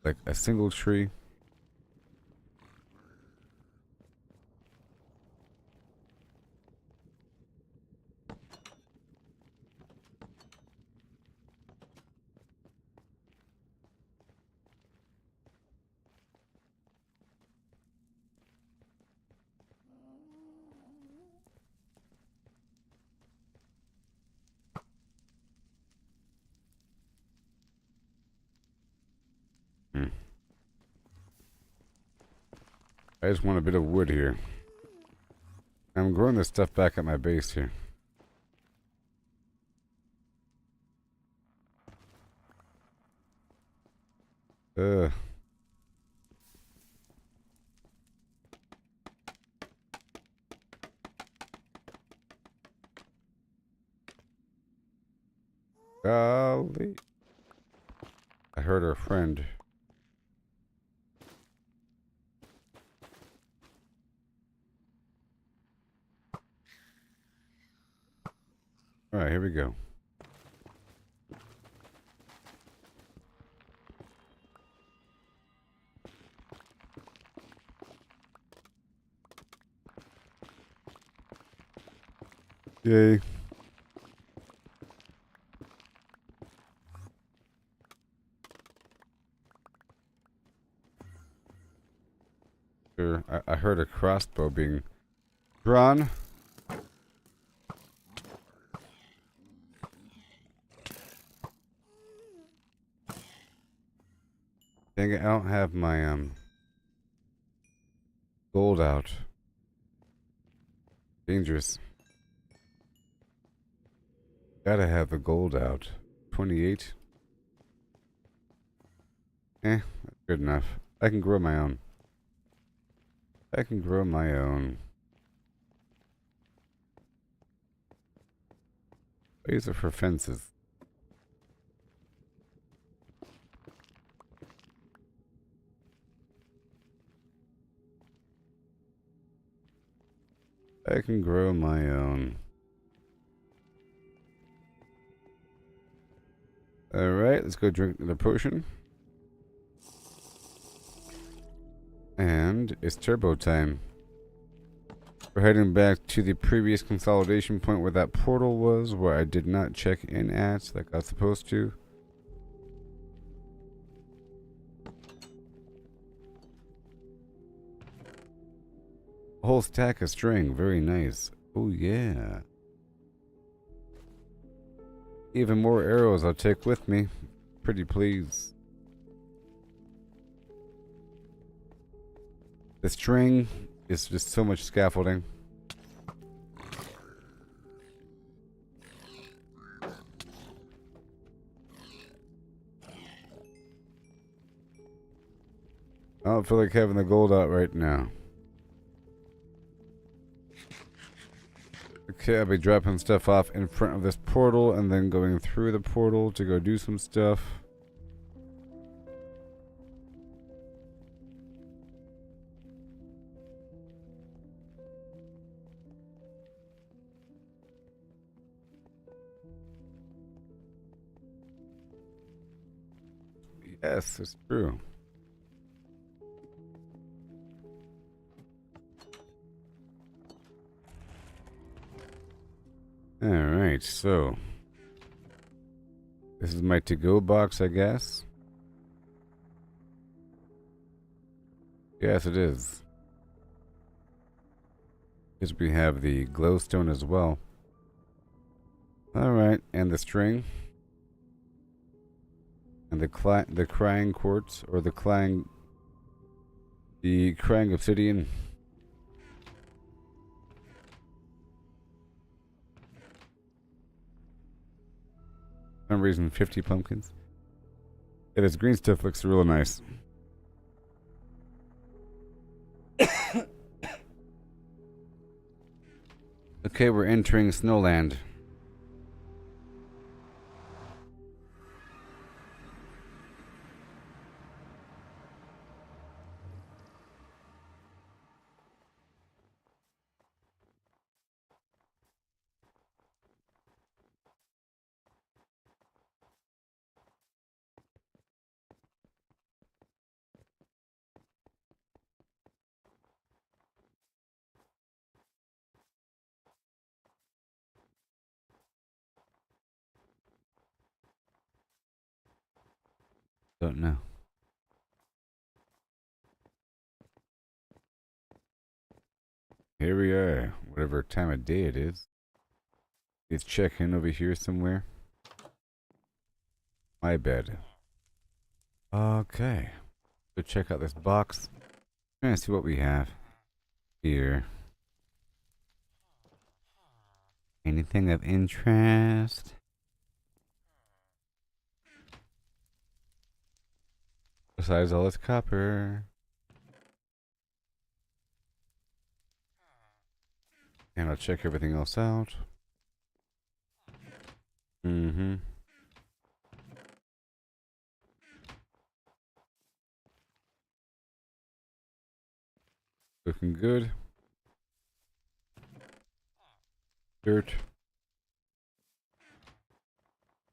like a single tree. I just want a bit of wood here. I'm growing this stuff back at my base here. Ugh. Golly. I heard our friend. Alright, here we go. Yay. Sure, I heard a crossbow being drawn. Dang it, I don't have my gold out. Dangerous. Gotta have the gold out. 28. That's good enough. I can grow my own. I can grow my own. These are for fences. I can grow my own. Alright, let's go drink the potion. And it's turbo time. We're heading back to the previous consolidation point where that portal was, where I did not check in at like I was supposed to. A whole stack of string, very nice. Oh yeah. Even more arrows I'll take with me. Pretty pleased. The string is just so much scaffolding. I don't feel like having the gold out right now. Okay, I'll be dropping stuff off in front of this portal and then going through the portal to go do some stuff. Yes, it's true. Alright, so this is my to-go box, I guess. Yes, it is. Because we have the glowstone as well. Alright, and the string. And the crying quartz, or the crying obsidian. For some reason, 50 pumpkins. Yeah, this green stuff looks real nice. Okay, we're entering Snowland. Don't know. Here we are, whatever time of day it is. Let's check in over here somewhere. My bed. Okay. Go check out this box. Trying to see what we have here. Anything of interest? Besides all this copper. And I'll check everything else out. Mm-hmm. Looking good. Dirt.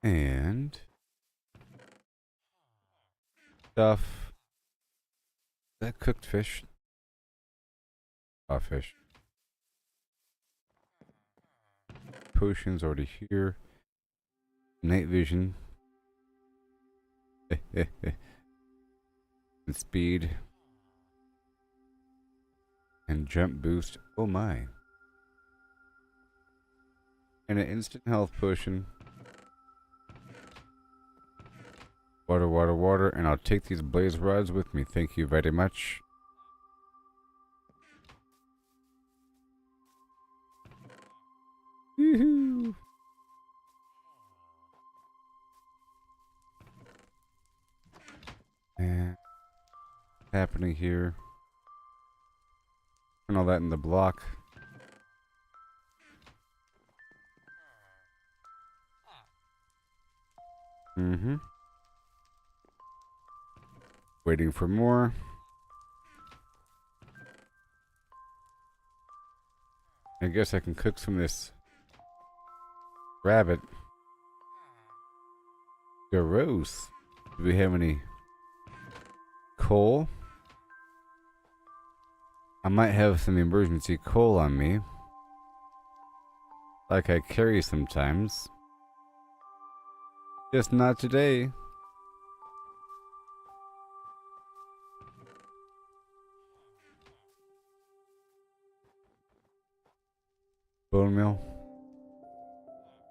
And stuff. That cooked fish. Raw fish. Potions already here. Night vision. And speed. And jump boost. Oh my. And an instant health potion. Water, water, water. And I'll take these blaze rods with me. Thank you very much. Woohoo! And happening here. And all that in the block. Mm-hmm. Waiting for more. I guess I can cook some of this rabbit. Gross. Do we have any coal? I might have some emergency coal on me. Like I carry sometimes. Just not today. Bone meal?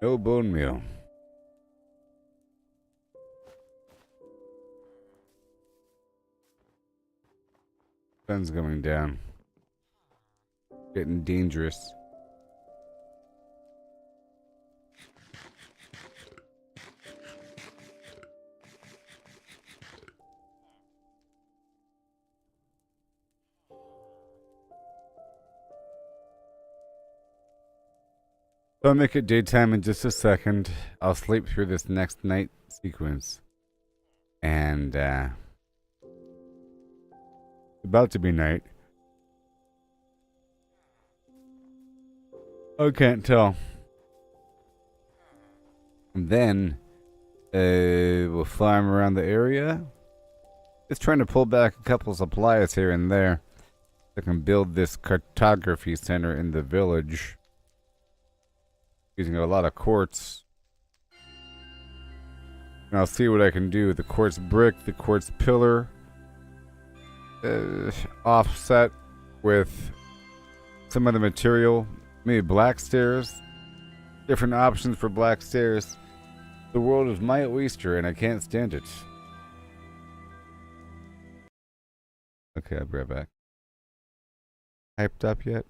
No bone meal. Sun's going down. Getting dangerous. So I'll make it daytime in just a second. I'll sleep through this next night sequence. And, about to be night. I can't tell. And then, we'll farm around the area. Just trying to pull back a couple supplies here and there. So I can build this cartography center in the village. Using a lot of quartz. And I'll see what I can do. The quartz brick, the quartz pillar. Offset with some other material. Maybe black stairs. Different options for black stairs. The world is my oyster and I can't stand it. Okay, I'll be right back. Hyped up yet?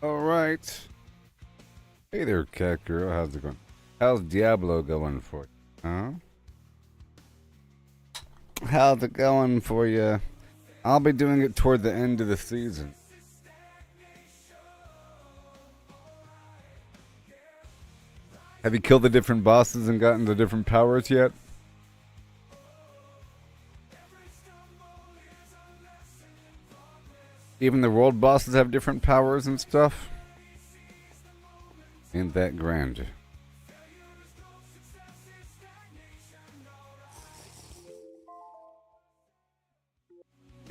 Alright. Hey there, cat girl. How's it going? How's Diablo going for you? Huh? How's it going for you? I'll be doing it toward the end of the season. Have you killed the different bosses and gotten the different powers yet? Even the world bosses have different powers and stuff? Ain't that grand?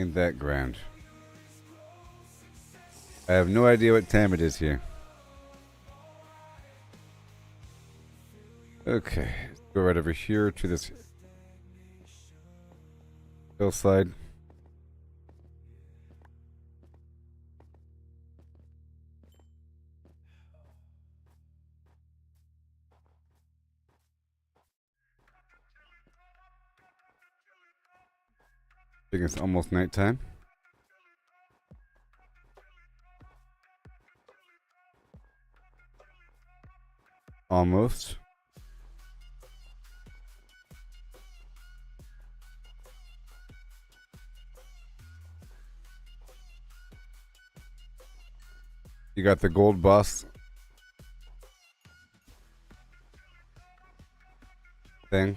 Ain't that grand? I have no idea what time it is here. Okay, let's go right over here to this hillside. I think it's almost nighttime. Almost. You got the gold boss thing.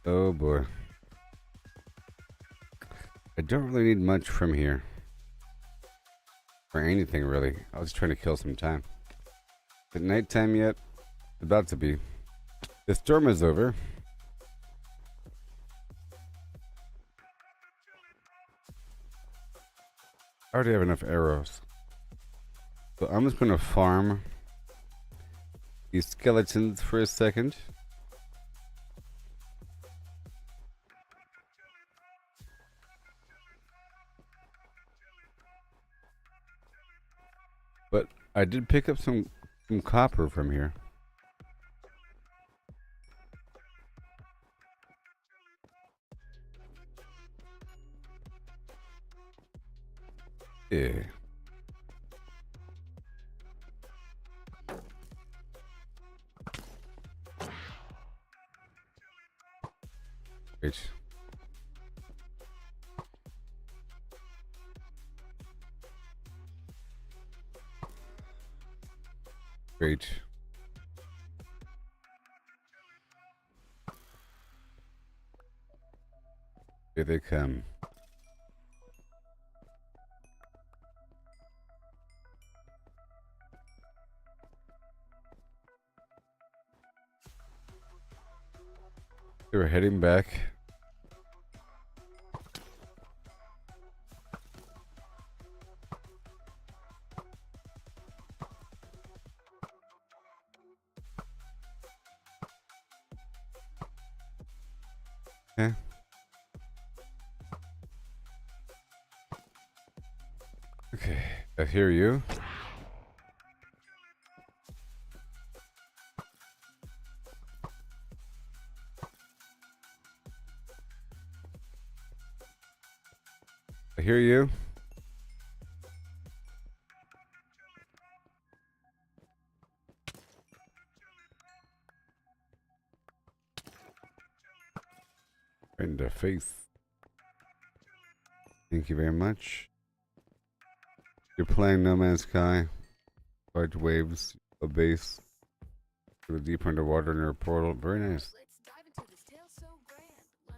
Oh boy. I don't really need much from here. Or anything really. I was trying to kill some time. Is it nighttime yet? About to be. The storm is over. I already have enough arrows. So I'm just gonna farm these skeletons for a second. But I did pick up some copper from here. Yeah. Great. Great. Here they come. They were heading back. Okay. Okay, I hear you. I hear you. In the face. Thank you very much. You're playing No Man's Sky. Large waves, a base. Go deeper underwater near a portal. Very nice.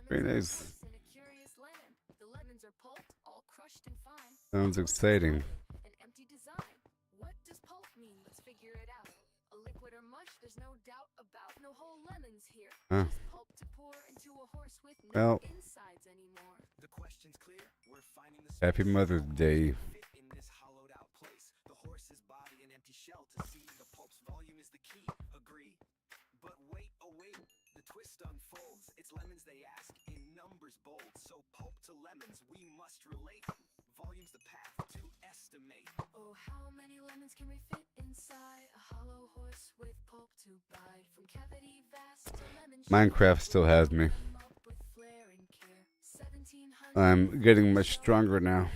Very nice. Sounds exciting. Huh. Well, happy Mother's Day. Oh, how many lemons can we fit inside a hollow horse with pulp to bite? From cavity vast to lemon Minecraft still has me. I'm getting much stronger now.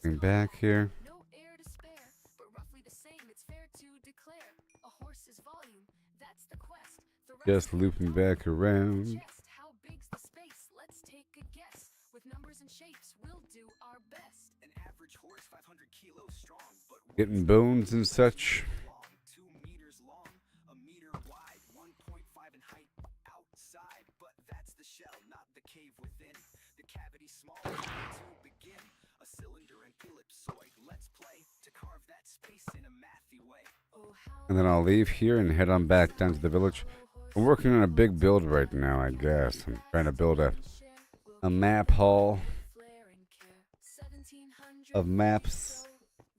Going back here. No air to spare, but roughly the same, it's fair to declare. A horse's volume, that's the quest. Just looping back around. How big's the space? Let's take a guess. With numbers and shapes, we'll do our best. An average horse, 500 kilos strong, but Getting bones and such. 2 meters long, a meter wide, 1.5 in height outside. But that's the shell, not the cave within. The cavity small to begin. A cylinder and ellipsoid. Let's play to carve that space in a mathy way. And then I'll leave here and head on back down to the village. I'm working on a big build right now, I guess. I'm trying to build a map hall of maps.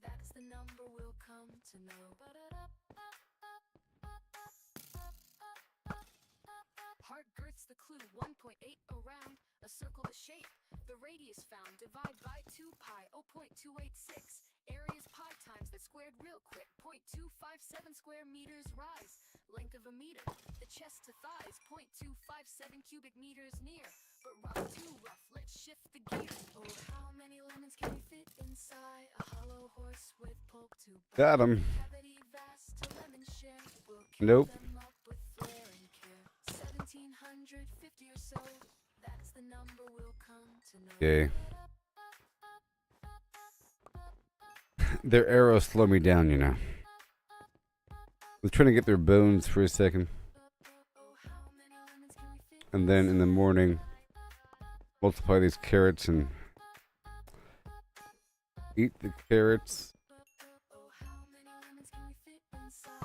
That's the number we'll come to know. Heart girth's the clue, 1.8 around, a circle the shape, the radius found, divide by 2 pi, 0.286, area's pi times that squared real quick, 0.257 square meters rise, length of a meter, the chest to thighs, 0.257 cubic meters near, but rough too rough, let's shift the gear. Oh, how many lemons can we fit inside a hollow horse with pulp to bite? Got him. Cavity vast to lemon share, we'll keep Nope. them up with flair and care. 1750 or so, that's the number we'll come to know. Okay. Their arrows slow me down, you know. I was trying to get their bones for a second. And then in the morning, multiply these carrots and eat the carrots. Oh, how many lemons can we fit inside?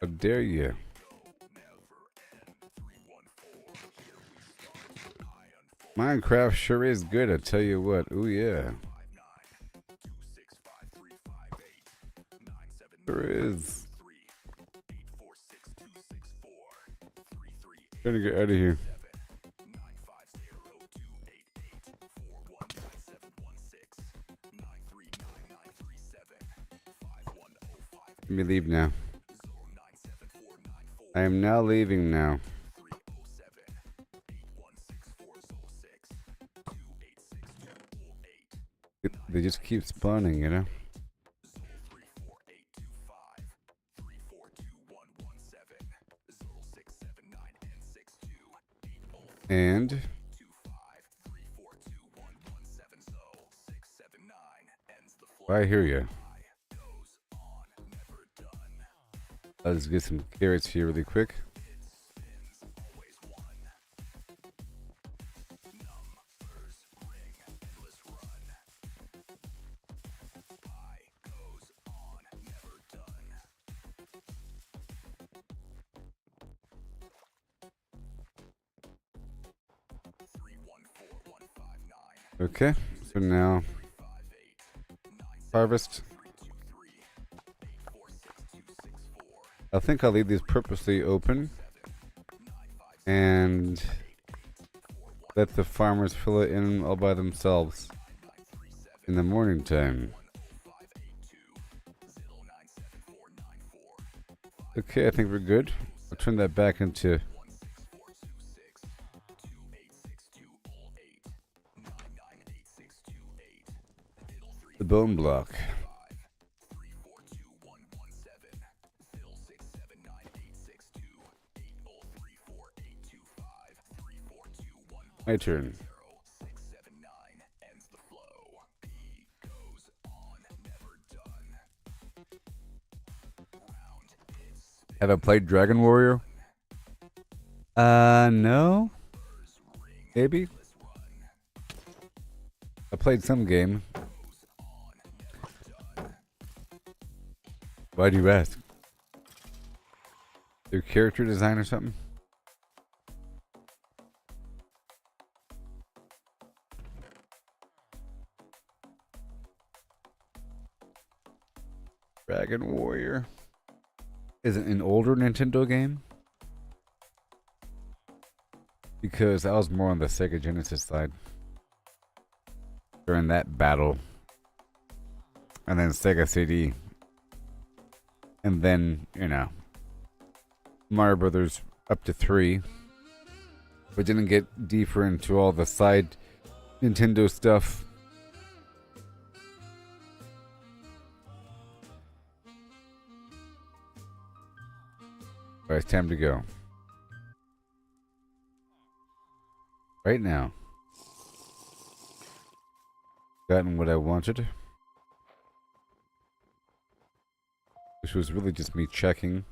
How dare you? Minecraft sure is good, I tell you what. Ooh, yeah. Sure is. Trying to get out of here. Let me leave now. I am now leaving now. They just keep spawning, you know? And I hear you. Let's get some carrots here really quick. Okay, so now harvest. I think I'll leave these purposely open and let the farmers fill it in all by themselves in the morning time. Okay, I think we're good. I'll turn that back into the bone block. My turn. Have I played Dragon Warrior? No. Maybe. I played some game. Why do you ask? Their character design or something? Dragon Warrior. Is it an older Nintendo game? Because I was more on the Sega Genesis side during that battle. And then Sega CD. And then, you know, Mario Brothers up to 3. But didn't get deeper into all the side Nintendo stuff. Alright, it's time to go. Right now. Gotten what I wanted. Which was really just me checking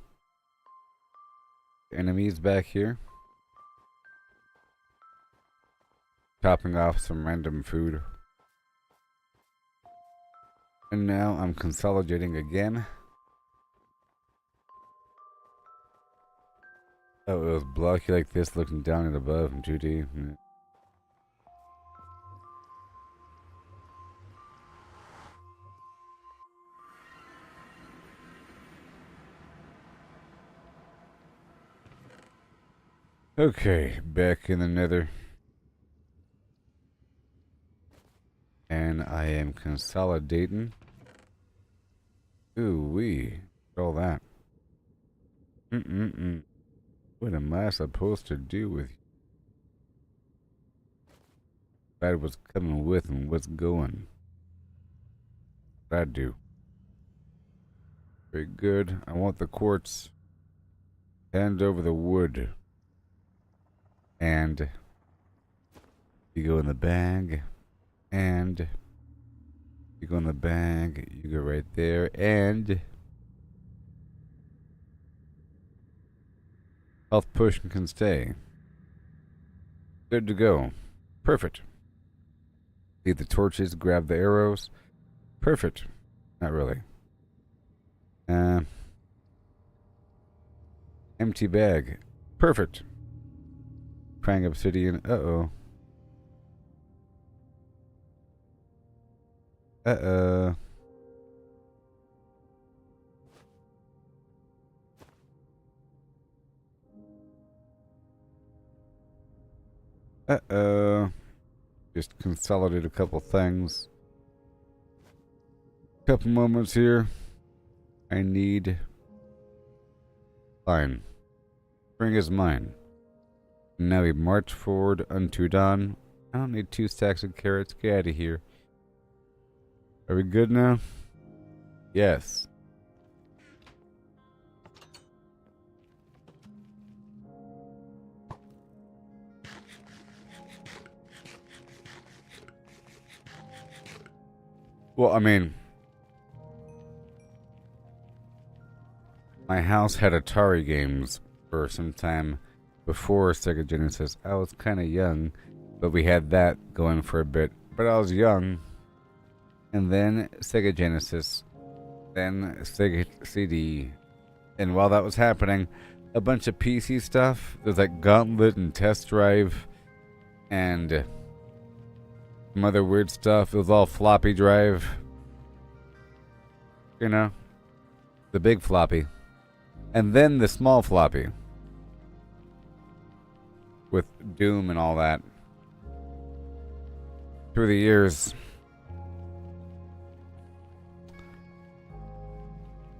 the enemies back here. Topping off some random food. And now I'm consolidating again. Oh, it was blocky like this, looking down and above in 2D. Okay, back in the nether. And I am consolidating. Ooh wee. All that. What am I supposed to do with you? Decide what's coming with and what's going. What I do. Very good. I want the quartz. Hand over the wood. And you go in the bag. And you go in the bag. You go right there. And health potion can stay. Good to go. Perfect. Leave the torches, grab the arrows. Perfect. Not really. Empty bag. Perfect. Crying obsidian. Uh-oh. Uh-oh. Uh-oh. Just consolidate a couple things. Couple moments here. I need... Fine. Spring is mine. Now we march forward unto dawn. I don't need 2 stacks of carrots. Get out of here. Are we good now? Yes. Well, I mean, my house had Atari games for some time before Sega Genesis. I was kind of young, but we had that going for a bit. But I was young, and then Sega Genesis, then Sega CD, and while that was happening, a bunch of PC stuff. There's like Gauntlet and Test Drive, and some other weird stuff. It was all floppy drive. You know? The big floppy. And then the small floppy. With Doom and all that. Through the years.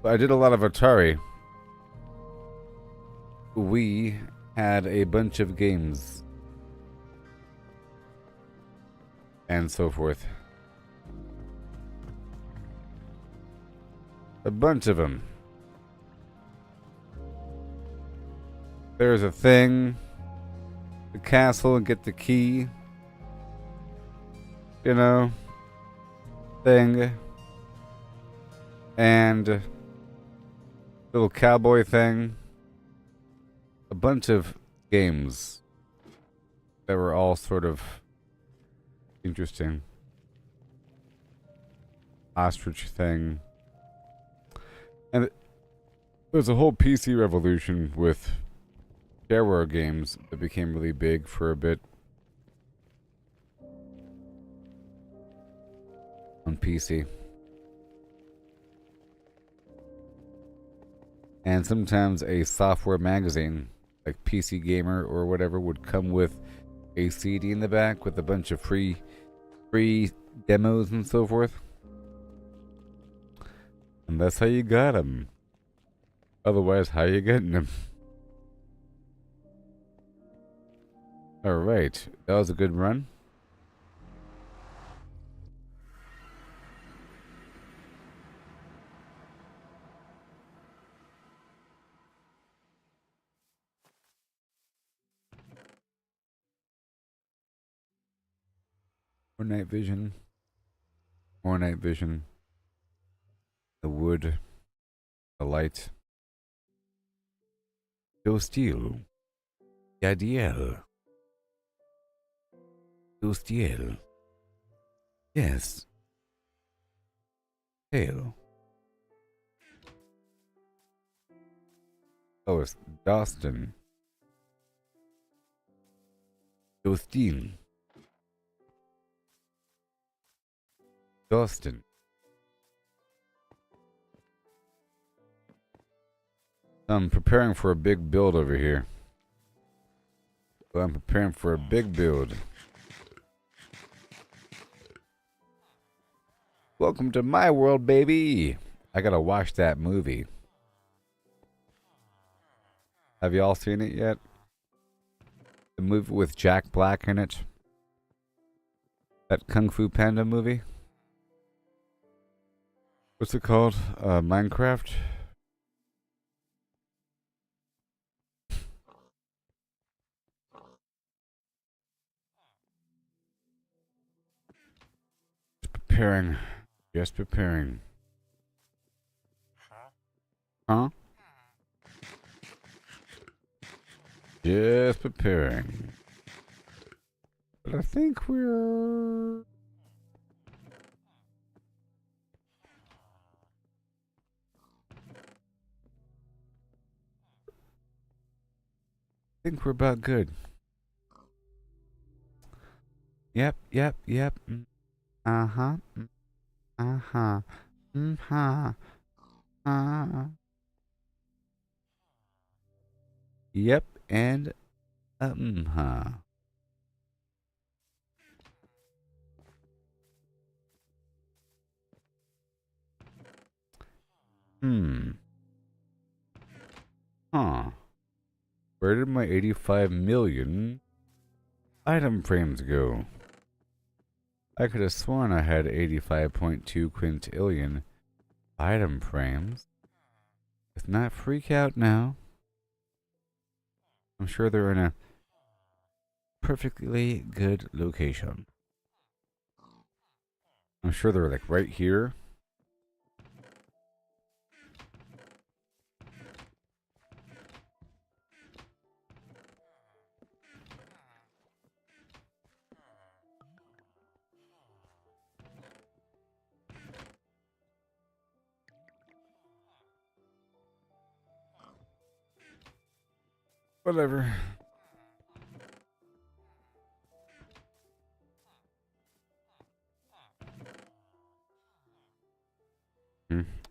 But I did a lot of Atari. We had a bunch of games. And so forth. A bunch of them. There's a thing. The castle and get the key. You know. Thing. And little cowboy thing. A bunch of games that were all sort of interesting. Ostrich thing. And there's a whole PC revolution with shareware games that became really big for a bit. On PC. And sometimes a software magazine, like PC Gamer or whatever, would come with a CD in the back with a bunch of free demos and so forth. And that's how you got them. Otherwise, how you getting them? Alright, that was a good run. More night vision. More night vision. The wood. The light. Go steel. Yadiel. Go steel. Yes. Hail. Oh, it's Dostin. Dostin. Dostin. I'm preparing for a big build over here. Well, I'm preparing for a big build. Welcome to my world, baby. I gotta watch that movie. Have y'all seen it yet? The movie with Jack Black in it. That Kung Fu Panda movie. What's it called? Minecraft? Preparing. Just preparing. Huh? Just preparing. But I think we're... I think we're about good. Yep. Uh-huh. Uh-huh. Mm-huh. Uh-huh. Yep, and huh. Huh. Where did my 85 million item frames go? I could have sworn I had 85.2 quintillion item frames. Let's not freak out now. I'm sure they're in a perfectly good location. I'm sure they're like right here. Whatever.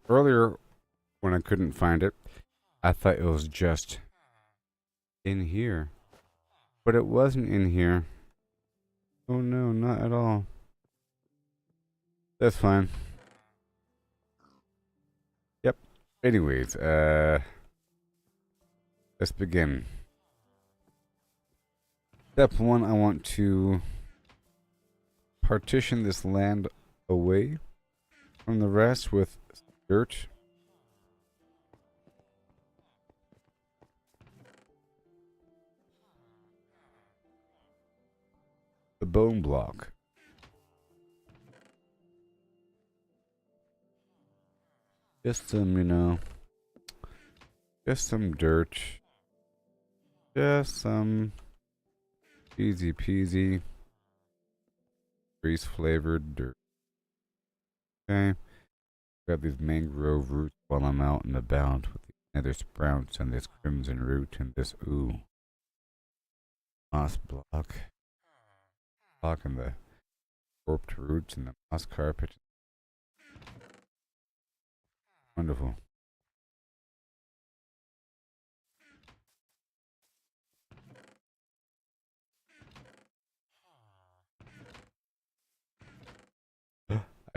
Earlier, when I couldn't find it, I thought it was just in here. But it wasn't in here. Oh no, not at all. That's fine. Yep. Anyways, let's begin. Step one, I want to partition this land away from the rest with dirt. The bone block. Just some, just some dirt. Just some easy peasy grease flavored dirt. Okay. Grab these mangrove roots while I'm out and about with the nether sprouts and this crimson root and this moss block. And the warped roots and the moss carpet. Wonderful.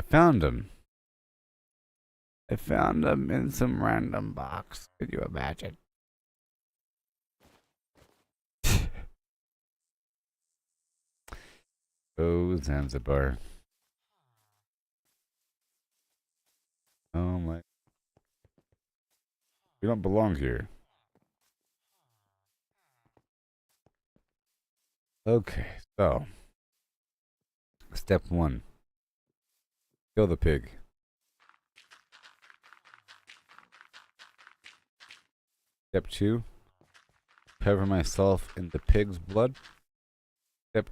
found them. I found them in some random box. Could you imagine? Oh, Zanzibar. Oh my. We don't belong here. Okay, so. Step 1. Kill the pig. Step 2. Cover myself in the pig's blood. Step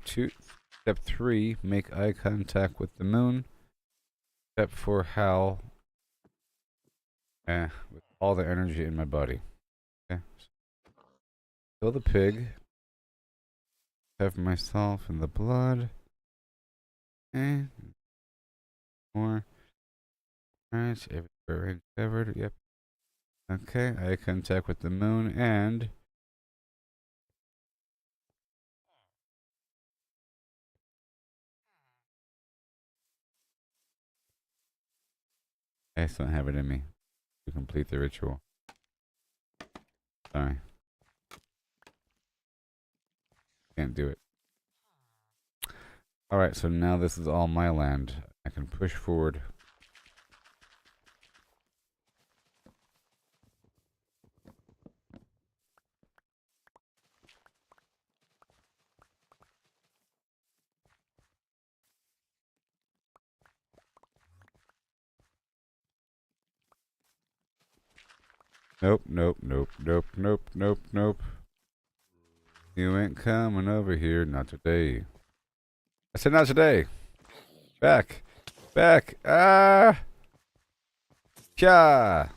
3. Make eye contact with the moon. Step 4. Howl. With all the energy in my body. Okay. Kill the pig. Cover myself in the blood. And more. Alright, everywhere covered. Yep. Okay, eye contact with the moon and I just don't have it in me to complete the ritual. Sorry. Can't do it. Alright, so now this is all my land. I can push forward. Nope, nope, nope, nope, nope, nope, nope. You ain't coming over here, not today. I said not today. Back. Back. Ah! Cha!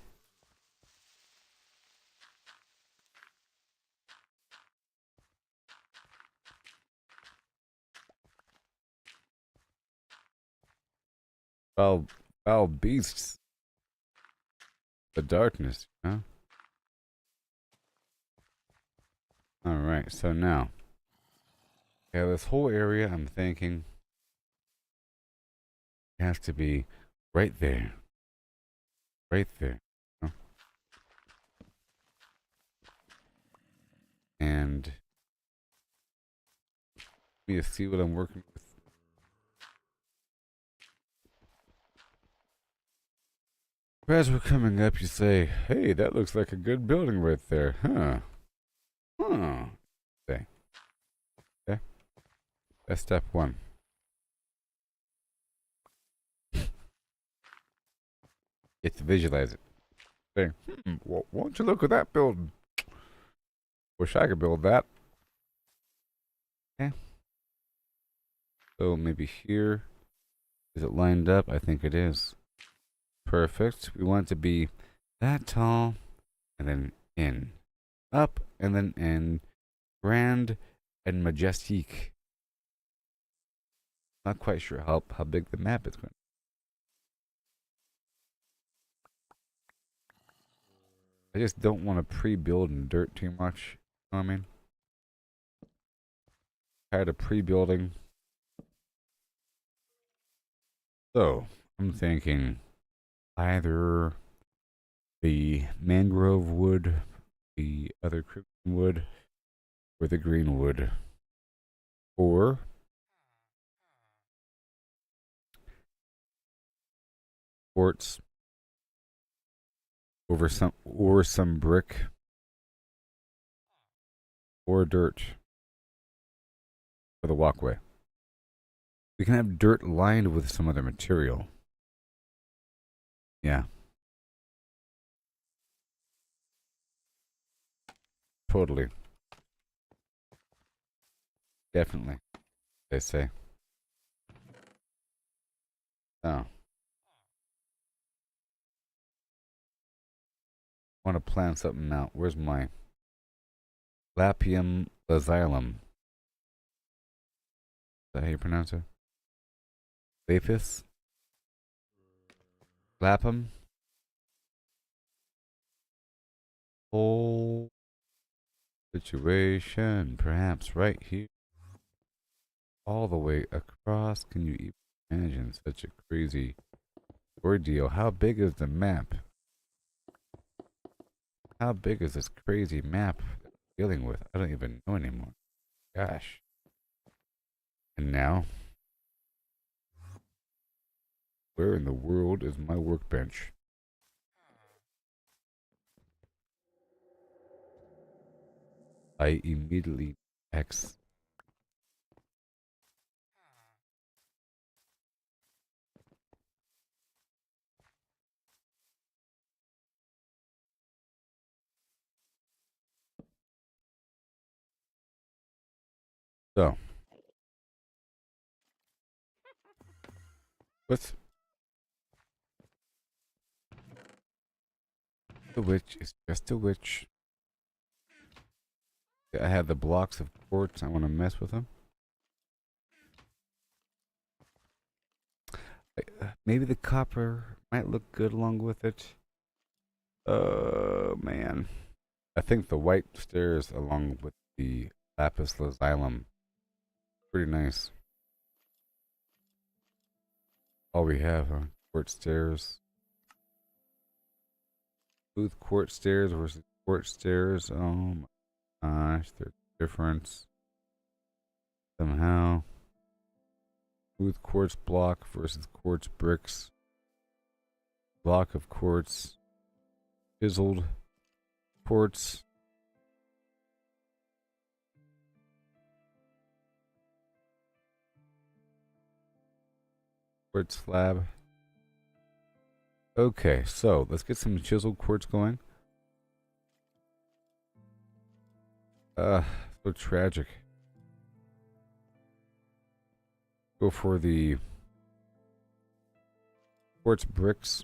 Foul, foul beasts. The darkness, huh? Alright, so now. Yeah, this whole area, I'm thinking, has to be right there. Right there. Huh? And let me see what I'm working with. As we're coming up, you say, hey, that looks like a good building right there. Huh. Huh. Okay. Okay. That's step 1. You have to visualize it. Say, well, won't you look at that building? Wish I could build that. Okay. So maybe here. Is it lined up? I think it is. Perfect. We want it to be that tall, and then in. Up, and then in. Grand and majestic. Not quite sure how big the map is going. I just don't want to pre-build in dirt too much. You know what I mean? Tired of pre-building. So, I'm thinking either the mangrove wood, the other crimson wood, or the green wood. Or quartz over some brick or dirt for the walkway. We can have dirt lined with some other material. Yeah. Totally. Definitely. They say. Oh. I want to plan something out. Where's my Lapium lazulum? Is that how you pronounce it? Lapis? Lapum? Whole situation, perhaps right here. All the way across. Can you even imagine such a crazy ordeal. How big is the map? How big is this crazy map that we're dealing with? I don't even know anymore. Gosh. And now, where in the world is my workbench? I immediately X. So, what's the witch is just a witch. I have the blocks of quartz. I want to mess with them. Maybe the copper might look good along with it. Oh man. I think the white stairs along with the lapis lazuli, pretty nice. All we have, huh? Quartz stairs. Smooth quartz stairs versus quartz stairs. Oh my gosh, there's a difference. Somehow. Smooth quartz block versus quartz bricks. Block of quartz. Chiseled quartz. Quartz slab. Okay, so let's get some chiseled quartz going. So tragic. Go for the quartz bricks.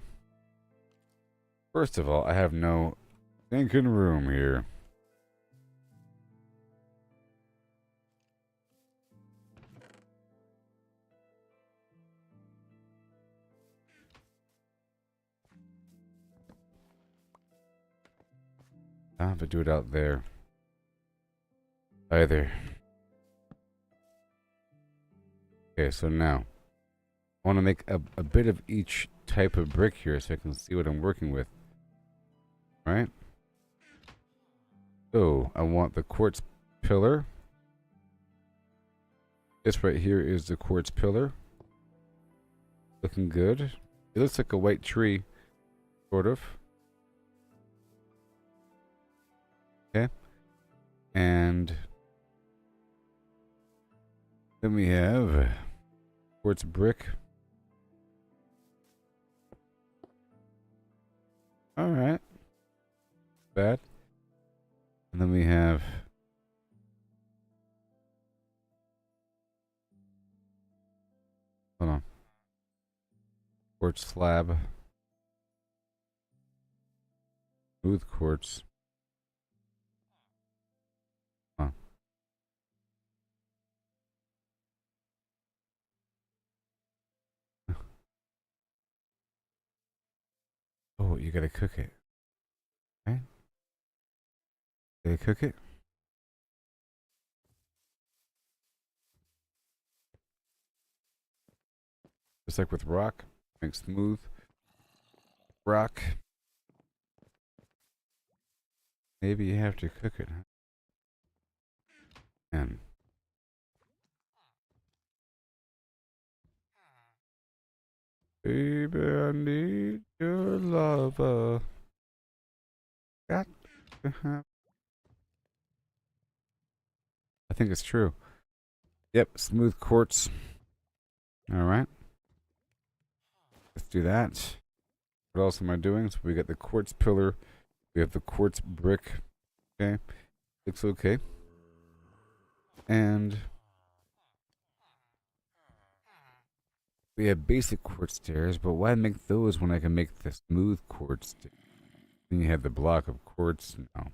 First of all, I have no thinking room here. I have to do it out there. Either. Okay, so now I want to make a bit of each type of brick here so I can see what I'm working with. Right? So I want the quartz pillar. This right here is the quartz pillar. Looking good. It looks like a white tree, sort of. Okay. And then we have quartz brick. Alright. Bad. And then we have hold on. Quartz slab. Smooth quartz. Huh. Oh, you gotta cook it. Right? Gotta cook it. Just like with rock. Make smooth. Rock. Maybe you have to cook it, huh? And baby, I need your lover. Got to have. I think it's true. Yep, smooth quartz. Alright. Let's do that. What else am I doing? So we got the quartz pillar. We have the quartz brick. Okay. Looks okay. And we have basic quartz stairs, but why make those when I can make the smooth quartz stairs? Then you have the block of quartz. No.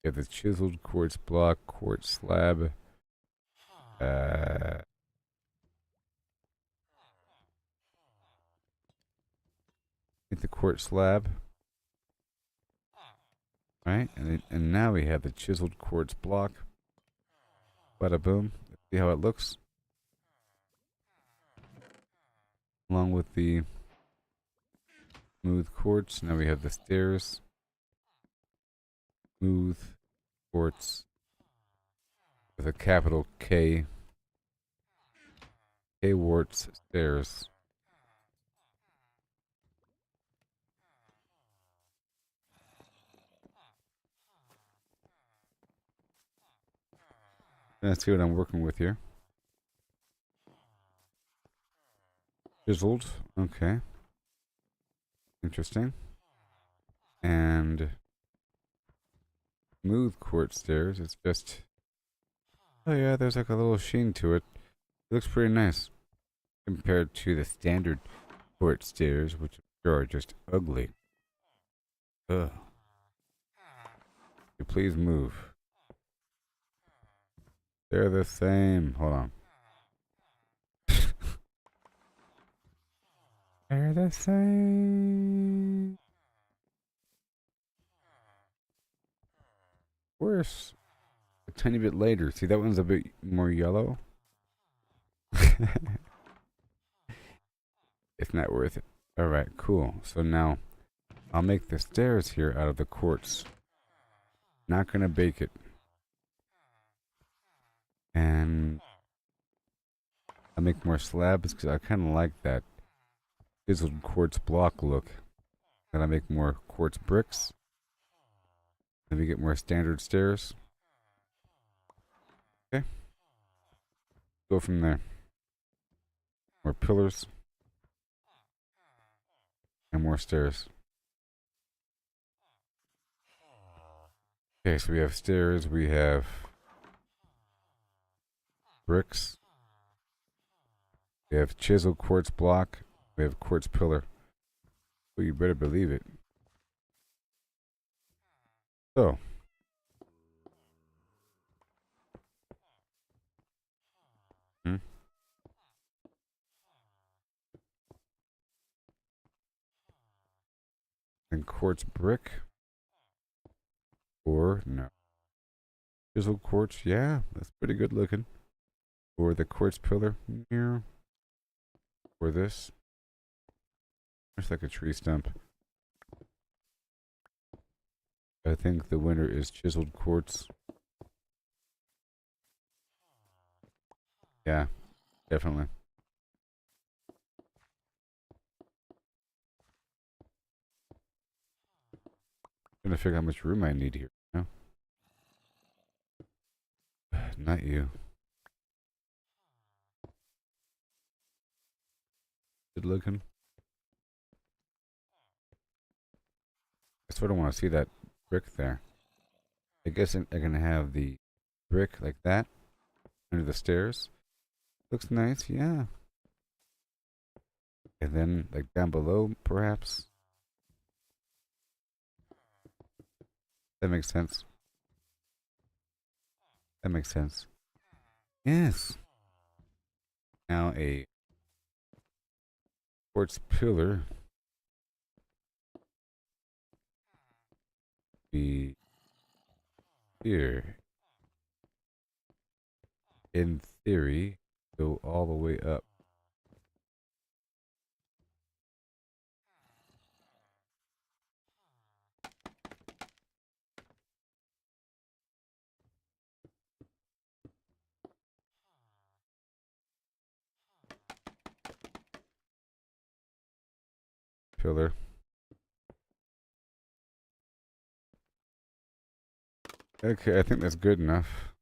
You have the chiseled quartz block, quartz slab. Get the quartz slab. Right? And now we have the chiseled quartz block. Bada boom. Let's see how it looks. Along with the Smooth quartz. Now we have the stairs. Smooth quartz with a capital K. K-Warts stairs. Let's see what I'm working with here. Chiseled. Okay. Interesting. And smooth quartz stairs. It's just... Oh yeah, there's like a little sheen to it. It looks pretty nice. Compared to the standard quartz stairs, which are just ugly. Ugh. You please move. They're the same. Hold on. They're the same. Worse. A tiny bit later. See, that one's a bit more yellow. It's not worth it. Alright, cool. So now, I'll make the stairs here out of the quartz. Not gonna bake it. And I'll make more slabs because I kind of like that chiseled quartz block look. Then I make more quartz bricks. Then we get more standard stairs. Okay. Go from there. More pillars. And more stairs. Okay, so we have stairs, we have bricks, we have chiseled quartz block, we have quartz pillar. Well, you better believe it. So, and quartz brick, or no, chiseled quartz. Yeah, that's pretty good looking. Or the quartz pillar here, or this. Looks like a tree stump. I think the winner is chiseled quartz. Yeah, definitely. I'm gonna figure out how much room I need here. No, not you. Good looking. I sort of want to see that brick there. I guess I'm gonna have the brick like that under the stairs. Looks nice, yeah. And then like down below, perhaps. That makes sense. That makes sense. Yes. Now a quartz pillar. Be here. In theory, go all the way up. Pillar. Okay, I think that's good enough.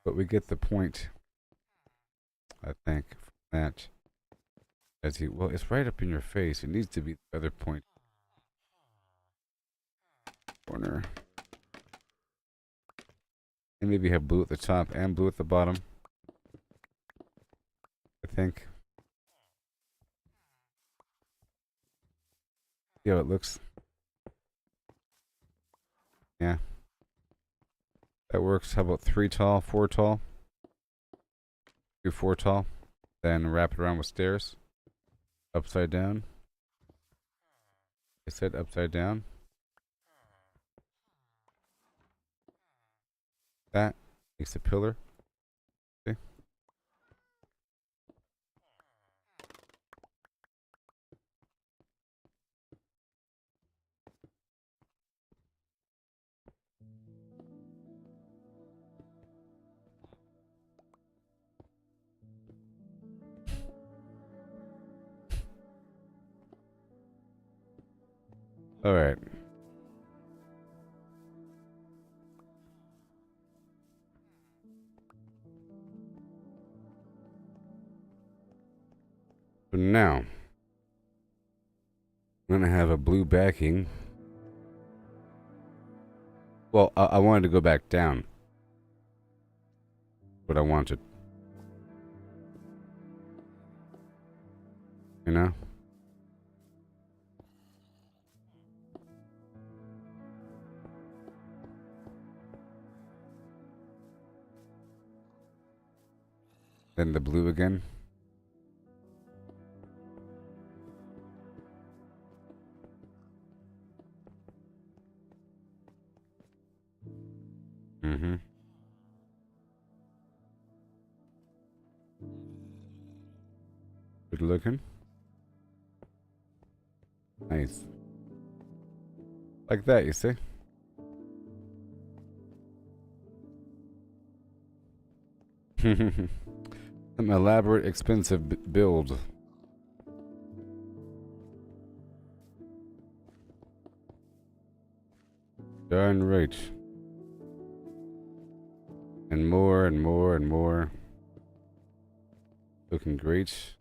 But we get the point. I think from that. As he, well, it's right up in your face. It needs to be the other point. Corner. And maybe have blue at the top and blue at the bottom. I think. See how it looks. Yeah. That works. How about 3 tall, 4 tall? Do 4 tall. Then wrap it around with stairs. Upside down. I said upside down. That makes a pillar. Okay. All right. So now, I'm gonna have a blue backing. Well, I wanted to go back down, but I wanted, you know. Then the blue again. Mm-hmm. Good looking. Nice. Like that, you see? An elaborate, expensive build. Darn right. And more and more and more. Looking great.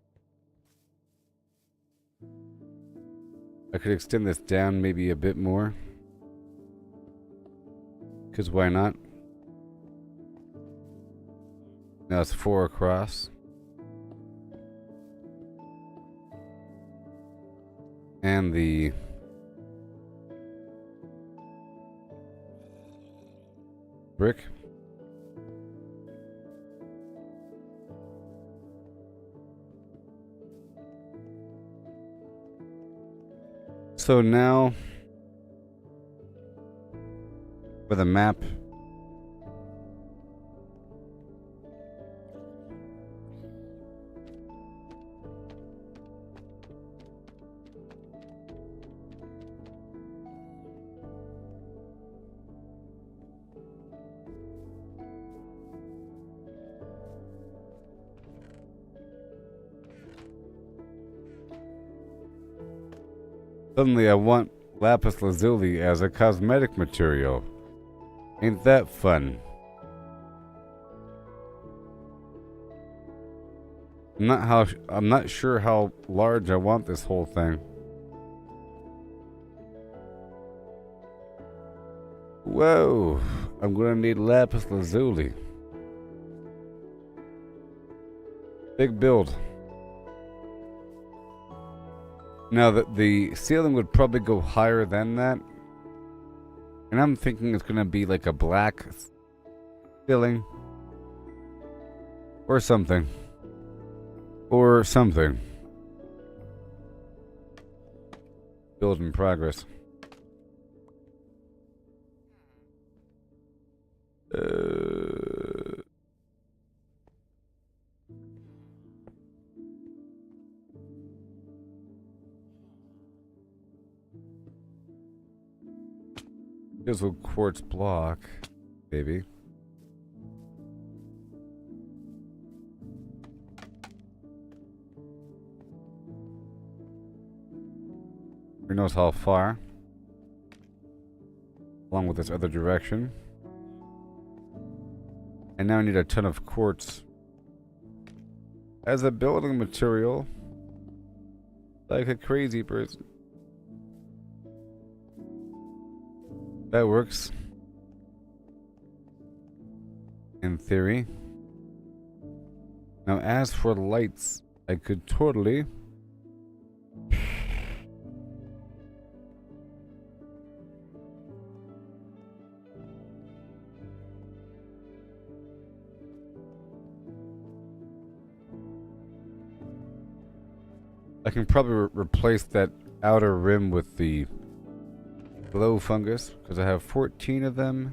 I could extend this down maybe a bit more. Because why not? Now it's 4 across. And the brick. So now for the map. Suddenly I want lapis lazuli as a cosmetic material. Ain't that fun? I'm not sure how large I want this whole thing. Whoa, I'm gonna need lapis lazuli. Big build. Now the ceiling would probably go higher than that. And I'm thinking it's gonna be like a black ceiling. Or something. Or something. Build in progress. Here's a quartz block, maybe. Who knows how far? Along with this other direction. And now I need a ton of quartz as a building material, like a crazy person. That works. In theory. Now as for lights, I could totally I can probably replace that outer rim with the glow fungus, because I have 14 of them.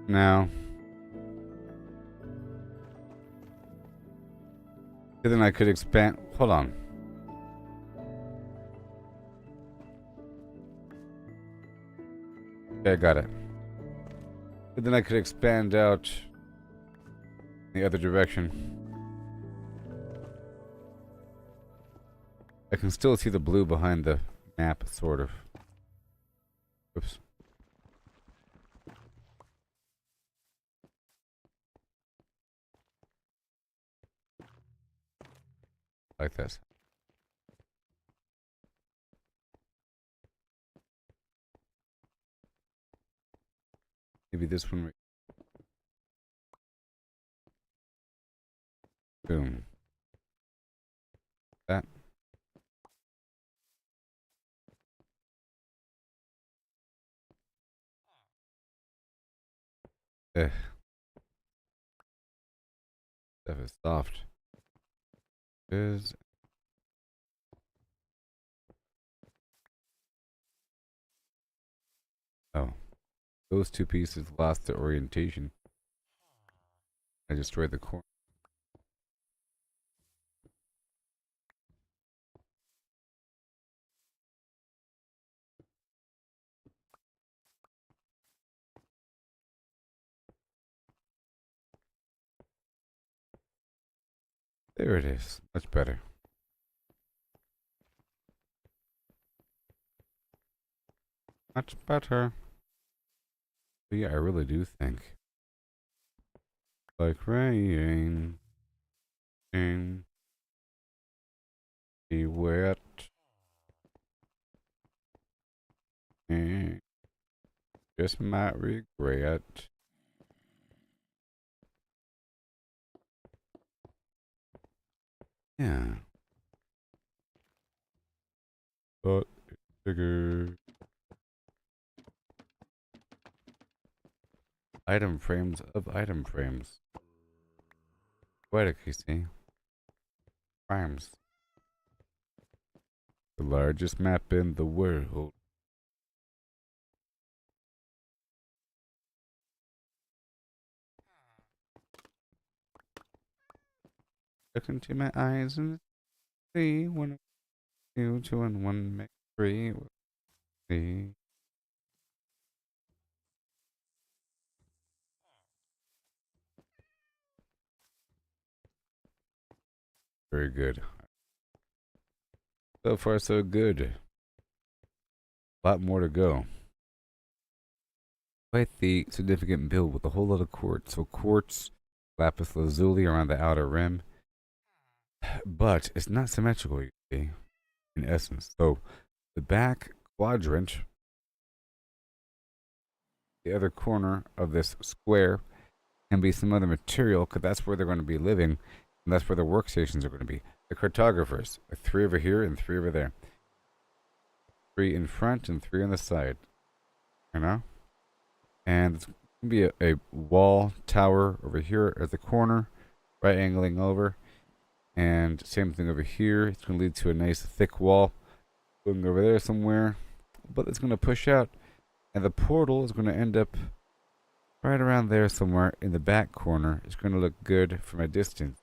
Now, then I could expand. Hold on. Okay, I got it. And then I could expand out the other direction. I can still see the blue behind the map, sort of. Oops. Like this. Maybe this one. Boom. That. Eh. Stuff is soft. Is. Oh. Those two pieces lost their orientation. I destroyed the core. There it is. Much better. Much better. But yeah, I really do think. Like rain. Rain. Be wet. Just might regret. Yeah. But it's bigger. Item frames of item frames. Poetic, you see. Frames. The largest map in the world. Look into my eyes and see 1, 2, 2 and 1 make 3. See. Very good. So far, so good. A lot more to go. Quite the significant build with a whole lot of quartz. So quartz, lapis lazuli around the outer rim. But it's not symmetrical, you see, in essence. So the back quadrant, the other corner of this square, can be some other material because that's where they're going to be living and that's where the workstations are going to be. The cartographers, like 3 over here and 3 over there. 3 in front and 3 on the side. You know? And it's going to be a wall tower over here at the corner, right angling over. And same thing over here. It's going to lead to a nice thick wall going over there somewhere. But it's going to push out. And the portal is going to end up right around there somewhere in the back corner. It's going to look good from a distance.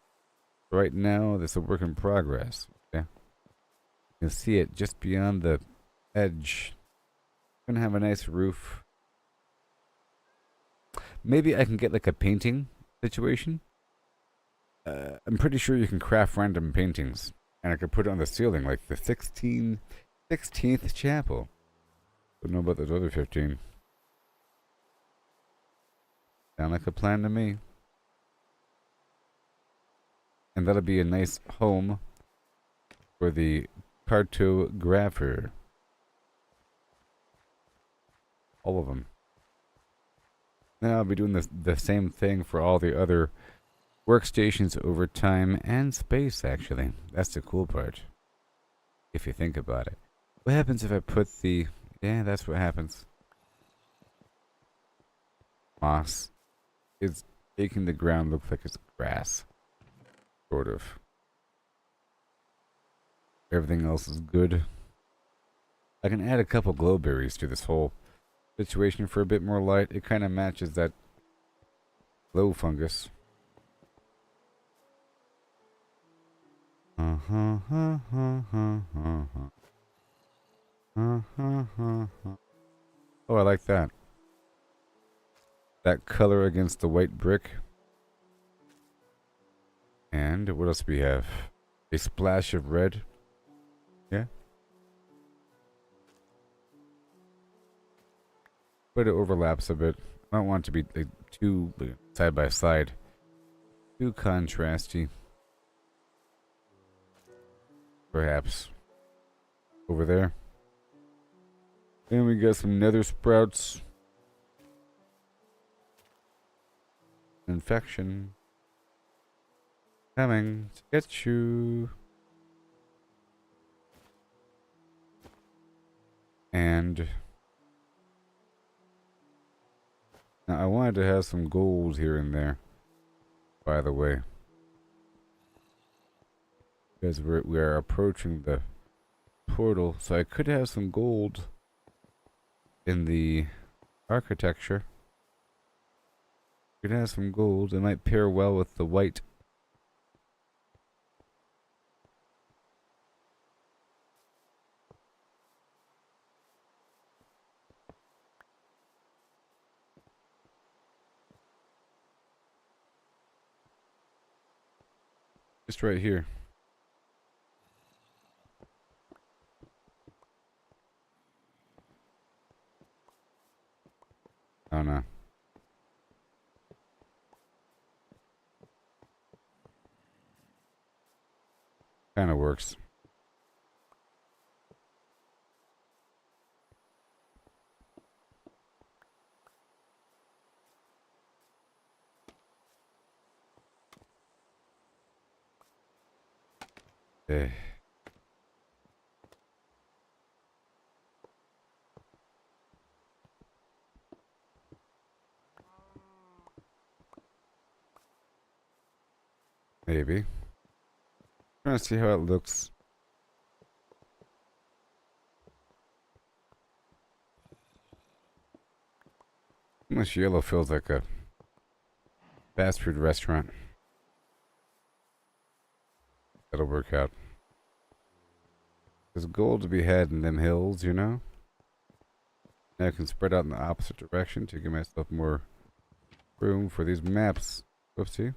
Right now, this is a work in progress. Okay? You can see it just beyond the edge. It's going to have a nice roof. Maybe I can get like a painting situation. I'm pretty sure you can craft random paintings. And I could put it on the ceiling, like the 16th chapel. Don't know about those other 15. Sound like a plan to me. And that'll be a nice home for the cartographer. All of them. Then I'll be doing the same thing for all the other workstations over time and space, actually. That's the cool part. If you think about it. What happens if I put the... Yeah, that's what happens. Moss is making the ground look like it's grass. Sort of. Everything else is good. I can add a couple glowberries to this whole situation for a bit more light. It kind of matches that glow fungus. Oh, I like that. That color against the white brick. And what else do we have? A splash of red. Yeah. But it overlaps a bit. I don't want it to be like, too side by side. Too contrasty. Perhaps. Over there. And we got some nether sprouts. Infection. Coming to get you. And now I wanted to have some gold here and there, by the way. Because we are approaching the portal, so I could have some gold in the architecture. Could have some gold. It might pair well with the white. Just right here. Oh no. Kinda works. Okay. Maybe. Trying to see how it looks. This yellow feels like a fast food restaurant. That'll work out. There's gold to be had in them hills, you know? Now I can spread out in the opposite direction to give myself more room for these maps. Whoopsie.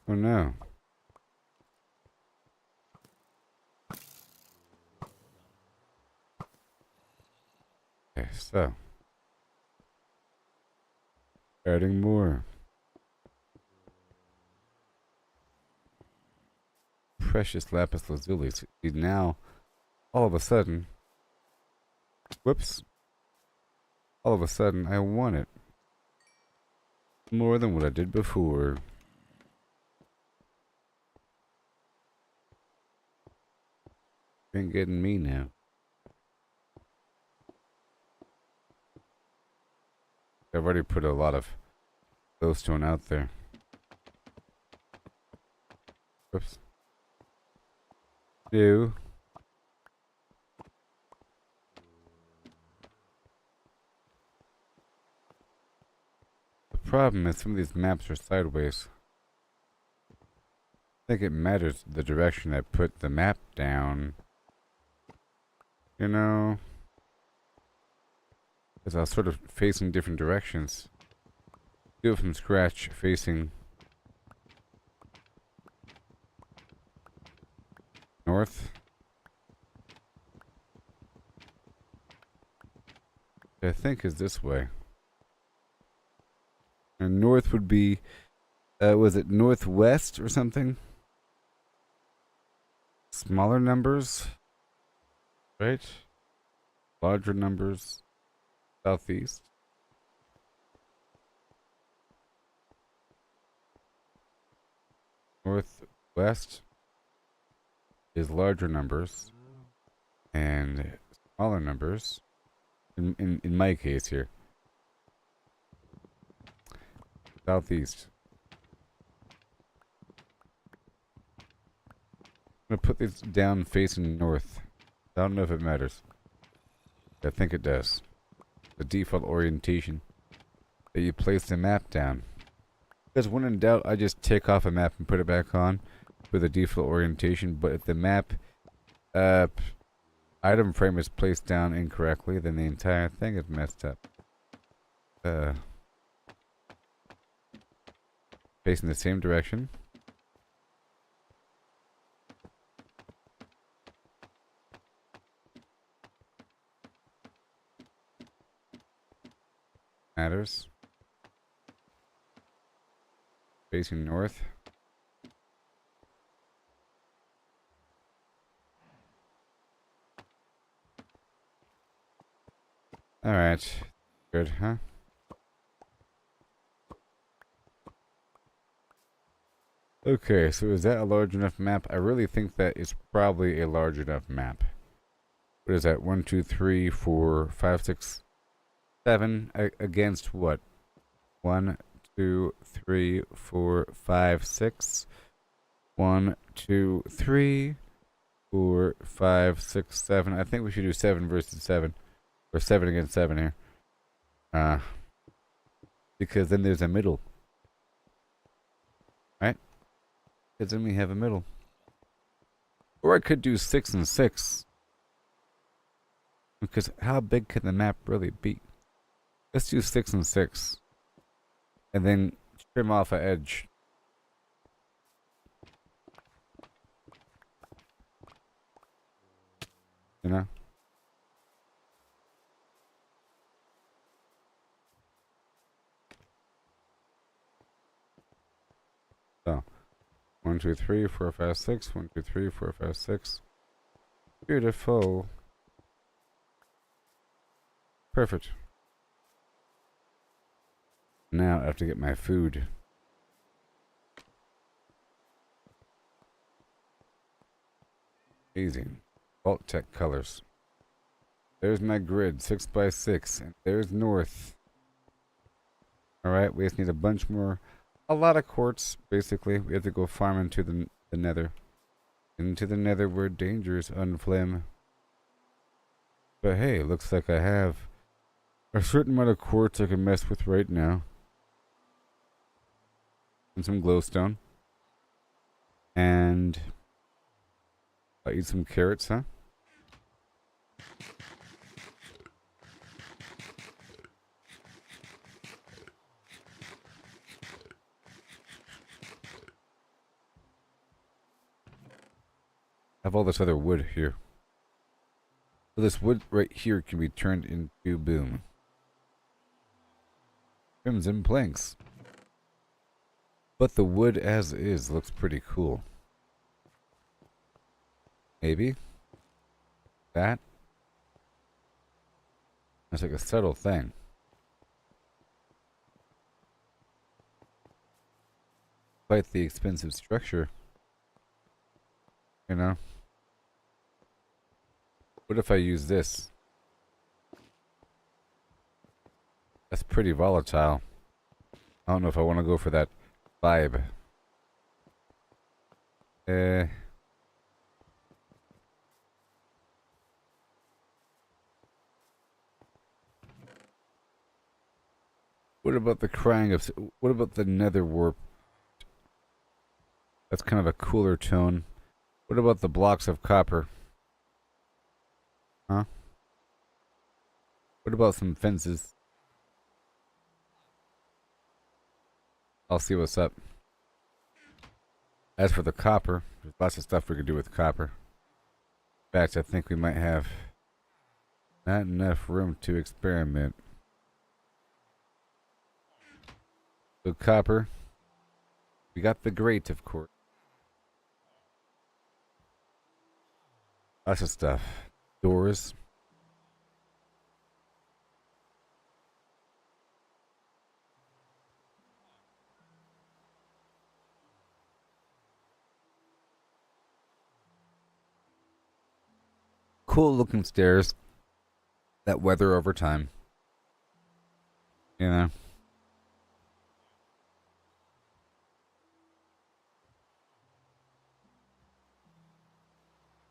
Oh no. Okay, so. Adding more. Precious lapis lazuli. See, now, all of a sudden, whoops. All of a sudden, I want it. More than what I did before. Ain't getting me now. I've already put a lot of glowstone out there. Whoops. Ew. The problem is some of these maps are sideways. I think it matters the direction I put the map down. You know? Because I was sort of facing different directions. Do it from scratch, facing north. I think is this way. And north would be, was it northwest or something? Smaller numbers, right? Larger numbers, southeast. Northwest is larger numbers and smaller numbers. In my case here, southeast. I'm gonna put this down facing north. I don't know if it matters. I think it does. The default orientation. that you place the map down. Because when in doubt, I just take off a map and put it back on with a default orientation. But if the map item frame is placed down incorrectly, then the entire thing is messed up. Facing the same direction. Matters. Facing north. Alright. Good, huh? Okay, so is that a large enough map? I really think that is probably a large enough map. What is that? 1, 2, 3, 4, 5, 6, 7 against what? 1, 2, 3, 4, 5, 6. 1, 2, 3, 4, 5, 6, 7. I think we should do 7 versus 7. Or 7 against 7 here. Because then there's a middle. Right? Because then we have a middle. Or I could do 6 and 6. Because how big can the map really be? Let's do 6 and 6. And then trim off an edge. You know? So, 1, 2, 3, 4, 5, 6. 1, 2, 3, 4, 5, 6. Beautiful. Perfect. Now I have to get my food. Amazing. Vault Tech colors. There's my grid, 6 by 6, and there's north. Alright, we just need a bunch more. A lot of quartz, basically. We have to go farm into the nether. Into the nether where dangers unflim. But hey, looks like I have a certain amount of quartz I can mess with right now. And some glowstone. And I'll eat some carrots, huh? I have all this other wood here. So this wood right here can be turned into boom. Crimson planks. But the wood as is looks pretty cool. Maybe. That. That's like a subtle thing. Quite the expensive structure. You know? What if I use this? That's pretty volatile. I don't know if I want to go for that vibe. What about the crying of... What about the nether warp? That's kind of a cooler tone. What about the blocks of copper? Huh? What about some fences? I'll see what's up. As for the copper, there's lots of stuff we could do with copper. In fact, I think we might have not enough room to experiment. So copper. We got the grate, of course. Lots of stuff. Doors. Cool looking stairs that weather over time. You know?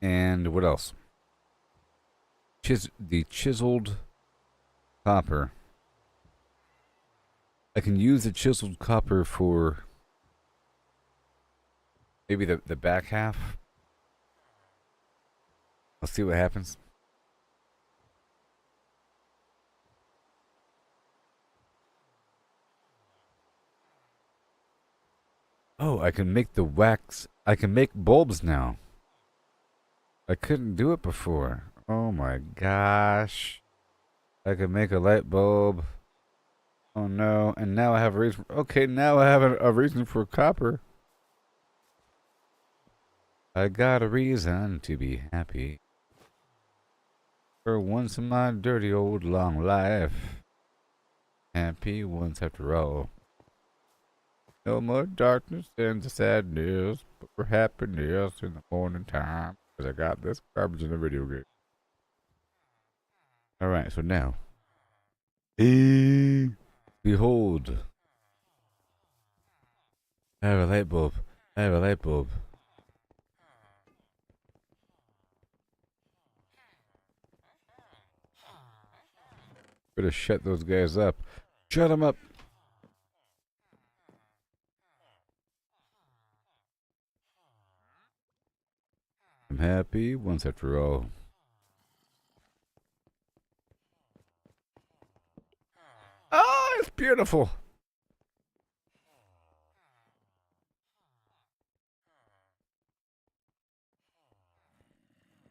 And what else? The chiseled copper. I can use the chiseled copper for maybe the back half. I'll see what happens. Oh, I can make the wax. I can make bulbs now. I couldn't do it before. Oh my gosh. I can make a light bulb. Oh no. And now I have a reason. Okay, now I have a reason for copper. I got a reason to be happy. For once in my dirty old long life. Happy once after all. No more darkness and the sadness, but for happiness in the morning time. Because I got this garbage in the video game. Alright, so now. Behold. I have a light bulb. I have a light bulb. Better shut those guys up. Shut them up. I'm happy once after all. Oh, it's beautiful.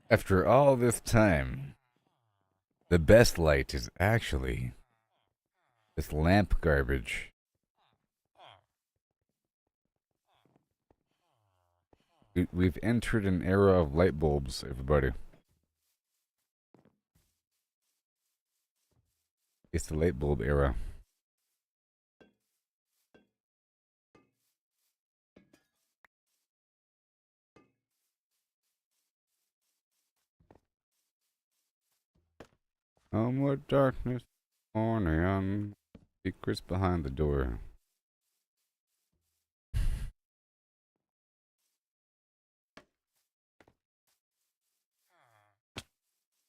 After all this time, the best light is actually this lamp garbage. We've entered an era of light bulbs, everybody. It's the light bulb era. No more darkness, morning. Secrets behind the door.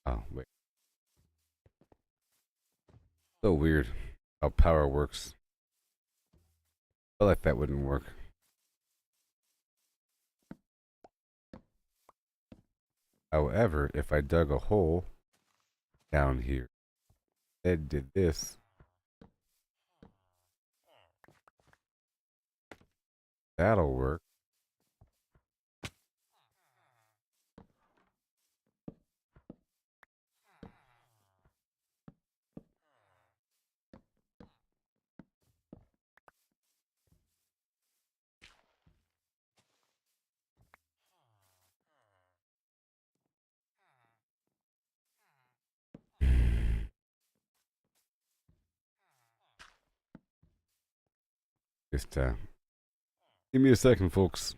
Oh, wait. So weird how power works. I like that wouldn't work. However, if I dug a hole down here, Ed did this. That'll work. Just give me a second, folks.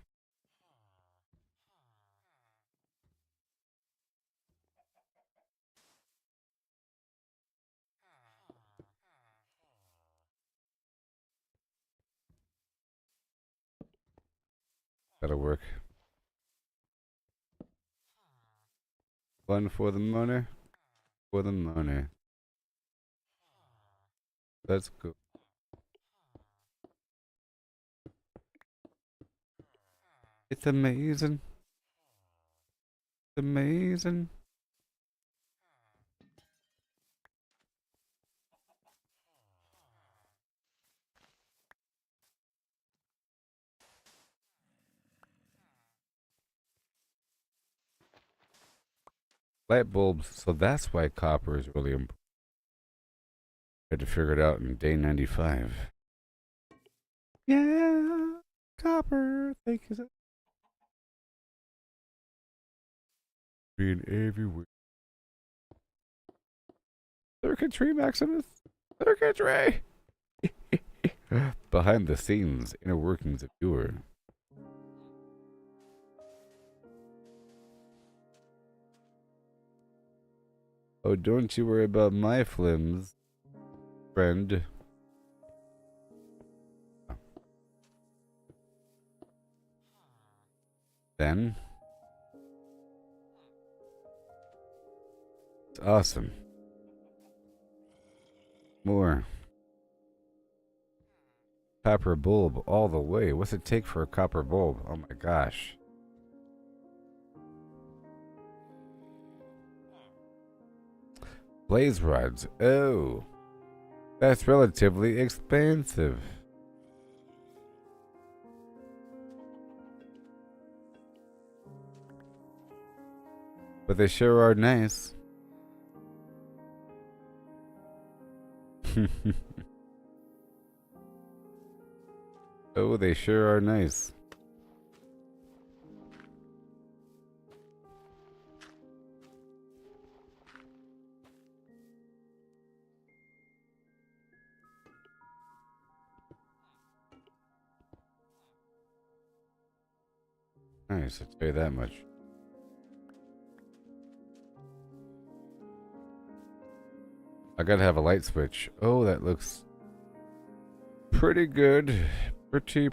That'll work. One for the money. For the money. Let's go. It's amazing. It's amazing. Light bulbs, so that's why copper is really important. I had to figure it out in day 95. Yeah, copper, thank you. Being everywhere. Circuitry, Maximus. Circuitry. Behind the scenes, inner workings of your. Oh, don't you worry about my flims, friend. Then. It's awesome. More. Copper bulb all the way. What's it take for a copper bulb? Oh my gosh. Blaze rods. Oh. That's relatively expensive. But they sure are nice. Oh, they sure are nice. Nice, I'll tell you that much. I gotta have a light switch. Oh, that looks pretty good. Pretty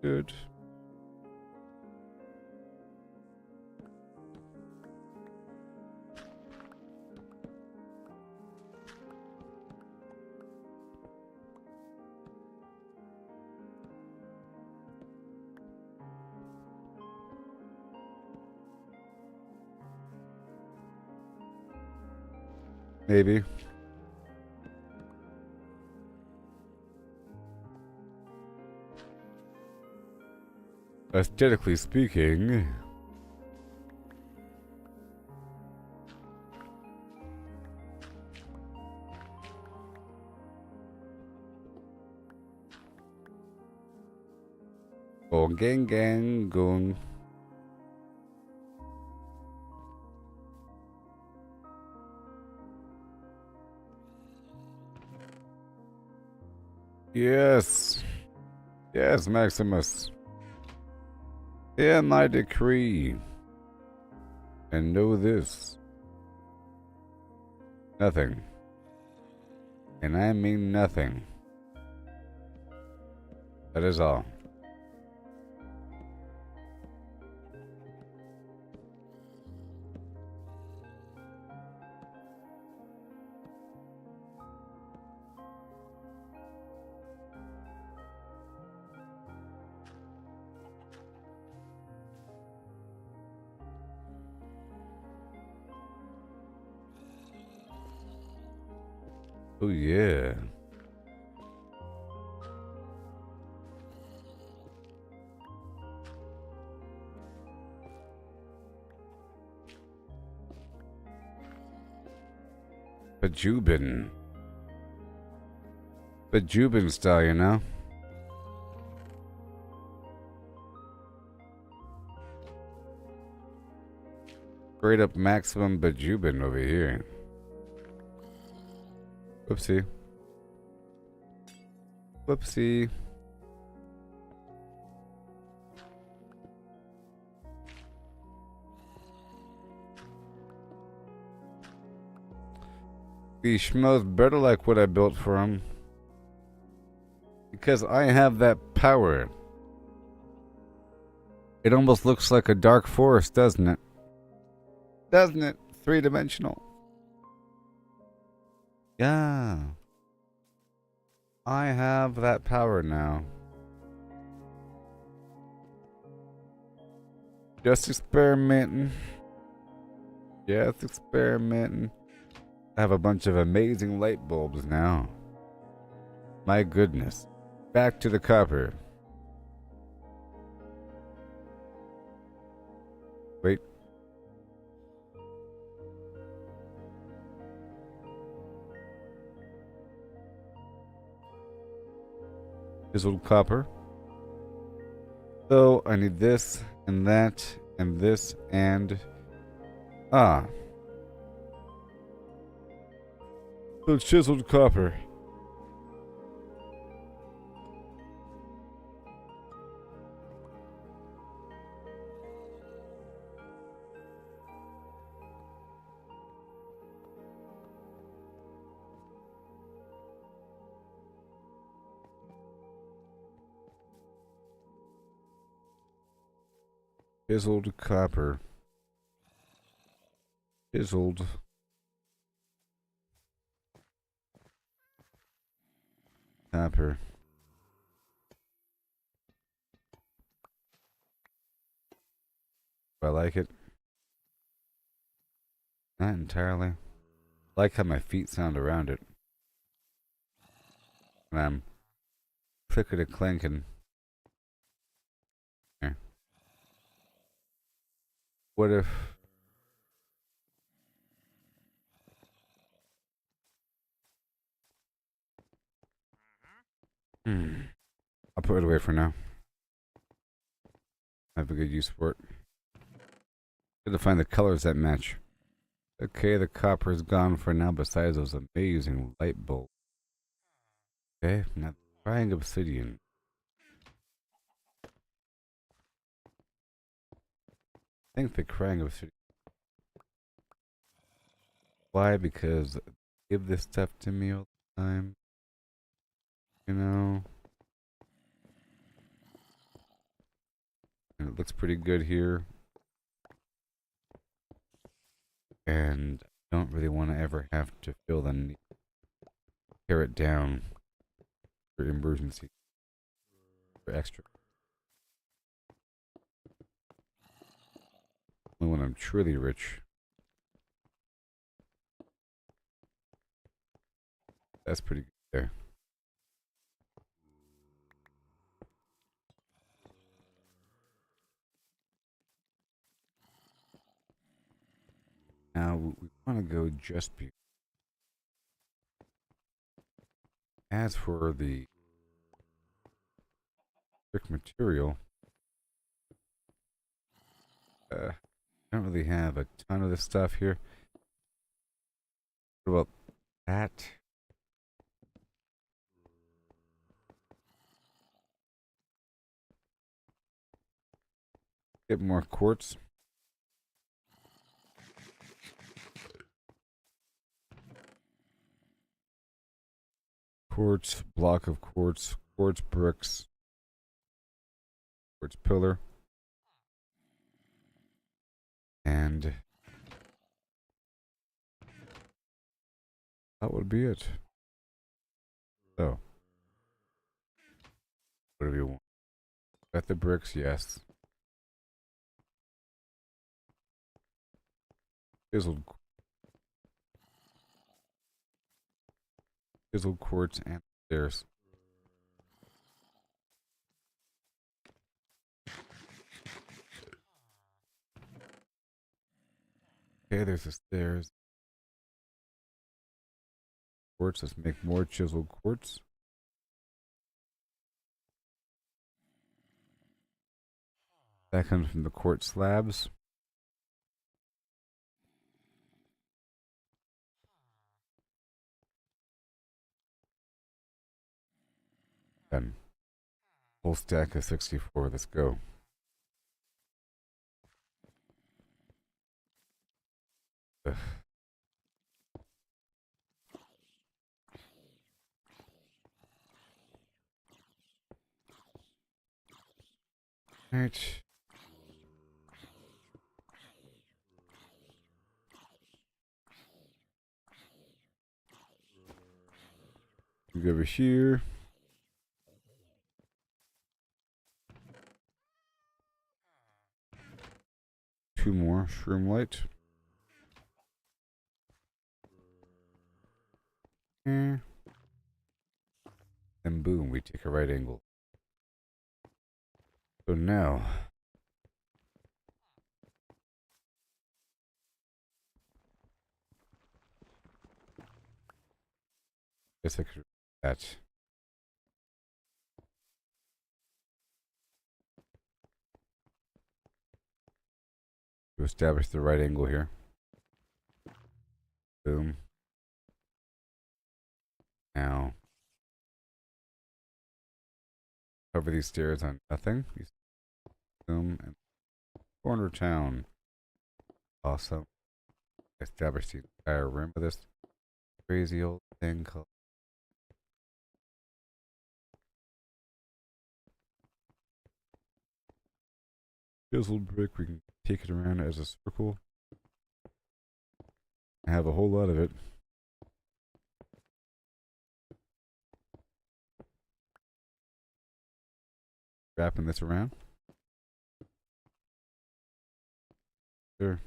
good. Maybe. Aesthetically speaking. Gong gang gang gong. Yes. Yes, Maximus. Hear my decree. And know this. Nothing. And I mean nothing. That is all. Oh yeah. Bajubin. Bajubin style, you know? Straight up maximum Bajubin over here. Whoopsie. Whoopsie. He smells better like what I built for him. Because I have that power. It almost looks like a dark forest, doesn't it? Doesn't it? Three-dimensional. Yeah. I have that power now. Just experimenting. Just experimenting. I have a bunch of amazing light bulbs now. My goodness. Back to the copper. Wait. Chiseled copper. So I need this and that and this and so chiseled copper. Chiseled copper. Chiseled. copper. Do I like it? Not entirely. I like how my feet sound around it. And I'm clickety clanking. There. What if... I'll put it away for now. I have a good use for it. Good to find the colors that match. Okay, the copper is gone for now besides those amazing light bulbs. Okay, now trying obsidian. I think the crying obsidian. Why? Because they give this stuff to me all the time. You know? And it looks pretty good here. And I don't really want to ever have to feel the need to tear it down for emergency. For extra. Only when I'm truly rich. That's pretty good there. Now we want to go just be. As for the brick material, I don't really have a ton of this stuff here. What about that? Get more quartz. Quartz, block of quartz, quartz bricks, quartz pillar, and that would be it. So, whatever you want. Got the bricks, yes. Chiseled, chiseled quartz and stairs. Okay, there's the stairs. Quartz, let's make more chiseled quartz. That comes from the quartz slabs. Done. Whole stack of 64. Let's go. Ugh. Alright. We go over here. Two more shroom light. And boom, we take a right angle. So now, guess I could do that. To establish the right angle here. Boom. Now, cover these stairs on nothing. Boom. And corner town. Awesome. Establish the entire rim of this crazy old thing called chiseled brick. We can take it around as a circle. I have a whole lot of it. wrapping this around. Sure.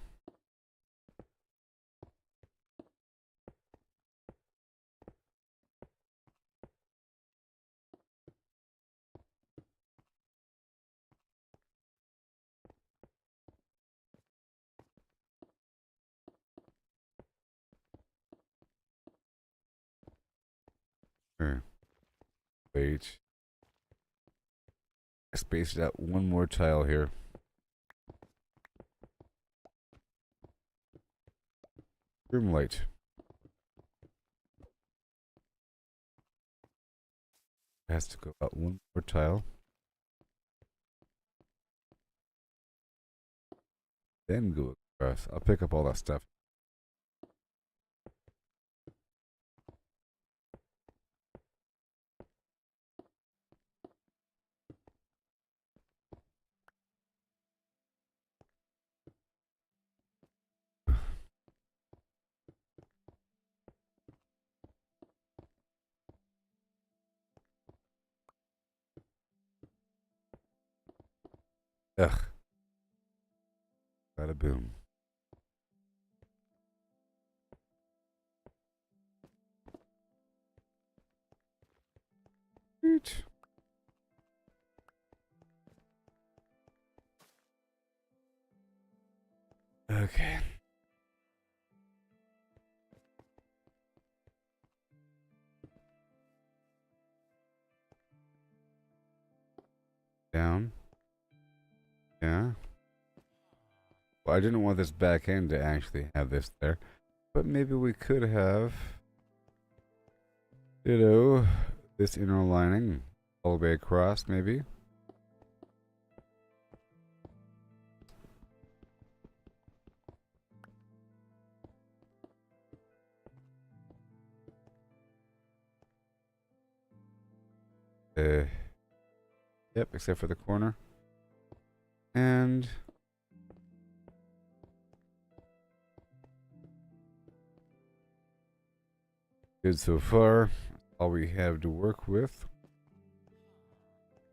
Sure. Wait. I spaced out one more tile here. Room light. Has to go out one more tile. Then go across. I'll pick up all that stuff. Ugh. Bada boom. Eat. Okay. Down. Yeah. Well, I didn't want this back end to actually have this there. But maybe we could have, you know, this inner lining all the way across, maybe. Yep, except for the corner. And good so far. All we have to work with.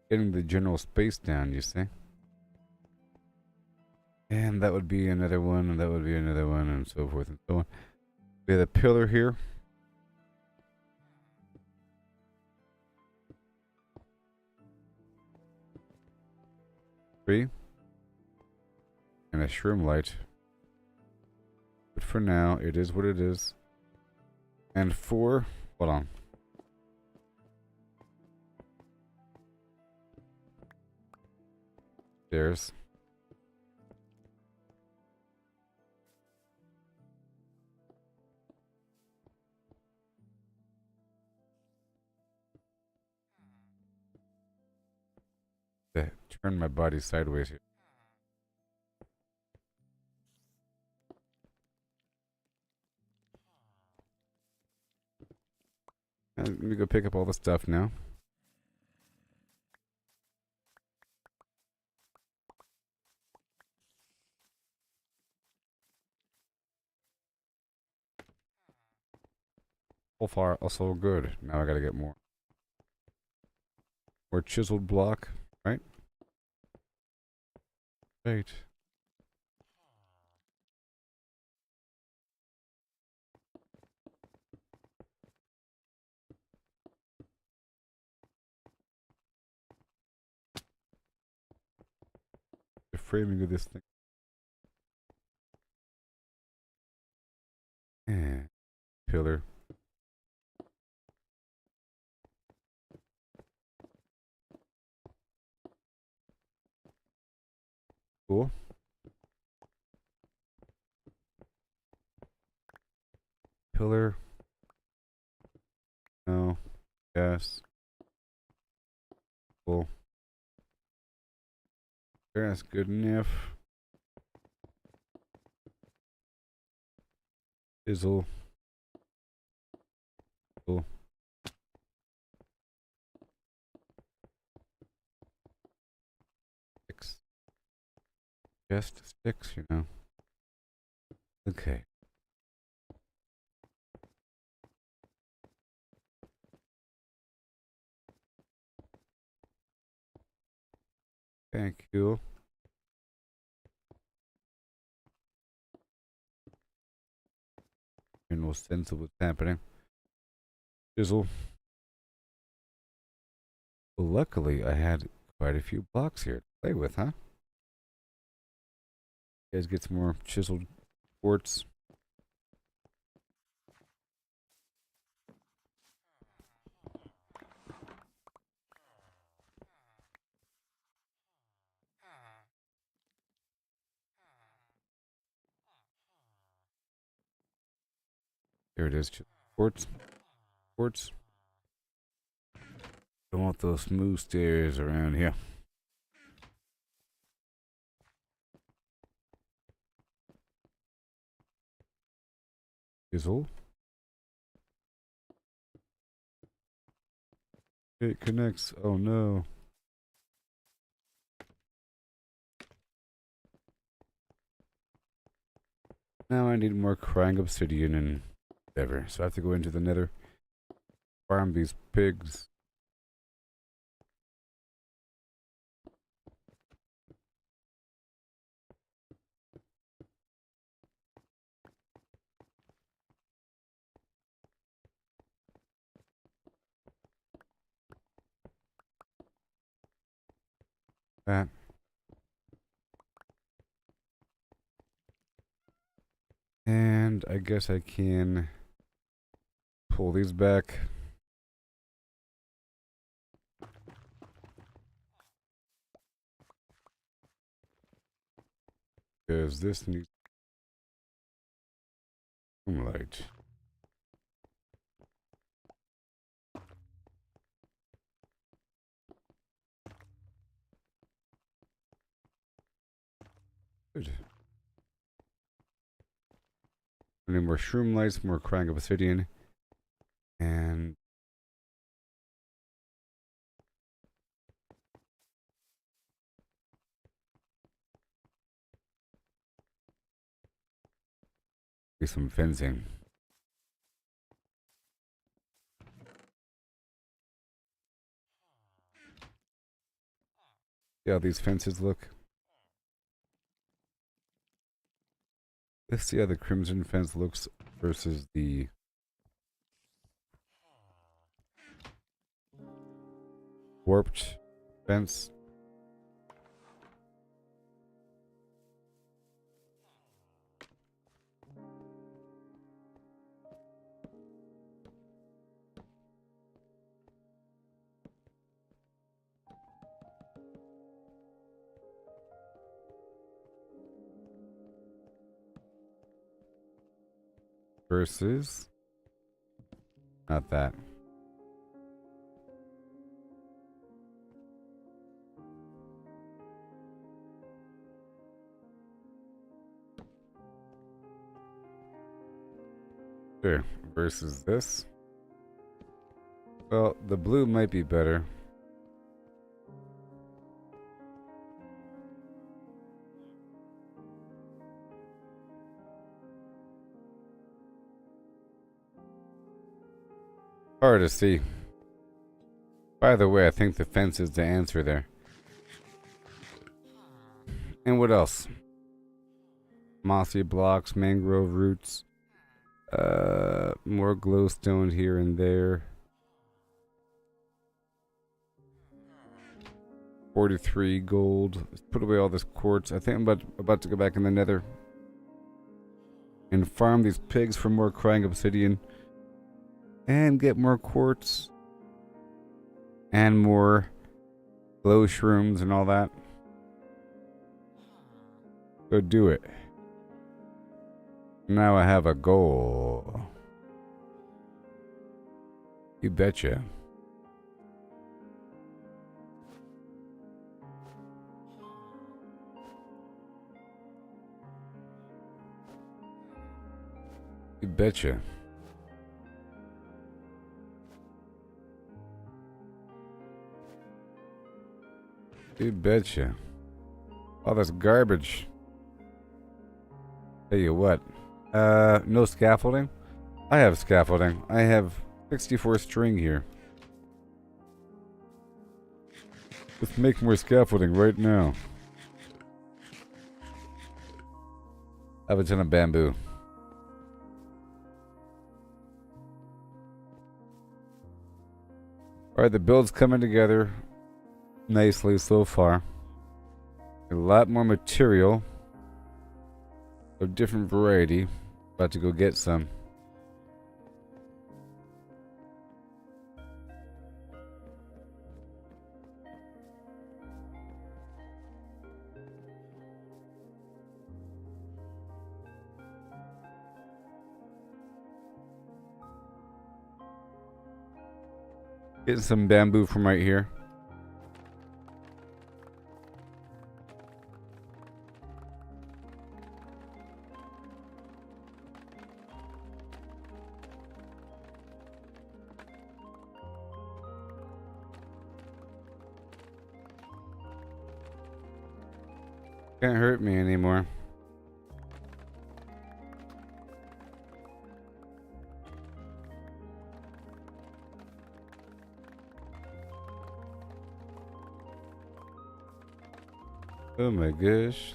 Getting the general space down, you see. And that would be another one, and that would be another one, and so forth and so on. We have a pillar here. Three. And a shroom light. But for now, it is what it is. And 4. Hold on. There's. Turn my body sideways here. And let me go pick up all the stuff now. So far, also good. Now I gotta get more. More chiseled block, right? Right. The framing of this thing. And pillar. Cool. Pillar. No. Yes. Cool. That's good enough. Fizzle. Cool. Sticks. Just sticks, you know. Okay. Thank you. No sense of what's happening. Chisel. Well, luckily, I had quite a few blocks here to play with, huh? You guys get some more chiseled quartz. There it is. Quartz. Quartz. Don't want those smooth stairs around here. Chisel. It connects. Oh no. Now I need more crying obsidian and whatever. So I have to go into the nether. Farm these pigs. That. And I guess I can pull these back. Because this needs some light. Good. I need more shroom lights, more crying obsidian, and some fencing. See how these fences look? Let's see how the crimson fence looks versus the warped fence. Versus not that. There. Versus this. Well, the blue might be better. Hard to see. By the way, I think the fence is the answer there. And what else? Mossy blocks, mangrove roots. More glowstone here and there. 43 gold. Let's put away all this quartz. I think I'm about to go back in the nether and farm these pigs for more crying obsidian and get more quartz and more glow shrooms and all that. Go do it. Now I have a goal. You betcha. You betcha. You betcha. All this garbage. Tell you what. No scaffolding? I have scaffolding. I have 64 string here. Let's make more scaffolding right now. I have a ton of bamboo. Alright, the build's coming together nicely so far. A lot more material of different variety. About to go get some. Getting some bamboo from right here. Can't hurt me anymore. Oh my gosh.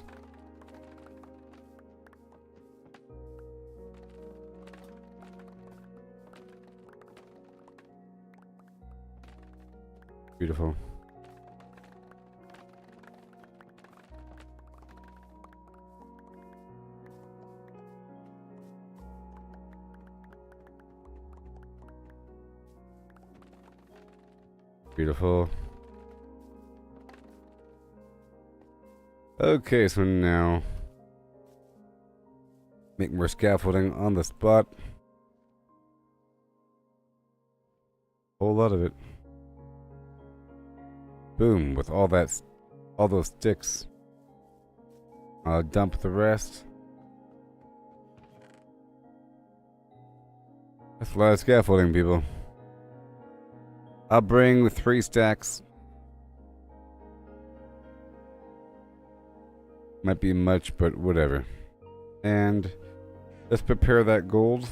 Beautiful. Beautiful. Okay, so now make more scaffolding on the spot. Whole lot of it. Boom, with all those sticks. I'll dump the rest. That's a lot of scaffolding, people. I'll bring 3 stacks. Might be much, but whatever. And let's prepare that gold.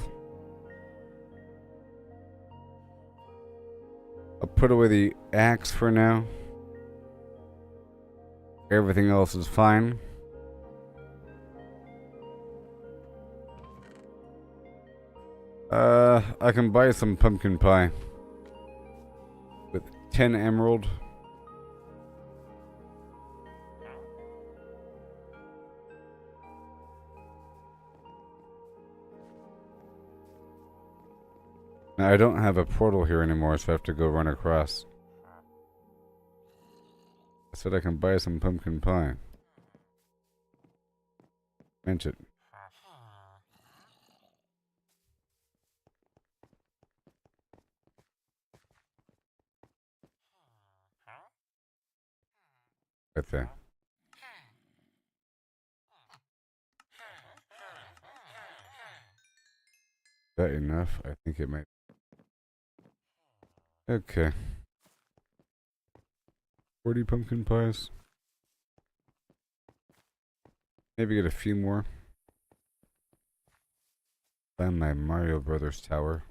I'll put away the axe for now. Everything else is fine. I can buy some pumpkin pie with 10 emerald. Now, I don't have a portal here anymore, so I have to go run across. I said I can buy some pumpkin pie. Meant it. Right there. Is that enough? I think it might. Okay. 40 pumpkin pies. Maybe get a few more. Find my Mario Brothers tower.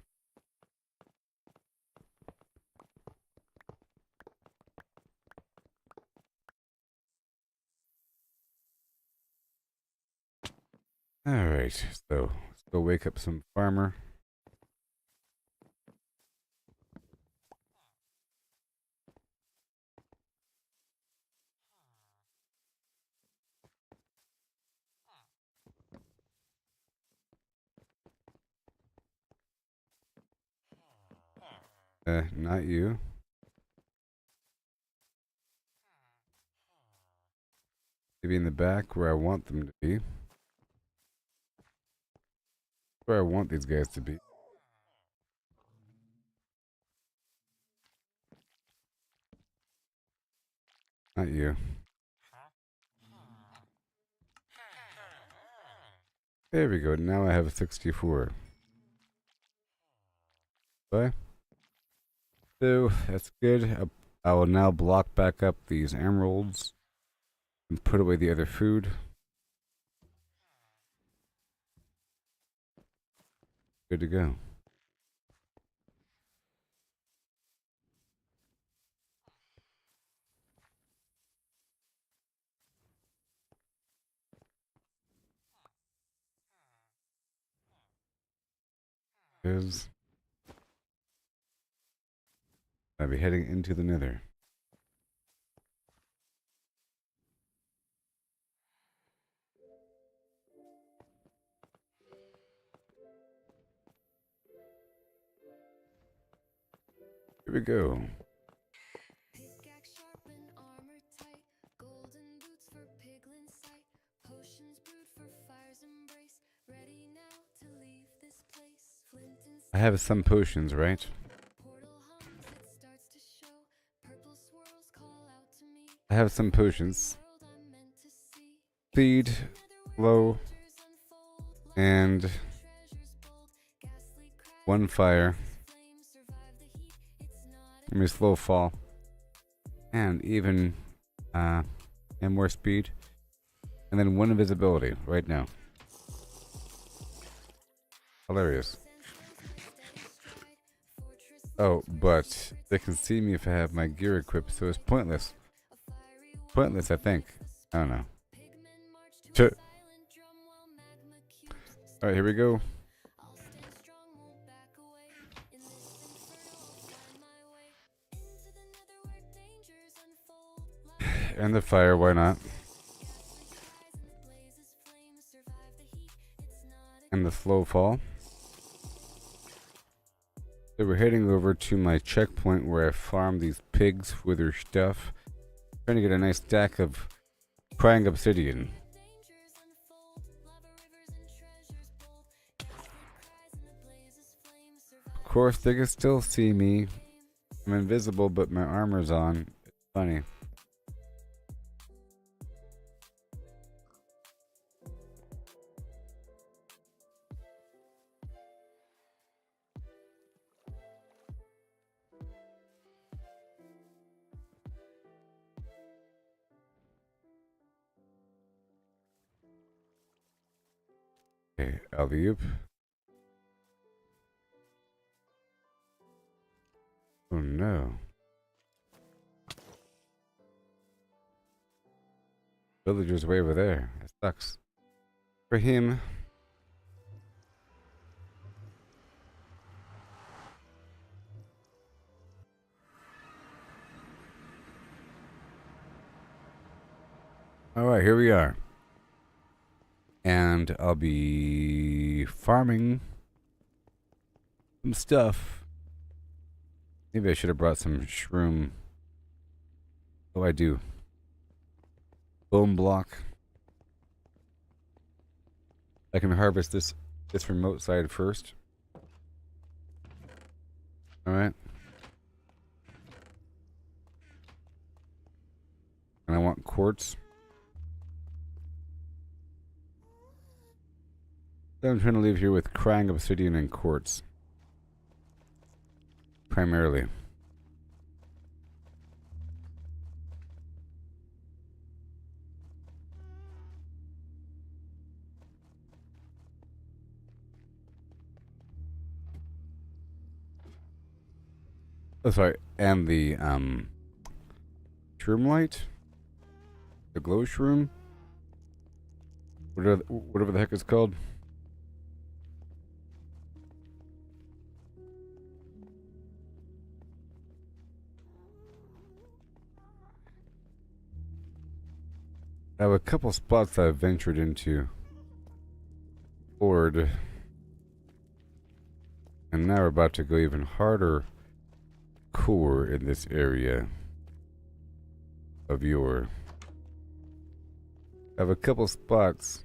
Alright, so let's go wake up some farmer. Not you. Maybe in the back where I want them to be. Where I want these guys to be. Not you. There we go. Now I have 64. Bye. So that's good. I will now block back up these emeralds and put away the other food. Good to go. is I'll be heading into the nether. Here we go. Pickaxe sharpen, armor tight, golden boots for piglin sight, potions brewed for fire's embrace, ready now to leave this place. Flint and I have some potions, right? portal hums, it starts to show, purple swirls call out to me. I have some potions. World I'm meant to see. Speed, low, Dangers unfold, and treasures bold, ghastly crags, one fire. flames survive the heat. It's not Let me slow fall. And even and more speed. And then one invisibility right now. Hilarious. Oh, but they can see me if I have my gear equipped, so it's pointless. Pointless, I think. I don't know. Alright, here we go. I'll stand strong, won't back away. In this inferno, I'll find my way into the nether where dangers unfold. And the fire, why not? Ghastly cries and the blazes flame survive the heat. It's not a And the slow fall. So we're heading over to my checkpoint where I farm these pigs with their stuff. Trying to get a nice stack of crying obsidian. dangers unfold. Lava rivers and treasures bold. Ghastly cries and the blazes flame survive Of course, they can still see me. I'm invisible, but my armor's on. It's funny. Okay, alley-oop. Oh no. Villager's way over there. That sucks. For him. Alright, here we are. And I'll be farming some stuff. Maybe I should have brought some shroom. Oh, I do. Bone block. I can harvest this remote side first. Alright. And I want quartz. Then I'm trying to leave here with crying obsidian and quartz. Primarily. Oh, sorry. And the, shroom light? The glow shroom? Whatever the heck it's called. I have a couple spots I've ventured into. Forward. And now we're about to go even harder core in this area of your. I have a couple spots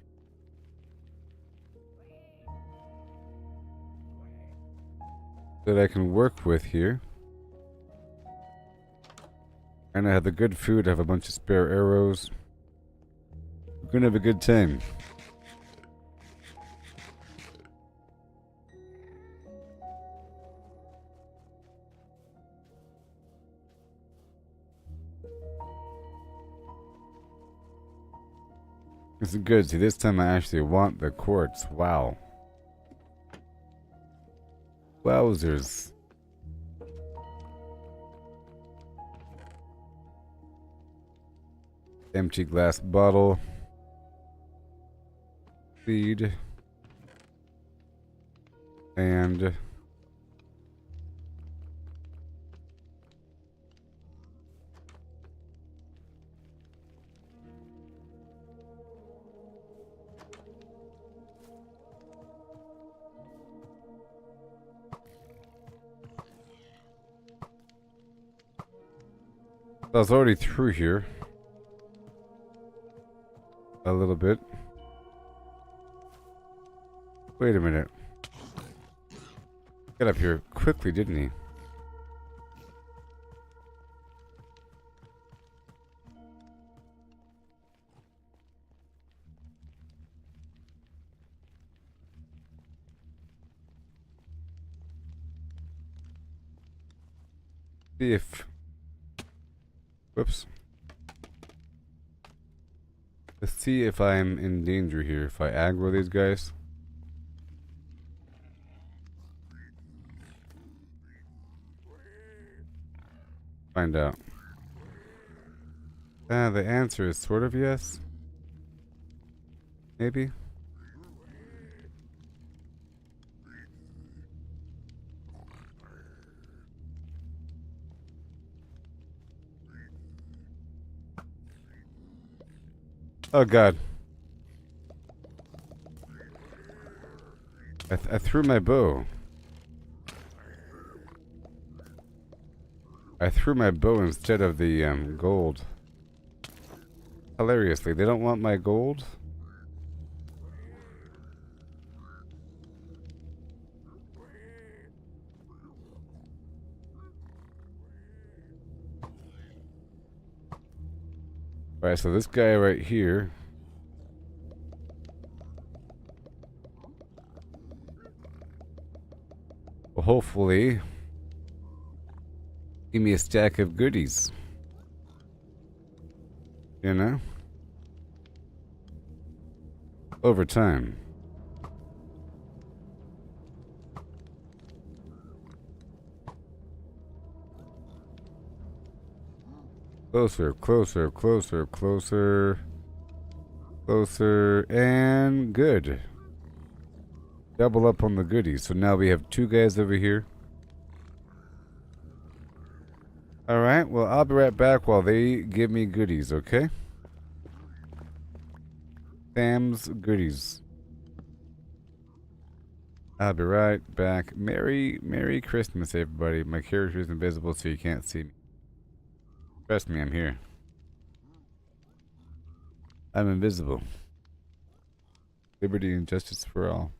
that I can work with here. And I have the good food, I have a bunch of spare arrows. We're gonna have a good time. This is good. See, this time I actually want the quartz. Wow. Wowzers. Empty glass bottle. Feed. And I was already through here. A little bit. Wait a minute. Got up here quickly, didn't he? See if... Whoops. Let's see if I'm in danger here. If I aggro these guys. Find out. The answer is sort of yes. Maybe. Oh god. I threw my bow. I threw my bow instead of the gold. Hilariously, they don't want my gold? Alright, so this guy right here. Will hopefully give me a stack of goodies. You know? Over time. Closer, closer, closer, closer. Closer, and good. Double up on the goodies. So now we have two guys over here. Alright, well, I'll be right back while they give me goodies, okay? Sam's goodies. I'll be right back. Merry Christmas, everybody. My character is invisible, so you can't see me. Trust me, I'm here. I'm invisible. Liberty and justice for all.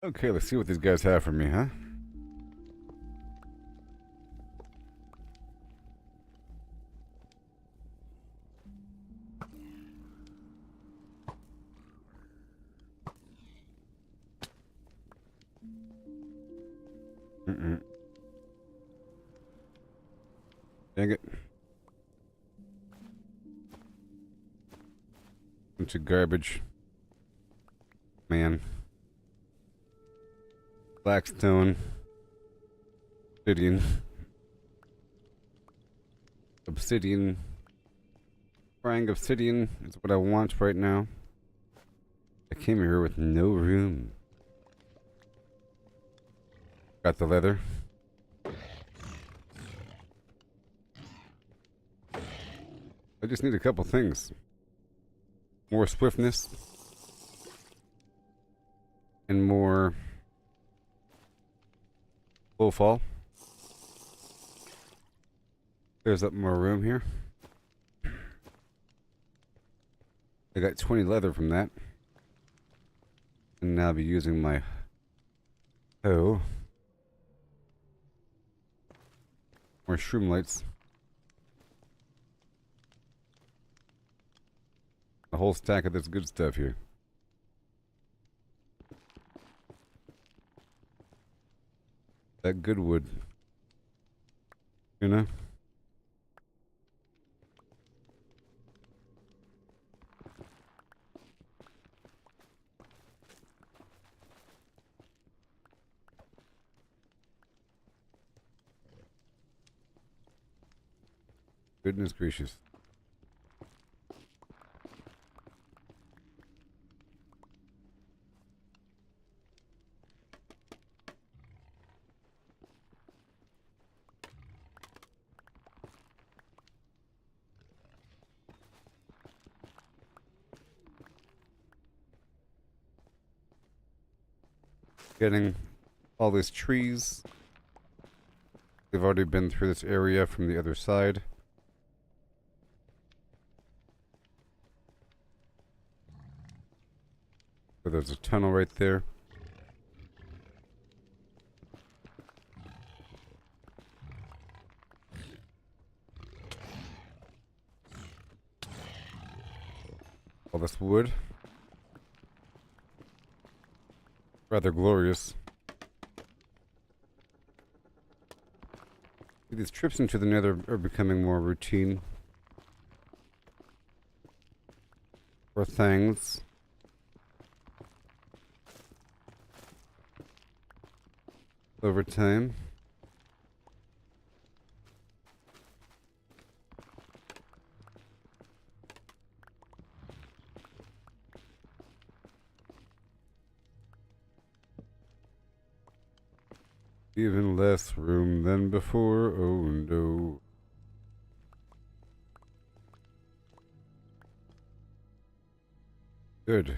Okay, let's see what these guys have for me, huh? Mm-mm. Dang it. Bunch of garbage. Man. Blackstone. Obsidian. Obsidian. Frying obsidian is what I want right now. I came here with no room. Got the leather. I just need a couple things. More swiftness. And more low fall. There's up more room here. I got 20 leather from that. And now I'll be using my hoe. More shroom lights. A whole stack of this good stuff here. That good wood. You know? Goodness gracious. Getting all these trees. They've already been through this area from the other side. So there's a tunnel right there. All this wood. Rather glorious. These trips into the nether are becoming more routine. For things. Over time. Even less room than before, oh no. Good.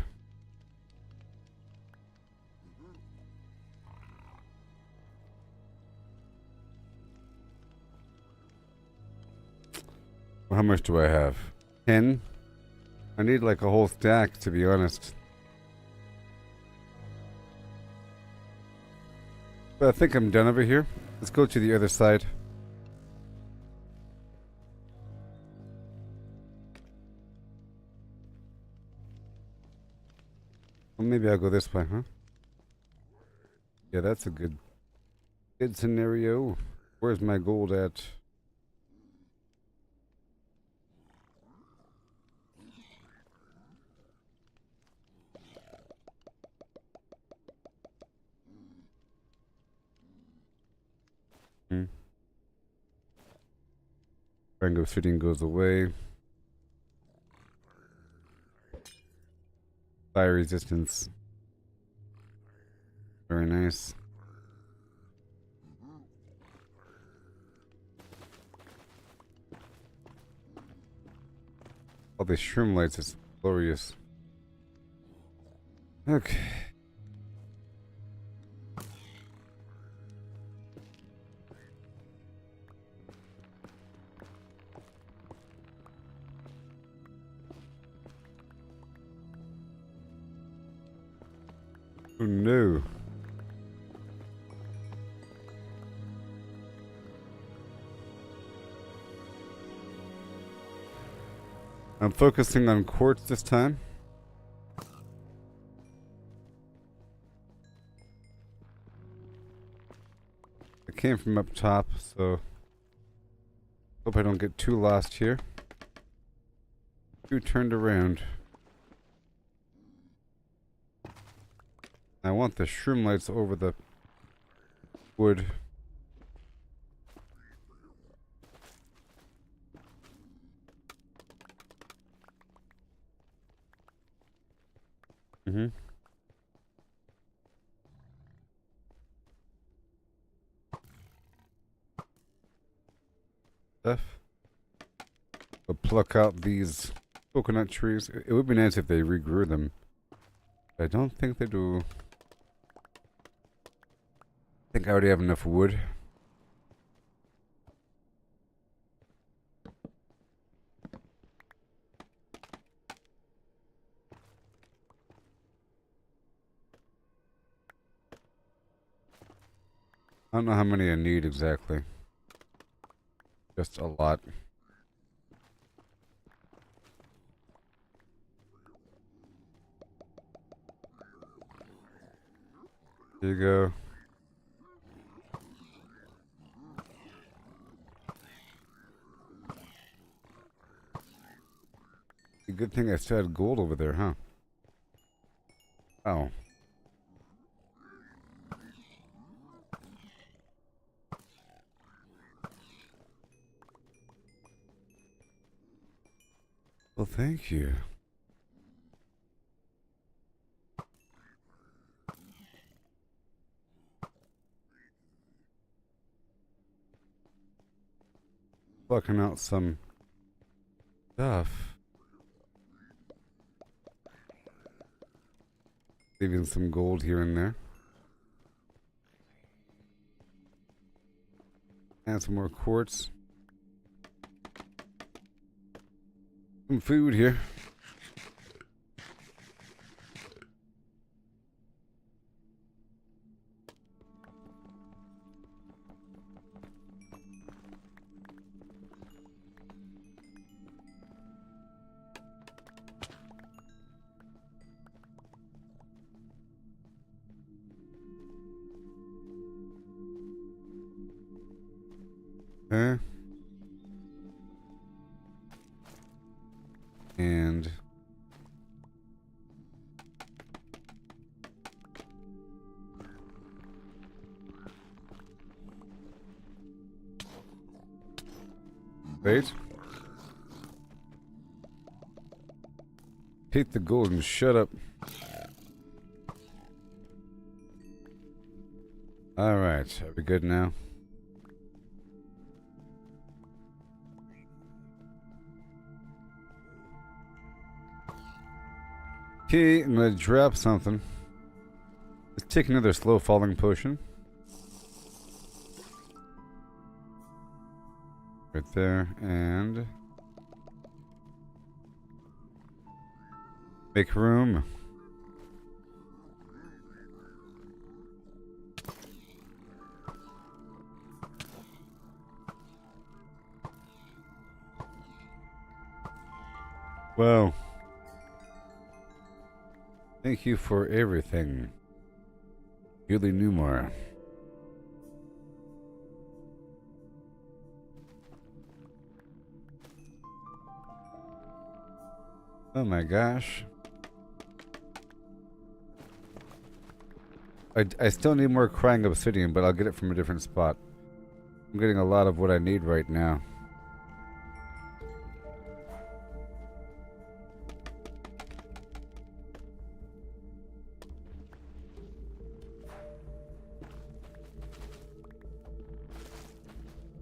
Well, how much do I have? 10? I need like a whole stack, to be honest. But I think I'm done over here. Let's go to the other side. Well, maybe I'll go this way, huh? Yeah, that's a good scenario. Where's my gold at? Rango fitting goes away. Fire resistance. Very nice. All these shroom lights is glorious. Okay. Oh no. I'm focusing on quartz this time. I came from up top, so hope I don't get too lost here. Too turned around. I want the shroom lights over the wood. Mm-hmm. Stuff. We'll pluck out these coconut trees. It would be nice if they regrew them. But I don't think they do. I think I already have enough wood. I don't know how many I need exactly. Just a lot. Here you go. A good thing I still had gold over there, huh? Oh. Well, thank you. Plucking out some stuff. Leaving some gold here and there. And some more quartz. Some food here. Okay. And wait. Take the gold and shut up. Alright, are we good now? Okay, I'm gonna drop something. Let's take another slow falling potion. Right there, and make room. Wow. Thank you for everything. Julie Newmar. Oh my gosh. I still need more crying obsidian, but I'll get it from a different spot. I'm getting a lot of what I need right now.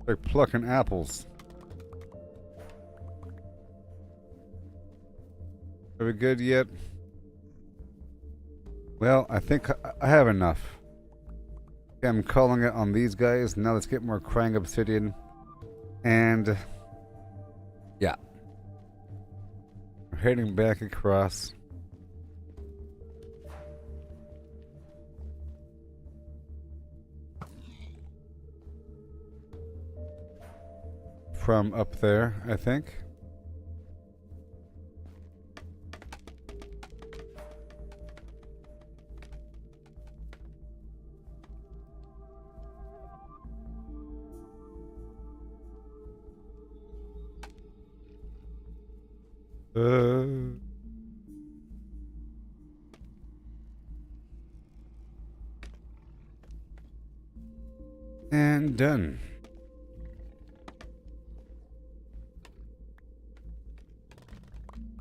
Like plucking apples. Are we good yet? Well, I think I have enough. Okay, I'm calling it on these guys. Now let's get more crying obsidian. And yeah. We're heading back across. From up there, I think. Uh, and done.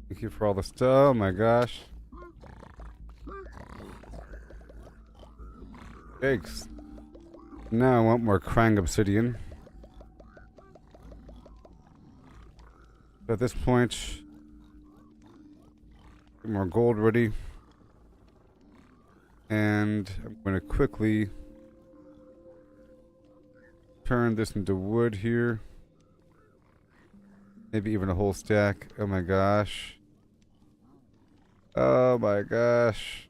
Thank you for all the stuff. Oh my gosh. Thanks. Now I want more Krang obsidian. At this point, get more gold ready. And I'm going to quickly turn this into wood here. Maybe even a whole stack. Oh my gosh. Oh my gosh.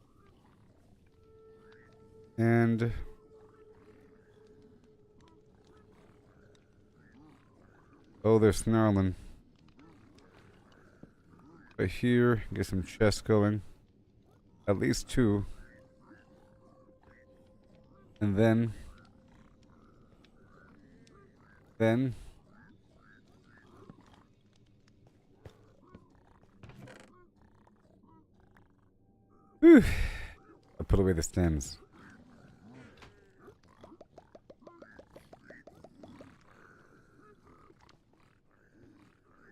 And oh, they're snarling. Right here, get some chests going. At least 2. And then whew, I put away the stems.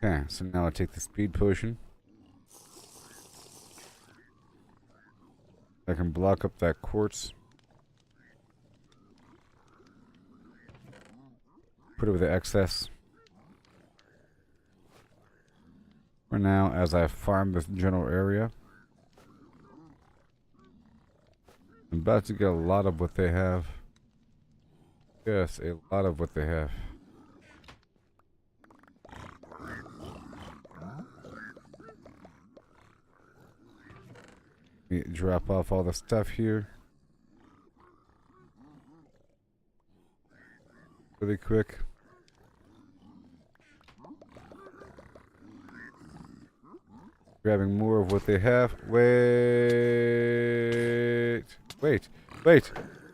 Okay, so now I take the speed potion. I can block up that quartz. Put away the excess. For now, as I farm this general area. I'm about to get a lot of what they have. Yes, a lot of what they have. Let me drop off all the stuff here. Really quick. Grabbing more of what they have. Wait.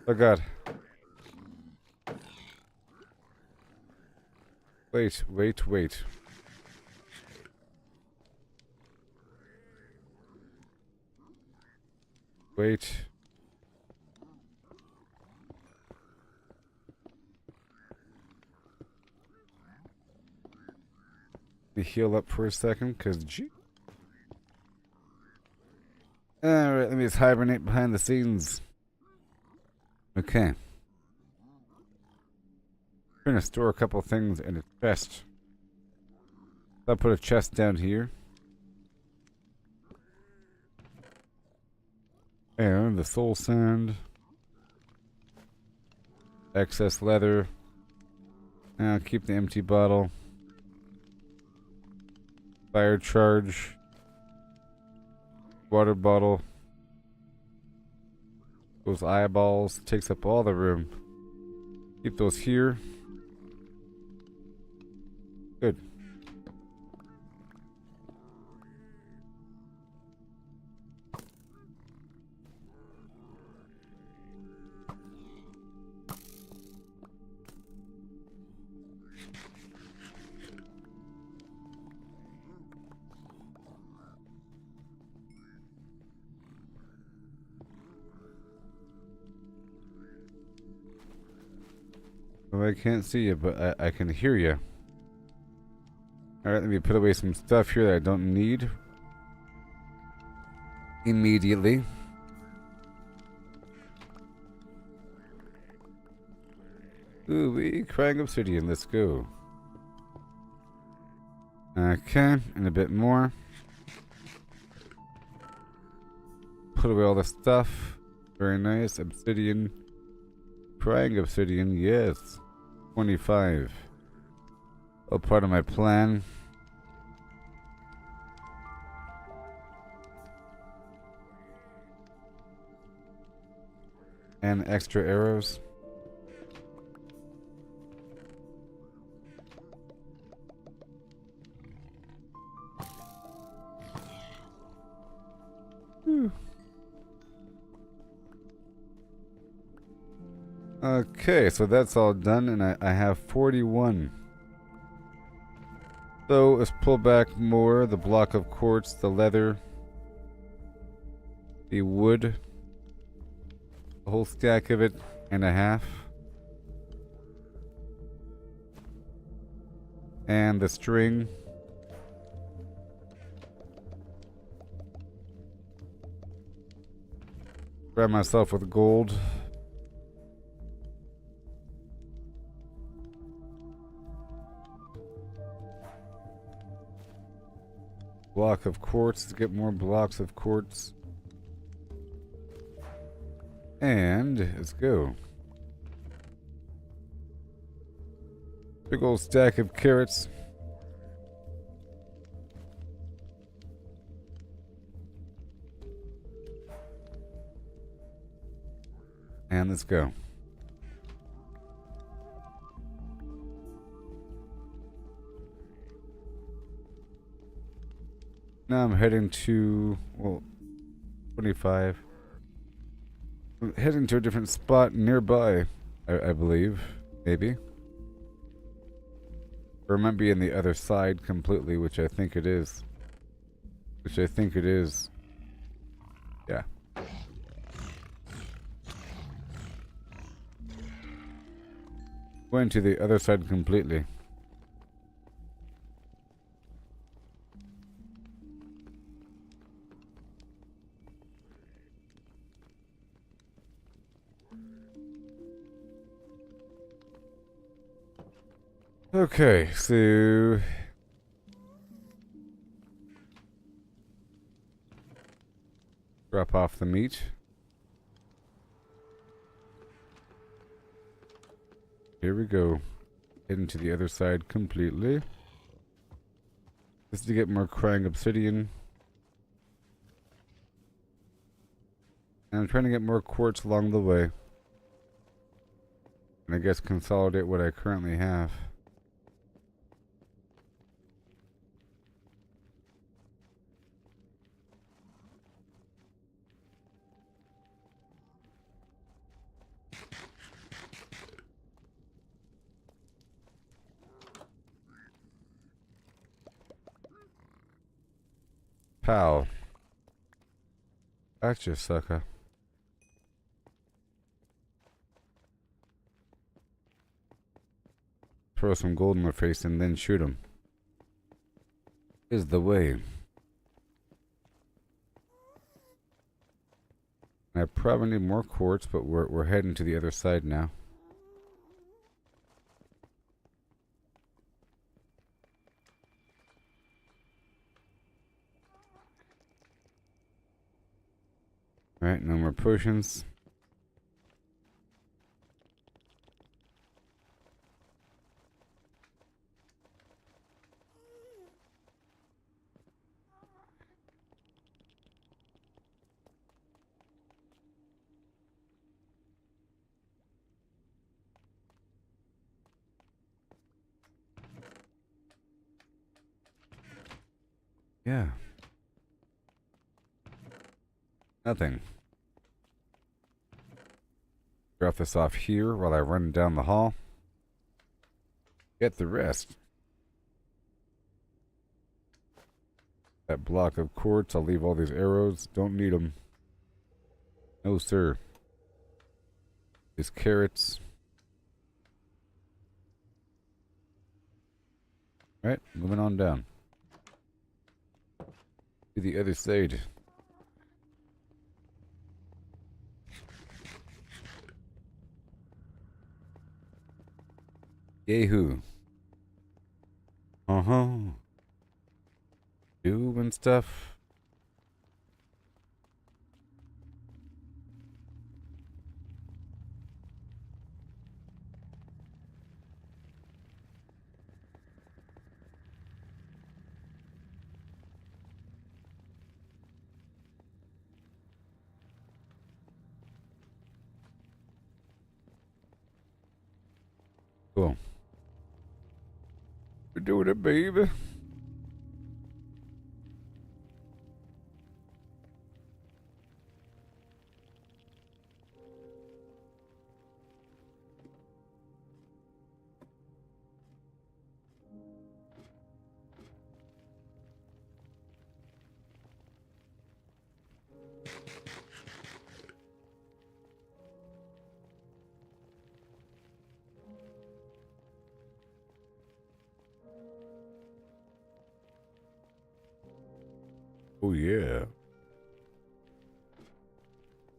Oh god. Wait. Let me heal up for a second, because alright, let me just hibernate behind the scenes. Okay. I'm gonna store a couple things in a chest. I'll put a chest down here. And the soul sand. Excess leather. Now keep the empty bottle. Fire charge. Water bottle. Those eyeballs takes up all the room. Keep those here. Good. Well, I can't see you, but I can hear you. Alright, let me put away some stuff here that I don't need. Immediately. Ooh, we Krang obsidian, let's go. Okay, and a bit more. Put away all the stuff. Very nice. Obsidian. Krang obsidian, yes. 25. All part of my plan. And extra arrows. Okay, so that's all done, and I have 41. So let's pull back more. The block of quartz, the leather, the wood, a whole stack of it and a half. And the string. Grab myself with gold. Block of quartz to get more blocks of quartz. And let's go. Big old stack of carrots. And let's go. Now I'm heading to, well, 25. I'm heading to a different spot nearby, I believe. Maybe. Or it might be in the other side completely, which I think it is. Yeah. Went to the other side completely. Okay, so drop off the meat. Here we go. Heading to the other side completely. Just to get more crying obsidian. And I'm trying to get more quartz along the way. And I guess consolidate what I currently have. Pow. Gotcha, sucker. Throw some gold in their face and then shoot them. Is the way. I probably need more quartz, but we're heading to the other side now. Alright, no more potions. Yeah. Nothing. Drop this off here while I run down the hall. Get the rest. That block of quartz, I'll leave all these arrows. Don't need them. No, sir. These carrots. Alright, moving on down. To the other side. Yahoo. Uh-huh. Doing stuff. Cool. We're doing it, baby. Oh, yeah.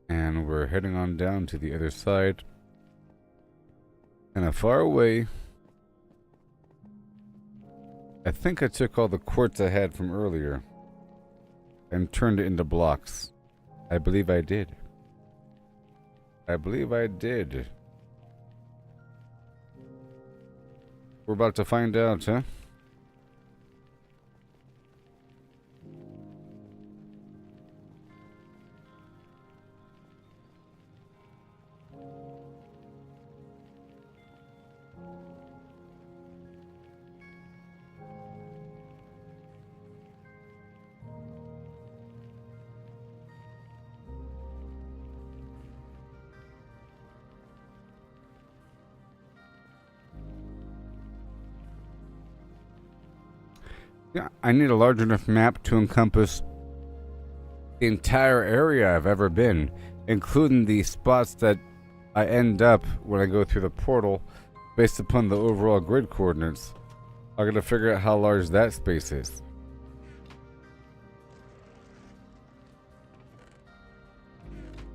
And we're heading on down to the other side. And far away, I think I took all the quartz I had from earlier and turned it into blocks. I believe I did. I believe I did. We're about to find out, huh? Yeah, I need a large enough map to encompass the entire area I've ever been, including the spots that I end up when I go through the portal based upon the overall grid coordinates. I gotta figure out how large that space is.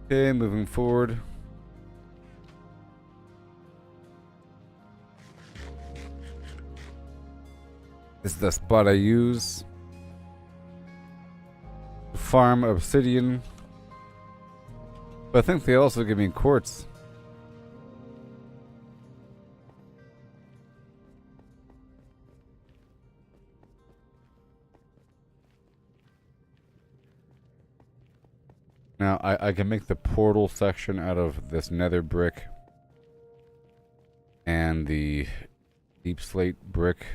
Okay, moving forward. This is the spot I use to farm obsidian. But I think they also give me quartz. Now, I can make the portal section out of this nether brick and the deep slate brick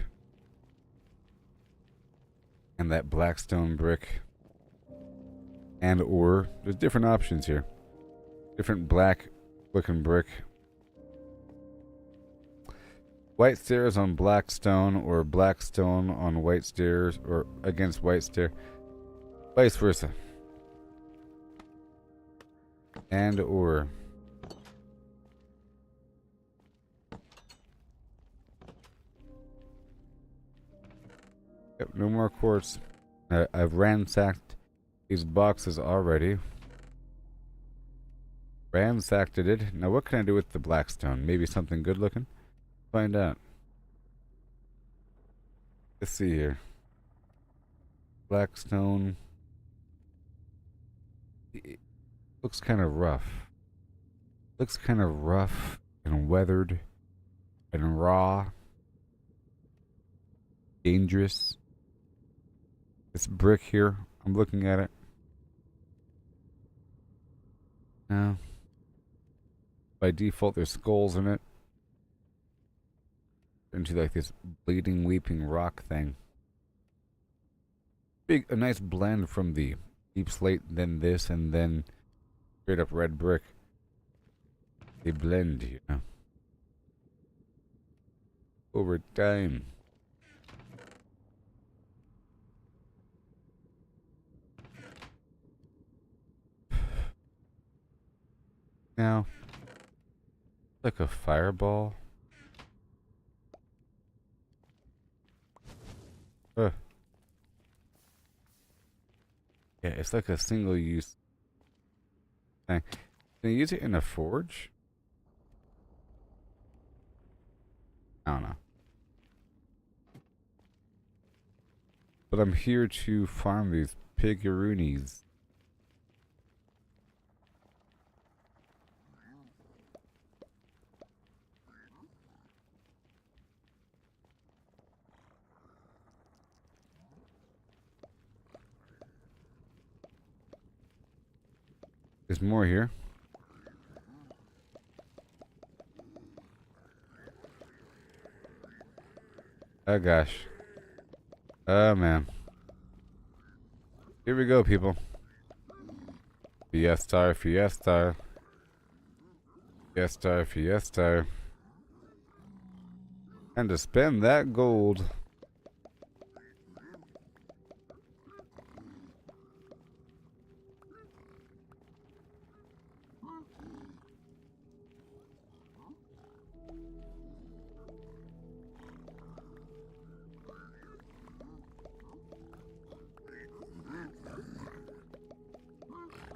and that blackstone brick and ore. There's different options here. Different black looking brick. White stairs on black stone or black stone on white stairs or against white stair. Vice versa. And ore. Yep, no more quartz. I've ransacked these boxes already. Ransacked it. Now what can I do with the blackstone? Maybe something good looking? Find out. Let's see here. Blackstone. It looks kind of rough. Looks kind of rough and weathered and raw. Dangerous. This brick here, I'm looking at it. No. By default, there's skulls in it. Into like this bleeding, weeping rock thing. A nice blend from the deep slate, then this, and then straight up red brick. They blend, you know. Over time. Now, like a fireball. Yeah, it's like a single use thing. Can you use it in a forge? I don't know. But I'm here to farm these piggeroonies. There's more here. Oh gosh. Oh man. Here we go, people. Fiesta, fiesta. Fiesta, fiesta. And to spend that gold.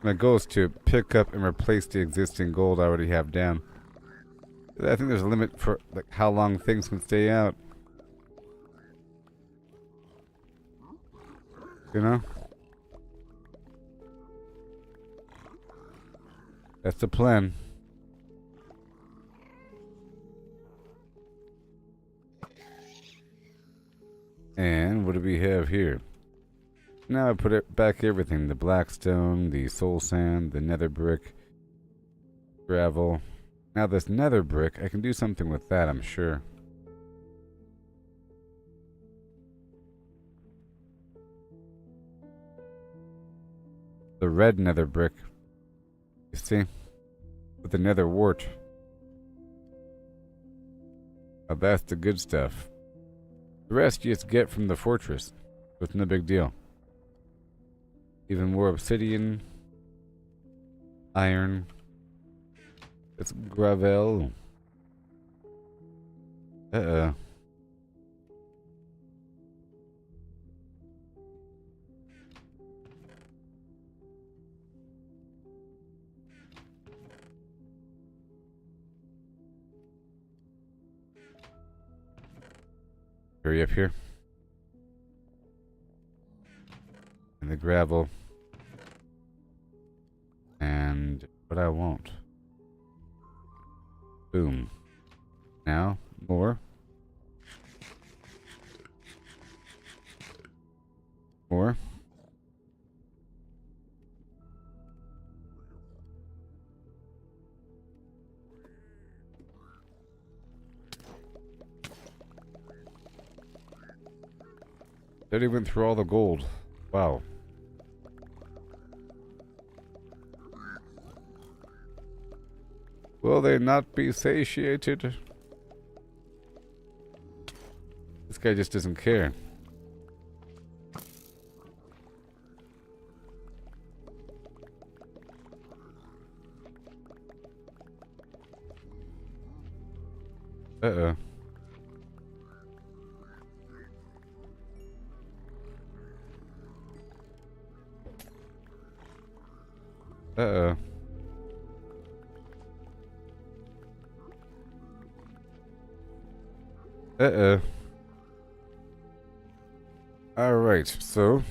My goal is to pick up and replace the existing gold I already have down. I think there's a limit for like how long things can stay out. You know? That's the plan. And what do we have here? Now I put it back everything. The blackstone, the soul sand, the nether brick, gravel. Now this nether brick, I can do something with that, I'm sure. The red nether brick. You see? With the nether wart. Now that's the good stuff. The rest you just get from the fortress. So it's no big deal. Even more obsidian. Iron. It's gravel. Uh-oh. Hurry up here. And the gravel. And what I want. Boom. Now, more. More. Already went through all the gold. Wow. Will they not be satiated? This guy just doesn't care. Uh-oh. Uh-oh. Uh-oh. Alright, so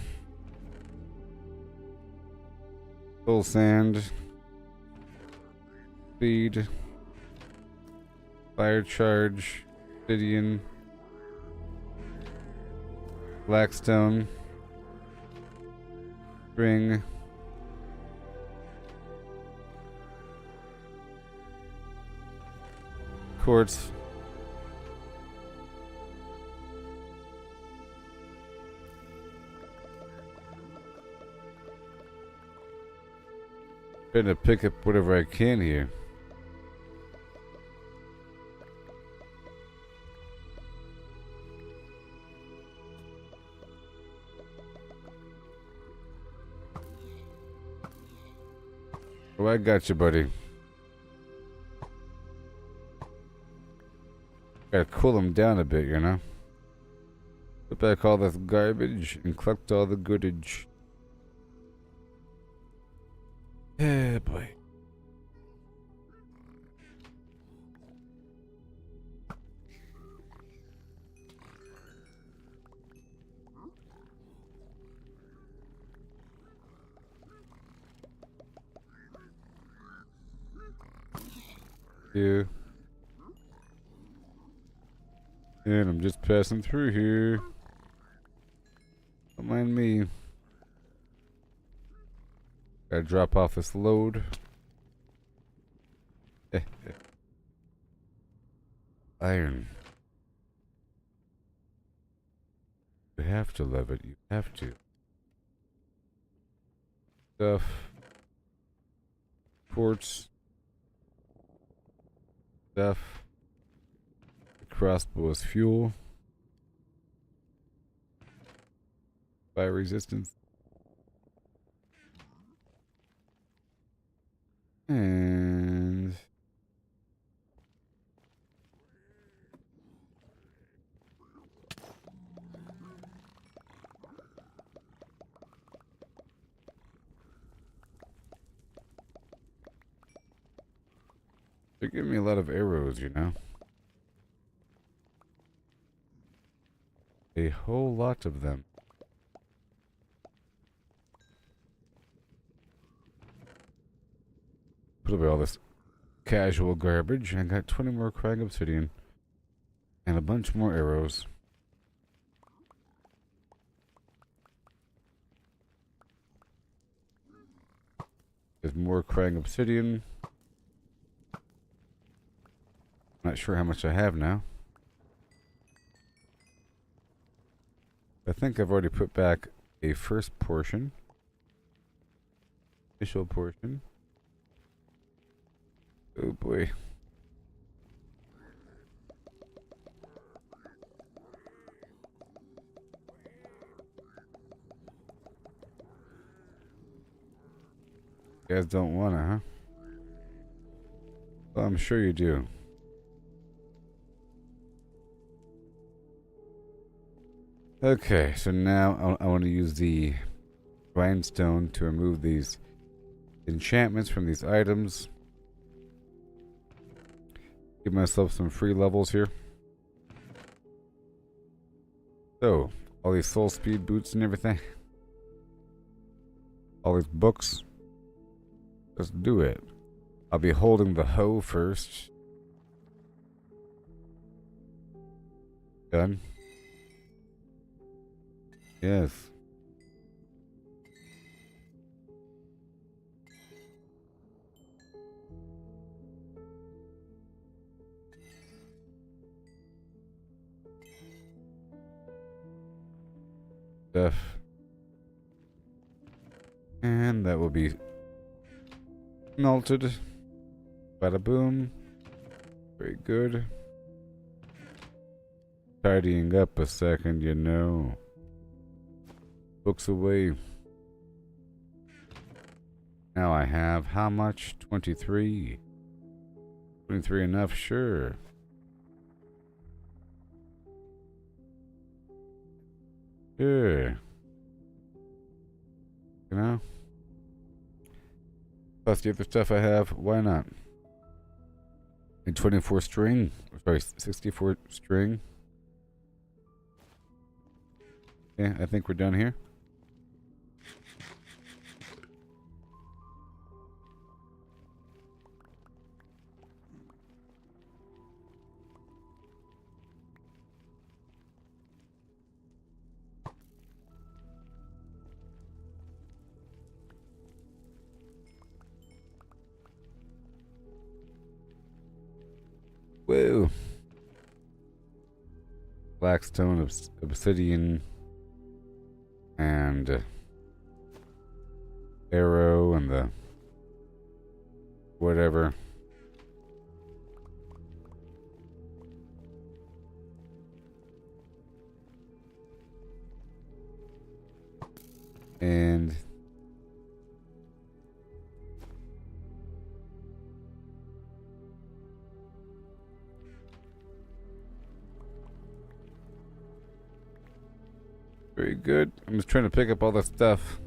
full sand, speed, fire charge, obsidian, blackstone, string, quartz, trying to pick up whatever I can here. Oh, I got you, buddy. Gotta cool them down a bit, you know? Put back all this garbage and collect all the goodage. Yeah, boy. Yeah. And I'm just passing through here. Don't mind me. Gotta drop off this load. Iron. You have to love it. You have to. Stuff. Quartz. Stuff. The crossbow is fuel. Fire resistance. And They're giving me a lot of arrows, you know? A whole lot of them. Put away all this casual garbage. I got 20 more crying obsidian. And a bunch more arrows. There's more crying obsidian. Not sure how much I have now. I think I've already put back a first portion. Initial portion. Oh boy. You guys don't wanna, huh? Well, I'm sure you do. Okay, so now I want to use the grindstone to remove these enchantments from these items. Give myself some free levels here. So, all these soul speed boots and everything. All these books. Let's do it. I'll be holding the hoe first. Done. Yes. Stuff. And that will be melted. Bada boom. Very good. Tidying up a second, you know. Books away. Now I have how much? 23. 23 enough? Sure. Sure. You know? Plus the other stuff I have, why not? And 24 string. Sorry, 64 string. Yeah, I think we're done here. Whoa. Blackstone, obsidian, and arrow, and the whatever. And very good. I'm just trying to pick up all the stuff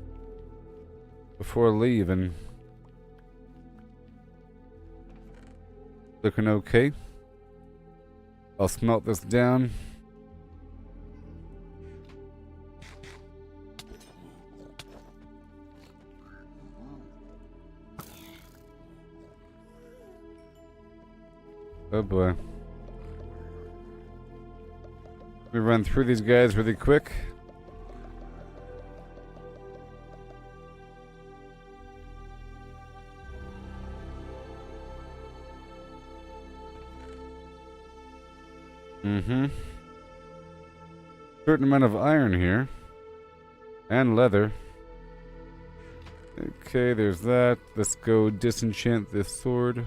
before leaving. Looking okay. I'll smelt this down. Oh boy. Let me run through these guys really quick. Certain amount of iron here. And leather. Okay, there's that. Let's go disenchant this sword.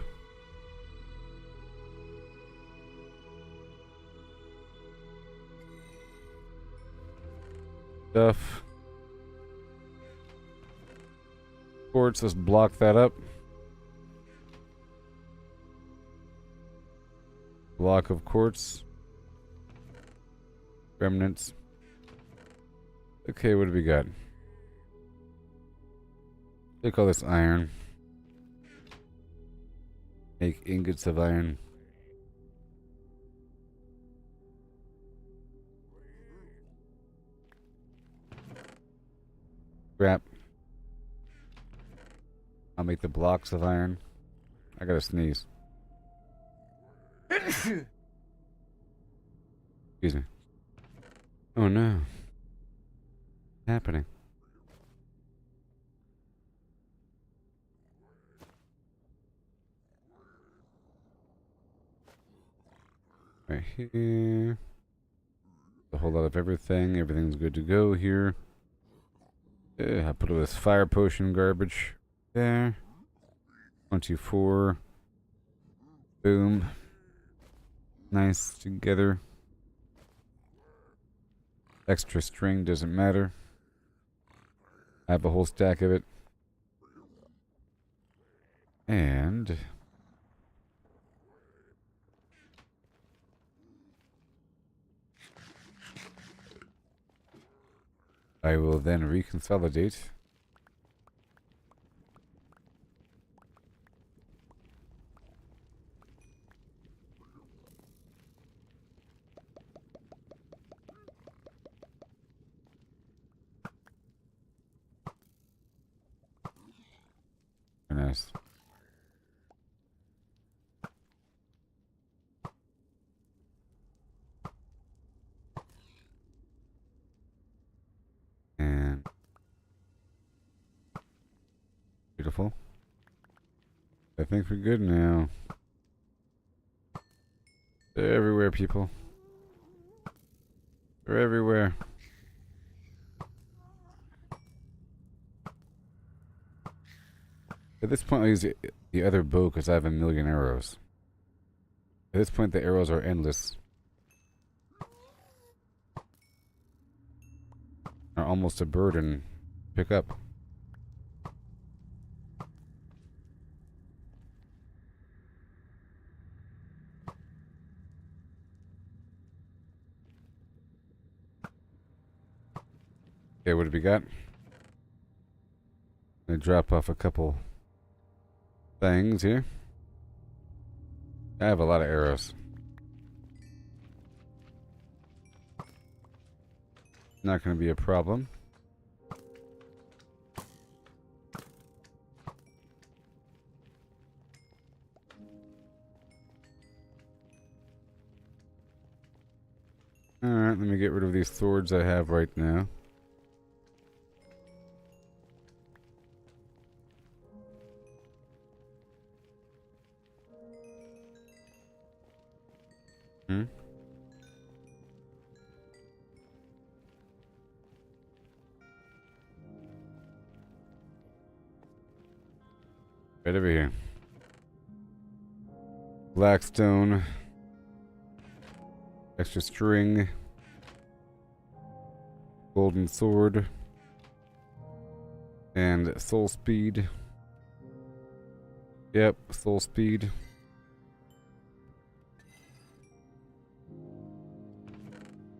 Stuff. Quartz, let's block that up. Block of quartz. Remnants. Okay, what do we got? Take all this iron. Make ingots of iron. Scrap. I'll make the blocks of iron. I gotta sneeze. Excuse me. Oh no. What's happening? Right here. A whole lot of everything. Everything's good to go here. I put all this fire potion garbage there. 24. Boom. Nice together. Extra string doesn't matter. I have a whole stack of it. And I will then reconsolidate. Very nice. And beautiful. I think we're good now. They're everywhere, people. They're everywhere. At this point, I'll use the other bow because I have 1,000,000 arrows. At this point, the arrows are endless. Are almost a burden. Pick up. Okay, what have we got? I'm gonna drop off a couple things here. I have a lot of arrows. Not gonna be a problem. Alright, let me get rid of these swords I have right now. Right over here. Blackstone. Extra string. Golden sword. And soul speed. Yep, soul speed.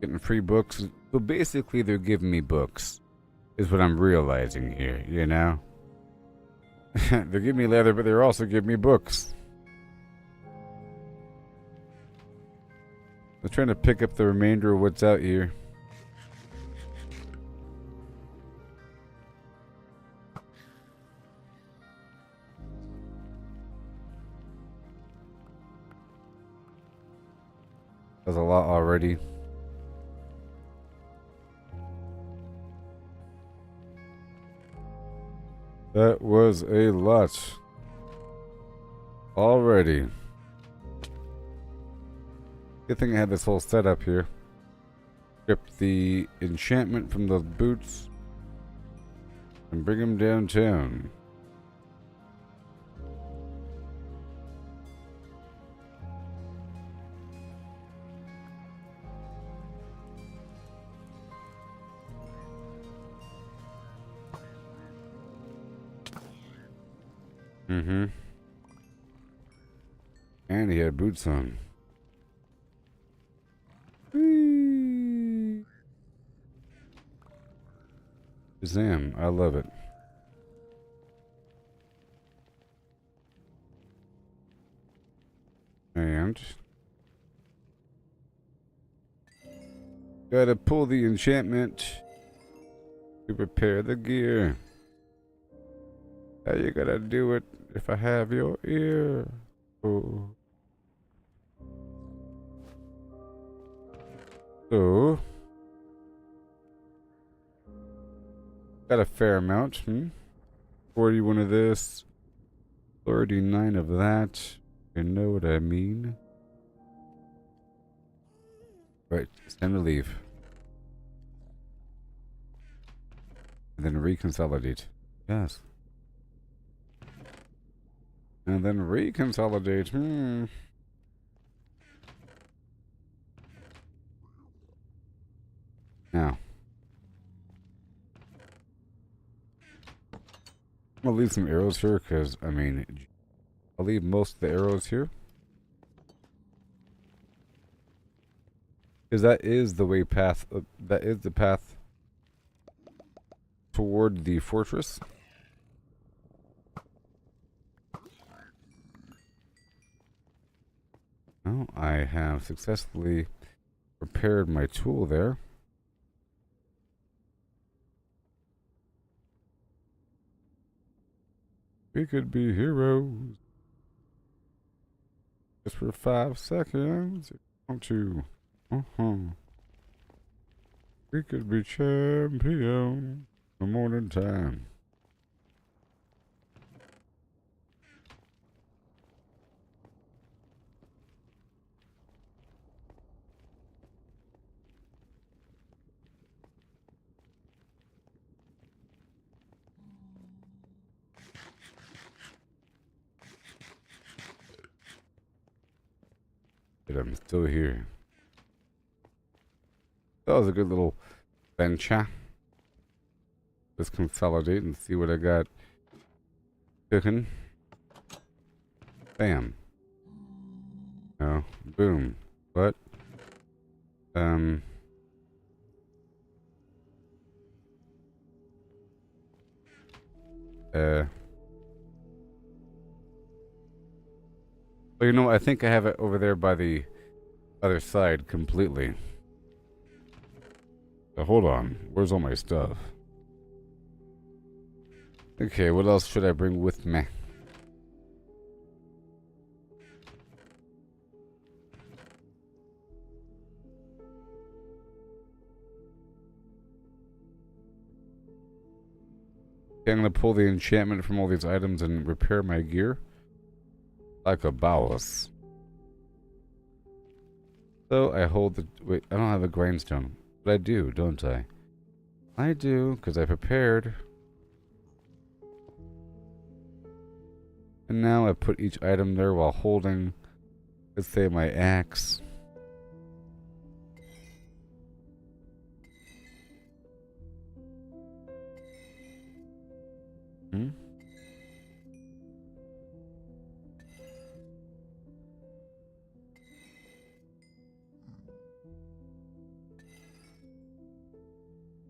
Getting free books. So basically they're giving me books. Is what I'm realizing here, you know? They're giving me leather, but they're also giving me books. I'm trying to pick up the remainder of what's out here. That's a lot already. That was a lot already. Good thing I had this whole setup here. Strip the enchantment from those boots and bring them downtown. Mm-hmm. And he had boots on. Whee! Shazam, I love it. enchantment. Gotta pull the enchantment to prepare the gear. How you gotta do it if I have your ear? Oh. So, got a fair amount. 41 of this, 39 of that. You know what I mean? Right, it's time to leave. And then reconsolidate. Yes. And then reconsolidate. Now. I'm gonna leave some arrows here because, I mean, I'll leave most of the arrows here. Because that is the way path, that is the path toward the fortress. Well, I have successfully prepared my tool there. We could be heroes. Just for 5 seconds. If you want to. We could be champion for morning time. But I'm still here. That was a good little venture. Let's consolidate and see what I got cooking. Bam. Oh, boom. What? Well, you know, I think I have it over there by the other side completely. So hold on. Where's all my stuff? Okay, what else should I bring with me? Okay, I'm gonna pull the enchantment from all these items and repair my gear. Like a bowels. So I hold the... Wait, I don't have a grindstone. But I do, don't I? I do, because I prepared. And now I put each item there while holding, let's say, my axe.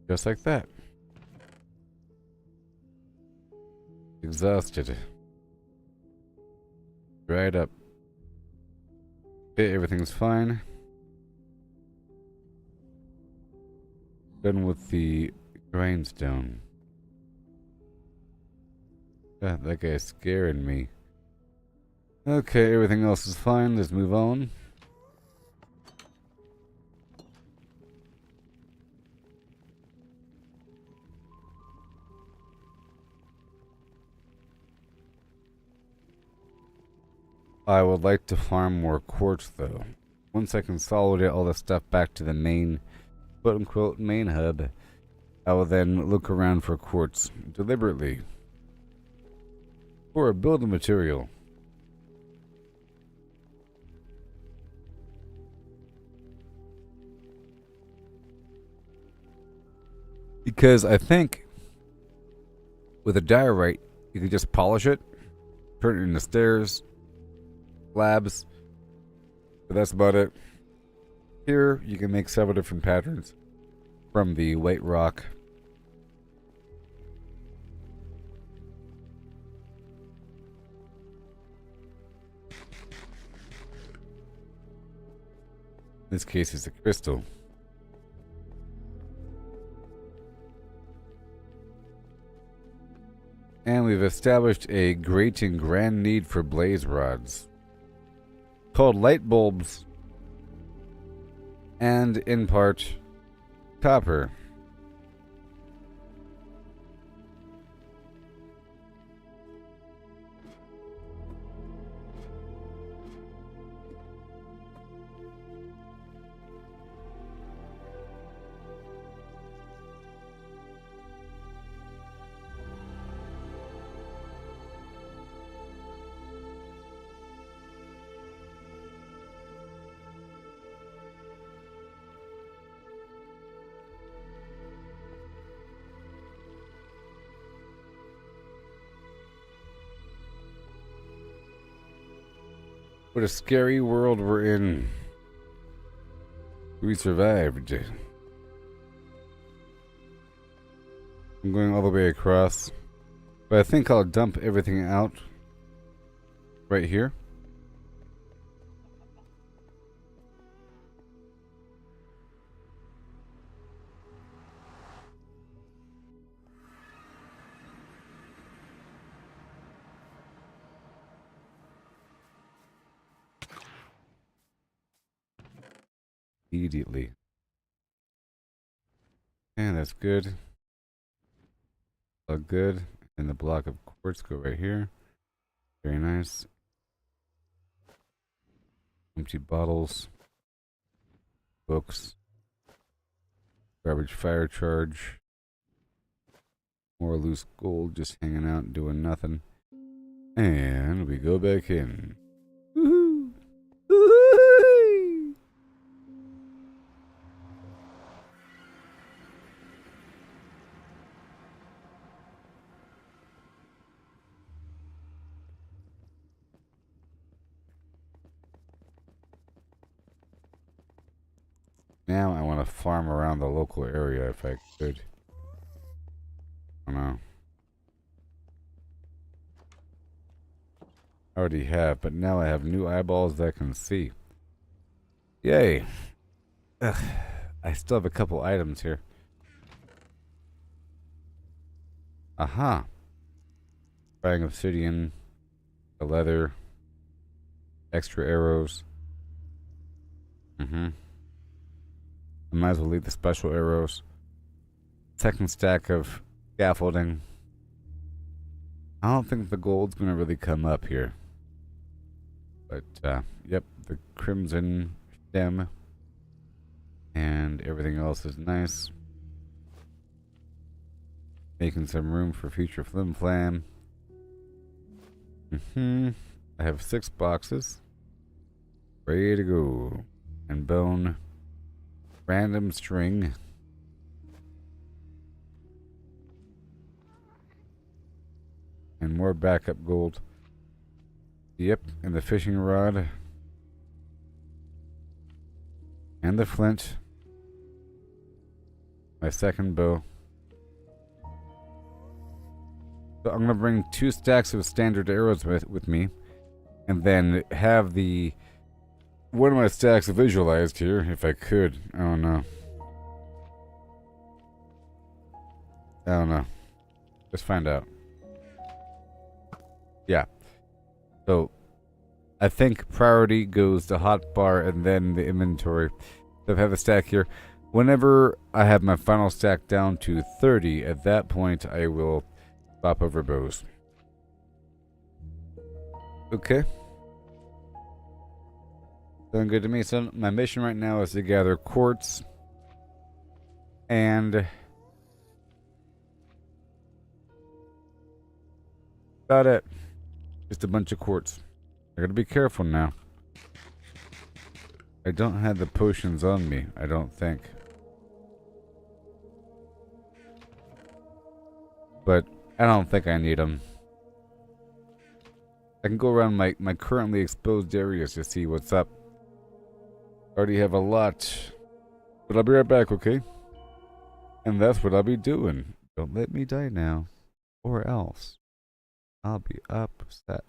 Just like that. Exhausted. Dried up. Okay, everything's fine. Done with the grindstone. God, that guy's scaring me. Okay, everything else is fine. Let's move on. I would like to farm more quartz though. Once I consolidate all the stuff back to the main, quote unquote, main hub, I will then look around for quartz deliberately. For a building material. Because I think with a diorite, you can just polish it, turn it into stairs, slabs, but that's about it. Here, you can make several different patterns from the white rock. this case, it's a crystal. And we've established a great and grand need for blaze rods, called light bulbs, and in part, copper. What a scary world we're in. We survived. I'm going all the way across. But I think I'll dump everything out right here. Immediately. And that's good. All good. And the block of quartz go right here. Very nice. Empty bottles. Books. Garbage fire charge. More loose gold just hanging out and doing nothing. And we go back in. Woohoo! Woohoo! Now I want to farm around the local area if I could. I don't know. I already have, but now I have new eyeballs that can see. Yay. Ugh. I still have a couple items here. Aha. Buying obsidian, the leather, extra arrows. I might as well leave the special arrows. Second stack of scaffolding. I don't think the gold's gonna really come up here. But, yep, the crimson stem. And everything else is nice. Making some room for future flim flam. I have 6 boxes. Ready to go. And bone. Random string. And more backup gold. Yep, and the fishing rod. And the flint. My second bow. So I'm going to bring 2 stacks of standard arrows with me. And then have the... one of my stacks visualized here, if I could. I don't know. I don't know. Let's find out. Yeah. So, I think priority goes to hotbar and then the inventory. So I have a stack here. Whenever I have my final stack down to 30, at that point I will swap over bows. Okay. Sound good to me. So my mission right now is to gather quartz and about it. Just a bunch of quartz. I gotta be careful now. I don't have the potions on me, I don't think. But I don't think I need them. I can go around my currently exposed areas to see what's up. Already have a lot. But I'll be right back, okay? And that's what I'll be doing. Don't let me die now. Or else I'll be upset.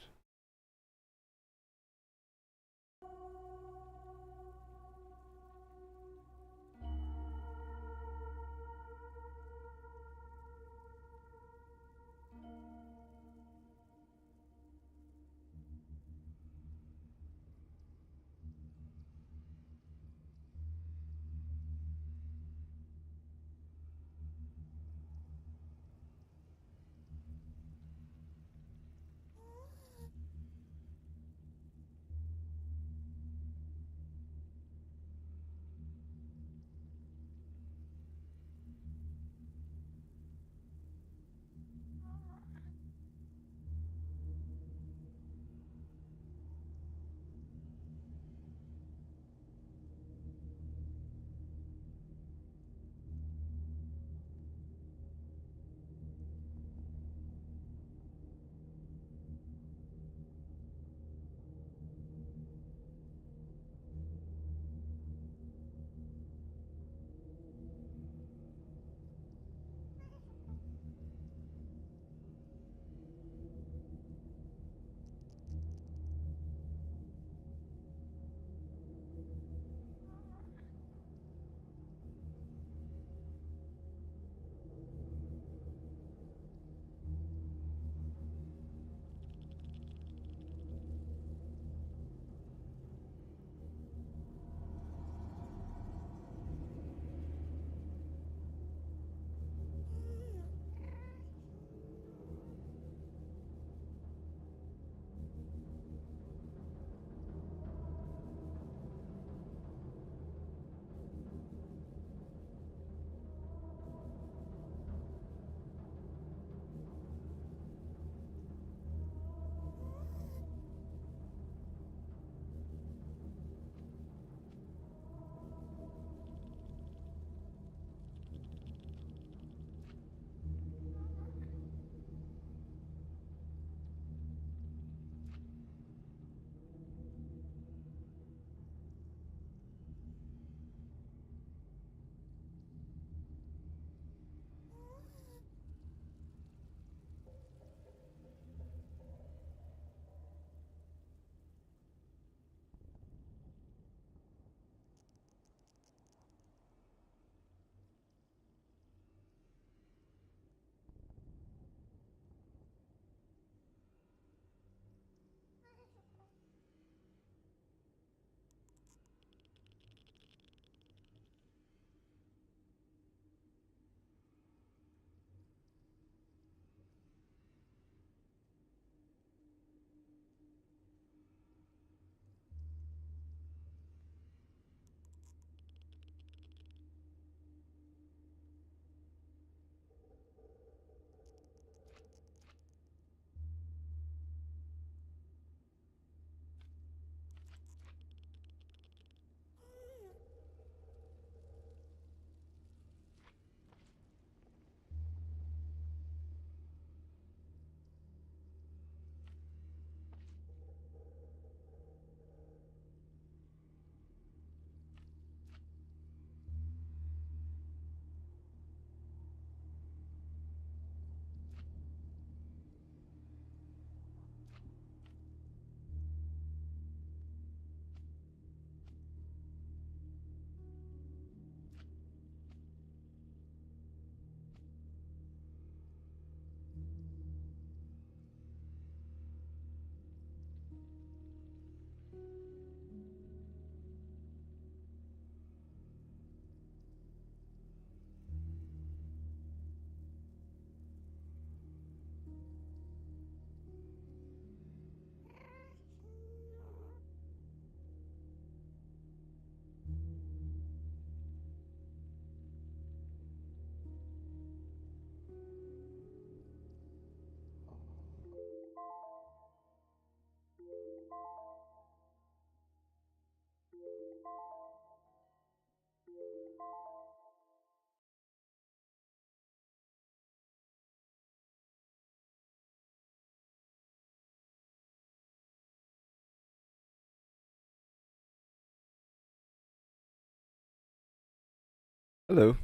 Hello.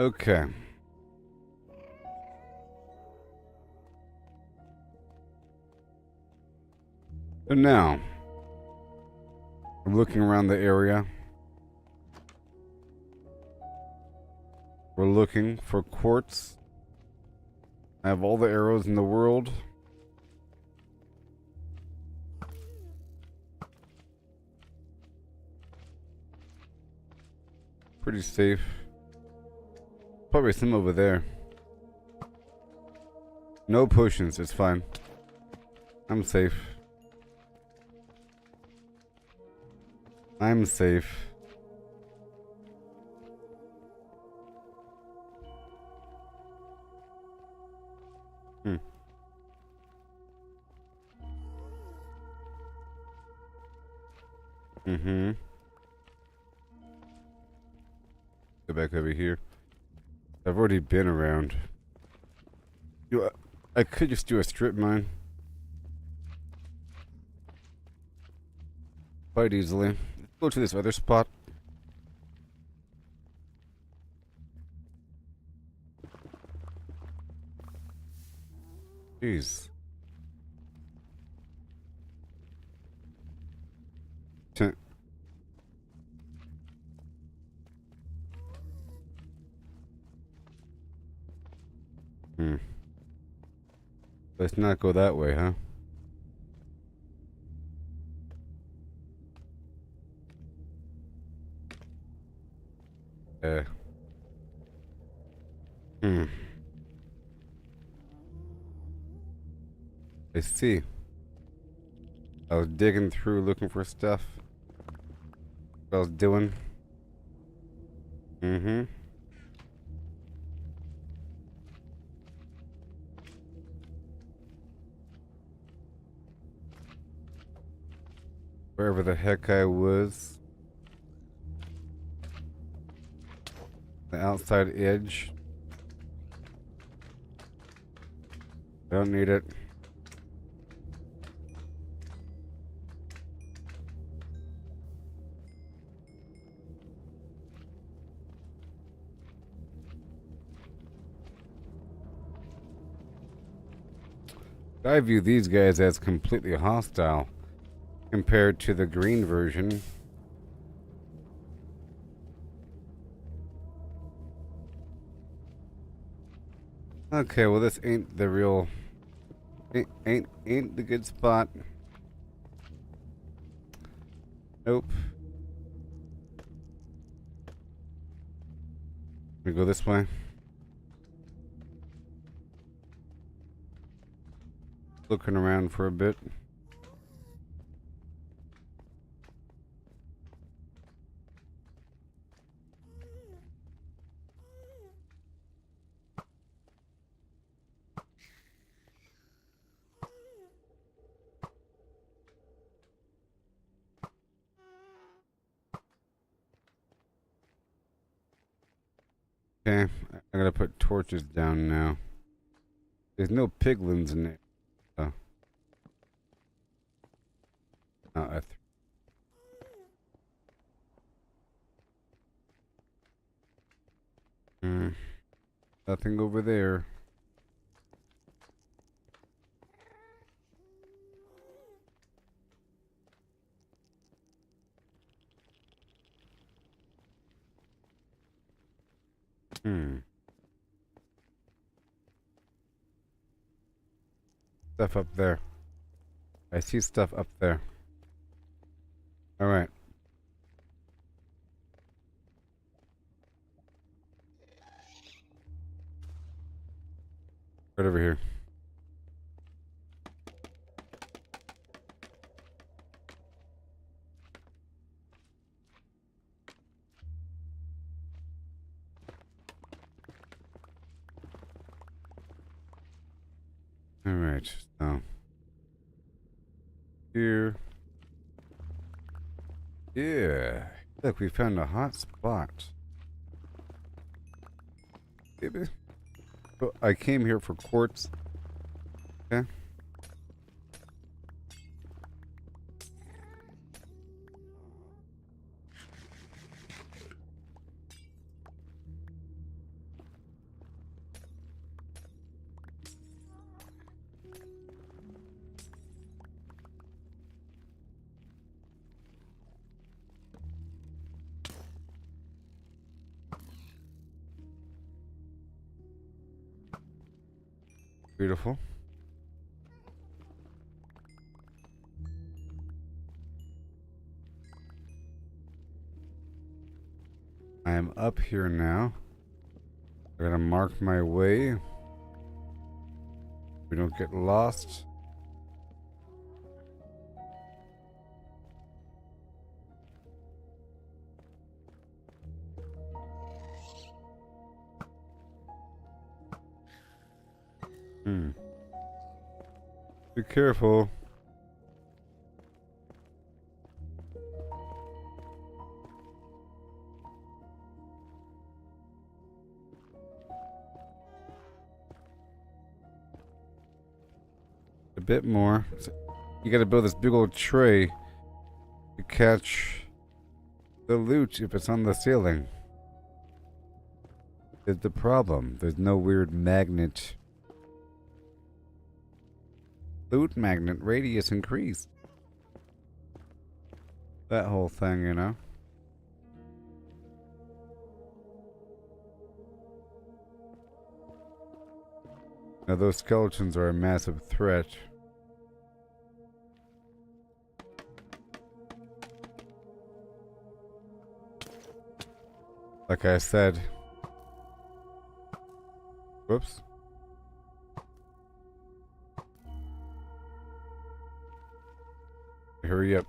Okay. So now, I'm looking around the area. We're looking for quartz. I have all the arrows in the world. Pretty safe. Probably some over there. No potions, it's fine. I'm safe. I'm safe. Hmm. Mm-hmm. Go back over here. I've already been around. You know, I could just do a strip mine. Quite easily. Let's go to this other spot. Jeez. Ten- Hmm. Let's not go that way, huh? Yeah. Hmm. I see. I was digging through looking for stuff. What I was doing. Mm-hmm. Wherever the heck I was. The outside edge. Don't need it. I view these guys as completely hostile compared to the green version. Okay, well this ain't the real ain't the good spot. Nope. We go this way. Looking around for a bit. Okay, I gotta put torches down now. There's no piglins in it. Oh, I nothing over there. Hmm. Stuff up there. I see stuff up there. Alright. Right over here. Alright, so here. Yeah. Look, we found a hot spot. Baby. Oh, I came here for quartz. Okay. Beautiful. I am up here now. I'm gonna mark my way. We don't get lost. Be careful. A bit more. You gotta build this big old tray to catch the loot if it's on the ceiling. Is the problem. There's no weird magnet. Loot magnet radius increased. That whole thing, you know? Now those skeletons are a massive threat. Like I said. Whoops. Hurry up.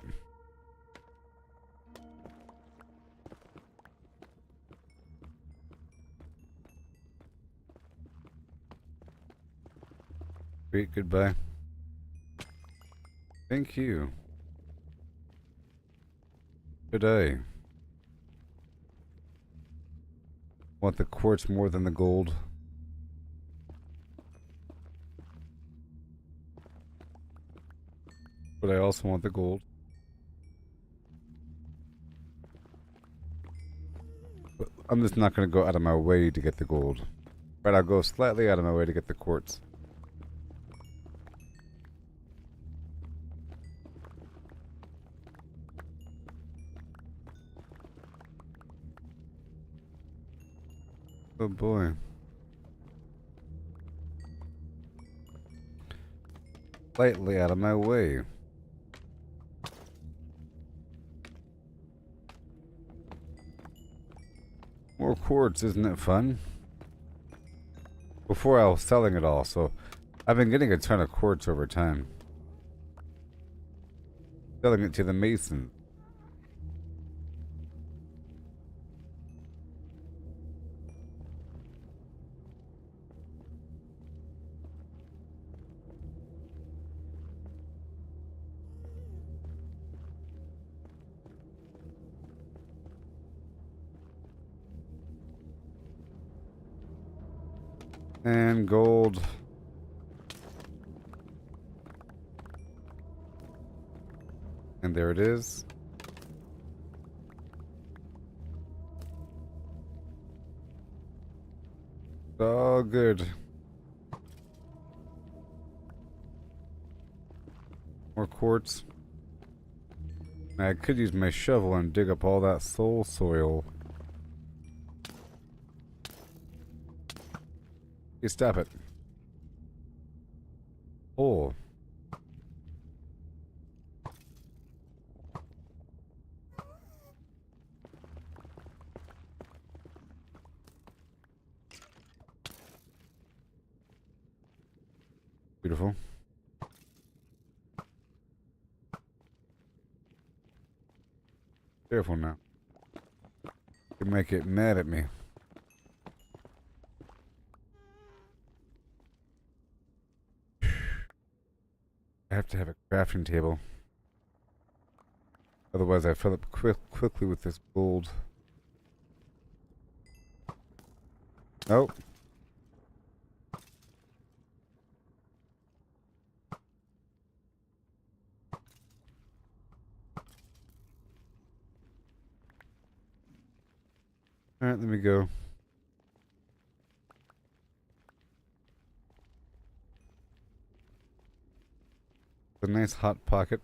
Great, goodbye. Thank you. Good day. Want the quartz more than the gold. But I also want the gold. But I'm just not going to go out of my way to get the gold. Right, I'll go slightly out of my way to get the quartz. Oh boy. Slightly out of my way. More quartz, isn't it fun? Before I was selling it all, so I've been getting a ton of quartz over time. Selling it to the mason. And gold. And there it is. All good. More quartz. I could use my shovel and dig up all that soul soil. Hey, stop it. Oh. Beautiful. Careful now. You might get mad at me. I have to have a crafting table. Otherwise, I fill up quickly with this gold. Oh. Alright, let me go. A nice hot pocket.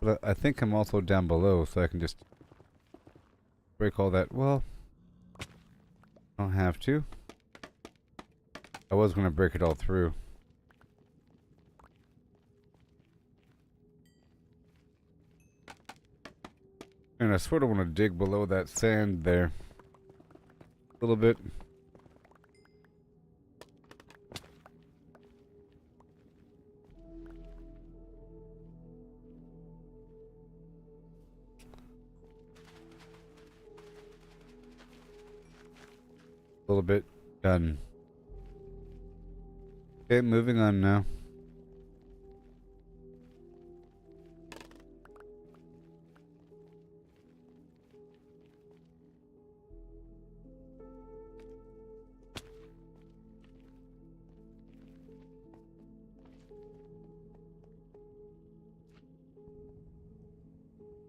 But I think I'm also down below, so I can just break all that. Well, I don't have to. I was going to break it all through. And I sort of want to dig below that sand there. A little bit. A little bit. Done. Okay, moving on now.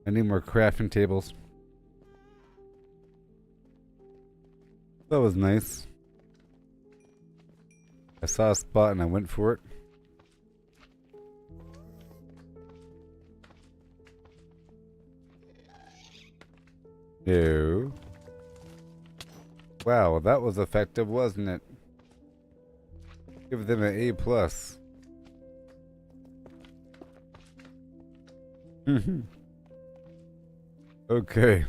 I need more crafting tables. That was nice. I saw a spot and I went for it. No. Wow, that was effective, wasn't it? Give them an A+. Okay.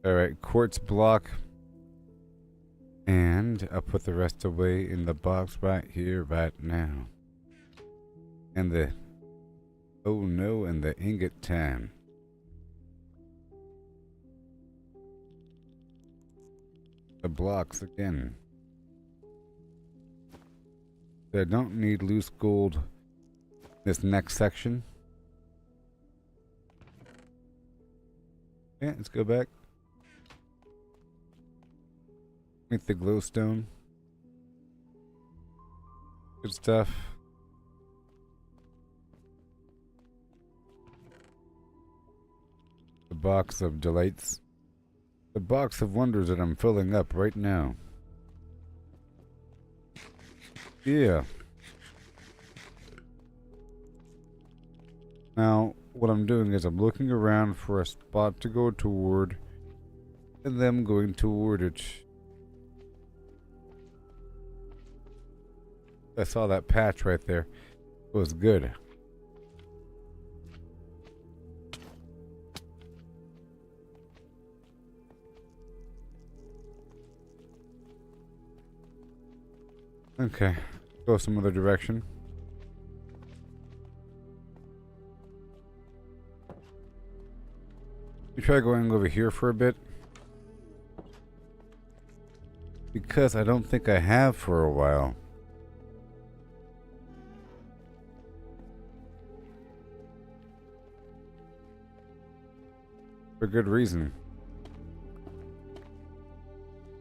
Alright, quartz block. And I'll put the rest away in the box right here, right now. And the... Oh no, and the ingot time. The blocks again. I don't need loose gold this next section. Yeah, let's go back. Make the glowstone. Good stuff. The box of delights. The box of wonders that I'm filling up right now. Yeah. Now, what I'm doing is I'm looking around for a spot to go toward, and then I'm going toward it. I saw that patch right there. It was good. Okay, go some other direction. You try going over here for a bit. Because I don't think I have for a while. For good reason.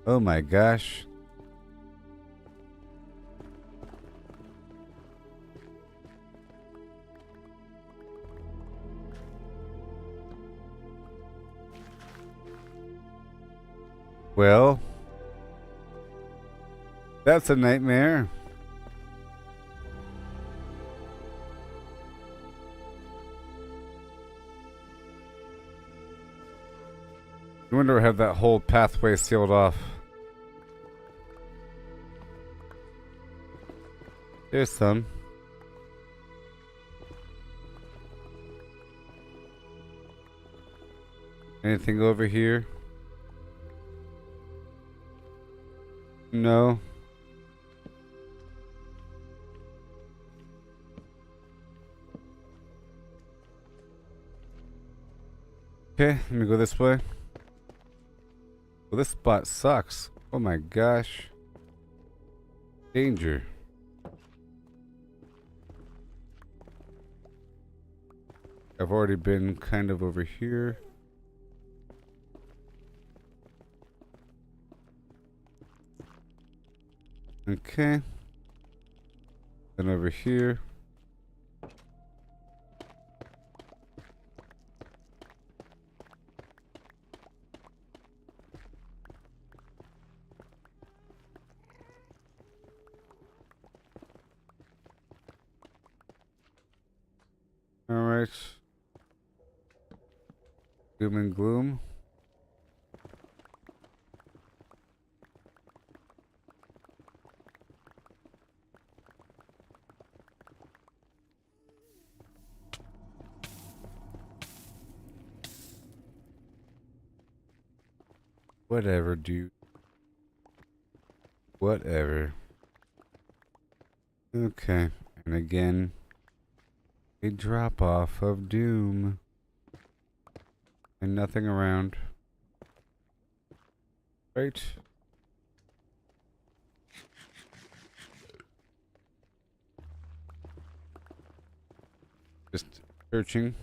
Oh my gosh. Well, that's a nightmare. I wonder have that whole pathway sealed off. There's some. Anything over here? No. Okay, let me go this way. Well, this spot sucks. Oh my gosh. Danger. I've already been kind of over here. Okay. Then over here. Alright. Doom and gloom. Whatever, dude. Whatever. Okay. And again, a drop off of doom. And nothing around. Right. Just searching.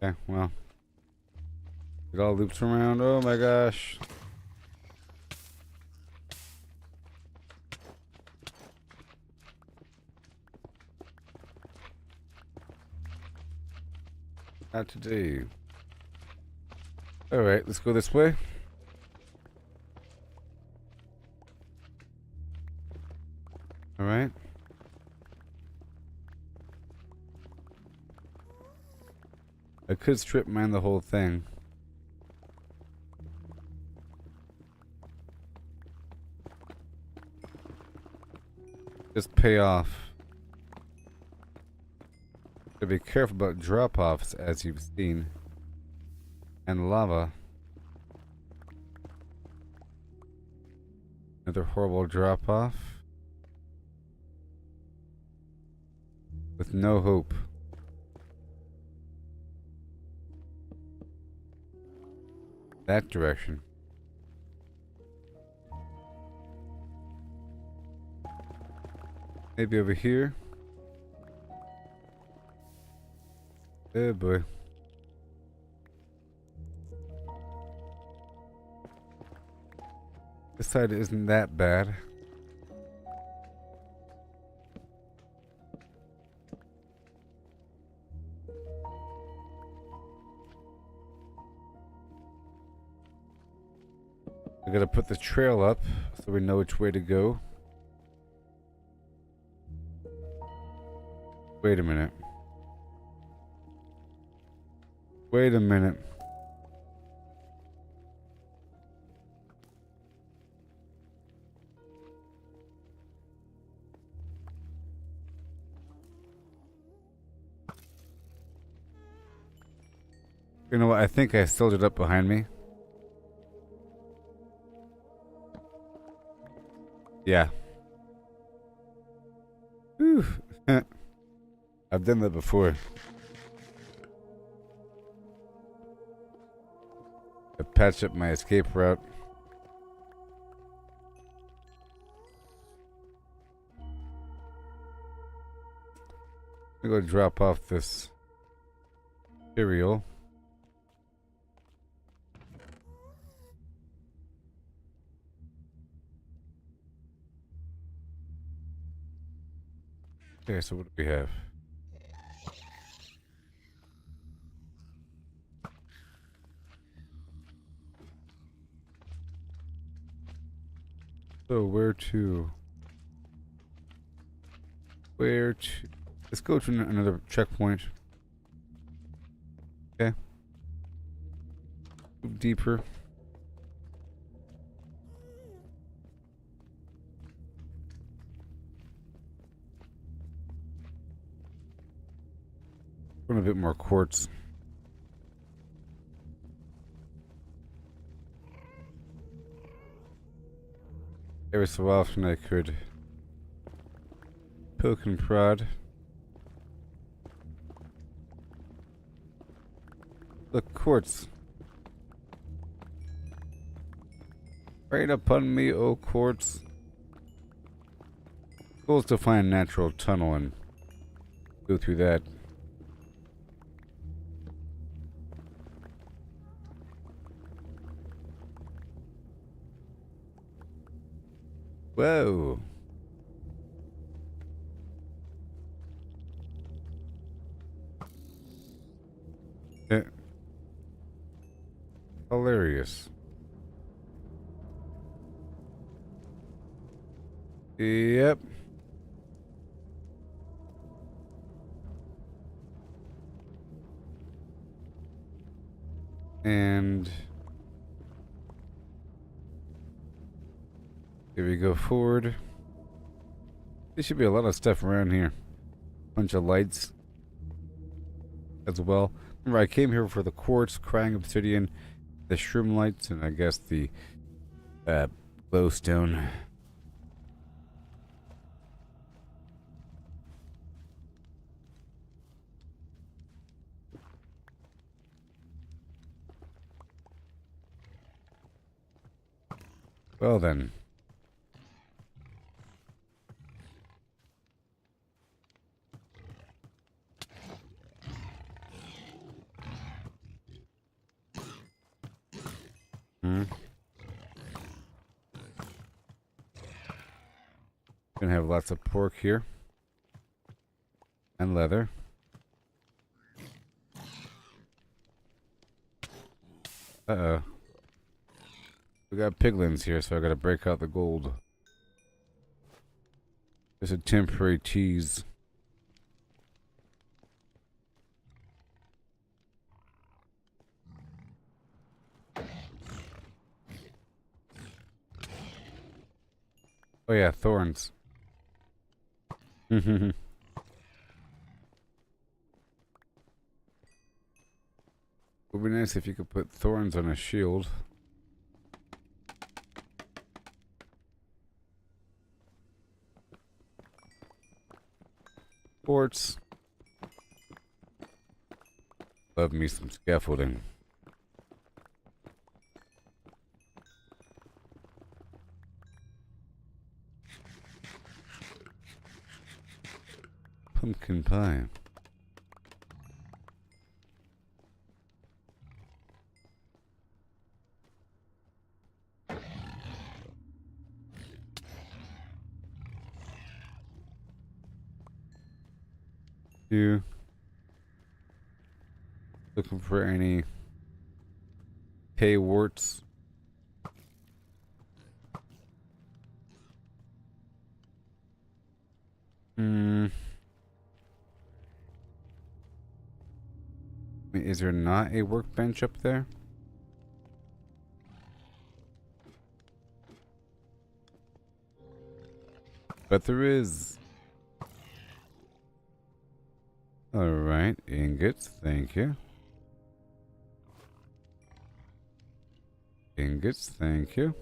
Okay, well. It all loops around. Oh my gosh. Not today. Alright, let's go this way. Alright. I could strip mine the whole thing. Just pay off. Gotta be careful about drop-offs, as you've seen. And lava. Another horrible drop-off. With no hope. That direction. Maybe over here. Oh boy. This side isn't that bad. I gotta put the trail up so we know which way to go. Wait a minute. Wait a minute. You know what? I think I stilled it up behind me. Yeah. Whew. I've done that before. I patched up my escape route. I'm gonna go drop off this cereal. Okay, so what do we have? So where to? Where to? Let's go to another checkpoint. Okay. Move deeper. Want a bit more quartz. Every so often I could poke and prod. Look, quartz. Right upon me, oh quartz. Goal is to find a natural tunnel and go through that. Whoa. Eh. Hilarious. Yep. And here we go forward. There should be a lot of stuff around here. Bunch of lights as well. Remember, I came here for the quartz, crying obsidian, the shroom lights, and I guess the glowstone. Well then. Gonna have lots of pork here. And leather. Uh-oh. We got piglins here, so I gotta break out the gold. Just a temporary tease. Oh yeah, thorns. Would be nice if you could put thorns on a shield. Quartz. Love me some scaffolding. Pumpkin pie. You looking for any hay warts? Is there not a workbench up there? But there is. Alright, ingots, thank you. Ingots, thank you.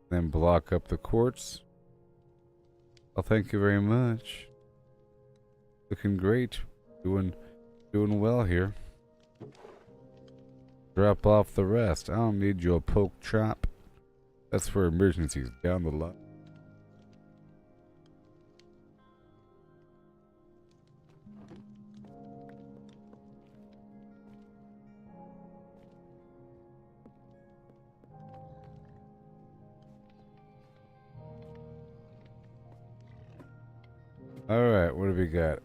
Then block up the quartz. Oh, thank you very much. Looking great. Doing well here. Drop off the rest. I don't need your poke chop. That's for emergencies down the line. Alright, what do we got?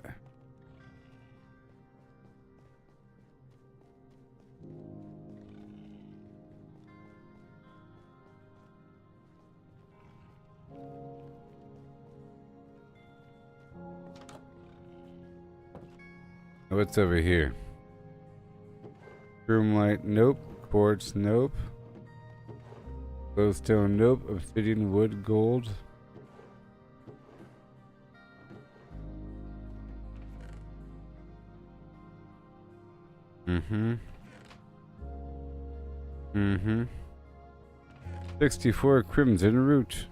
What's over here? Room light, nope. Quartz, nope. Glowstone, nope. Obsidian, wood, gold. Mm-hmm. 64 crimson root.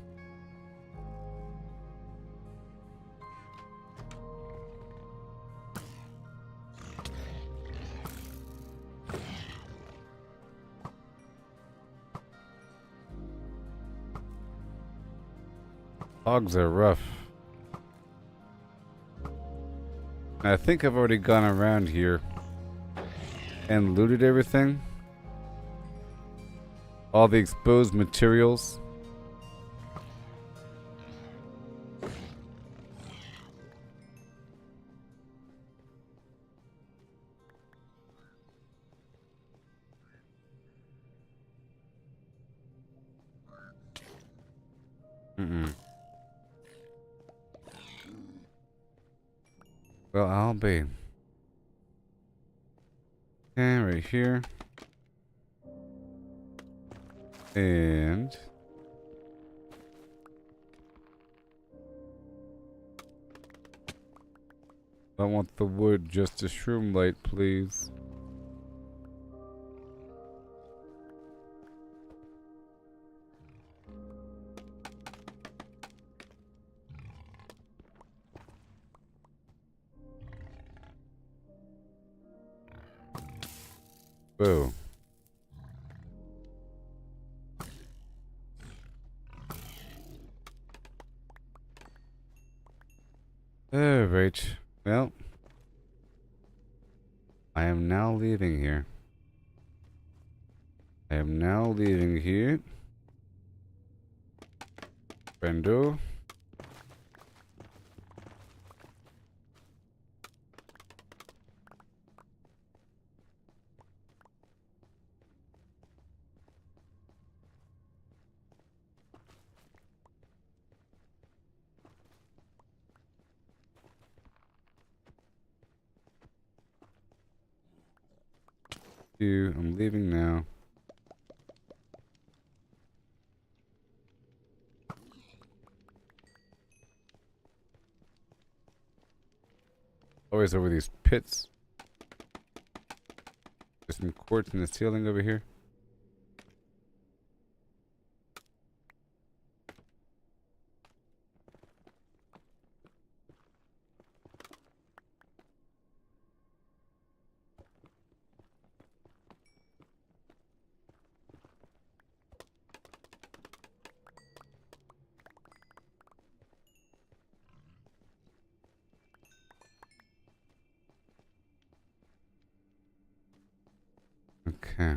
Hogs are rough. I think I've already gone around here and looted everything. All the exposed materials. Well, I'll be. Okay, right here. And I want the wood, just a shroom light, please. Whoa. Alright. Well, I am now leaving here. I am now leaving here. Brendo. I'm leaving now. Always over these pits. There's some quartz in the ceiling over here. Okay.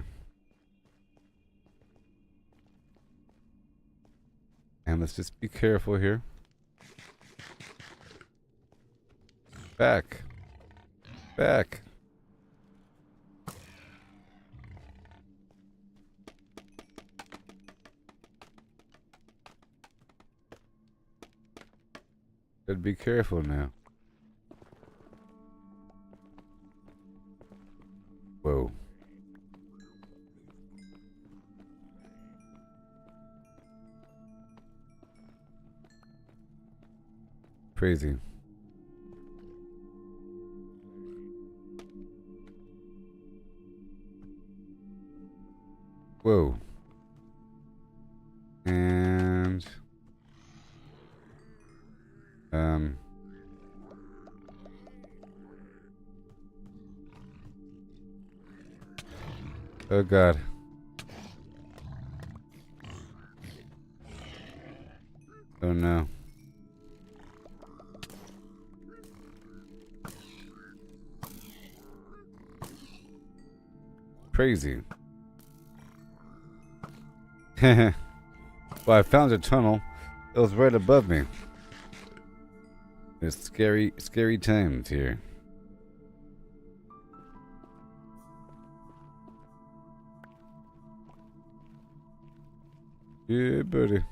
And let's just be careful here. Back. Back. Gotta be careful now. Whoa. Crazy. Whoa. And oh god. Oh no. Crazy. Well, I found a tunnel. It was right above me. It's scary, scary times here. Yeah, buddy.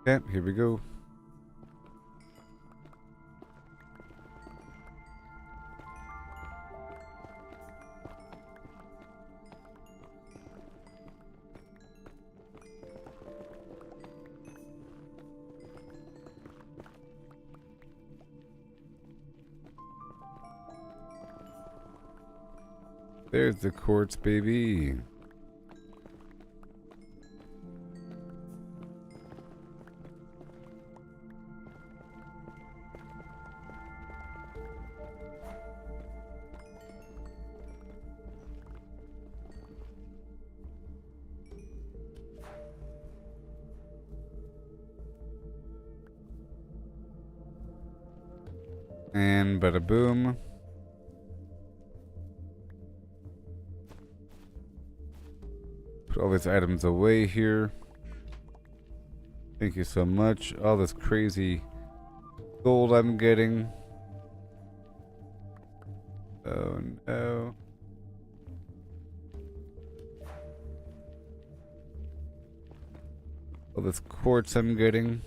Okay, here we go. There's the quartz, baby. And bada boom. Put all these items away here. Thank you so much. All this crazy gold I'm getting. Oh no. All this quartz I'm getting.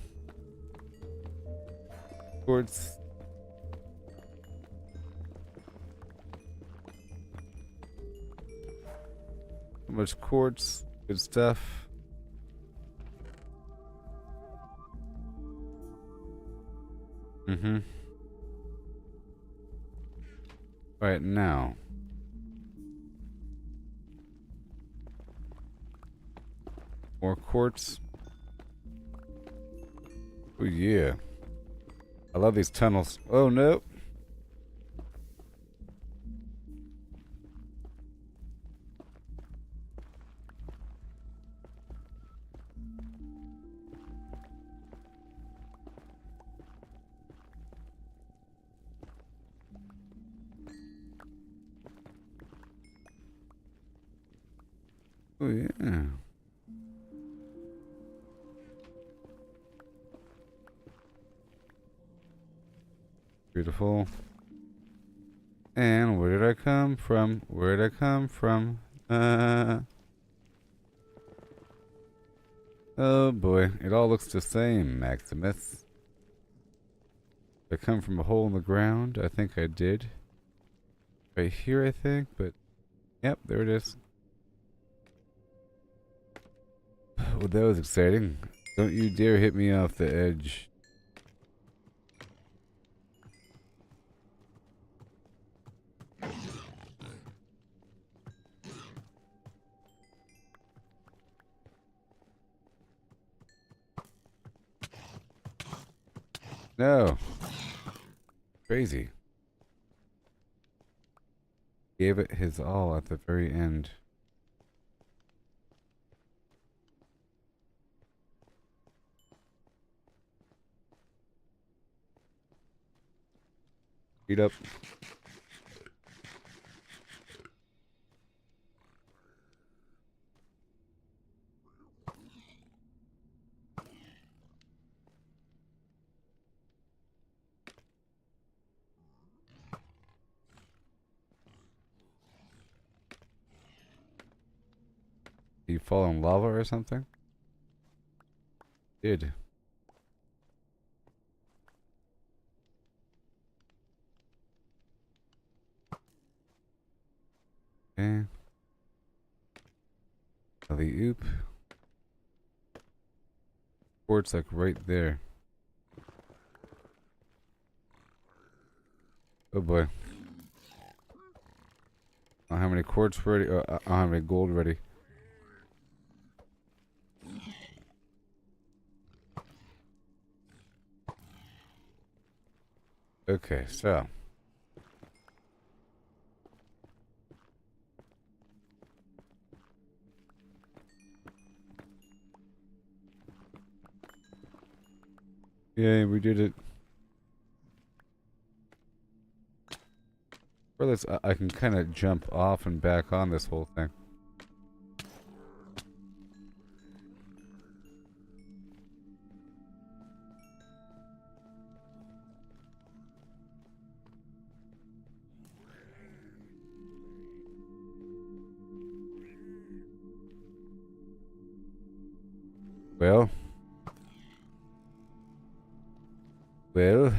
Quartz. So much quartz. Good stuff. Mm-hmm. Right now. More quartz. Oh yeah. I love these tunnels. Oh no. Oh yeah. Beautiful. And where did I come from? Where did I come from? Oh boy, it all looks the same, Maximus. Did I come from a hole in the ground? I think I did. Right here, I think, but yep, there it is. Well, that was exciting. Don't you dare hit me off the edge. No. Crazy. Gave it his all at the very end. Eat up. Did you fall in lava or something? Did. Okay. The oop. Quartz like right there. Oh boy. I don't have any quartz ready. I don't have any gold ready. Okay, so. Yay, we did it. Or let's, I can kind of jump off and back on this whole thing. Well. Well.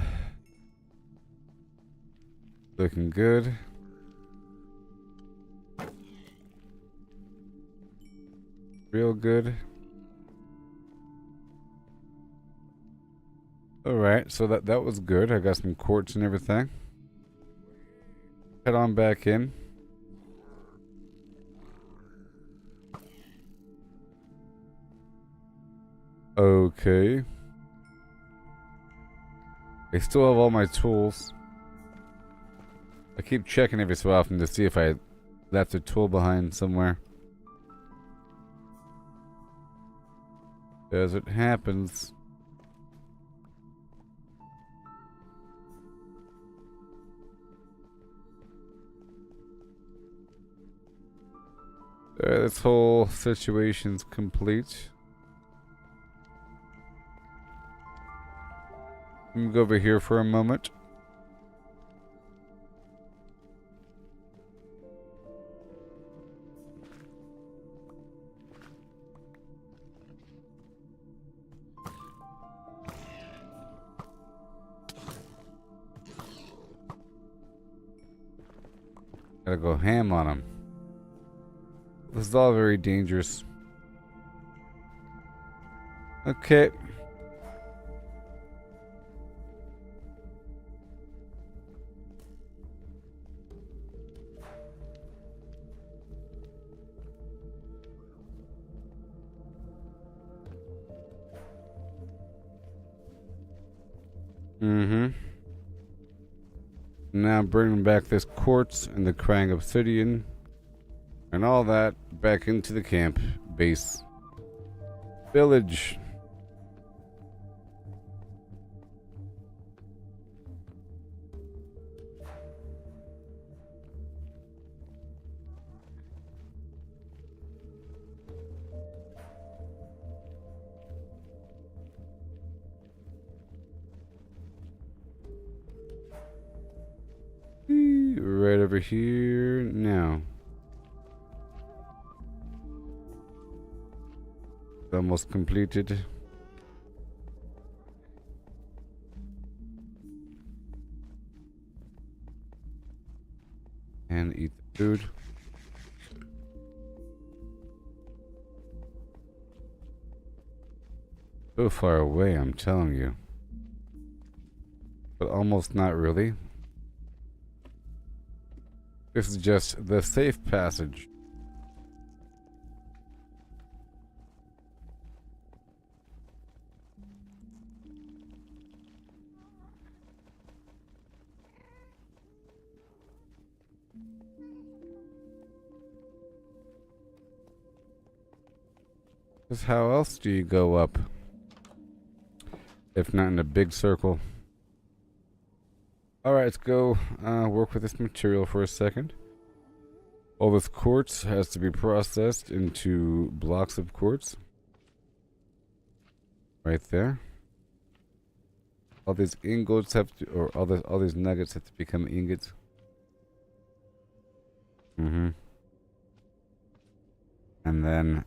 Looking good. Real good. Alright, so that was good. I got some quartz and everything. Head on back in. Okay. I still have all my tools. I keep checking every so often to see if I left a tool behind somewhere. As it happens. This whole situation's complete. Let me go over here for a moment. Gotta go ham on him. This is all very dangerous. Okay. Now bringing back this quartz and the Krang obsidian and all that back into the camp base village. Right over here now. Almost completed. And eat the food. So far away, I'm telling you. But almost not really. This is just the safe passage. Because how else do you go up? If not in a big circle. Alright, let's go work with this material for a second. All this quartz has to be processed into blocks of quartz. Right there. All these ingots have to, or all these nuggets have to become ingots. And then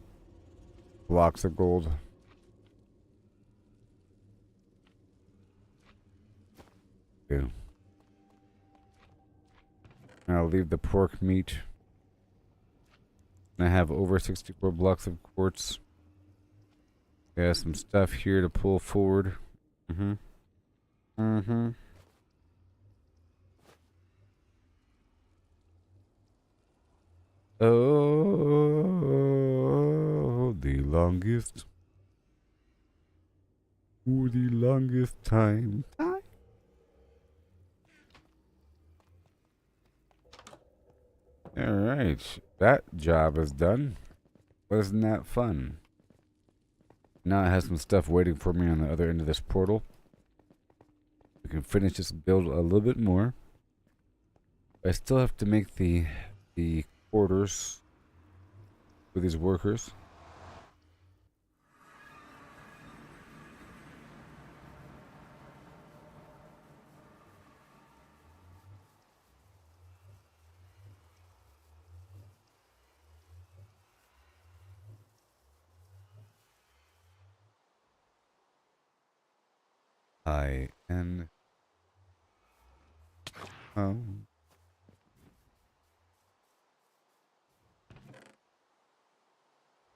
blocks of gold. Okay. I'll leave the pork meat. And I have over 64 blocks of quartz. Got some stuff here to pull forward. Oh, the longest. For the longest time. Alright, that job is done. Wasn't that fun? Now it has some stuff waiting for me on the other end of this portal. We can finish this build a little bit more. I still have to make the quarters for these workers. I-N. Oh.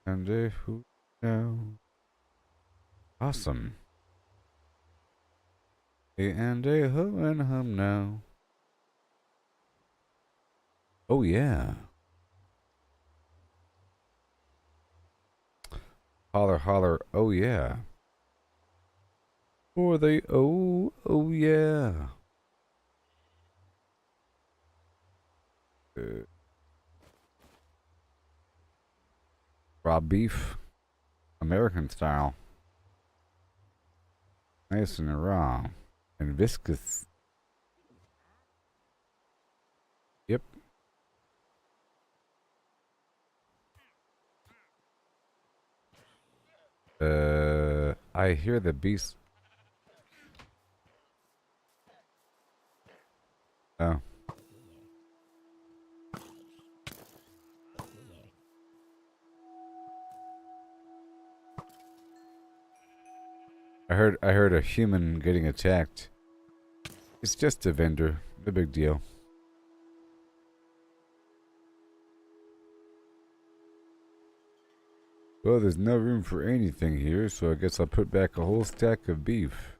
And a who now? Awesome. And a ho and hum now. Oh yeah. Holler holler. Oh yeah. For the oh yeah. Raw beef, American style, nice and raw and viscous. Yep. I hear the beast. Oh. I heard a human getting attacked. It's just a vendor. No big deal. Well, there's no room for anything here, so I guess I'll put back a whole stack of beef.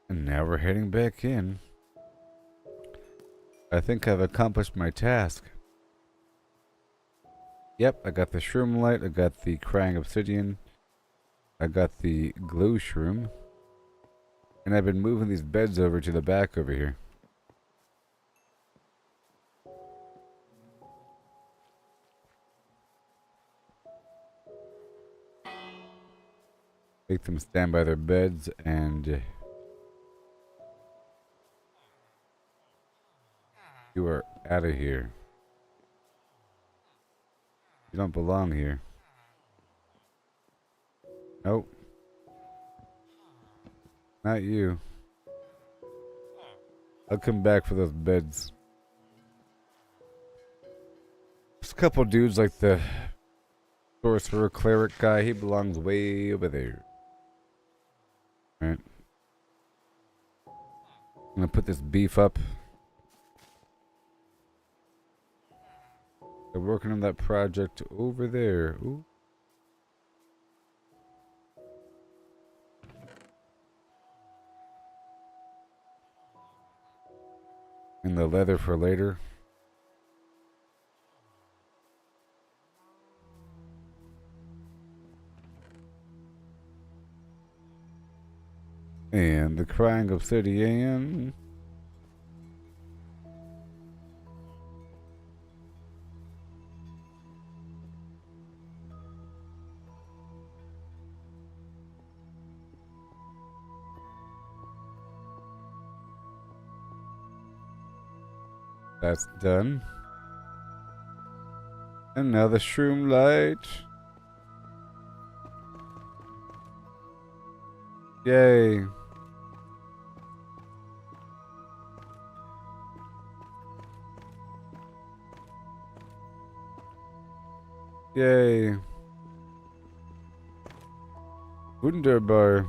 And now we're heading back in. I think I've accomplished my task. Yep, I got the shroom light, I got the crying obsidian, I got the glow shroom, and I've been moving these beds over to the back over here. Make them stand by their beds and you are out of here. You don't belong here. Nope. Not you. I'll come back for those beds. There's a couple dudes like the sorcerer cleric guy. He belongs way over there. Alright. I'm gonna put this beef up. They're working on that project over there. Ooh. And the leather for later. And the crying obsidian. That's done. And now the shroom light. Yay. Yay. Wunderbar.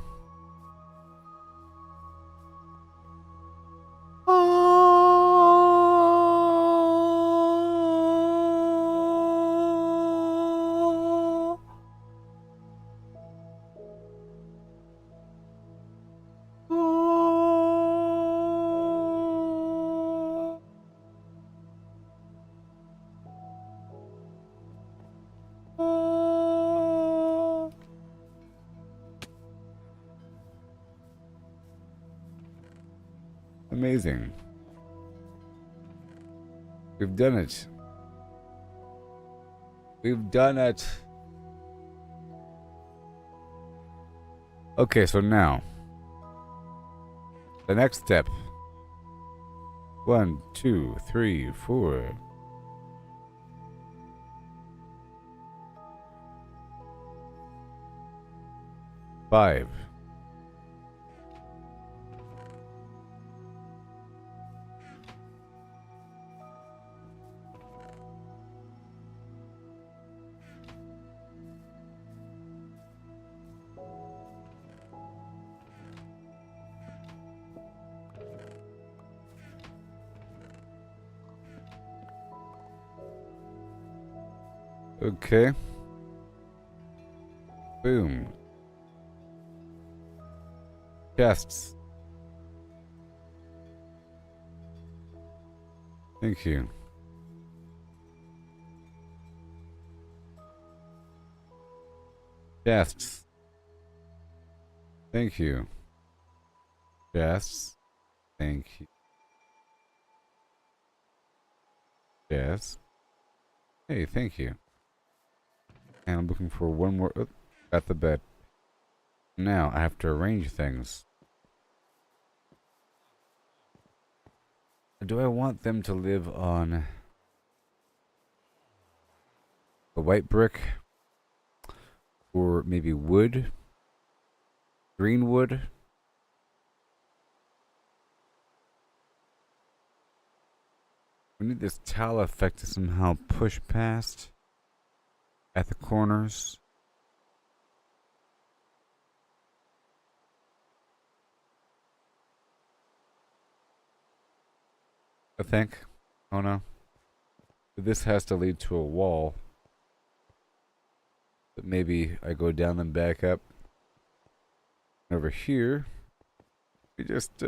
Amazing. We've done it. We've done it. Okay, so now the next step. 1, 2, 3, 4. 5. Okay. Boom. Chests. Thank you. Chests. Thank you. Chests. Thank you. Yes. Hey, thank you. And I'm looking for one more. Oh, got the bed. Now I have to arrange things. Do I want them to live on the white brick? Or maybe wood? Green wood? We need this tile effect to somehow push past at the corners. I think. Oh no. This has to lead to a wall. But maybe I go down and back up. Over here, we just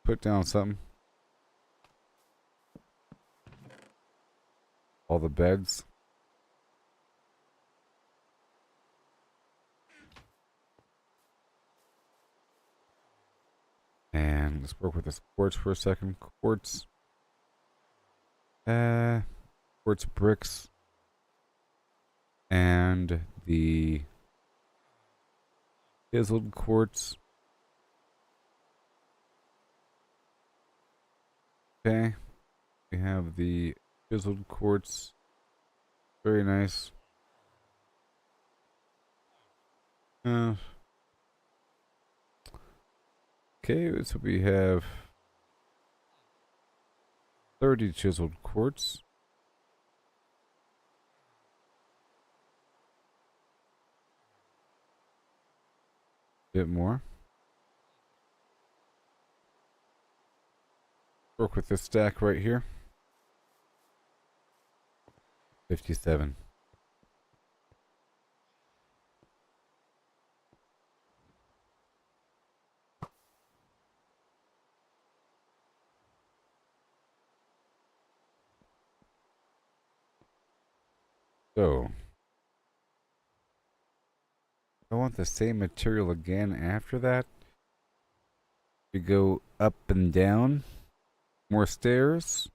put down something. All the beds. And let's work with this quartz for a second. Quartz. Quartz bricks. And the chiseled quartz. Okay. We have the chiseled quartz. Very nice. Okay, so we have 30 chiseled quartz. Bit more. Work with this stack right here. 57. So, I want the same material again after that. We go up and down. More stairs.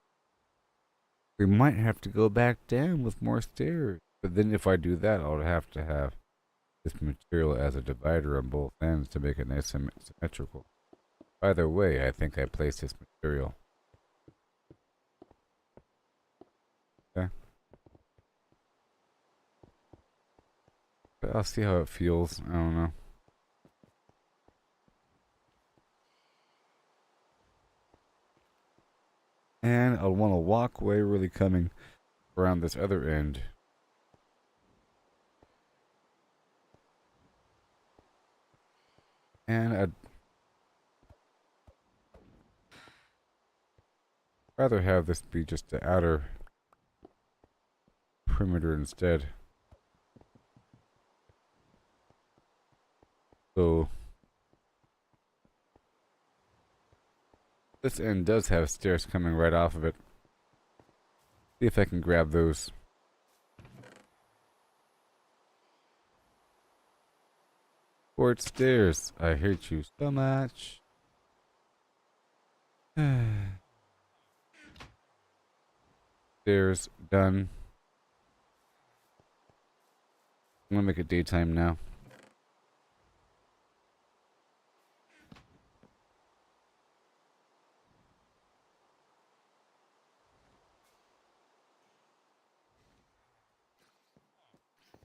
We might have to go back down with more stairs. But then if I do that, I'll have to have this material as a divider on both ends to make it nice and symmetrical. Either way, I think I placed this material. Okay. But I'll see how it feels. I don't know. And I'll want to walk away really coming around this other end. And I'd rather have this be just the outer perimeter instead. So this end does have stairs coming right off of it. See if I can grab those. Quartz stairs. I hate you so much. Stairs done. I'm gonna make it daytime now.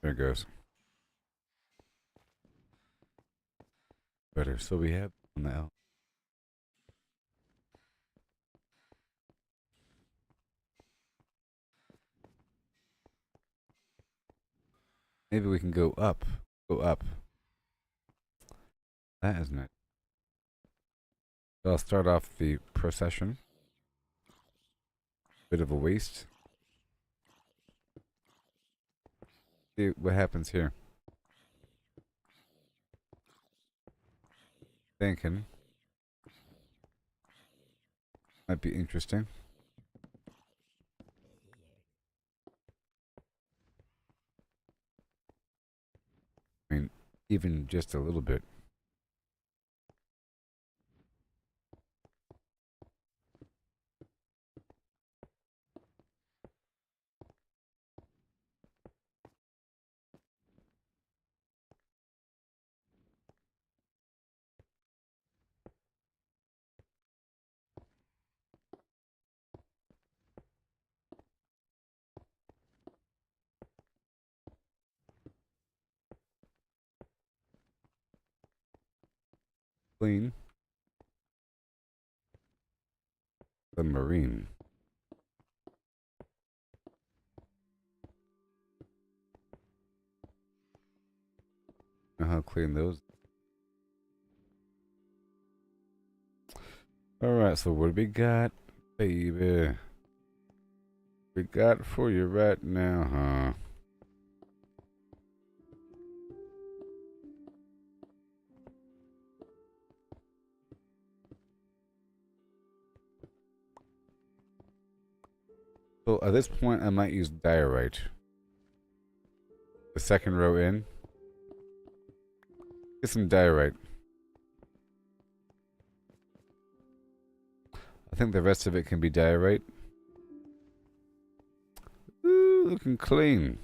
There it goes. Better. So we have now. Maybe we can go up. Go up. That is nice. So I'll start off the procession. Bit of a waste. See what happens here. Thinking. Might be interesting. I mean, even just a little bit. Clean. Submarine. Know how to clean those. Alright, so what do we got, baby? We got for you right now, huh? So at this point, I might use diorite. The second row in. Get some diorite. I think the rest of it can be diorite. Ooh, looking clean.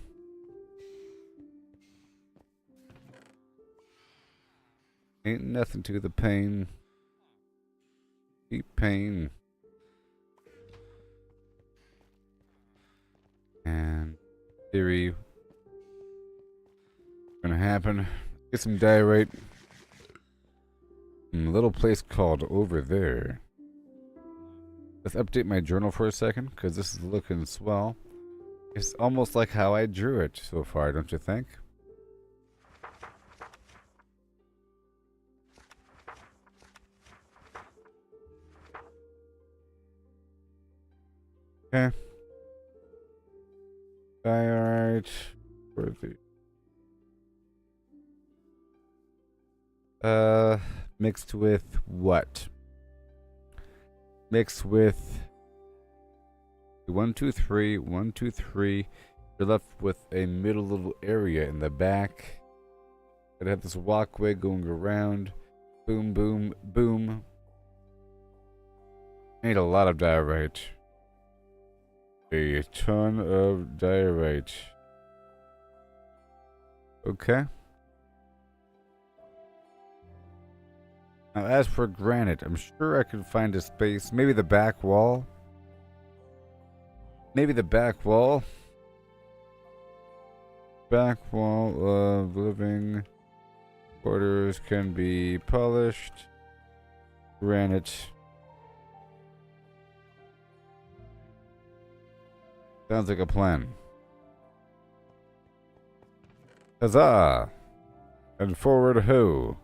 Ain't nothing to the pain. Deep pain. And theory gonna happen. Get some diorite. A little place called Over There. Let's update my journal for a second, because this is looking swell. It's almost like how I drew it so far, don't you think? Okay. Diorite. For the mixed with what? Mixed with 1, 2, 3, 1, 2, 3. You're left with a middle little area in the back. I'd have this walkway going around. Boom, boom, boom. Need a lot of diorite. A ton of diorite. Okay. Now, as for granite, I'm sure I could find a space. Maybe the back wall. Maybe the back wall. Back wall of living quarters can be polished. Granite. Sounds like a plan. Huzzah! And forward ho!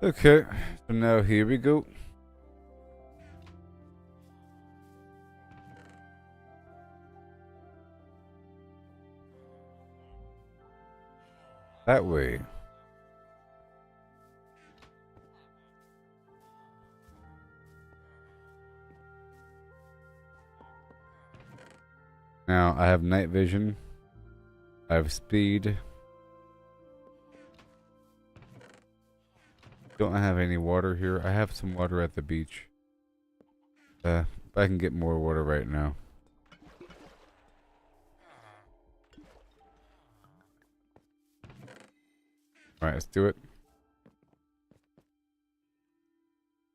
Okay, so now here we go. That way. Now I have night vision. I have speed. Don't have any water here. I have some water at the beach. I can get more water right now. Alright, let's do it.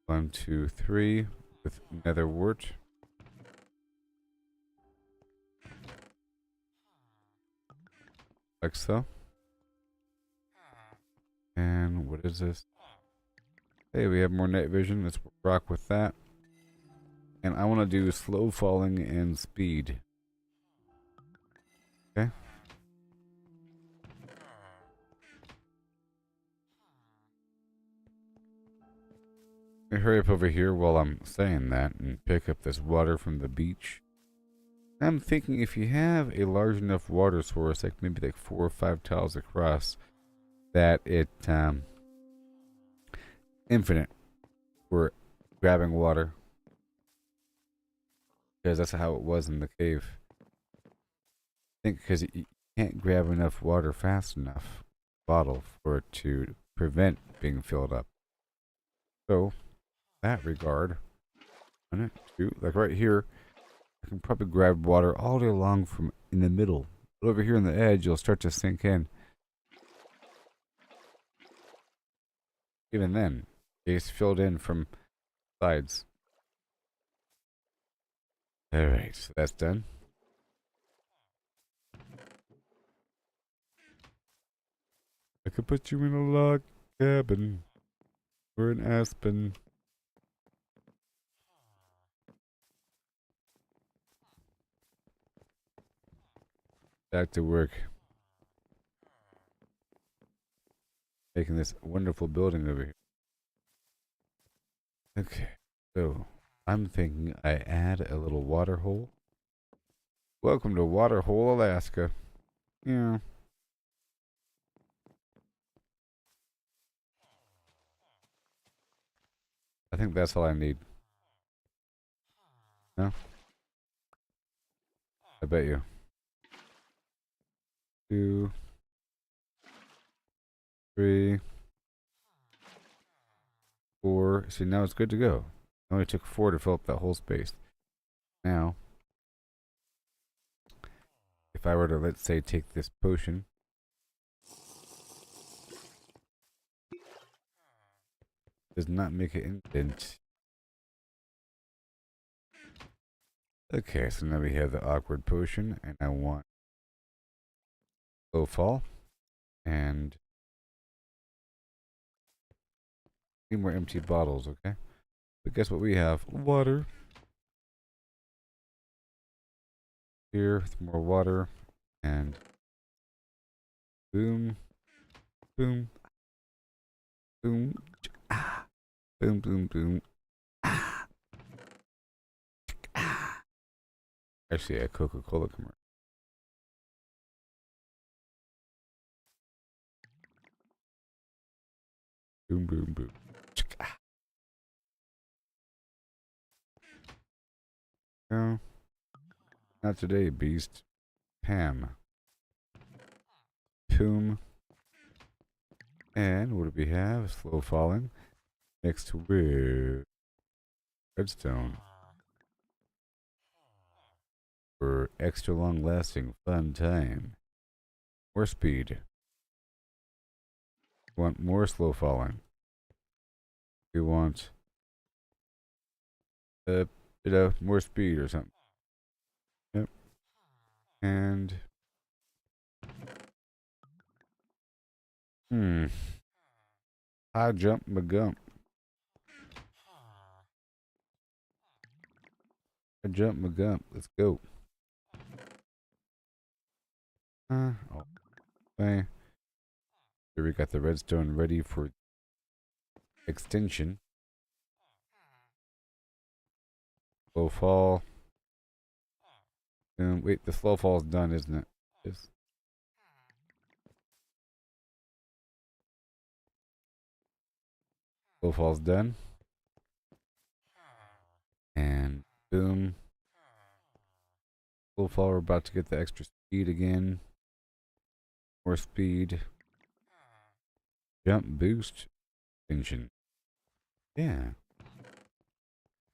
1, 2, 3 with nether wart. Like so. And what is this? Hey, we have more night vision. Let's rock with that. And I want to do slow falling and speed. Okay. Let me hurry up over here while I'm saying that and pick up this water from the beach. I'm thinking if you have a large enough water source, like maybe like 4 or 5 tiles across, that it infinite for grabbing water, because that's how it was in the cave. I think because you can't grab enough water fast enough bottle for it to prevent being filled up. So that regard, 1, 2, like right here, I can probably grab water all day long from in the middle But over here on the edge, you'll start to sink in. Even then, it's filled in from sides. Alright, so that's done. I could put you in a log cabin or an aspen. Back to work. Making this wonderful building over here. Okay, so I'm thinking I add a little water hole. Welcome to Waterhole, Alaska. Yeah. I think that's all I need. No? I bet you. 2, 3, 4. See, now it's good to go. It only took 4 to fill up that whole space. Now, if I were to, let's say, take this potion. Does not make an indent. Okay, so now we have the awkward potion, and I want low fall, and 3 more empty bottles, okay? But guess what we have? Water. Here, with more water, and boom, boom, boom, ah, boom, boom, boom, ah, ah. Actually, a Coca-Cola commercial. Boom, boom, boom. No, not today, beast. Pam. Tomb. And what do we have? Slow falling. Next with redstone. For extra long lasting fun time. More speed. We want more slow falling. We want more speed or something. Yep. And high jump magump. High jump magump. Let's go. Oh, okay. Here we got the redstone ready for extension. Slow fall. Wait, the slow fall's done, isn't it? Yes. Slow fall's done. And boom. Slow fall, we're about to get the extra speed again. More speed. Jump boost. Extension. Yeah.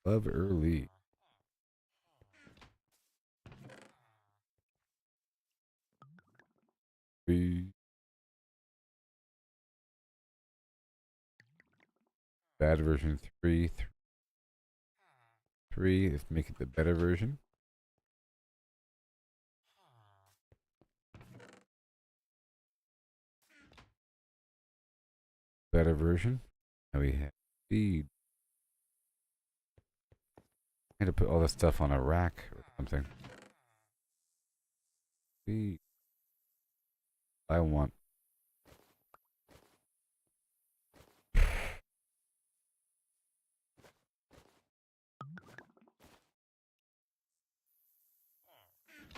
Love early. Bad version 3. 3. Let's make it the better version. Better version. Now we have speed. I had to put all this stuff on a rack or something. Speed. I want.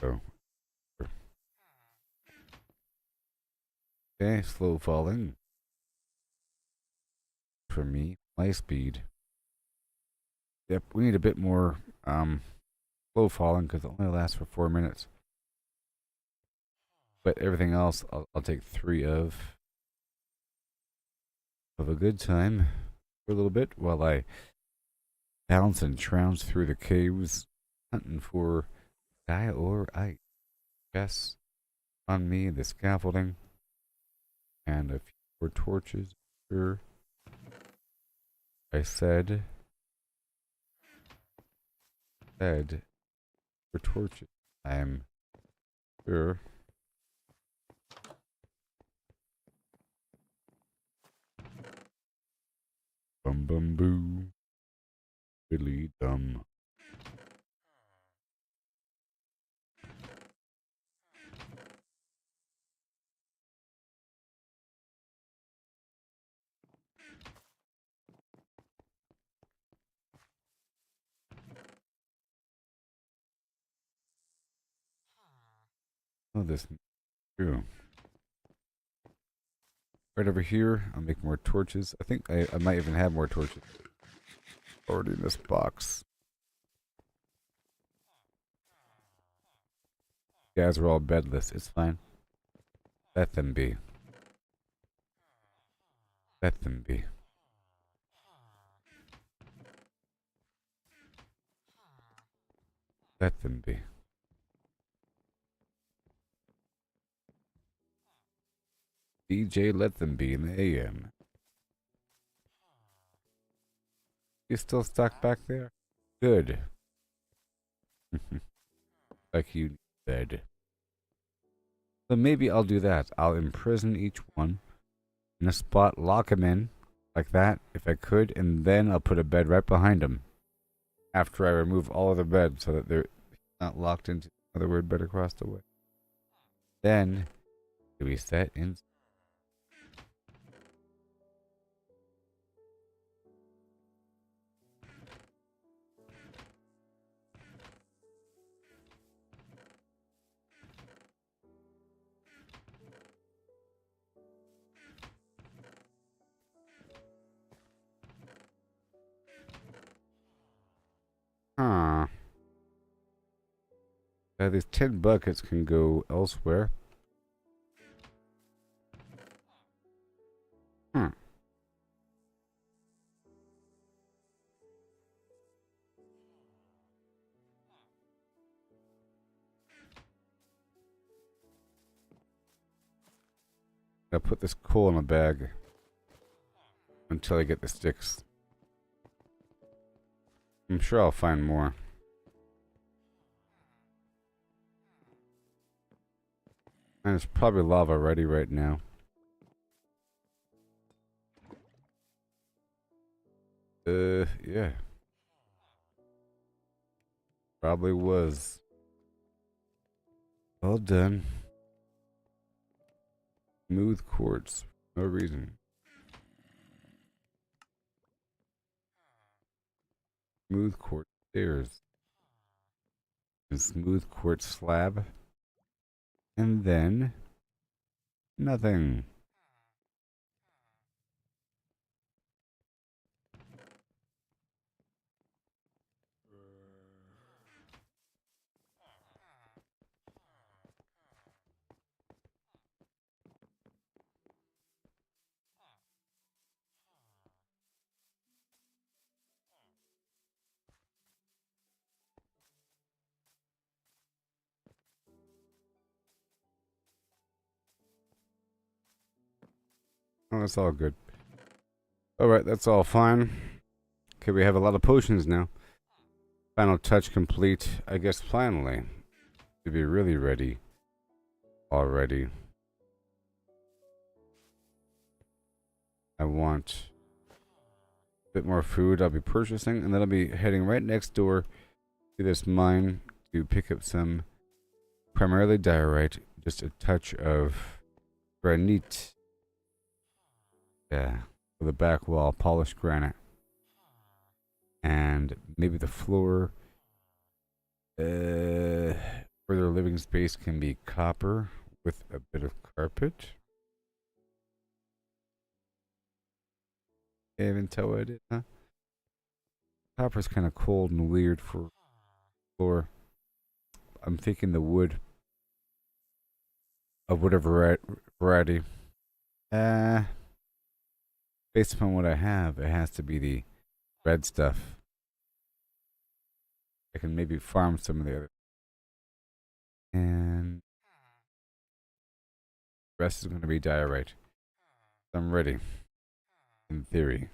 So. Okay, slow falling. For me, my speed. Yep, we need a bit more slow falling because it only lasts for 4 minutes. But everything else, I'll take 3 of. Have a good time for a little bit while I bounce and trounce through the caves hunting for Gaia or ice. Yes. on me, the scaffolding, and a few more torches. Sure. I said for torches. I'm sure. Bum bum boo. Really dumb. Oh, this is true. Right over here, I'll make more torches. I think I might even have more torches already in this box. You guys are all bedless. It's fine. Let them be. Let them be. Let them be. DJ, let them be in the AM. You still stuck back there? Good. Like you said. So maybe I'll do that. I'll imprison each one in a spot, lock them in like that, if I could, and then I'll put a bed right behind them after I remove all of the beds so that they're not locked into another word bed across the way. Then we set in. Huh. These 10 buckets can go elsewhere. Hmm. I'll put this coal in a bag until I get the sticks. I'm sure I'll find more. And there's probably lava ready right now. Yeah. Probably was. Well done. Smooth quartz. No reason. Smooth quartz stairs. And smooth quartz slab. And then nothing. Oh, that's all good. Alright, that's all fine. Okay, we have a lot of potions now. Final touch complete. I guess finally. To be really ready. Already. I want a bit more food I'll be purchasing, and then I'll be heading right next door to this mine to pick up some primarily diorite, just a touch of granite. Yeah, for the back wall, polished granite. And maybe the floor for their living space can be copper with a bit of carpet. Can't even tell what it is, huh? Copper's kind of cold and weird for floor. I'm thinking the wood of whatever variety. Based upon what I have, it has to be the red stuff. I can maybe farm some of the other. And The rest is going to be diorite. I'm ready. In theory.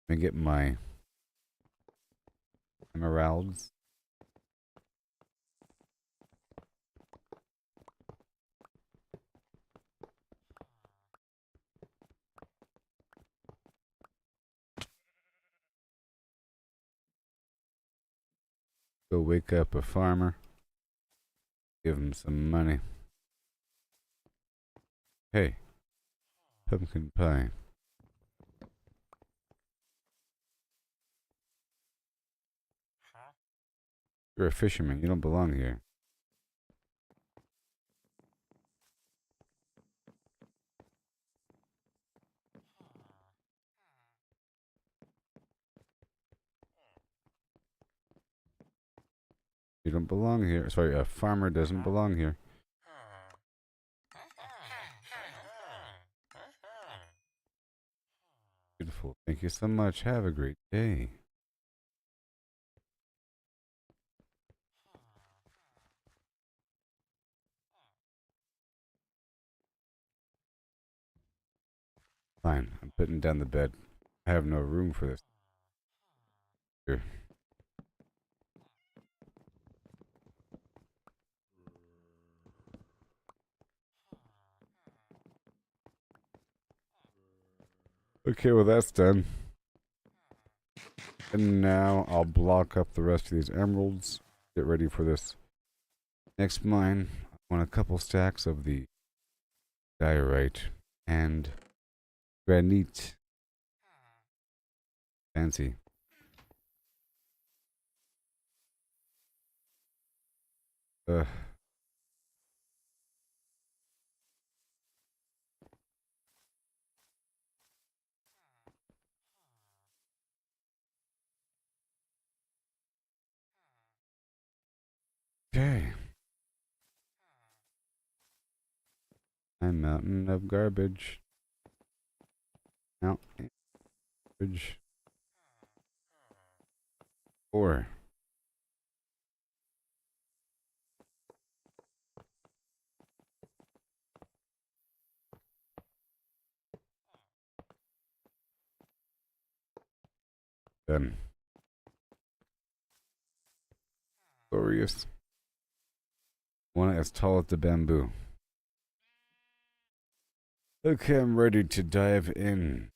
Let me get my emeralds. Go wake up a farmer. Give him some money. Hey, pumpkin pie. You're a fisherman. You don't belong here. You don't belong here. Sorry, a farmer doesn't belong here. Beautiful. Thank you so much. Have a great day. Fine. I'm putting down the bed. I have no room for this. Here. Okay, well that's done. And now I'll block up the rest of these emeralds. Get ready for this next mine. I want a couple stacks of the diorite and granite. Fancy. Ugh. Okay. A mountain of garbage. Mountain garbage. 4. Done. Glorious. One as tall as the bamboo. Okay, I'm ready to dive in.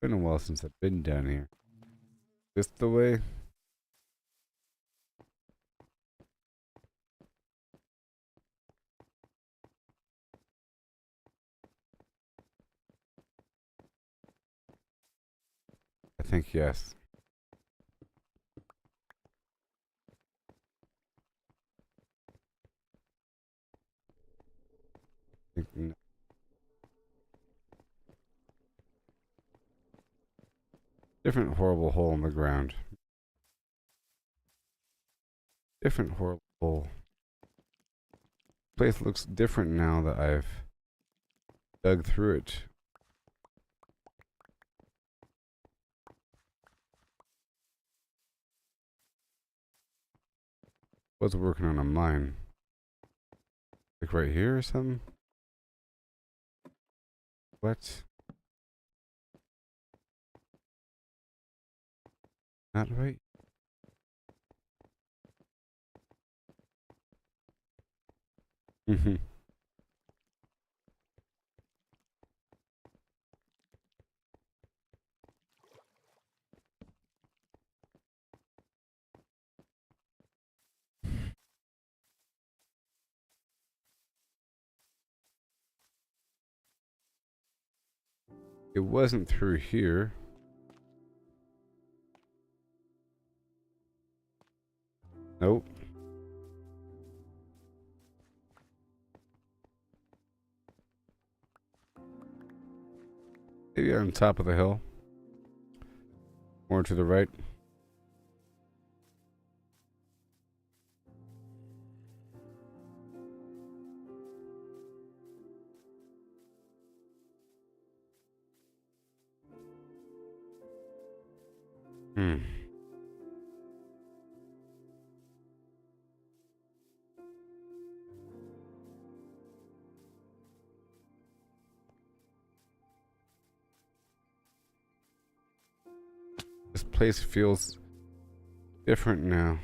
Been a while since I've been down here. This the way? I think yes. Different horrible hole in the ground. Different horrible hole. Place looks different now that I've dug through it. Was working on a mine. Like right here or something? What? Not right? Mm-hmm. It wasn't through here. Nope. Maybe on top of the hill. More to the right. Hmm. This place feels different now.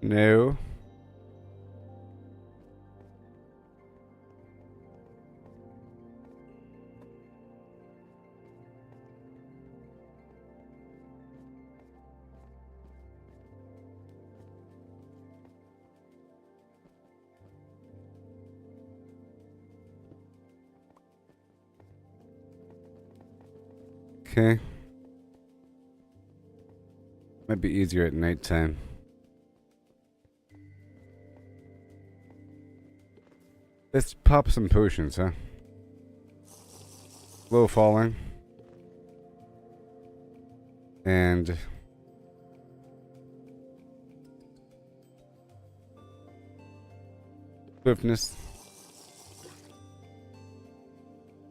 No. Okay. Might be easier at nighttime. Let's pop some potions, huh? Low falling. And swiftness.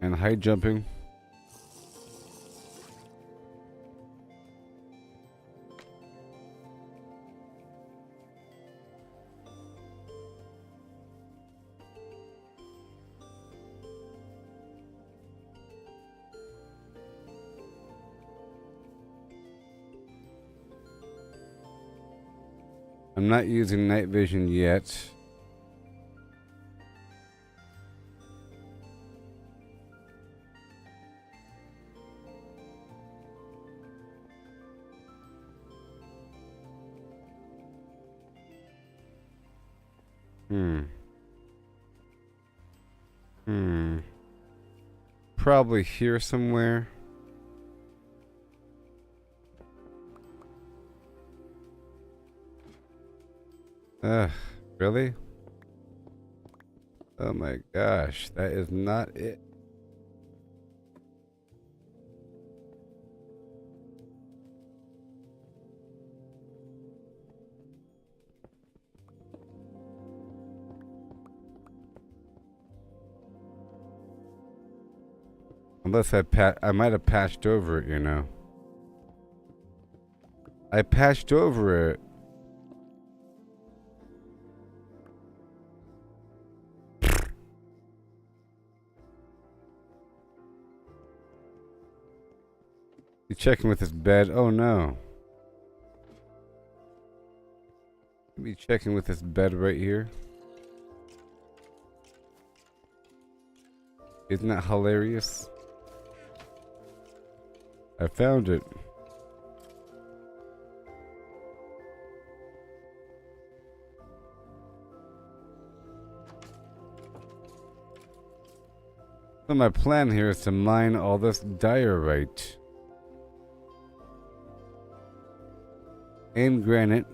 And high jumping. I'm not using night vision yet. Probably here somewhere. Ugh, really? Oh my gosh, that is not it. Unless I might have patched over it, you know. I patched over it. You checking with this bed? Oh no. Be checking with this bed right here. Isn't that hilarious? I found it. So my plan here is to mine all this diorite. And granite.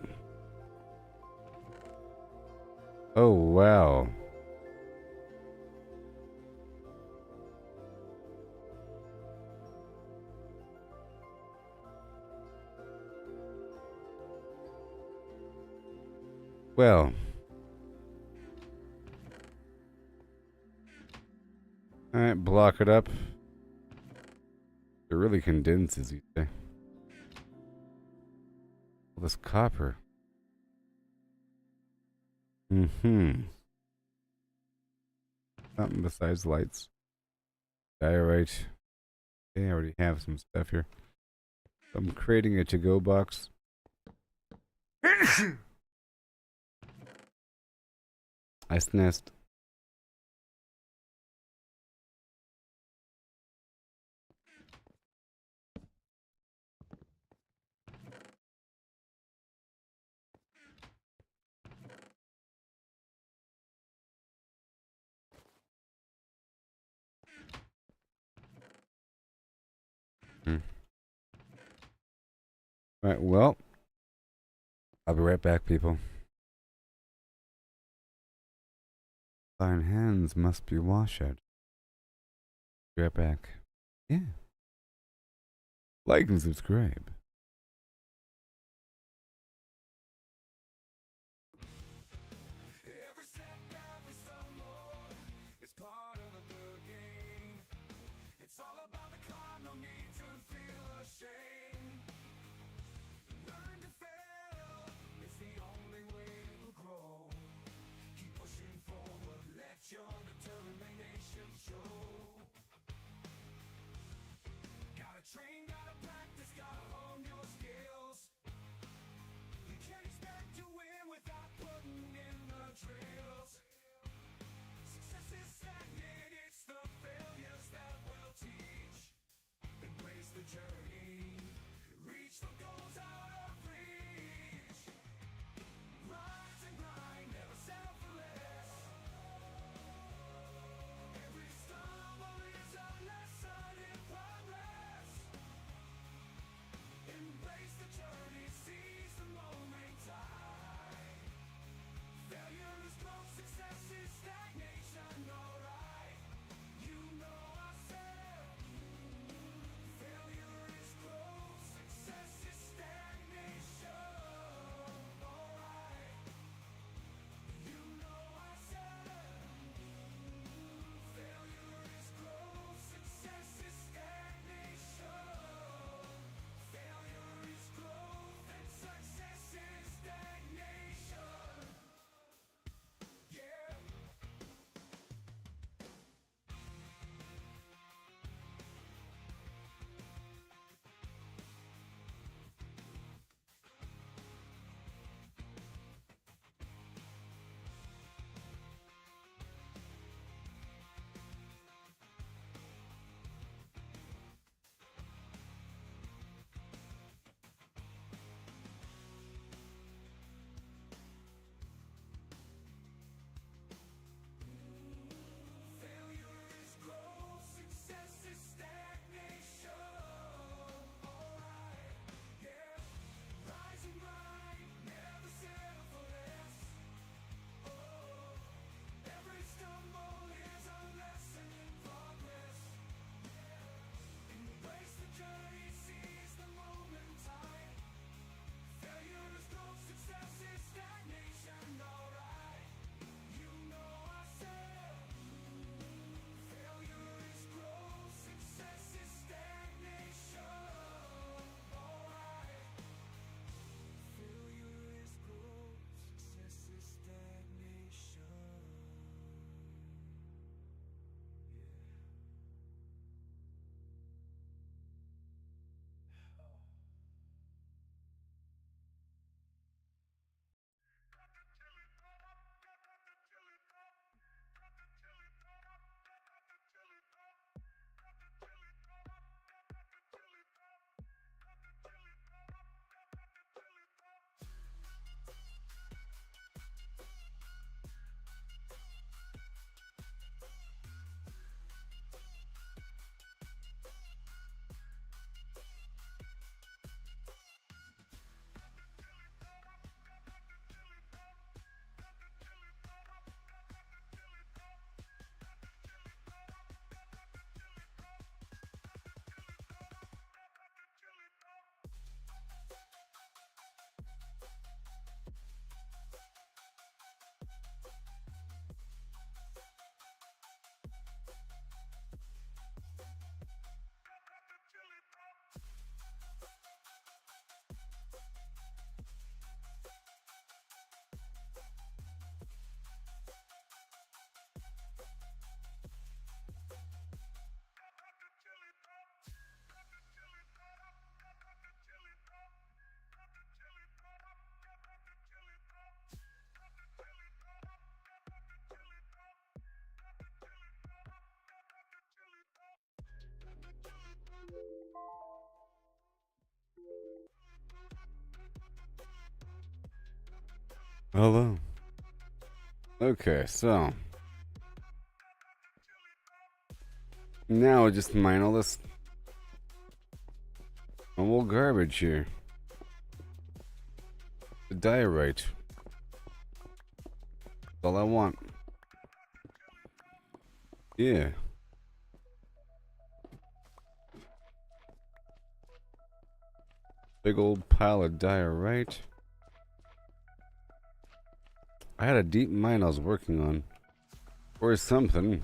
Oh wow. Well. Alright, block it up. It really condenses, you say. All this copper. Mm-hmm. Something besides lights. Diorite. Okay, I already have some stuff here. I'm creating a to-go box. Ice nest. Hmm. Right, well, I'll be right back, people. Thine hands must be washed. Be right back. Yeah. Like and subscribe. Every setback we stumble is part of the game. It's all about the climb, no need to feel ashamed. Learn to fail, it's the only way to grow. Keep pushing forward, let your determination show. Gotta train, gotta practice, gotta hone your skills. You can't expect to win without putting in the drills. Success is stagnant, it's the failures that will teach. Embrace the journey, reach the goals out of reach. Rise and grind, never settle for less. Every stumble is a lesson in progress. Embrace the journey, seize the moment time. Failure is growth, success is stagnation, alright. You know I said failure is growth, success is stagnation, alright. You know I said failure is growth, success is stagnation. Failure is growth and success is stagnation. Yeah. Failure is growth, success is stagnation. Alright, yeah. Rise and grind, never settle for less. Oh, every stumble is a lesson in progress. Embrace the journey, seize the moment time. Failure is growth, success is stagnation. Alright, you know I said failure is growth, success is stagnation. Alright. Failure is growth, success is stagnation. Hello. Okay, so now I just mine all this Normal garbage here. The diorite. That's all I want. Yeah. Big old pile of diorite. I had a deep mine I was working on. Or something.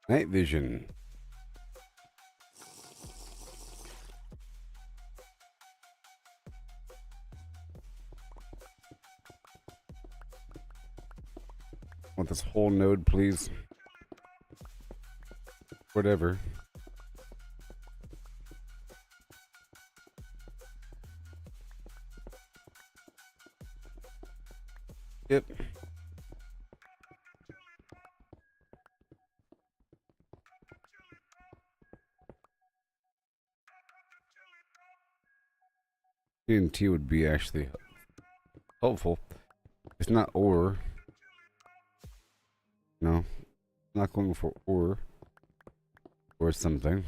Night vision. Want this whole node, please? Whatever. Yep. TNT would be actually helpful. It's not ore. No. Not going for ore. Or something.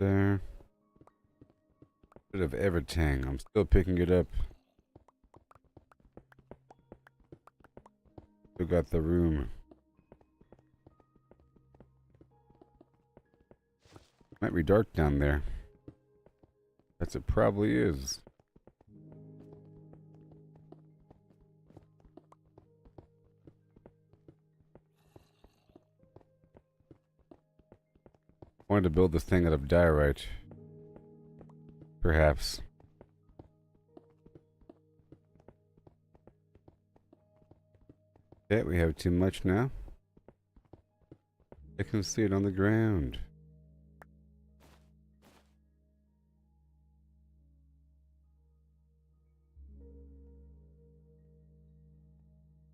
There. Bit of everything. I'm still picking it up. Still got the room. Might be dark down there. That's it probably is. I wanted to build this thing out of diorite. Perhaps. Okay, we have too much now. I can see it on the ground.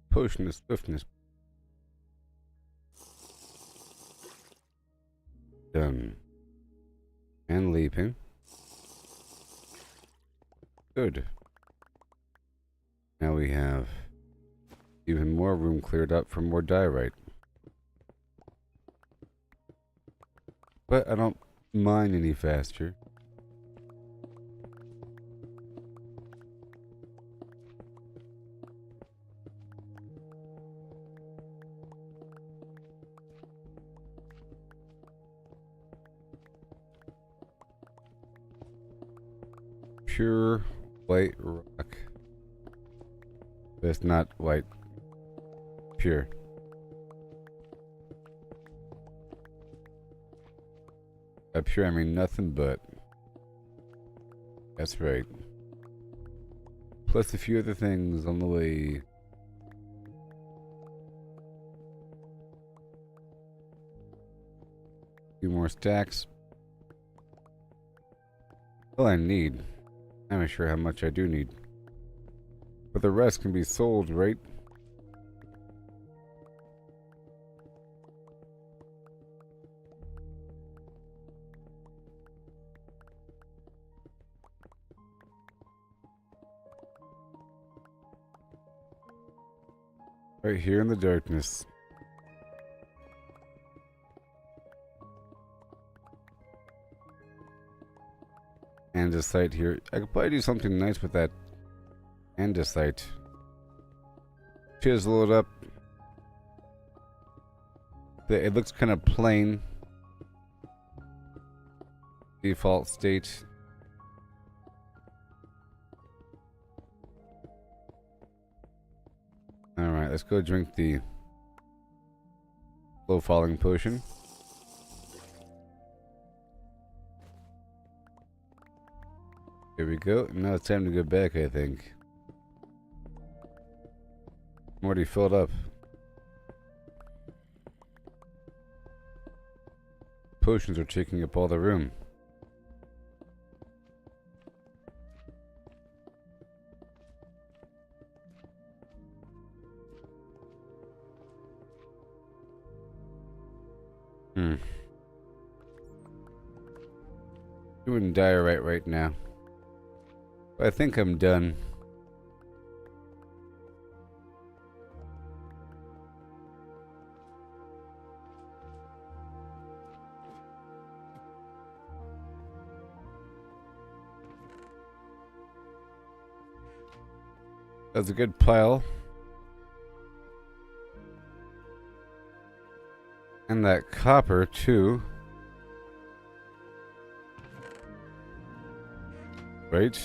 Potion of swiftness. Done. And leaping. Good. Now we have even more room cleared up for more diorite. But I don't mine any faster. Pure white rock. That's not white. Pure. By pure, I mean nothing but. That's right. Plus a few other things on the way. Few more stacks. All I need. I'm not sure how much I do need. But the rest can be sold, right? Right here in the darkness. Andesite here. I could probably do something nice with that andesite. Chisel it up. It looks kind of plain. Default state. Alright, let's go drink the low falling potion. Here we go. Now it's time to go back, I think. I'm already filled up. potions are taking up all the room. Doing diorite right now. But I think I'm done. That's a good pile. And that copper, too. Right?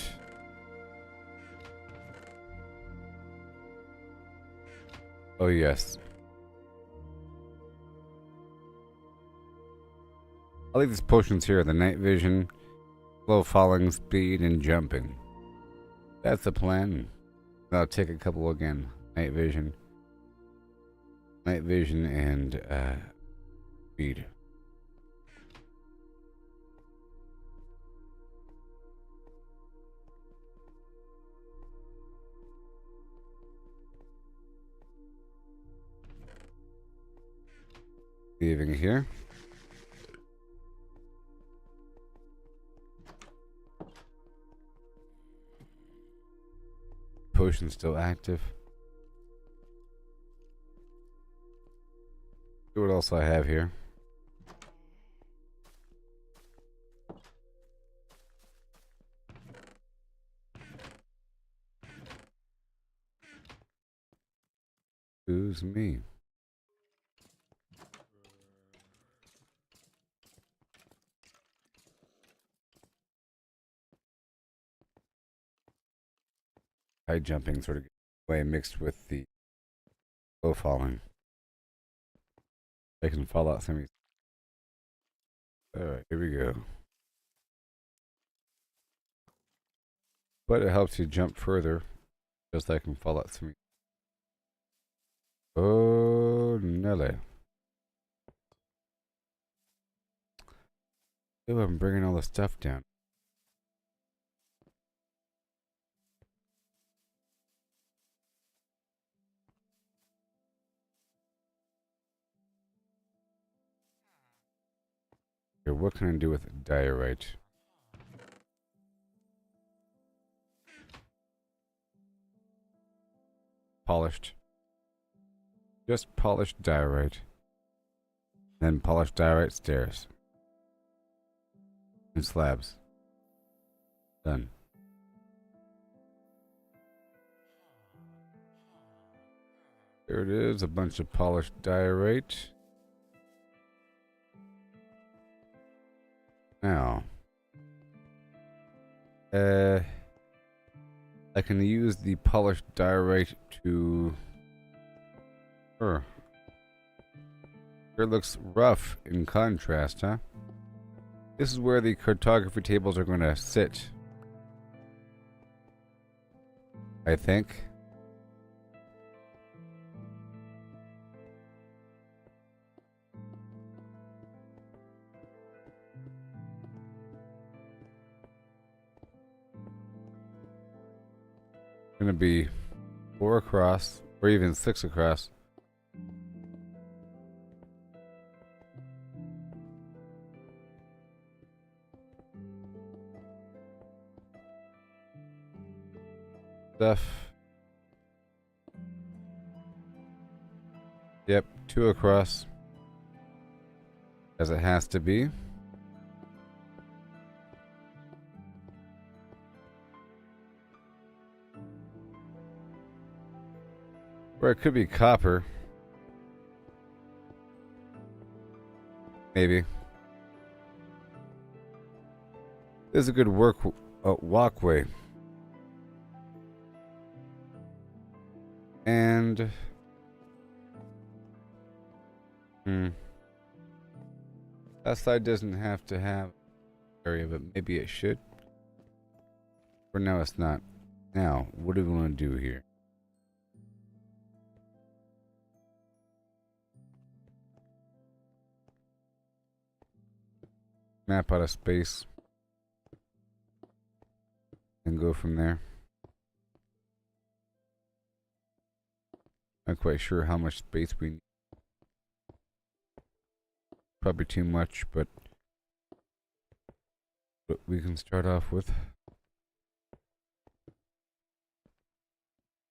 Oh, yes. I'll leave these potions here. The night vision, slow falling speed, and jumping. That's the plan. I'll take a couple again. Night vision, and speed. Leaving here. Potion still active. See what else I have here. Who's me? High jumping sort of way mixed with the low falling. I can fall out some. Alright, here we go. But it helps you jump further. Just like I can fall out some. Oh, Nelly. Oh, I'm bringing all the stuff down. Here, what can I do with diorite? Polished. Just polished diorite. Then polished diorite stairs. And slabs. Done. There it is, a bunch of polished diorite. Now, I can use the polished diorite to. Sure. It looks rough in contrast, huh? This is where the cartography tables are going to sit. I think. Going to be 4 across, or even 6 across. Stuff. Yep, 2 across. As it has to be. Or it could be copper. Maybe. This is a good walkway. And that side doesn't have to have area, but maybe it should. For now, it's not. Now, what do we want to do here? map out of space and go from there. Not quite sure how much space we need. Probably too much, but we can start off with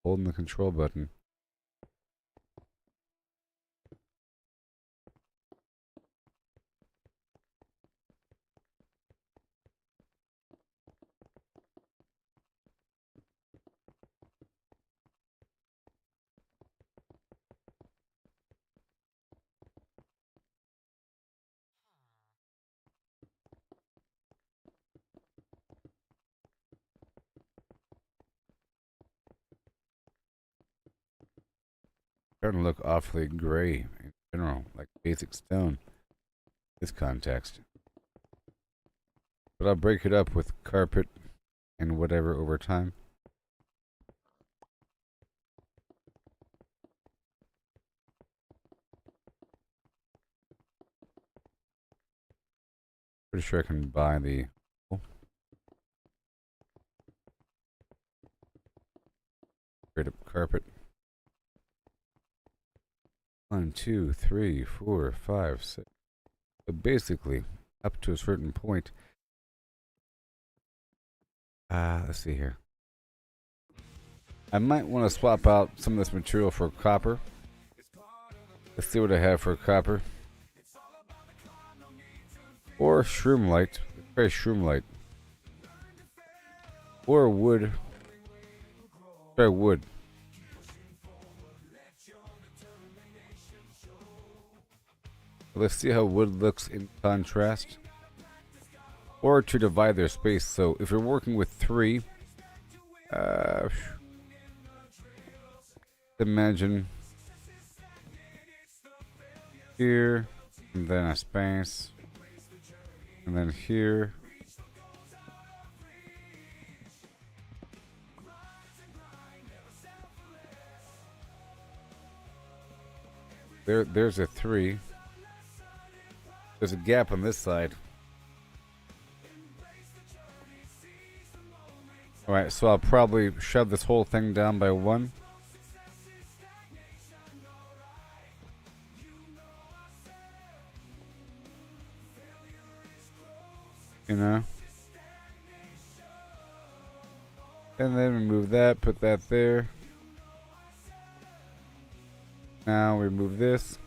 holding the control button. Starting to look awfully gray in general, like basic stone. This context. But I'll break it up with carpet and whatever over time. Pretty sure I can buy the straight up carpet. 1, 2, 3, 4, 5, 6. So basically, up to a certain point. Let's see here. I might want to swap out some of this material for copper. Let's see what I have for copper. Or shroomlight. Let's try shroomlight. Or wood. Try wood. Let's see how wood looks in contrast. Or to divide their space. So if you're working with 3, imagine here, and then a space, and then here. There's a 3. There's a gap on this side. Alright, so I'll probably shove this whole thing down by 1. You know? And then remove that, put that there. Now remove this.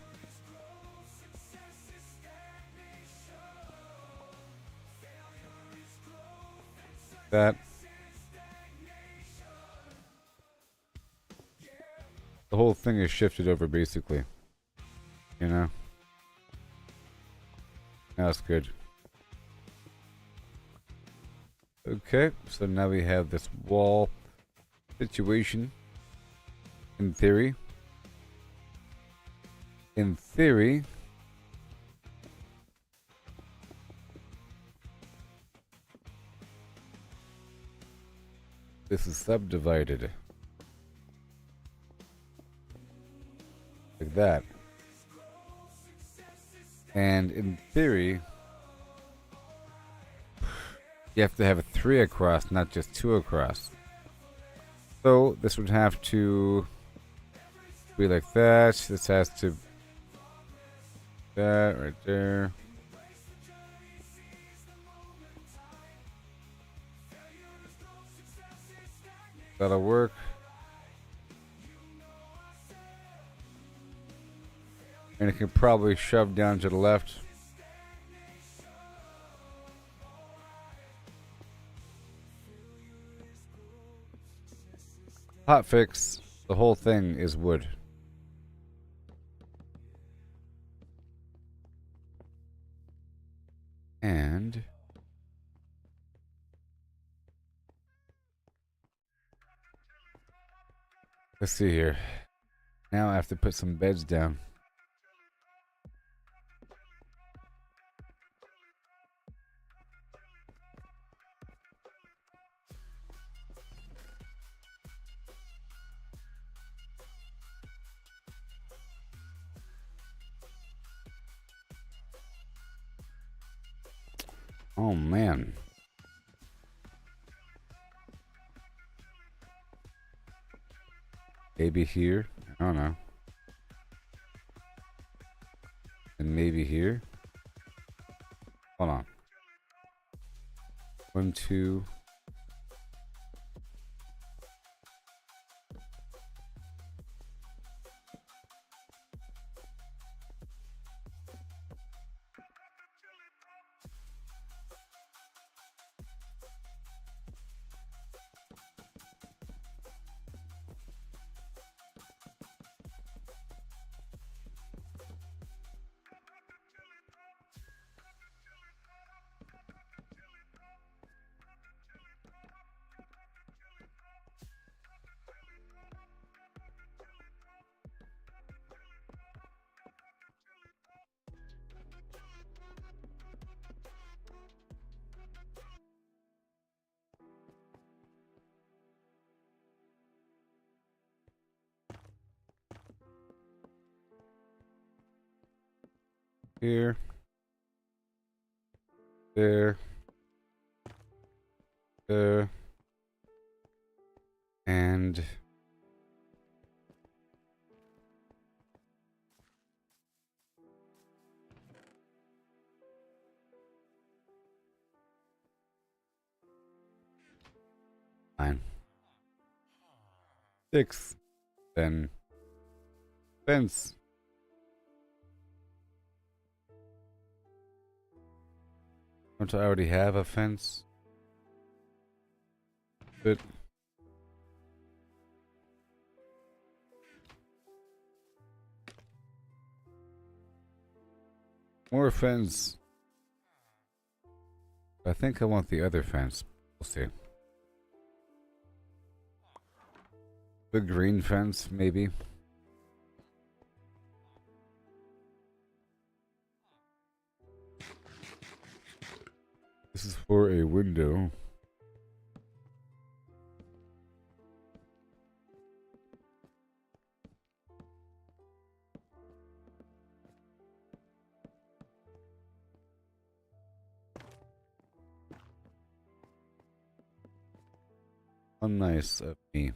That. The whole thing is shifted over basically. You know? Now it's good. Okay, so now we have this wall situation. In theory. In theory. This is subdivided. Like that. And in theory, you have to have a 3 across, not just 2 across. So this would have to be like that. This has to that right there. That'll work. And it can probably shove down to the left. Hot fix. The whole thing is wood. And let's see here. Now I have to put some beds down. Oh man. Maybe here. I don't know. And maybe here. Hold on. 1, 2. Here. There. There. And fine. 6. Then fence. Don't I already have a fence? But more fence. I think I want the other fence. We'll see. The green fence, maybe. This is for a window. How nice of me.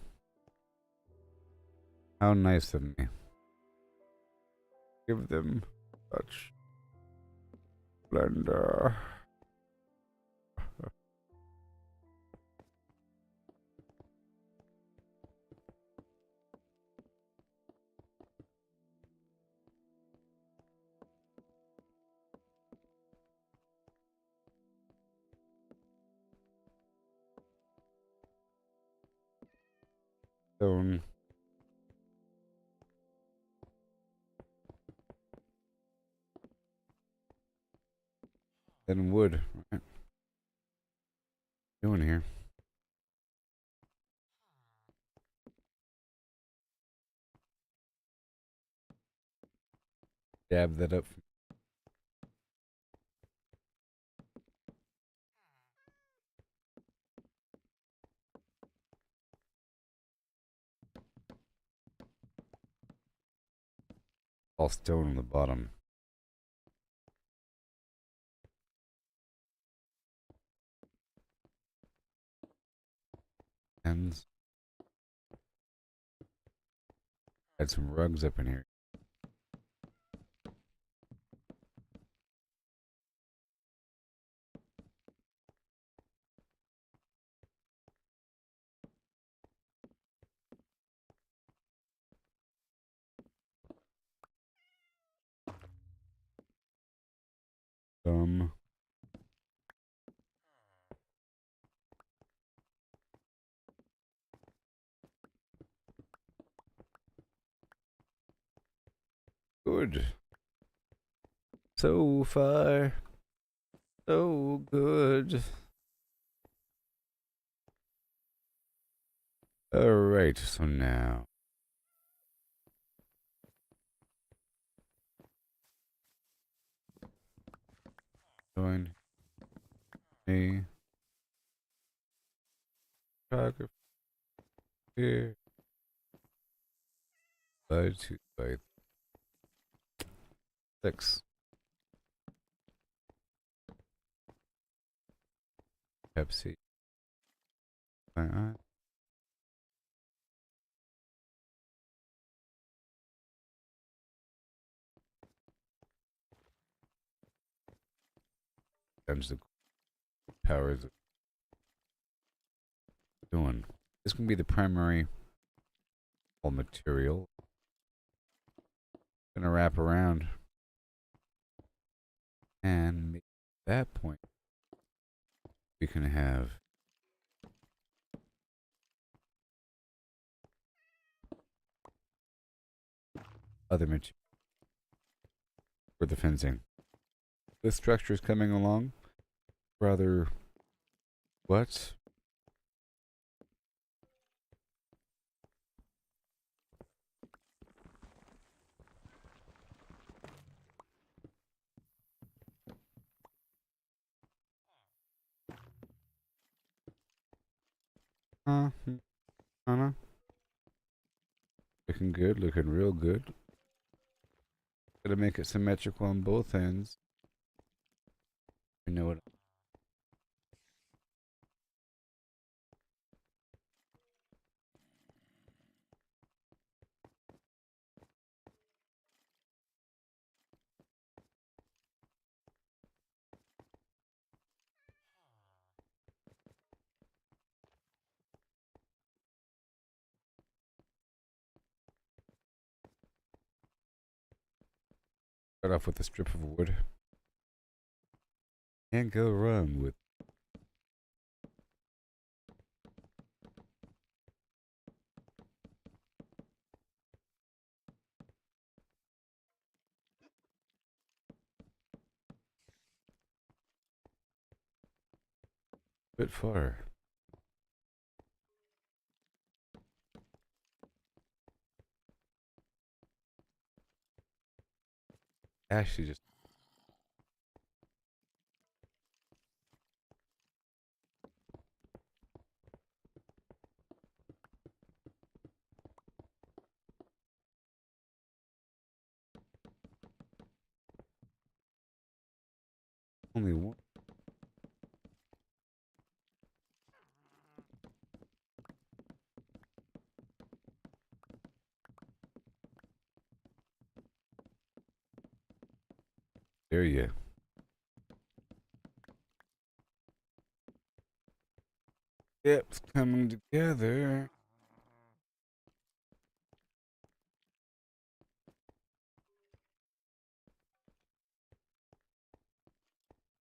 How nice of me. Give them such splendor. Stone. Then wood. Right. Doing here. Dab that up. All stone on the bottom. Ends. Add some rugs up in here. Good. So far, so good. Alright, so now. Join me. Photography here. By 2 by 6. Pepsi. Alright. That's the powers of doing. This can be the primary material. Gonna wrap around. And maybe at that point, we can have other material for the fencing. This structure is coming along rather what? Kinda. Looking good, looking real good. Gotta make it symmetrical on both ends. You know what? Start off with a strip of wood. Can't go wrong with a bit far. Actually, just only one. There you. Yep, it's coming together.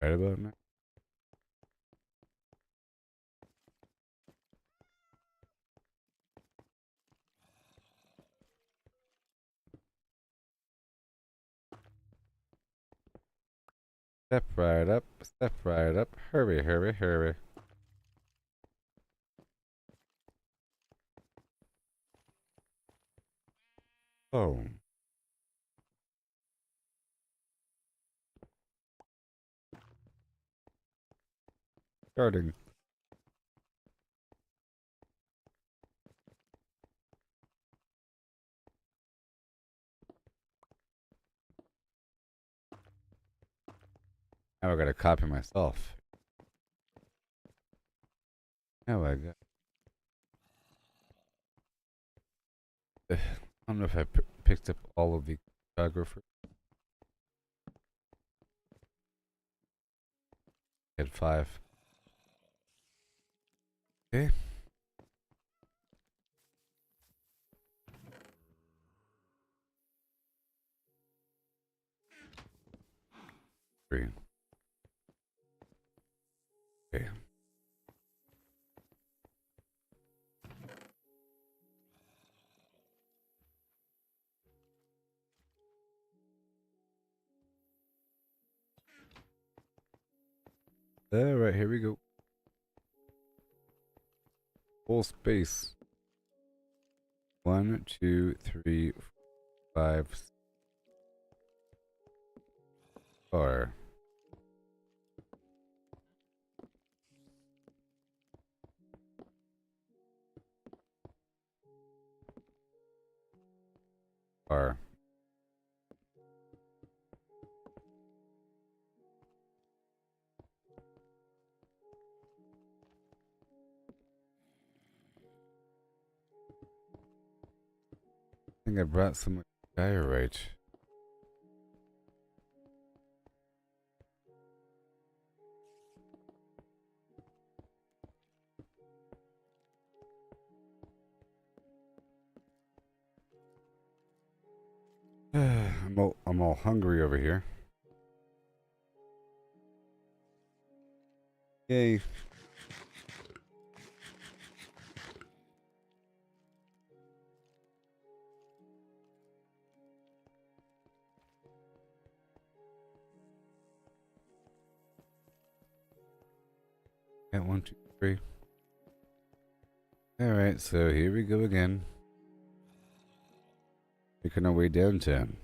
Right about now. Step right up, step right up. Hurry, hurry, hurry. Oh. Starting. Now I gotta copy myself. Now I got. I don't know if I picked up all of the photographer. Had 5. Okay. 3. Okay. Alright, here we go. Full space. 1, 2, 3, 5, 4. R. think I brought some diorite. I'm all hungry over here. Yay. At 1, 2, 3. Alright, so here we go again. Making our way downtown.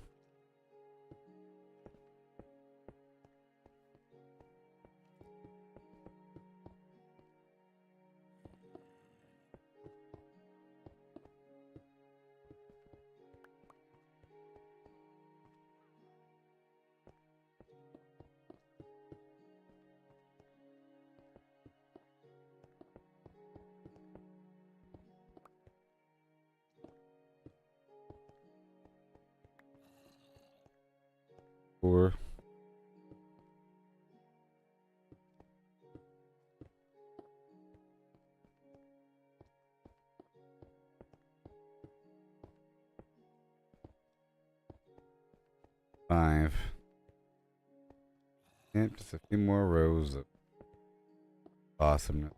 Four. Five. Yep, just a few more rows of awesomeness.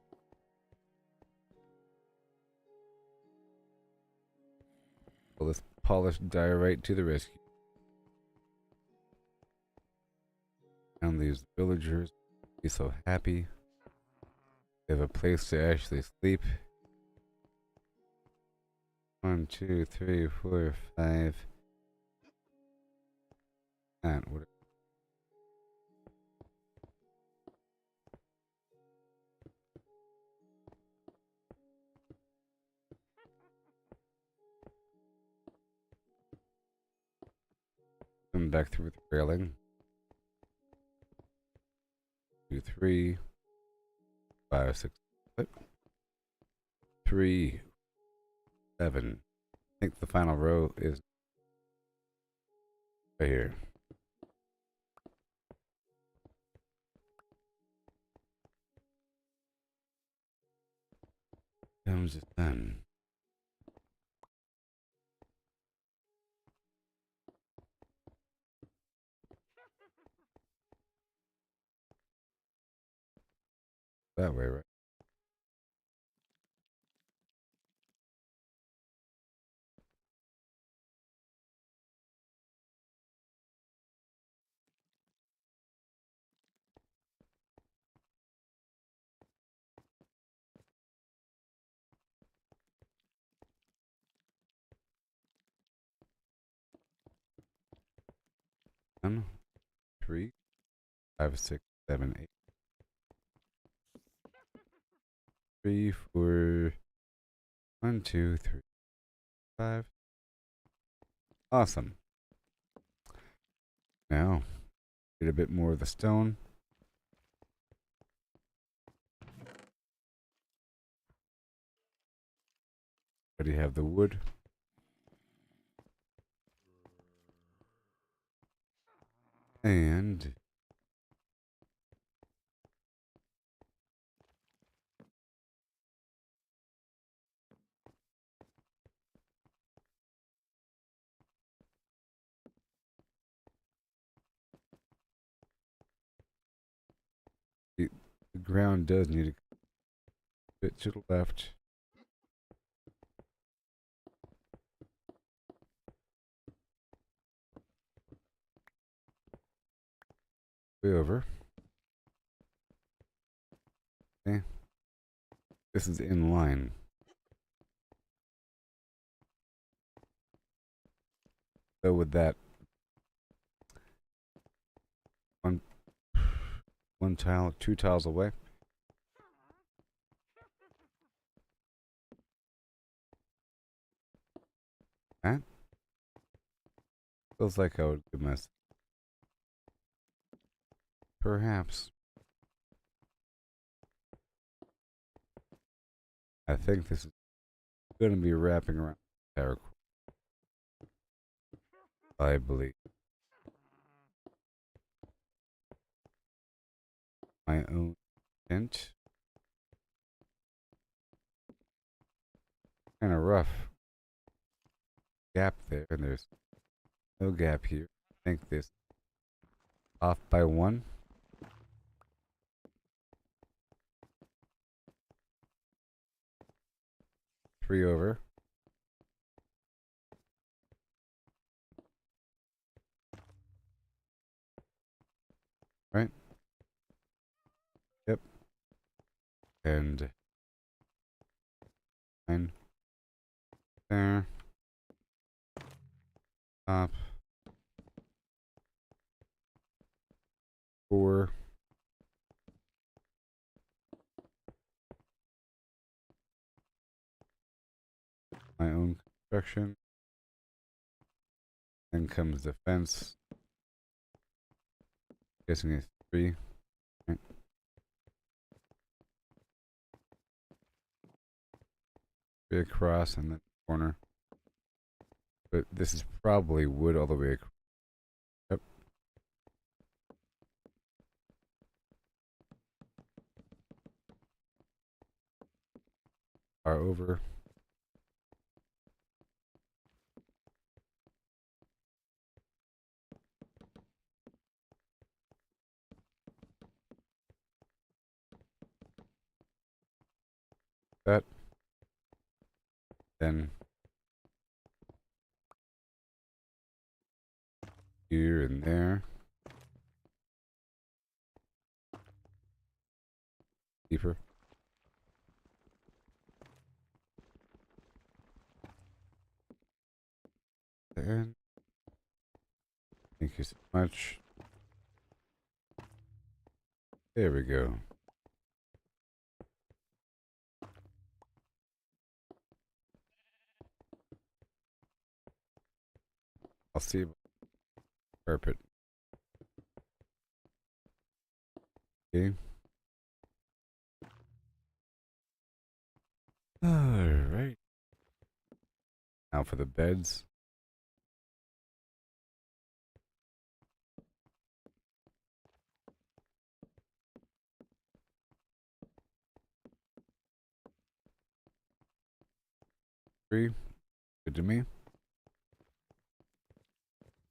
Well, this polished diorite to the rescue. Found these villagers. Be so happy. They have a place to actually sleep. 1, 2, 3, 4, 5. And what? Come back through the railing. 2, 3, 5, 6, 3, 7. I think the final row is right here. Comes it done. That way, right? One, 3, 5, 6, 7, 8. 3, 4. 1, 2, 3, 5. Awesome. Now, get a bit more of the stone. Already have the wood. And the ground does need a bit to the left. Way over. Okay. This is in line. So with that, one tile, 2 tiles away. That feels like I would give myself. Perhaps. I think this is going to be wrapping around the tower. I believe. My own tent. Kind of rough gap there, and there's no gap here. I think this off by 1. 3 over. Right? Yep. And 9 there. Top. 4. My own construction. Then comes the fence. Guessing it's 3. Right. 3 across and then corner. But this is probably wood all the way across. Yep. Far over. That. Then here and there. Deeper. And thank you so much. There we go. I'll see about carpet. Okay. Alright. Now for the beds. Three. Good to me.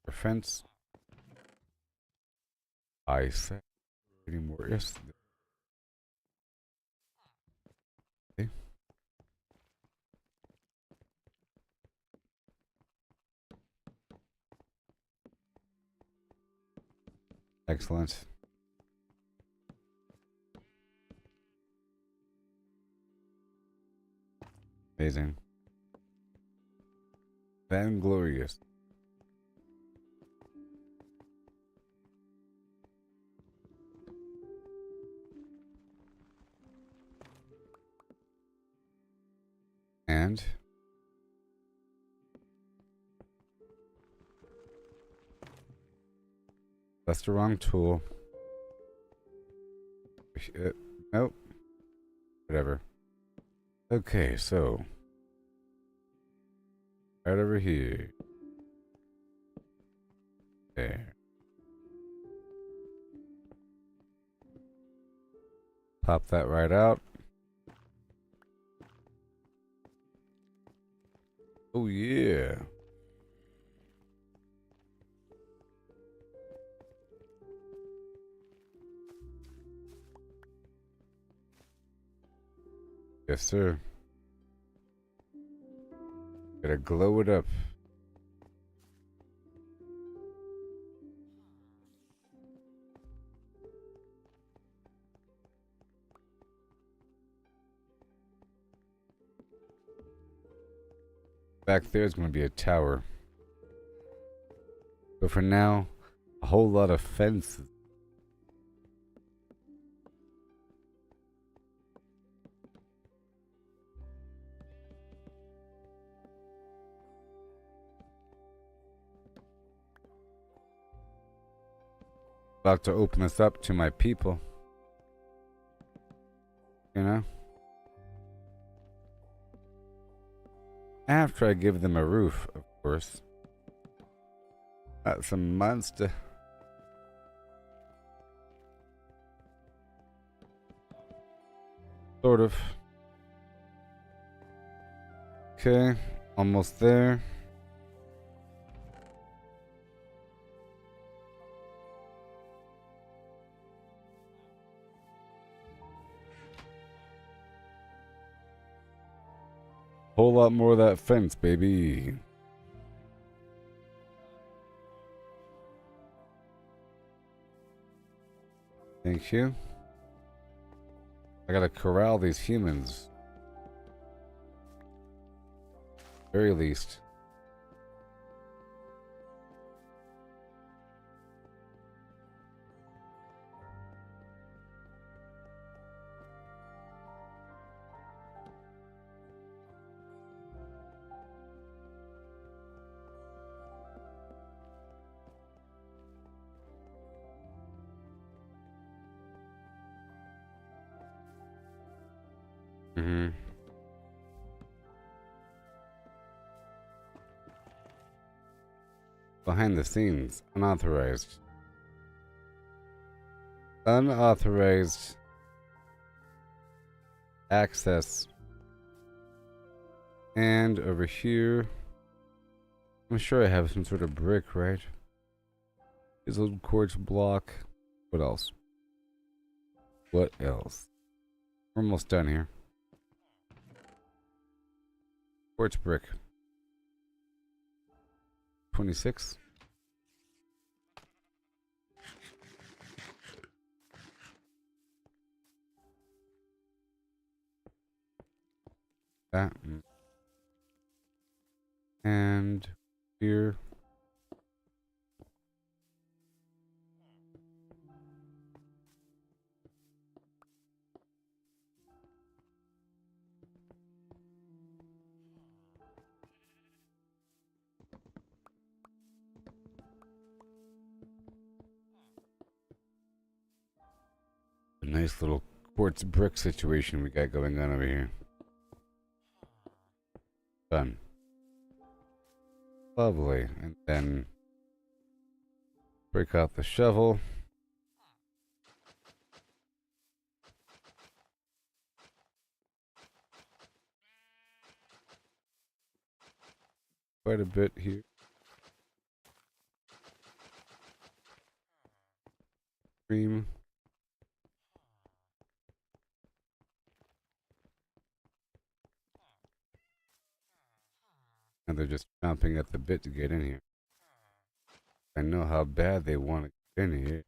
For fence. I said any more? Yes. Okay. Excellent. Amazing. Van glorious. And that's the wrong tool. Nope. Whatever. Okay, so right over here. There. Pop that right out. Oh yeah. Yes, sir. Gotta glow it up. Back there is going to be a tower. But for now, a whole lot of fences. About to open this up to my people. You know? After I give them a roof, of course. That's a monster. Sort of. Okay, almost there. Whole lot more of that fence, baby. Thank you. I gotta corral these humans. Very least. Mm-hmm. Behind the scenes, unauthorized. Unauthorized access. And over here, I'm sure I have some sort of brick, right? This little quartz block. What else? What else? We're almost done here. Quartz brick. 26. That. And here. A nice little quartz brick situation we got going on over here. Done. Lovely. And then break out the shovel. Quite a bit here. Cream. And they're just chomping at the bit to get in here. I know how bad they want to get in here.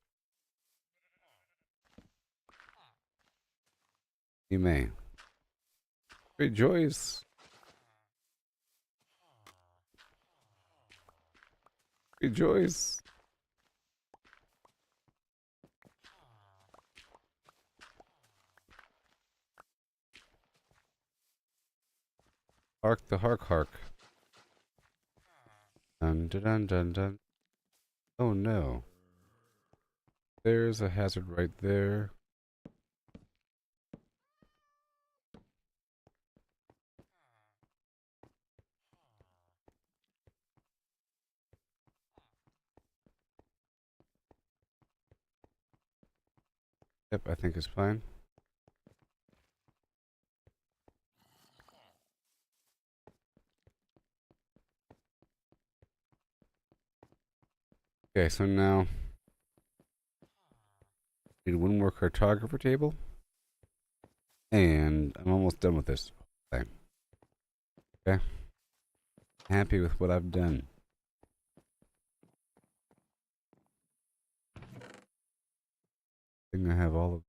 You may. Rejoice. Rejoice. Hark the hark hark. Dun dun dun dun dun. Oh no. There's a hazard right there. Yep, I think it's fine. Okay, so now need one more cartographer table. And I'm almost done with this thing. Okay. Happy with what I've done. I think I have all of.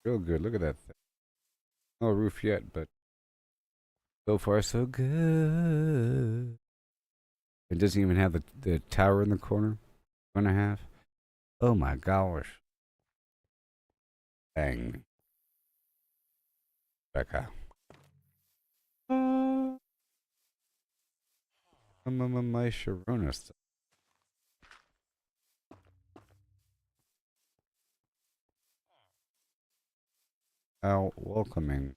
Real good. Look at that thing. No roof yet, but so far so good. It doesn't even have the tower in the corner. 1.5. Oh my gosh. Bang. Back out. my Sharona stuff. How welcoming.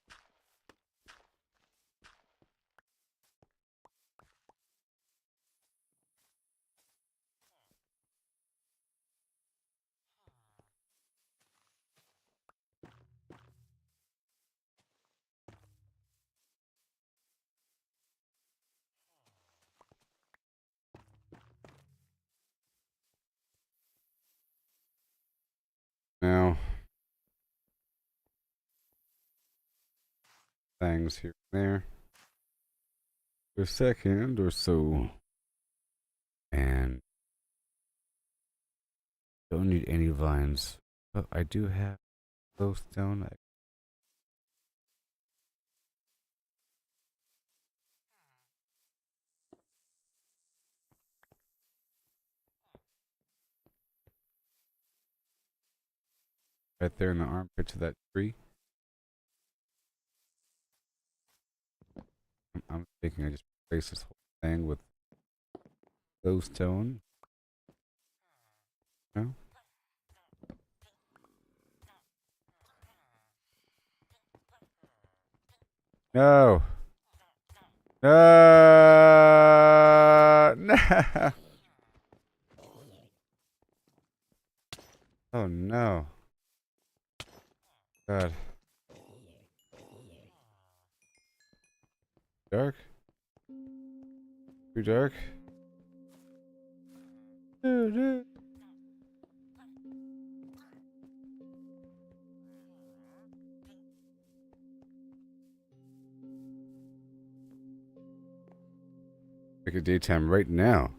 Now, things here and there. For a second or so. And don't need any vines. But I do have glowstone. Right there in the armpit to that tree. I'm thinking I just replace this whole thing with glowstone. No? No. No. Oh no. God. Dark? Too dark? Make a daytime right now.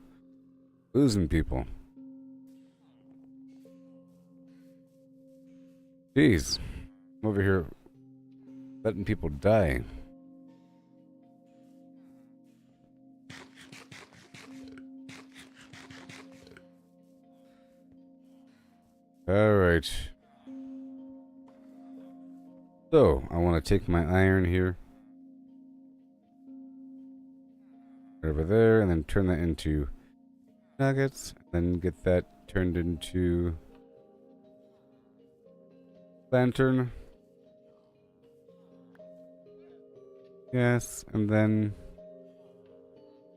Losing people. Jeez. I'm over here letting people die. Alright. So, I want to take my iron here. Right over there, and then turn that into nuggets. Then get that turned into lantern. Yes, and then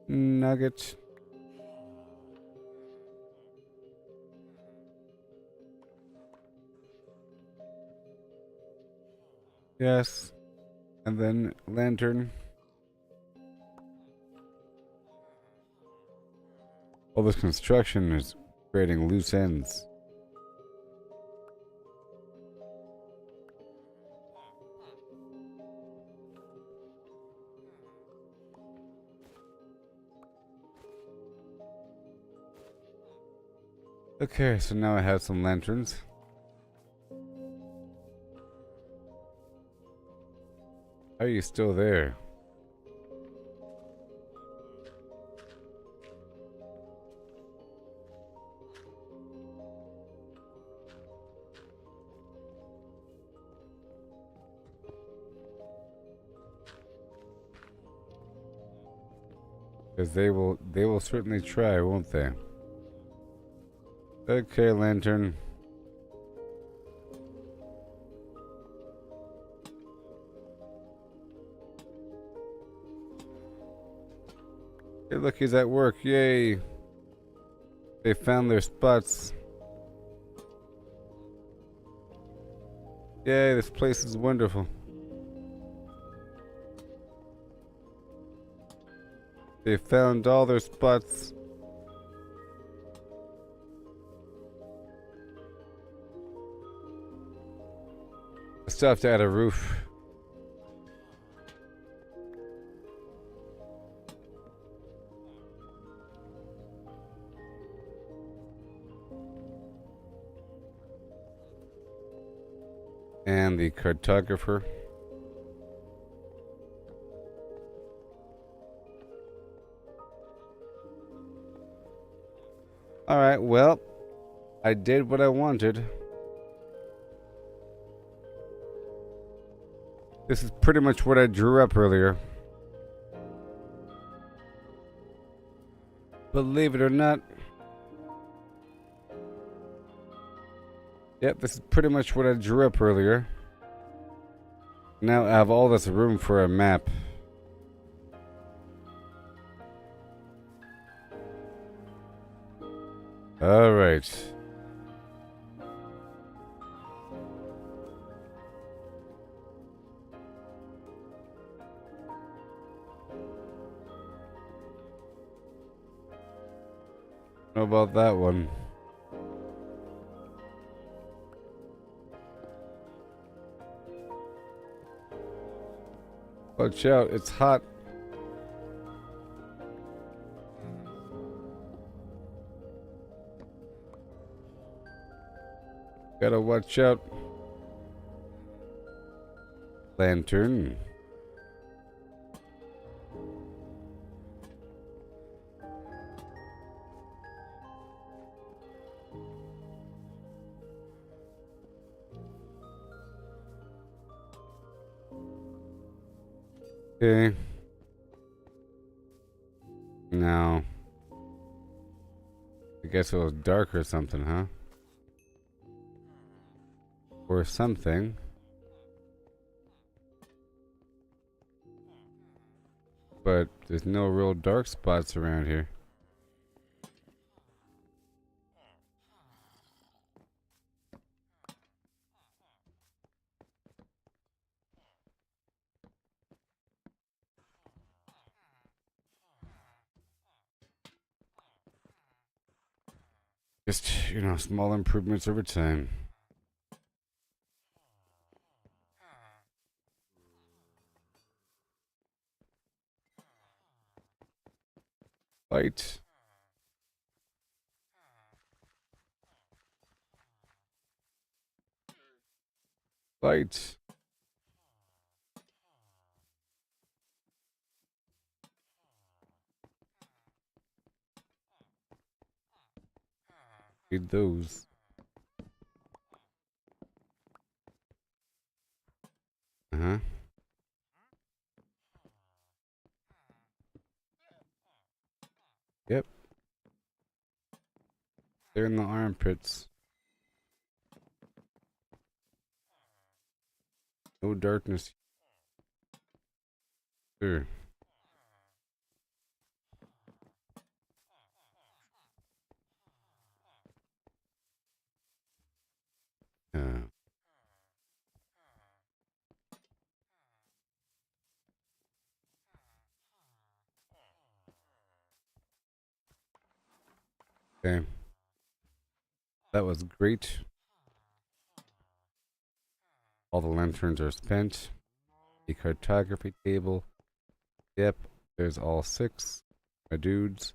nugget. Yes, and then lantern. All this construction is creating loose ends. Okay, so now I have some lanterns. How are you still there? Because they will certainly try, won't they? Okay, lantern. Hey, look, he's at work. Yay. They found their spots. Yay, this place is wonderful. They found all their spots. I still have to add a roof. And the cartographer. Alright, well, I did what I wanted. This is pretty much what I drew up earlier. Believe it or not. Yep, this is pretty much what I drew up earlier. Now I have all this room for a map. Alright. How about that one? Watch out, it's hot. Gotta watch out. Lantern. Okay. No. I guess it was dark or something, huh? Or something. But there's no real dark spots around here. Just, you know, small improvements over time. Light. Light. Need those. Uh-huh. Yep. They're in the armpits. No darkness. Sure. Uh, okay. That was great. All the lanterns are spent. The cartography table. Yep. There's all 6. My dudes.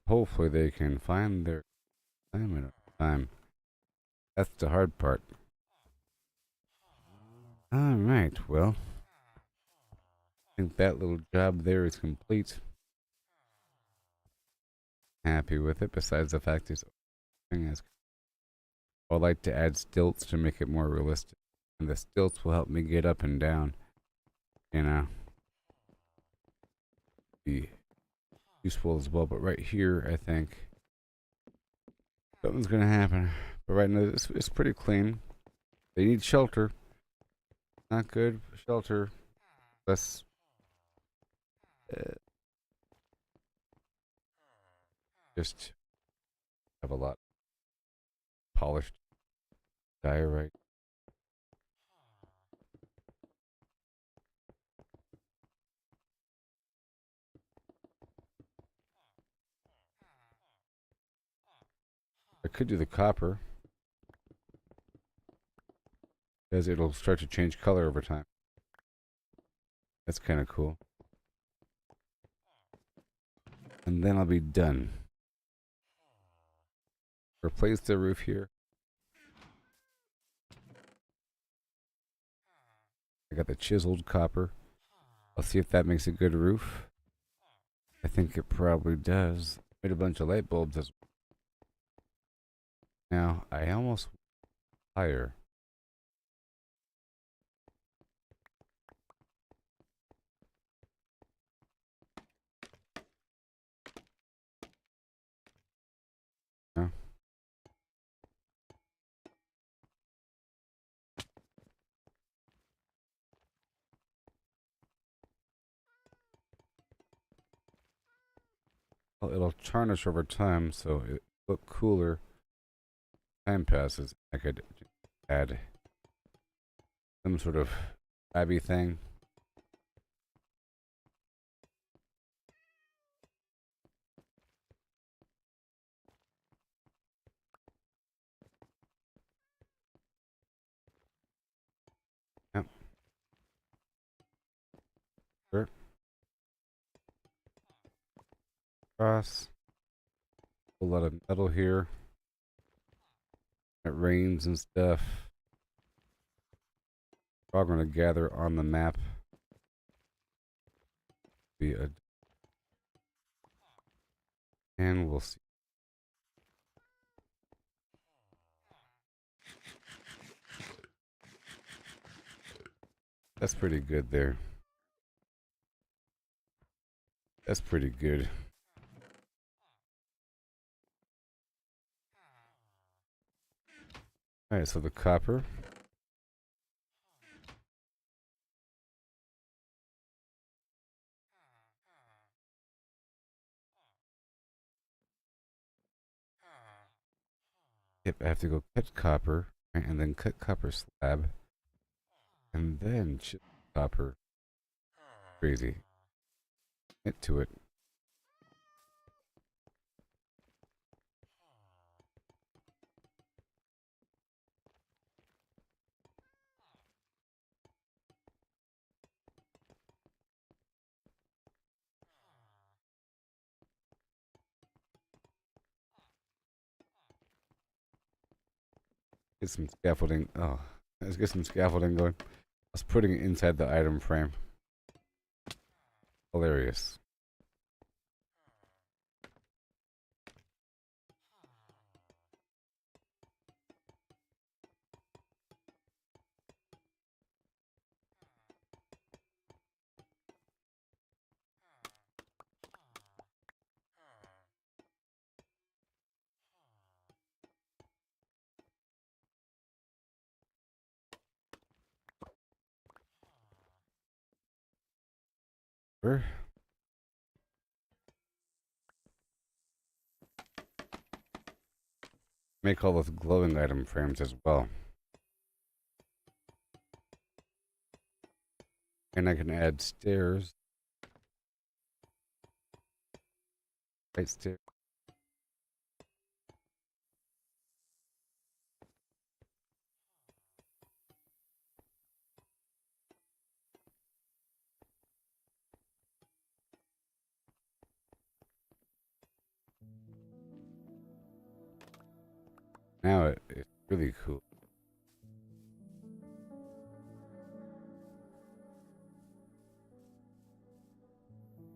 Hopefully they can find their assignment on time. That's the hard part. Alright, well. I think that little job there is complete. Happy with it, besides the fact it's I'd like to add stilts to make it more realistic. And the stilts will help me get up and down. You know. Be useful as well. But right here, I think something's gonna happen. But right now, it's pretty clean. They need shelter. Not good. Shelter. Let's just have a lot polished diorite. I could do the copper because it'll start to change color over time. That's kind of cool. And then I'll be done. Replace the roof here. I got the chiseled copper. I'll see if that makes a good roof. I think it probably does. Made a bunch of light bulbs as well. Now, I almost higher. it'll tarnish over time, so it look cooler. Time passes. I could add some sort of flabby thing. Yep. Sure. Cross. A lot of metal here. It rains and stuff. We're all going to gather on the map. And we'll see. That's pretty good there. That's pretty good. Alright, so the copper. Yep, I have to go cut copper, right, and then cut copper slab, and then chip copper. Crazy. Get to it. Get some scaffolding. Oh, let's get some scaffolding going. I was putting it inside the item frame. Hilarious. Sure. Make all those glowing item frames as well. And I can add stairs. Right stair. Now it's really cool.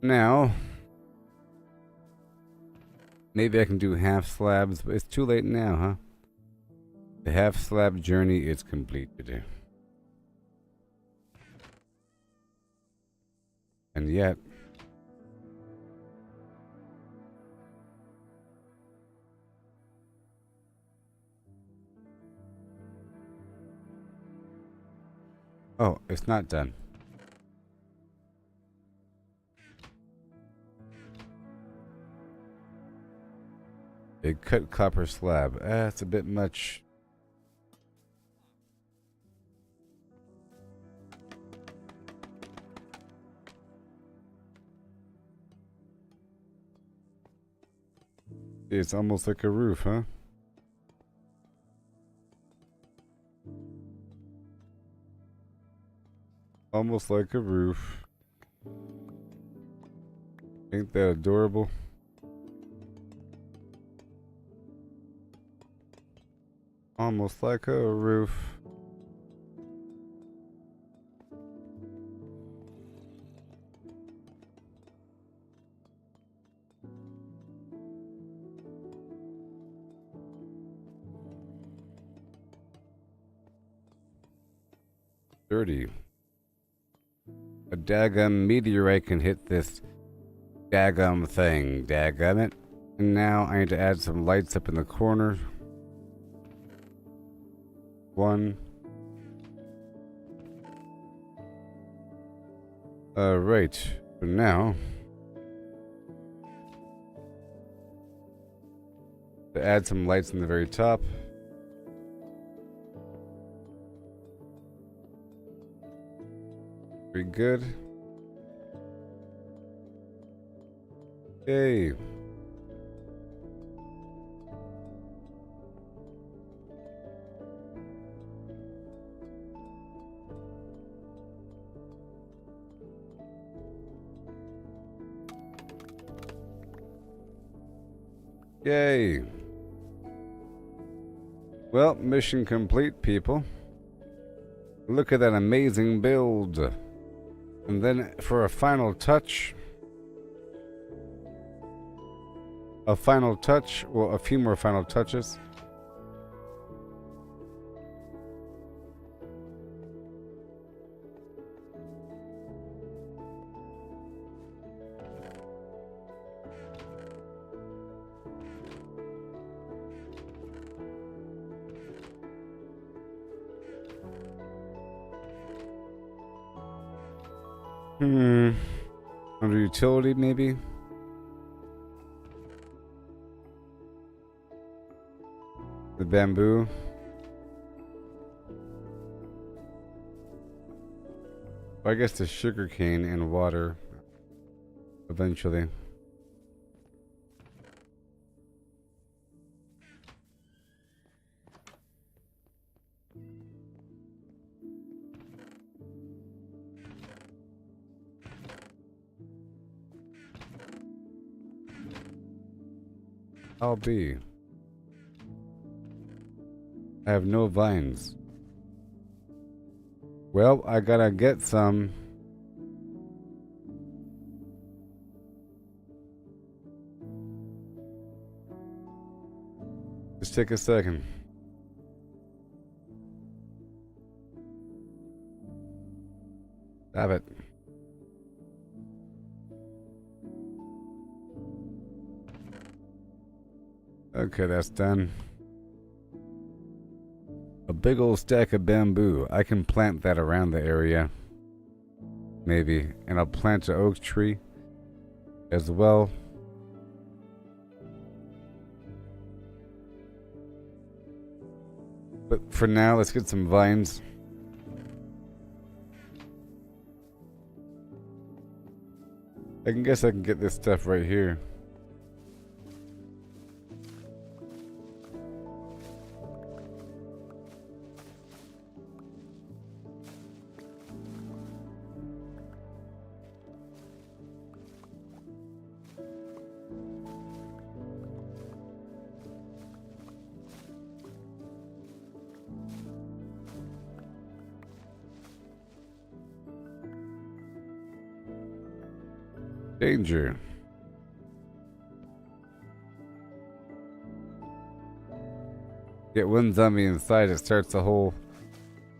Now, maybe I can do half slabs, but it's too late now, huh? The half slab journey is completed. And yet, oh, it's not done. A cut copper slab. That's a bit much. It's almost like a roof, huh? Almost like a roof. Ain't that adorable? Almost like a roof. Dirty. A daggum meteorite can hit this daggum thing. Daggum it. And now I need to add some lights up in the corner. One. Right. For now. to add some lights in the very top. Pretty good. Yay. Yay. Well, mission complete, people. Look at that amazing build. And then for a final touch, well, a few more final touches. Under utility, maybe? The bamboo. I guess the sugar cane and water eventually. I'll be. I have no vines. Well, I gotta get some. Just take a second. Have it. Okay, that's done. A big old stack of bamboo. I can plant that around the area. Maybe. And I'll plant an oak tree as well. But for now, let's get some vines. I guess I can get this stuff right here. Danger. Get one zombie inside, it starts a whole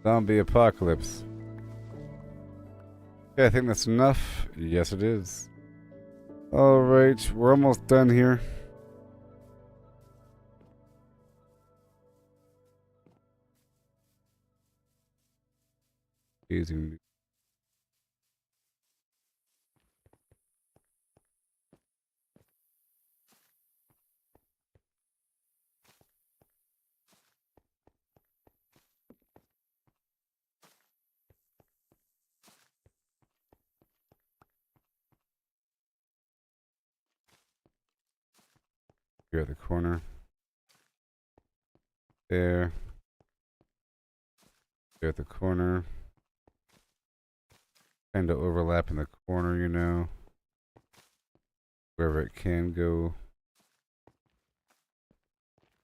zombie apocalypse. Okay, I think that's enough. Yes, it is. Alright, we're almost done here. Easy. Here at the corner. There. Here at the corner. Kind of overlap in the corner, you know. Wherever it can go.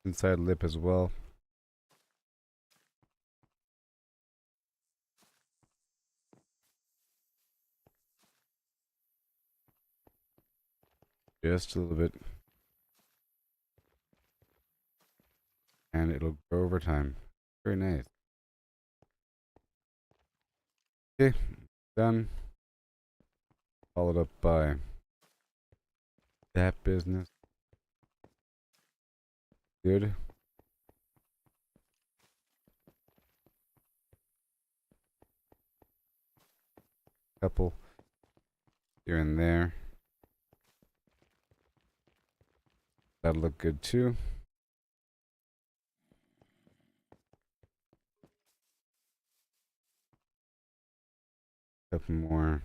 Inside lip as well. Just a little bit. And it'll grow over time. Very nice. Okay, done. Followed up by that business. Good. Couple here and there. That'll look good too. couple more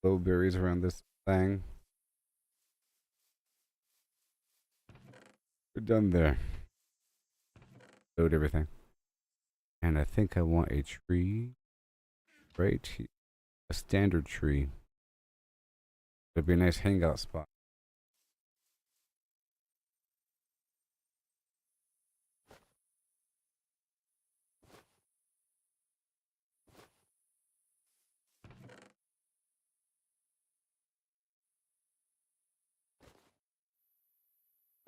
blueberries around this thing. We're done there. Load everything. And I think I want a tree right here. A standard tree. It'd be a nice hangout spot.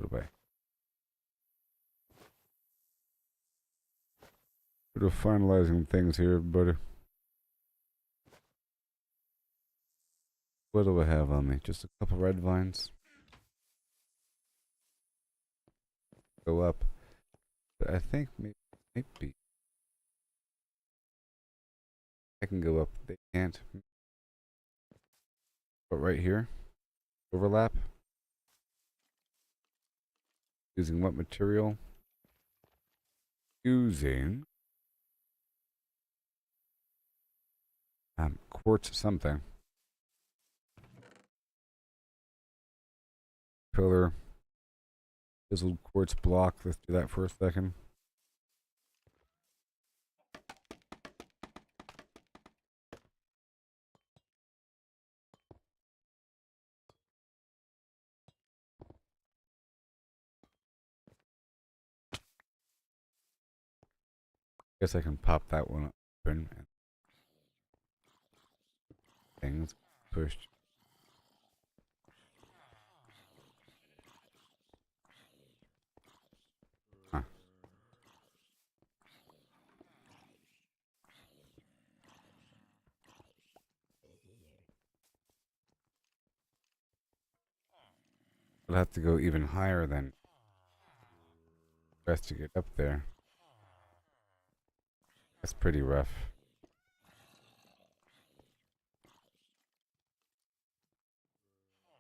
Goodbye. We're finalizing things here, buddy. What do I have on me? Just a couple red vines. Go up. But I think maybe I can go up. They can't. But right here, overlap. Using what material? Using quartz something. Pillar. Chiseled quartz block. Let's do that for a second. Guess I can pop that one open and things pushed. Huh. I'll have to go even higher than best to get up there. That's pretty rough.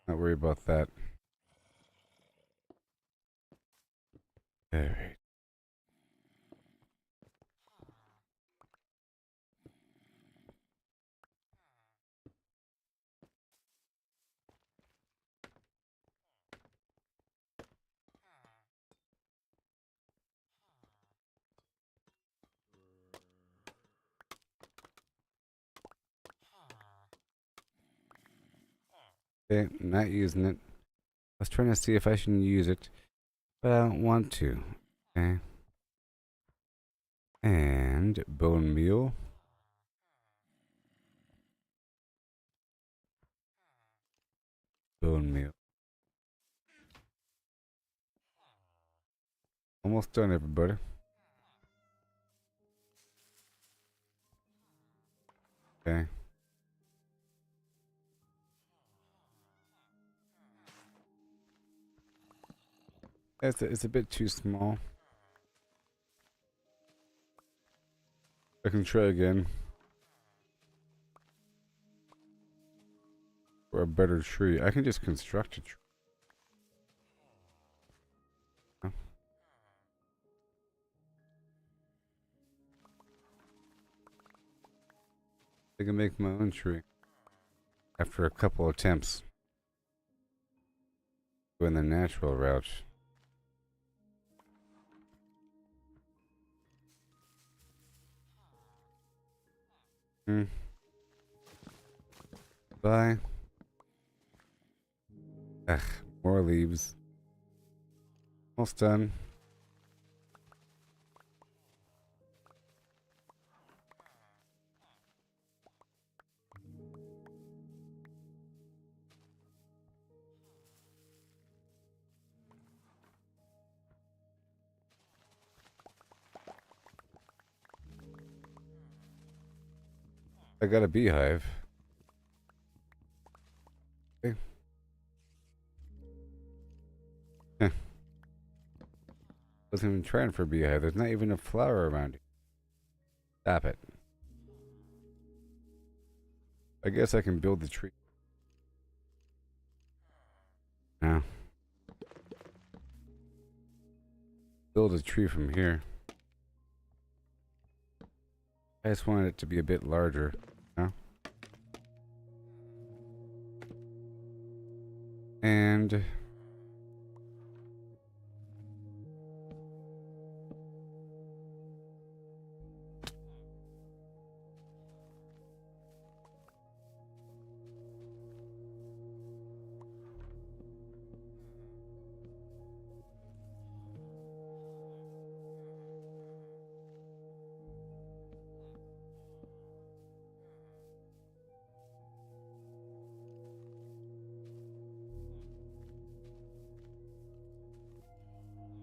Not worry about that. Alright. Okay, not using it. I was trying to see if I should use it, but I don't want to. Okay. And bone meal. Bone meal. Almost done, everybody. Okay. It's a bit too small. I can try again. For a better tree. I can just construct a tree. Huh? I can make my own tree. After a couple attempts. Going the natural route. Bye. Ugh, more leaves. Almost done. I got a beehive. Okay. Wasn't even trying for a beehive. There's not even a flower around it. Stop it. I guess I can build the tree. No. Build a tree from here. I just wanted it to be a bit larger. And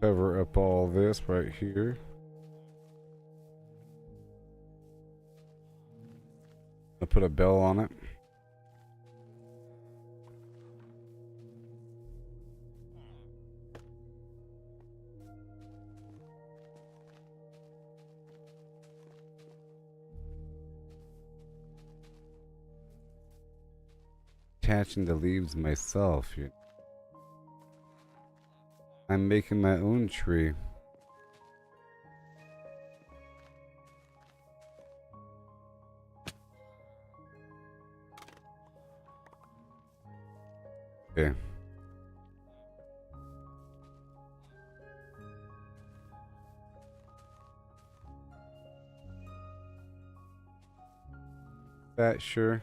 cover up all this right here. I'll put a bell on it. Attaching the leaves myself. I'm making my own tree. Okay. That sure.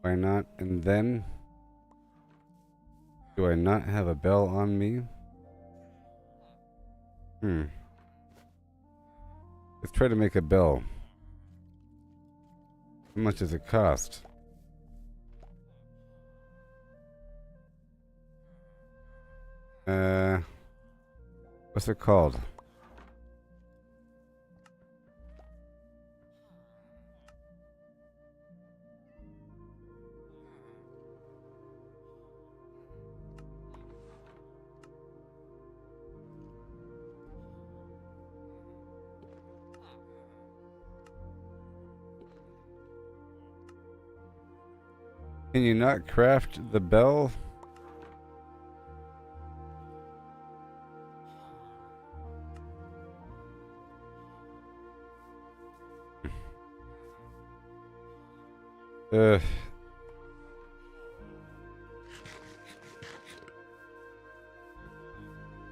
Why not? And then, do I not have a bell on me? Let's try to make a bell. How much does it cost? What's it called? Can you not craft the bell? I'm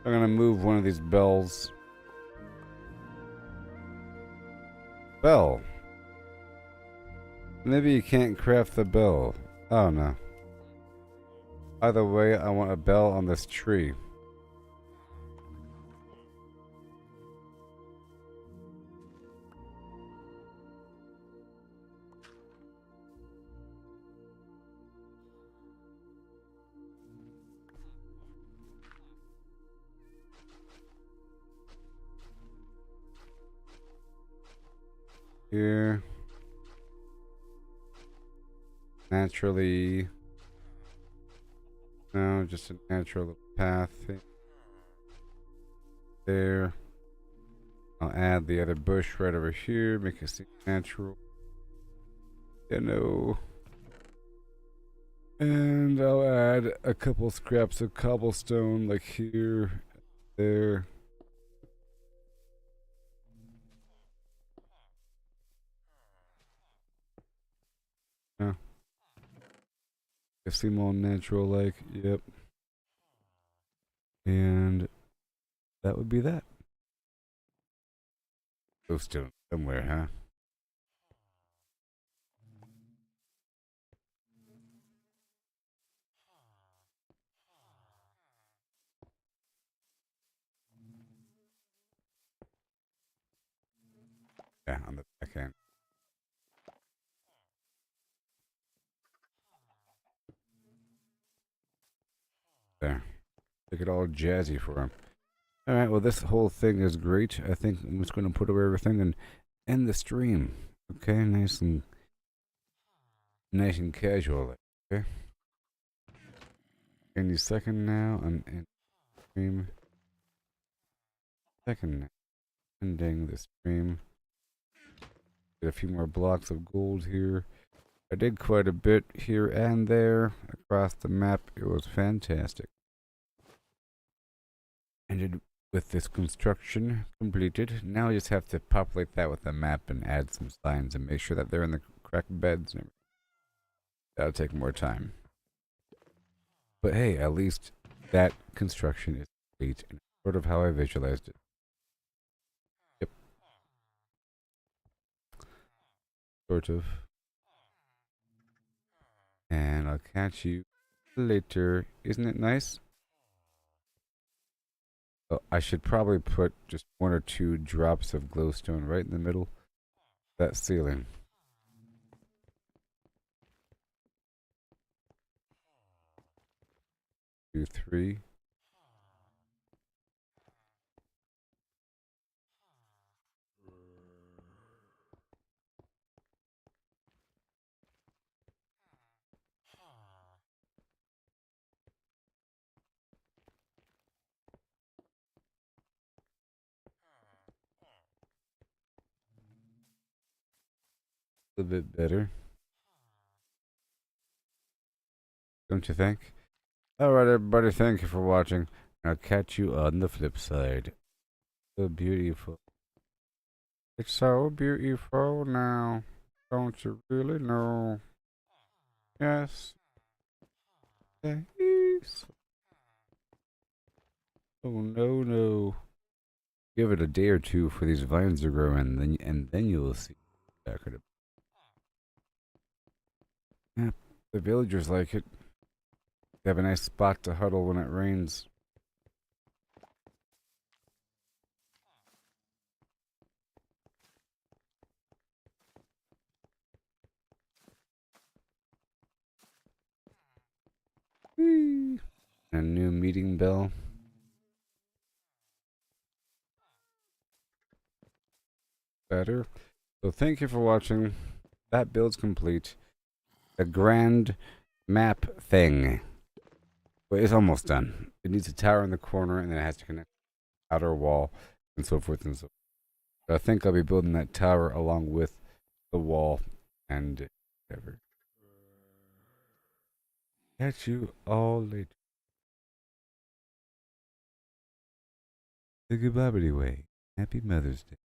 gonna move one of these bells. Bell. Maybe you can't craft the bell. Oh no. Either way, I want a bell on this tree. Here. Naturally. No, just a natural path. There. I'll add the other bush right over here, make it seem natural. You know. And I'll add a couple scraps of cobblestone, like here, there. Yeah. It seem all natural, like, yep. And that would be that. Glowstone somewhere, huh? Yeah, on the back end. There. Make it all jazzy for him. Alright, well, this whole thing is great. I think I'm just going to put away everything and end the stream. Okay, nice and casual. Okay. Any second now, I'm in stream. Second now. Ending the stream. Get a few more blocks of gold here. I did quite a bit here and there across the map. It was fantastic. I did with this construction completed, now I just have to populate that with a map and add some signs and make sure that they're in the correct beds. That'll take more time. But hey, at least that construction is complete and sort of how I visualized it. Yep. Sort of. And I'll catch you later. Isn't it nice? Oh, I should probably put just 1 or 2 drops of glowstone right in the middle of that ceiling. 2, 3. A bit better, don't you think? Alright, everybody, thank you for watching. I'll catch you on the flip side. So beautiful. It's so beautiful now. Don't you really know? Yes. Yes. Oh no, no. Give it a day or two for these vines to grow in, and then you'll see. Yeah, the villagers like it. They have a nice spot to huddle when it rains. Whee! A new meeting bell. Better. So thank you for watching. That build's complete. The grand map thing. But it's almost done. It needs a tower in the corner, and then it has to connect the outer wall, and so forth and so forth. But I think I'll be building that tower along with the wall and whatever. Catch you all later. The Gooboberti way. Happy Mother's Day.